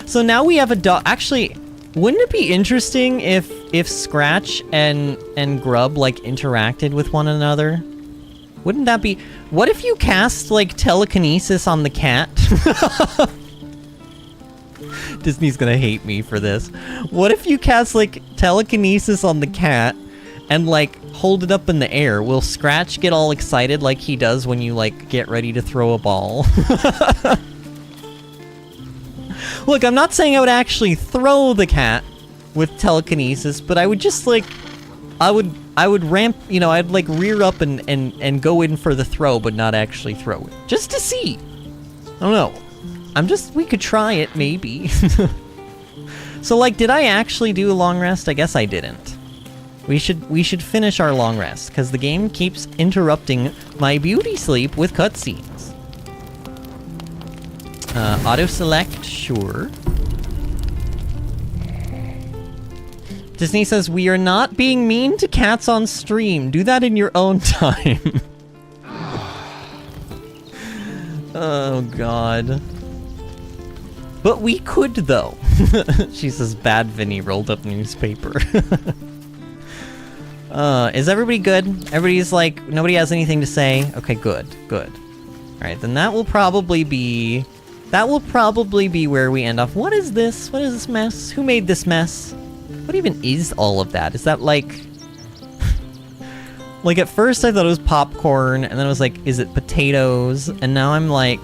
[SPEAKER 1] So now we have a dog. Actually, Wouldn't it be interesting if Scratch and Grub like interacted with one another? Wouldn't that be... What if you cast like telekinesis on the cat? Disney's gonna hate me for this. What if you cast like telekinesis on the cat and like hold it up in the air? Will Scratch get all excited like he does when you like get ready to throw a ball? Look, I'm not saying I would actually throw the cat with telekinesis, but I would just like, I would ramp, you know, I'd like rear up and go in for the throw, but not actually throw it. Just to see. I don't know. We could try it, maybe. So like, did I actually do a long rest? I guess I didn't. We should finish our long rest, because the game keeps interrupting my beauty sleep with cutscenes. Auto select, sure. Disney says, we are not being mean to cats on stream. Do that in your own time. Oh, God. But we could, though. She says, bad Vinny rolled up newspaper. Is everybody good? Everybody's like, nobody has anything to say? Okay, good, good. Alright, then that will probably be where we end off. What is this? What is this mess? Who made this mess? What even is all of that? Is that like... Like, at first I thought it was popcorn, and then I was like, is it potatoes? And now I'm like...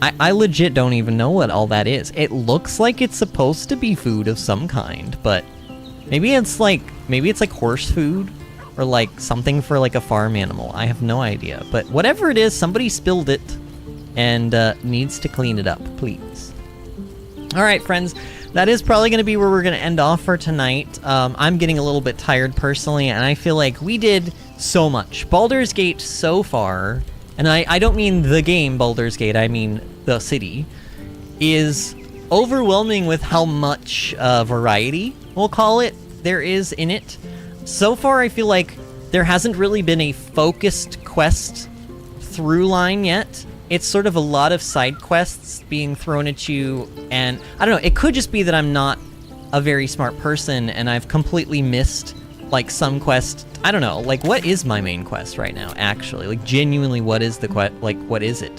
[SPEAKER 1] I legit don't even know what all that is. It looks like it's supposed to be food of some kind, but... Maybe it's like horse food? Or like something for like a farm animal. I have no idea. But whatever it is, somebody spilled it. And needs to clean it up, please. Alright, friends. That is probably going to be where we're going to end off for tonight. I'm getting a little bit tired personally, and I feel like we did so much. Baldur's Gate so far, and I don't mean the game Baldur's Gate, I mean the city, is overwhelming with how much variety, we'll call it, there is in it. So far, I feel like there hasn't really been a focused quest through line yet. It's sort of a lot of side quests being thrown at you, and I don't know, it could just be that I'm not a very smart person and I've completely missed like some quest. I don't know, like what is my main quest right now, actually? Like genuinely, what is the quest? Like what is it?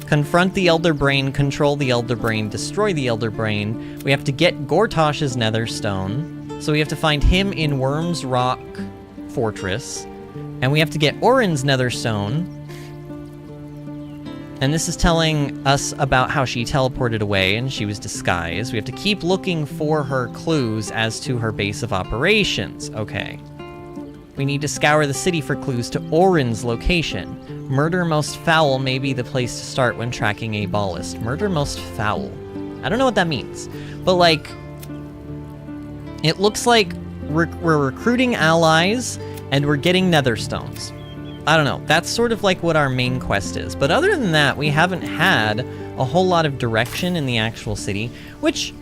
[SPEAKER 1] Confront the Elder Brain, control the Elder Brain, destroy the Elder Brain. We have to get Gortosh's Netherstone, so we have to find him in Worm's Rock Fortress, and we have to get Orin's Netherstone. And this is telling us about how she teleported away and she was disguised. We have to keep looking for her clues as to her base of operations. Okay. We need to scour the city for clues to Orin's location. Murder Most Foul may be the place to start when tracking a ballist. Murder Most Foul. I don't know what that means. But, like, it looks like we're recruiting allies and we're getting Netherstones. I don't know, that's sort of like what our main quest is. But other than that, we haven't had a whole lot of direction in the actual city, which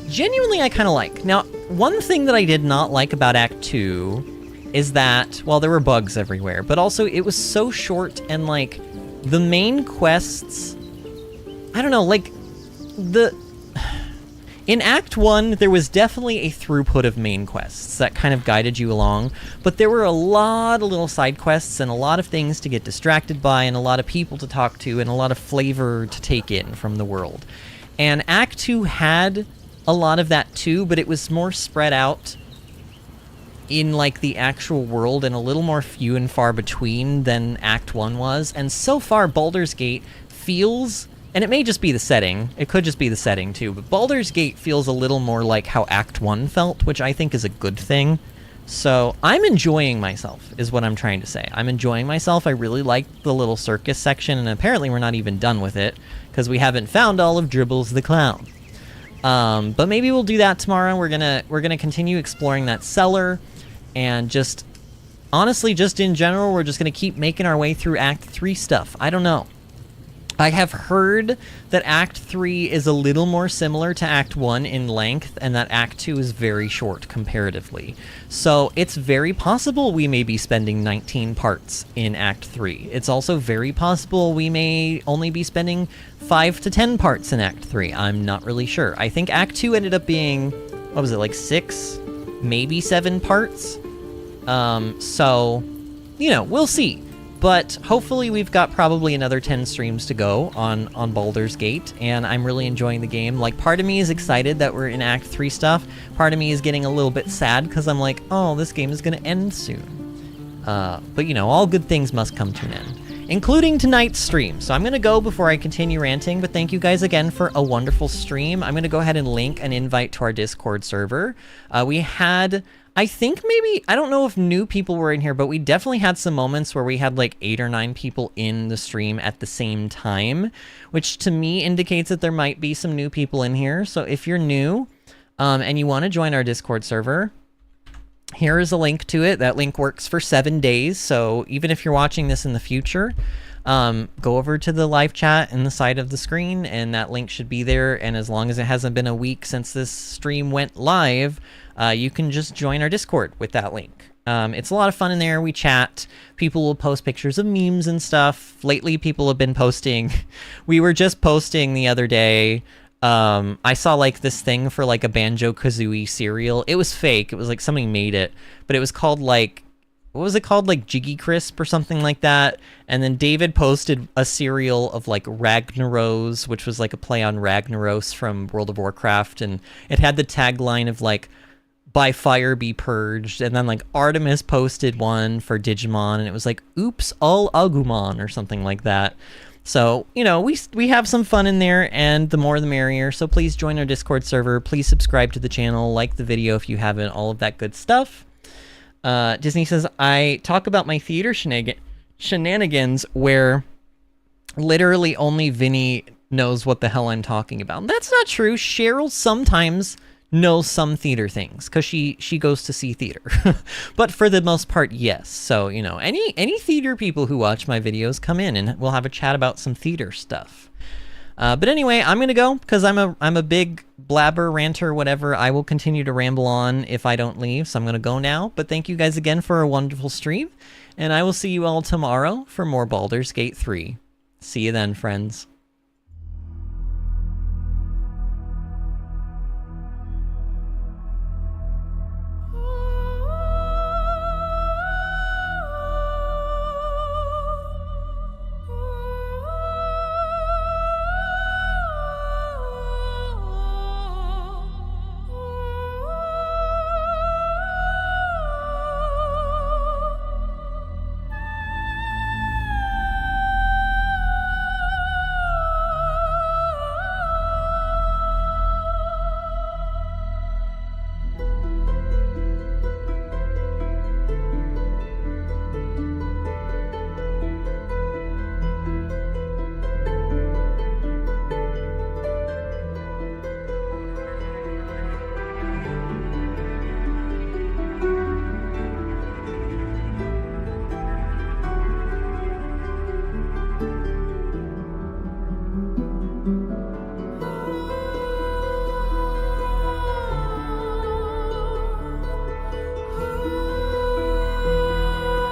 [SPEAKER 1] genuinely I kind of like. Now, one thing that I did not like about Act 2 is that, well, there were bugs everywhere, but also it was so short and like the main quests, I don't know, like in Act 1, there was definitely a throughput of main quests that kind of guided you along, but there were a lot of little side quests and a lot of things to get distracted by and a lot of people to talk to and a lot of flavor to take in from the world. And Act 2 had a lot of that too, but it was more spread out in like the actual world and a little more few and far between than Act 1 was. And so far, Baldur's Gate feels... And it may just be the setting. It could just be the setting, too. But Baldur's Gate feels a little more like how Act 1 felt, which I think is a good thing. So I'm enjoying myself, is what I'm trying to say. I'm enjoying myself. I really like the little circus section, and apparently we're not even done with it, because we haven't found all of Dribbles the Clown. But maybe we'll do that tomorrow. We're gonna continue exploring that cellar, and just... Honestly, just in general, we're just gonna keep making our way through Act 3 stuff. I don't know. I have heard that Act 3 is a little more similar to Act 1 in length, and that Act 2 is very short comparatively. So it's very possible we may be spending 19 parts in Act 3. It's also very possible we may only be spending 5 to 10 parts in Act 3. I'm not really sure. I think Act 2 ended up being, what was it, like 6, maybe 7 parts? So, you know, we'll see. But hopefully we've got probably another 10 streams to go on Baldur's Gate, and I'm really enjoying the game. Like, part of me is excited that we're in Act 3 stuff. Part of me is getting a little bit sad because I'm like, oh, this game is going to end soon. But, you know, all good things must come to an end, including tonight's stream. So I'm going to go before I continue ranting, but thank you guys again for a wonderful stream. I'm going to go ahead and link an invite to our Discord server. We had... I think maybe, I don't know if new people were in here, but we definitely had some moments where we had like 8 or 9 people in the stream at the same time, which to me indicates that there might be some new people in here. So if you're new and you want to join our Discord server, here is a link to it. That link works for 7 days. So even if you're watching this in the future, go over to the live chat in the side of the screen, and that link should be there. And as long as it hasn't been a week since this stream went live, you can just join our Discord with that link. It's a lot of fun in there. We chat. People will post pictures of memes and stuff. Lately, people have been posting. We were just posting the other day. I saw like this thing for like a Banjo-Kazooie cereal. It was fake. It was like somebody made it, but it was called like, what was it called? Like Jiggy Crisp or something like that. And then David posted a cereal of like Ragnaros, which was like a play on Ragnaros from World of Warcraft. And it had the tagline of like, by fire be purged. And then like Artemis posted one for Digimon, and it was like, oops, all Agumon or something like that. So, you know, we have some fun in there, and the more the merrier. So please join our Discord server. Please subscribe to the channel, like the video if you haven't, all of that good stuff. Disney says, I talk about my theater shenanigans where literally only Vinny knows what the hell I'm talking about. That's not true. Cheryl sometimes knows some theater things because she goes to see theater. But for the most part, yes. So, you know, any theater people who watch my videos, come in and we'll have a chat about some theater stuff. But anyway, I'm gonna go because I'm a big blabber, ranter, whatever. I will continue to ramble on if I don't leave, so I'm gonna go now. But thank you guys again for a wonderful stream, and I will see you all tomorrow for more Baldur's Gate 3. See you then, friends.